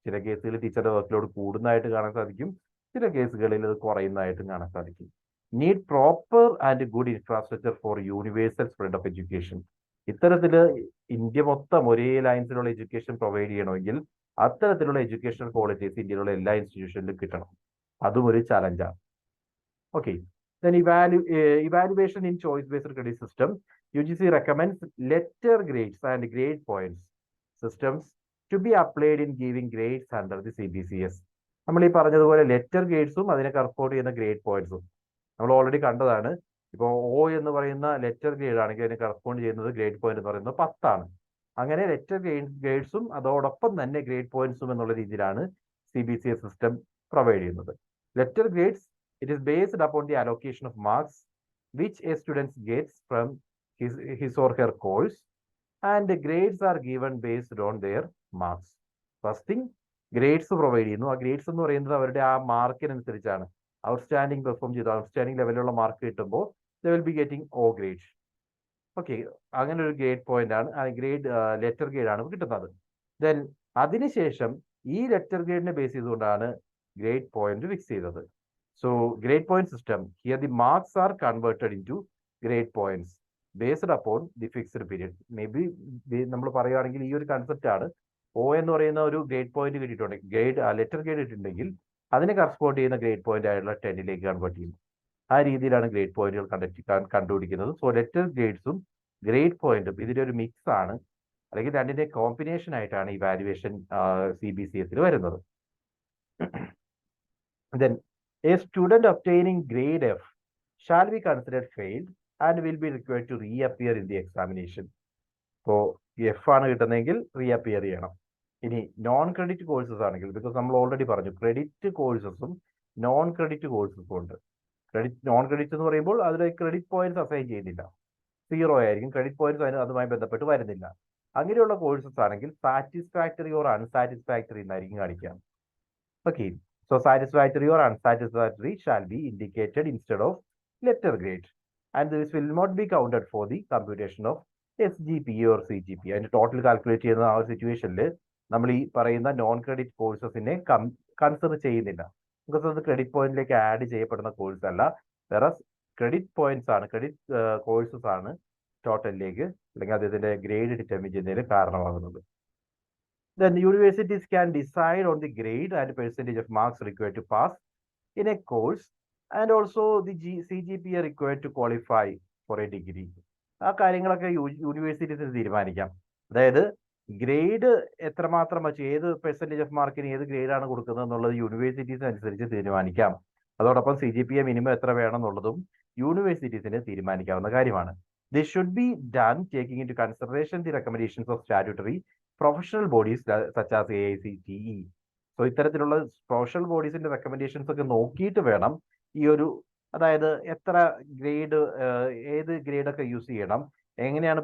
ചില കേസുകളിൽ ടീച്ചറുടെ വർക്ക് ലോഡ് കൂടുന്നതായിട്ട് കാണാൻ സാധിക്കും, ചില കേസുകളിൽ അത് കുറയുന്നതായിട്ടും കാണാൻ സാധിക്കും. Need proper and good infrastructure four universal spread of education. ഇത്തരത്തിൽ ഇന്ത്യ മൊത്തം ഒരേ ലൈൻസിലുള്ള എഡ്യൂക്കേഷൻ പ്രൊവൈഡ് ചെയ്യണമെങ്കിൽ അത്തരത്തിലുള്ള എഡ്യൂക്കേഷണൽ ക്വാളിറ്റീസ് ഇന്ത്യയിലുള്ള എല്ലാ ഇൻസ്റ്റിറ്റ്യൂഷനിലും കിട്ടണം. അതും ഒരു ചലഞ്ചാണ്. Okay, then evaluation in choice based credit system. UGC recommends letter grades and grade points systems to be applied in giving grades under the CBCS. നമ്മൾ ഈ പറഞ്ഞതുപോലെ ലെറ്റർ ഗ്രേഡ്സും അതിനെ കറസ്പോണ്ട് ചെയ്യുന്ന ഗ്രേഡ് പോയിന്റ്സും നമ്മൾ ഓൾറെഡി കണ്ടതാണ്. ഇപ്പോൾ O എന്ന് പറയുന്ന ലെറ്റർ ഗ്രേഡ് ആണെങ്കിൽ അതിനെ കറസ്പോണ്ട് ചെയ്യുന്നത് ഗ്രേഡ് പോയിന്റ് എന്ന് പറയുന്നത് 10 ആണ്. അങ്ങനെ ലെറ്റർ ഗ്രേഡ്സും അതോടൊപ്പം തന്നെ ഗ്രേഡ് പോയിന്റ്സും എന്നുള്ള രീതിയിലാണ് CBCS സിസ്റ്റം പ്രൊവൈഡ് ചെയ്യുന്നത്. Letter grades, it is based upon the allocation of marks which a student gets from his or her course, and the grades are given based on their marks. First thing, grades provide ചെയ്യുന്നു. ആ ഗ്രേഡ്സ് എന്ന് പറയുന്നത് അവരുടെ ആ മാർക്കിനനുസരിച്ചാണ്. ഔട്ട്സ്റ്റാൻഡിംഗ് പെർഫോം ചെയ്തു ഔട്ട്സ്റ്റാൻഡിംഗ് ലെവലിലുള്ള മാർക്ക് കിട്ടുമ്പോൾ they will be getting O grade. Okay, അങ്ങനെ ഒരു ഗ്രേഡ് പോയിന്റ് ആണ്, ലെറ്റർ ഗ്രേഡ് ആണ് കിട്ടുന്നത്. ദെൻ അതിനുശേഷം ഈ ലെറ്റർ ഗ്രേഡിനെ ബേസ് ചെയ്തുകൊണ്ടാണ് ഗ്രേഡ് പോയിന്റ് ഫിക്സ് ചെയ്തത്. So grade point system, here the marks are converted into grade points based upon the fixed period. Maybe നമ്മൾ പറയുകയാണെങ്കിൽ ഈ ഒരു കൺസെപ്റ്റ് ആണ്. O എന്ന് പറയുന്ന ഒരു ഗ്രേഡ് പോയിന്റ് കിട്ടിയിട്ടുണ്ടെങ്കിൽ, ലെറ്റർ ഗ്രേഡ് ഇട്ടിട്ടുണ്ടെങ്കിൽ അതിനെ കറസ്പോണ്ട് ചെയ്യുന്ന ഗ്രേഡ് പോയിന്റ് ആയിട്ടുള്ള 10ലേക്ക് കൺവേർട്ട് ചെയ്യും. ആ രീതിയിലാണ് ഗ്രേഡ് പോയിന്റുകൾ കണ്ടുപിടിക്കുന്നത്. സോ ലെറ്റർ ഗ്രേഡ്സും ഗ്രേഡ് പോയിന്റും ഇതിന്റെ ഒരു മിക്സ് ആണ്, അല്ലെങ്കിൽ രണ്ടിന്റെ കോമ്പിനേഷൻ ആയിട്ടാണ് ഇവാലുവേഷൻ CBCS വരുന്നത്. Then a student obtaining grade F shall be considered failed and will be required to reappear in the examination. ഇപ്പോൾ എഫ് ആണ് കിട്ടുന്നതെങ്കിൽ റീഅപ്പിയർ ചെയ്യണം. ഇനി നോൺ ക്രെഡിറ്റ് കോഴ്സസ് ആണെങ്കിൽ, ബിക്കോസ് നമ്മൾ ഓൾറെഡി പറഞ്ഞു ക്രെഡിറ്റ് കോഴ്സസും നോൺ ക്രെഡിറ്റ് കോഴ്സസും ഉണ്ട്. നോൺ ക്രെഡിറ്റ് എന്ന് പറയുമ്പോൾ അതിൽ ക്രെഡിറ്റ് പോയിന്റ്സ് അസൈൻ ചെയ്യുന്നില്ല, 0 ആയിരിക്കും. ക്രെഡിറ്റ് പോയിന്റ്സ് അതുമായി ബന്ധപ്പെട്ട് വരുന്നില്ല. അങ്ങനെയുള്ള കോഴ്സസ് ആണെങ്കിൽ സാറ്റിസ്ഫാക്ടറി ഓർ അൺസാറ്റിസ്ഫാക്ടറി എന്നായിരിക്കും കാണിക്കുക. Okay, so satisfactory or unsatisfactory shall be indicated instead of letter grade, and this will not be counted for the computation of SGPA or CGPA. അതിന്റെ ടോട്ടൽ കാൽക്കുലേറ്റ് ചെയ്യുന്ന ആ ഒരു സിറ്റുവേഷനിൽ നമ്മൾ ഈ പറയുന്ന നോൺ ക്രെഡിറ്റ് കോഴ്സസിനെ കൺസിഡർ ചെയ്യുന്നില്ല, ബിക്കോസ് അത് ക്രെഡിറ്റ് പോയിന്റിലേക്ക് ആഡ് ചെയ്യപ്പെടുന്ന കോഴ്സ് അല്ല. വേറെ ക്രെഡിറ്റ് പോയിന്റ്സ് ആണ്, ക്രെഡിറ്റ് കോഴ്സസ് ആണ് ടോട്ടലിലേക്ക് അല്ലെങ്കിൽ അദ്ദേഹത്തിന്റെ ഗ്രേഡ് ഡിറ്റർമിൻ ചെയ്യുന്നതിന് കാരണമാകുന്നത്. Then universities can decide on the grade and percentage of marks required to pass in a course, and also the CGPA required to qualify for a degree. ആ കാര്യങ്ങളൊക്കെ യൂണിവേഴ്സിറ്റീസിന് തീരുമാനിക്കാം. അതായത് ഗ്രേഡ് എത്രമാത്രം വെച്ച് ഏത് പെർസെൻറ്റേജ് ഓഫ് മാർക്കിന് ഏത് ഗ്രേഡാണ് കൊടുക്കുന്നത് എന്നുള്ളത് യൂണിവേഴ്സിറ്റീസിന് അനുസരിച്ച് തീരുമാനിക്കാം. അതോടൊപ്പം CGPA മിനിമം എത്ര വേണം എന്നുള്ളതും യൂണിവേഴ്സിറ്റീസിന് തീരുമാനിക്കാവുന്ന കാര്യമാണ്. This should be done taking into consideration the recommendations of statutory professional bodies such as AICTE. So ഇത്തരത്തിലുള്ള പ്രൊഫഷണൽ ബോഡീസിന്റെ റെക്കമെൻഡേഷൻസ് ഒക്കെ നോക്കിയിട്ട് വേണം ഈ ഒരു, അതായത് എത്ര ഗ്രേഡ്, ഏത് ഗ്രേഡൊക്കെ യൂസ് ചെയ്യണം, എങ്ങനെയാണ്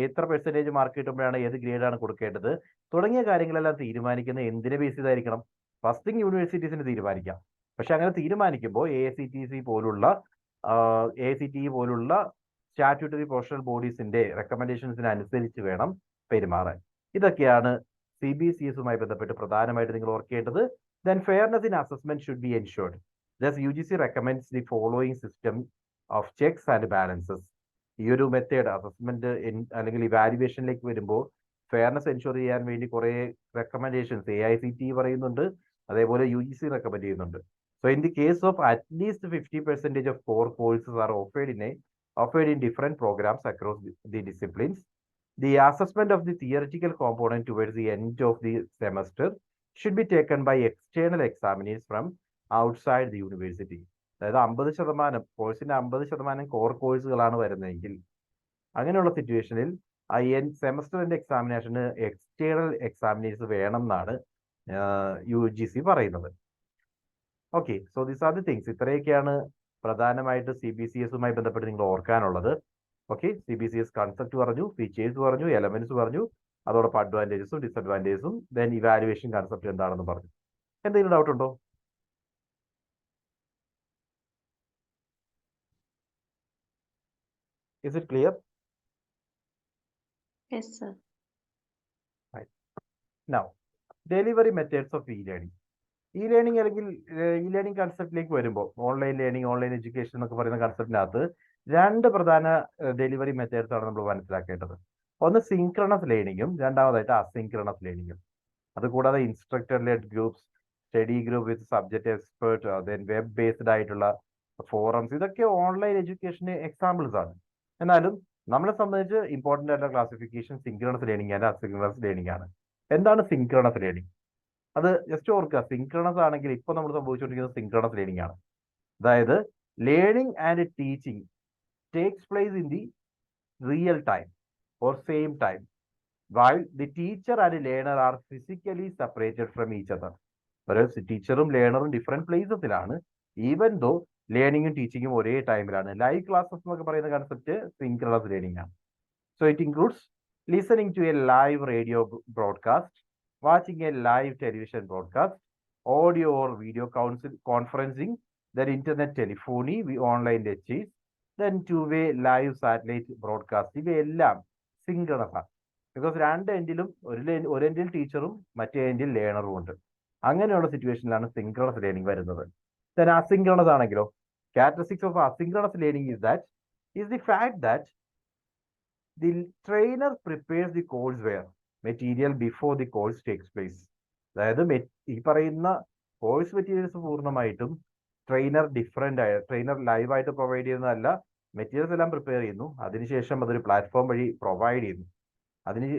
എത്ര പെർസെൻറ്റേജ് മാർക്ക് കിട്ടുമ്പോഴാണ് ഏത് ഗ്രേഡാണ് കൊടുക്കേണ്ടത് തുടങ്ങിയ കാര്യങ്ങളെല്ലാം തീരുമാനിക്കുന്നത് എന്തിനെ ബേസ് ചെയ്തായിരിക്കണം? ഫസ്റ്റ് തിങ് യൂണിവേഴ്സിറ്റീസിന് തീരുമാനിക്കാം. പക്ഷെ അങ്ങനെ തീരുമാനിക്കുമ്പോൾ AICTE പോലുള്ള സ്റ്റാറ്റ്യൂട്ടറി പ്രൊഫഷണൽ ബോഡീസിന്റെ റെക്കമെൻഡേഷൻസിന് അനുസരിച്ച് വേണം പെരുമാറാൻ. ഇതൊക്കെയാണ് CBCSുമായി ബന്ധപ്പെട്ട് പ്രധാനമായിട്ട് നിങ്ങൾ ഓർക്കേണ്ടത്. Then fairness in assessment should be ensured. Thus UGC recommends the following system of checks and balances. ഈ ഒരു മെത്തേഡ് അസസ്മെന്റ് അല്ലെങ്കിൽ ഇവാലുവേഷനിലേക്ക് വരുമ്പോൾ ഫെയർനെസ് എൻഷുർ ചെയ്യാൻ വേണ്ടി കുറെ റെക്കമെൻഡേഷൻസ് AICTE പറയുന്നുണ്ട്, അതേപോലെ UGC റെക്കമെൻഡ് ചെയ്യുന്നുണ്ട്. So in the case of at least 50% of core courses are offered in different programs across the disciplines, the assessment of the theoretical component towards the end of the semester should be taken by external examiners from outside the university. അതായത് 50% കോഴ്സിന്റെ 50% കോർ കോഴ്സുകളാണ് വരുന്നതെങ്കിൽ അങ്ങനെയുള്ള സിറ്റുവേഷനിൽ സെമസ്റ്ററിന്റെ എക്സാമിനേഷന് എക്സ്റ്റേണൽ എക്സാമിനേഴ്സ് വേണം എന്നാണ് UGC പറയുന്നത്. Okay, so these are the things. ഇത്രയൊക്കെയാണ് പ്രധാനമായിട്ട് CBCSുമായി ബന്ധപ്പെട്ട് നിങ്ങൾ ഓർക്കാനുള്ളത്. ഓക്കെ, CBCS കൺസെപ്റ്റ് പറഞ്ഞു, ഫീച്ചേഴ്സ് പറഞ്ഞു, എലമെന്റ്സ് പറഞ്ഞു, അതോടൊപ്പം അഡ്വാൻറ്റേജസും ഡിസഡ്വാൻറ്റേജസും, ദെൻ ഇവാലുവേഷൻ കൺസെപ്റ്റ് എന്താണെന്ന് പറഞ്ഞു. എന്തെങ്കിലും ഡൗട്ട് ഉണ്ടോ? Is it clear? Yes, sir. Right. Now, delivery methods of e-learning. E-learning അല്ലെങ്കിൽ e-learning കൺസെപ്റ്റിലേക്ക് വരുമ്പോൾ ഓൺലൈൻ ലേണിംഗ്, ഓൺലൈൻ എഡ്യൂക്കേഷൻ എന്നൊക്കെ പറയുന്ന കൺസെപ്റ്റിനകത്ത് രണ്ട് പ്രധാന ഡെലിവറി മെത്തേഡ്സ് ആണ് നമ്മൾ മനസ്സിലാക്കേണ്ടത്. ഒന്ന് സിൻക്രണസ് ലേണിംഗും രണ്ടാമതായിട്ട് അസിൻക്രണസ് ലേണിംഗും. അതുകൂടാതെ instructor led groups, study group with subject expert, then web based ആയിട്ടുള്ള ഫോറംസ്, ഇതൊക്കെ ഓൺലൈൻ എഡ്യൂക്കേഷന് എക്സാമ്പിൾസ് ആണ്. എന്നാലും നമ്മളെ സംബന്ധിച്ച് ഇമ്പോർട്ടൻ്റ് ആയിട്ടുള്ള classification synchronous learning and asynchronous learning ആണ്. എന്താണ് സിൻക്രണസ് ലേണിംഗ്? അത് ജസ്റ്റ് ഓർക്കുക, സിൻക്രണസ് ആണെങ്കിൽ ഇപ്പൊ നമ്മൾ സംഭവിച്ചുകൊണ്ടിരിക്കുന്നത് സിൻക്രണസ് ലേണിംഗ് ആണ്. അതായത് learning and teaching takes place in the real time or same time, while the teacher and the learner are physically separated from each other. Whereas ടീച്ചറും ലേണറും ഡിഫറെന്റ് പ്ലേസസിലാണ്, ഈവൻ ദോ ലേണിംഗും ടീച്ചിങ്ങും ഒരേ ടൈമിലാണ്. ലൈവ് ക്ലാസ്സസ് എന്നൊക്കെ പറയുന്ന കൺസെപ്റ്റ് സിൻക്രണസ് ലേണിംഗ് ആണ്. So it includes listening to a live radio broadcast, watching a live television broadcast, audio or video conferencing, then internet telephony, online lectures, then two way live satellite broadcast. ഇവയെല്ലാം സിൻക്രണസ് ആണ്. ബിക്കോസ് രണ്ട് എൻഡിലും ഒരു എൻഡിൽ ടീച്ചറും മറ്റേ എൻഡിൽ ലേണറും ഉണ്ട്. അങ്ങനെയുള്ള സിറ്റുവേഷനിലാണ് സിൻക്രണസ് ലേണിംഗ് വരുന്നത്. ദെൻ അസിൻക്രണസ് ആണെങ്കിലോ, characteristics of asynchronous learning is the fact that the trainer prepares the courseware material before the course takes place. അതായത് ഈ പറയുന്ന കോഴ്സ് മെറ്റീരിയൽസ് പൂർണ്ണമായിട്ടും ട്രെയിനർ ട്രെയിനർ ലൈവായിട്ട് പ്രൊവൈഡ് ചെയ്യുന്നതല്ല, മെറ്റീരിയൽസ് എല്ലാം പ്രിപ്പയർ ചെയ്യുന്നു, അതിനുശേഷം അതൊരു പ്ലാറ്റ്ഫോം വഴി പ്രൊവൈഡ് ചെയ്യുന്നു, അതിന്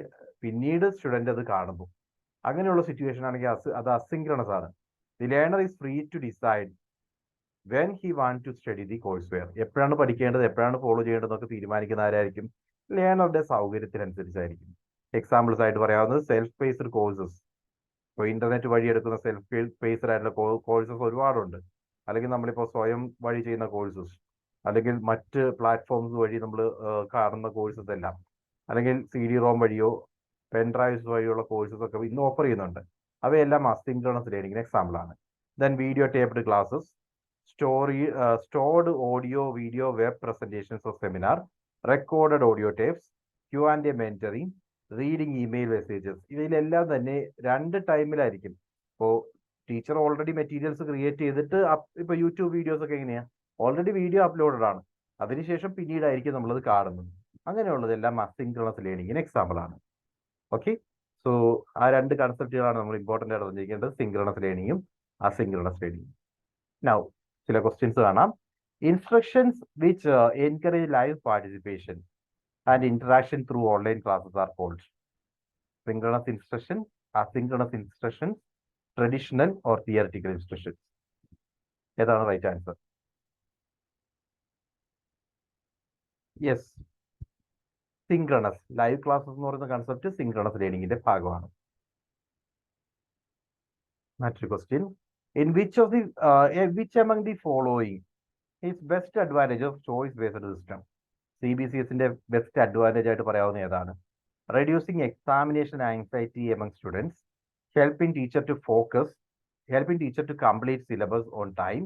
പിന്നീട് സ്റ്റുഡൻ്റ് അത് കാണുന്നു. അങ്ങനെയുള്ള സിറ്റുവേഷൻ ആണെങ്കിൽ അത് അസിൻക്രണസ് ആണ്. The learner is free to decide when he want to study the courseware. എപ്പോഴാണ് പഠിക്കേണ്ടത്, എപ്പോഴാണ് ഫോളോ ചെയ്യേണ്ടതെന്നൊക്കെ തീരുമാനിക്കുന്ന ആരായിരിക്കും? ലേണറുടെ സൗകര്യത്തിനനുസരിച്ചായിരിക്കും. എക്സാമ്പിൾസ് ആയിട്ട് പറയാവുന്നത് സെൽഫ് ബേസ്ഡ് കോഴ്സസ്. ഇപ്പോൾ ഇന്റർനെറ്റ് വഴി എടുക്കുന്ന സെൽഫ് ബേസ്ഡ് ആയിട്ടുള്ള കോഴ്സസ് ഒരുപാടുണ്ട്. അല്ലെങ്കിൽ നമ്മളിപ്പോൾ സ്വയം വഴി ചെയ്യുന്ന കോഴ്സസ്, അല്ലെങ്കിൽ മറ്റ് പ്ലാറ്റ്ഫോംസ് വഴി നമ്മൾ കാണുന്ന കോഴ്സസ് എല്ലാം, അല്ലെങ്കിൽ CD-ROM വഴിയോ പെൻഡ്രൈവ്സ് വഴിയുള്ള കോഴ്സസ് ഒക്കെ ഇന്ന് ഓഫർ ചെയ്യുന്നുണ്ട്. അവയെല്ലാം അസിൻക്രണസ് ലേണിംഗിന് എക്സാമ്പിളാണ്. Then video taped classes, stored audio, video, web presentations of seminar, recorded audio tapes, Q&A mentoring, reading email messages. ഇതിലെല്ലാം തന്നെ 2 ടൈമിലായിരിക്കും. ഇപ്പോൾ ടീച്ചർ ഓൾറെഡി മെറ്റീരിയൽസ് ക്രിയേറ്റ് ചെയ്തിട്ട് ഇപ്പോൾ യൂട്യൂബ് വീഡിയോസ് ഒക്കെ എങ്ങനെയാണ്, ഓൾറെഡി വീഡിയോ അപ്ലോഡഡ് ആണ്, അതിനുശേഷം പിന്നീടായിരിക്കും നമ്മളത് കാണുന്നത്. അങ്ങനെയുള്ളതെല്ലാം അസിൻക്രണസ് ലേണിംഗിന് എക്സാമ്പിൾ ആണ്. ഓക്കെ, സോ ആ 2 കൺസെപ്റ്റുകളാണ് നമ്മൾ ഇമ്പോർട്ടൻ്റ് ആയിട്ട് അറിഞ്ഞിരിക്കേണ്ടത്, സിൻക്രണസ് ലേണിംഗും അസിൻക്രണസ് ലേണിംഗും. നൗ ചില ക്വസ്റ്റ്യൻസ് കാണാം. Instructions which encourage live participation and interaction through online classes are called synchronous instruction, asynchronous instruction, traditional or theoretical instructions. ഏതാണ് right answer? Yes, synchronous. Live classes എന്ന് പറയുന്ന കൺസെപ്റ്റ് സിൻക്രണസ് ലേണിംഗിന്റെ ഭാഗമാണ്. മറ്റൊരു question, in which among the following is best advantage of choice based system? CBCSന്റെ ബെസ്റ്റ് അഡ്വാൻറ്റേജ് ആയിട്ട് പറയാവുന്ന ഏതാണ്? Reducing examination anxiety among students, helping teacher to focus, helping teacher to complete syllabus on time,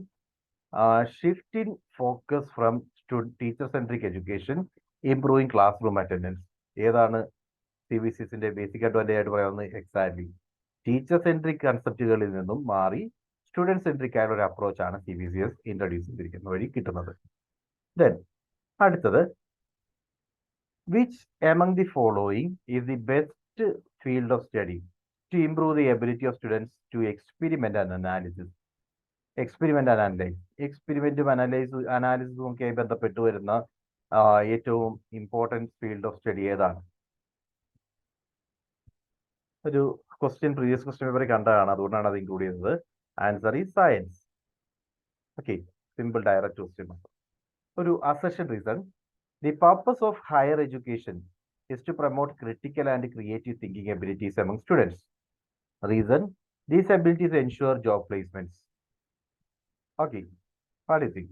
shifting focus from teacher centric education, improving class room attendance. ഏതാണ് CBCSന്റെ ബേസിക് അഡ്വാൻറ്റേജ് ആയിട്ട് പറയാവുന്നത്? എക്സാക്ട്ലി ടീച്ചർ സെൻട്രിക് കൺസെപ്റ്റുകളിൽ നിന്നും മാറി സ്റ്റുഡൻറ് സെൻട്രിക് ആയിട്ടുള്ള ഒരു അപ്രോച്ചാണ് CBCS ഇൻട്രൊഡ്യൂസ് ചെയ്തിരിക്കുന്ന വഴി കിട്ടുന്നത്. ദെൻ അടുത്തത്, which among the following is the best field of study to improve the ability of students to experiment and analysis? Experiment and analyze. എക്സ്പെരിമെന്റും അനാലിസിസും ഒക്കെ ബന്ധപ്പെട്ട് വരുന്ന ഏറ്റവും ഇമ്പോർട്ടൻറ്റ് ഫീൽഡ് ഓഫ് സ്റ്റഡി ഏതാണ്? ഒരു പ്രീവിയസ് ക്വസ്റ്റ്യൻ പേപ്പറിൽ കണ്ടതാണ്, അതുകൊണ്ടാണ് അത് ഇൻക്ലൂഡ് ചെയ്യുന്നത്. Answer is science. Okay, simple direct question. ഒരു assertion reason, the purpose of higher education is to promote critical and creative thinking abilities among students. Reason, these abilities ensure job placements. Okay, what do you think?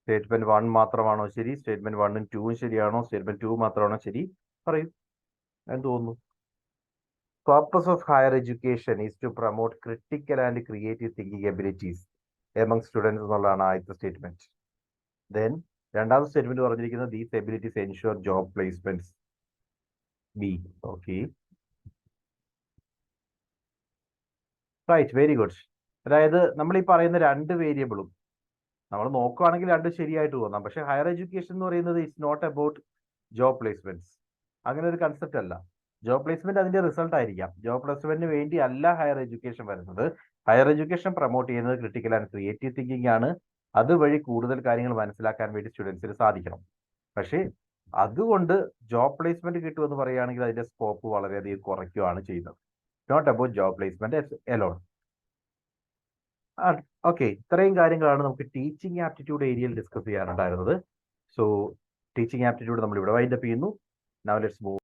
Statement 1 മാത്രമാണോ ശരി? സ്റ്റേറ്റ്മെന്റ് 1ഉം 2ഉം ശരിയാണോ? സ്റ്റേറ്റ്മെന്റ് 2 മാത്രമാണോ ശരി? പറയൂ, എന്ത് തോന്നുന്നു? Purpose of higher education is to promote critical and creative thinking abilities among students എന്നുള്ളതാണ് ആദ്യത്തെ സ്റ്റേറ്റ്മെന്റ്. ദെൻ രണ്ടാമത്തെ സ്റ്റേറ്റ്മെന്റ് പറഞ്ഞിരിക്കുന്നത് these abilities ensure job placements. B. Okay. Right, very good. അതായത് നമ്മൾ ഈ പറയുന്ന 2 വേരിയബിളും നമ്മൾ നോക്കുകയാണെങ്കിൽ 2 ശരിയായിട്ട് തോന്നാം. പക്ഷെ ഹയർ എഡ്യൂക്കേഷൻ എന്ന് പറയുന്നത് it's not about job placements. അങ്ങനെ ഒരു കൺസെപ്റ്റ് അല്ല. ജോബ് പ്ലേസ്മെന്റ് അതിന്റെ റിസൾട്ട് ആയിരിക്കാം. ജോബ് പ്ലേസ്മെന്റിന് വേണ്ടി അല്ല ഹയർ എഡ്യൂക്കേഷൻ വരുന്നത്. ഹയർ എഡ്യൂക്കേഷൻ പ്രൊമോട്ട് ചെയ്യുന്നത് ക്രിട്ടിക്കൽ ആൻഡ് ക്രിയേറ്റീവ് തിങ്കിങ് ആണ്. അതുവഴി കൂടുതൽ കാര്യങ്ങൾ മനസ്സിലാക്കാൻ വേണ്ടി സ്റ്റുഡൻസിന് സാധിക്കണം. പക്ഷേ അതുകൊണ്ട് ജോബ് പ്ലേസ്മെന്റ് കിട്ടുമെന്ന് പറയുകയാണെങ്കിൽ അതിന്റെ സ്കോപ്പ് വളരെയധികം കുറയ്ക്കുകയാണ് ചെയ്യുന്നത്. Not about job placement alone. Okay, ഇത്രയും കാര്യങ്ങളാണ് നമുക്ക് ടീച്ചിങ് ആപ്റ്റിറ്റ്യൂഡ് ഏരിയയിൽ ഡിസ്കസ് ചെയ്യാനുണ്ടായിരുന്നത്. സോ ടീച്ചിങ് ആപ്റ്റിറ്റ്യൂഡ് നമ്മൾ ഇവിടെ വൈൻഡപ്പ് ചെയ്യുന്നു. Now let's move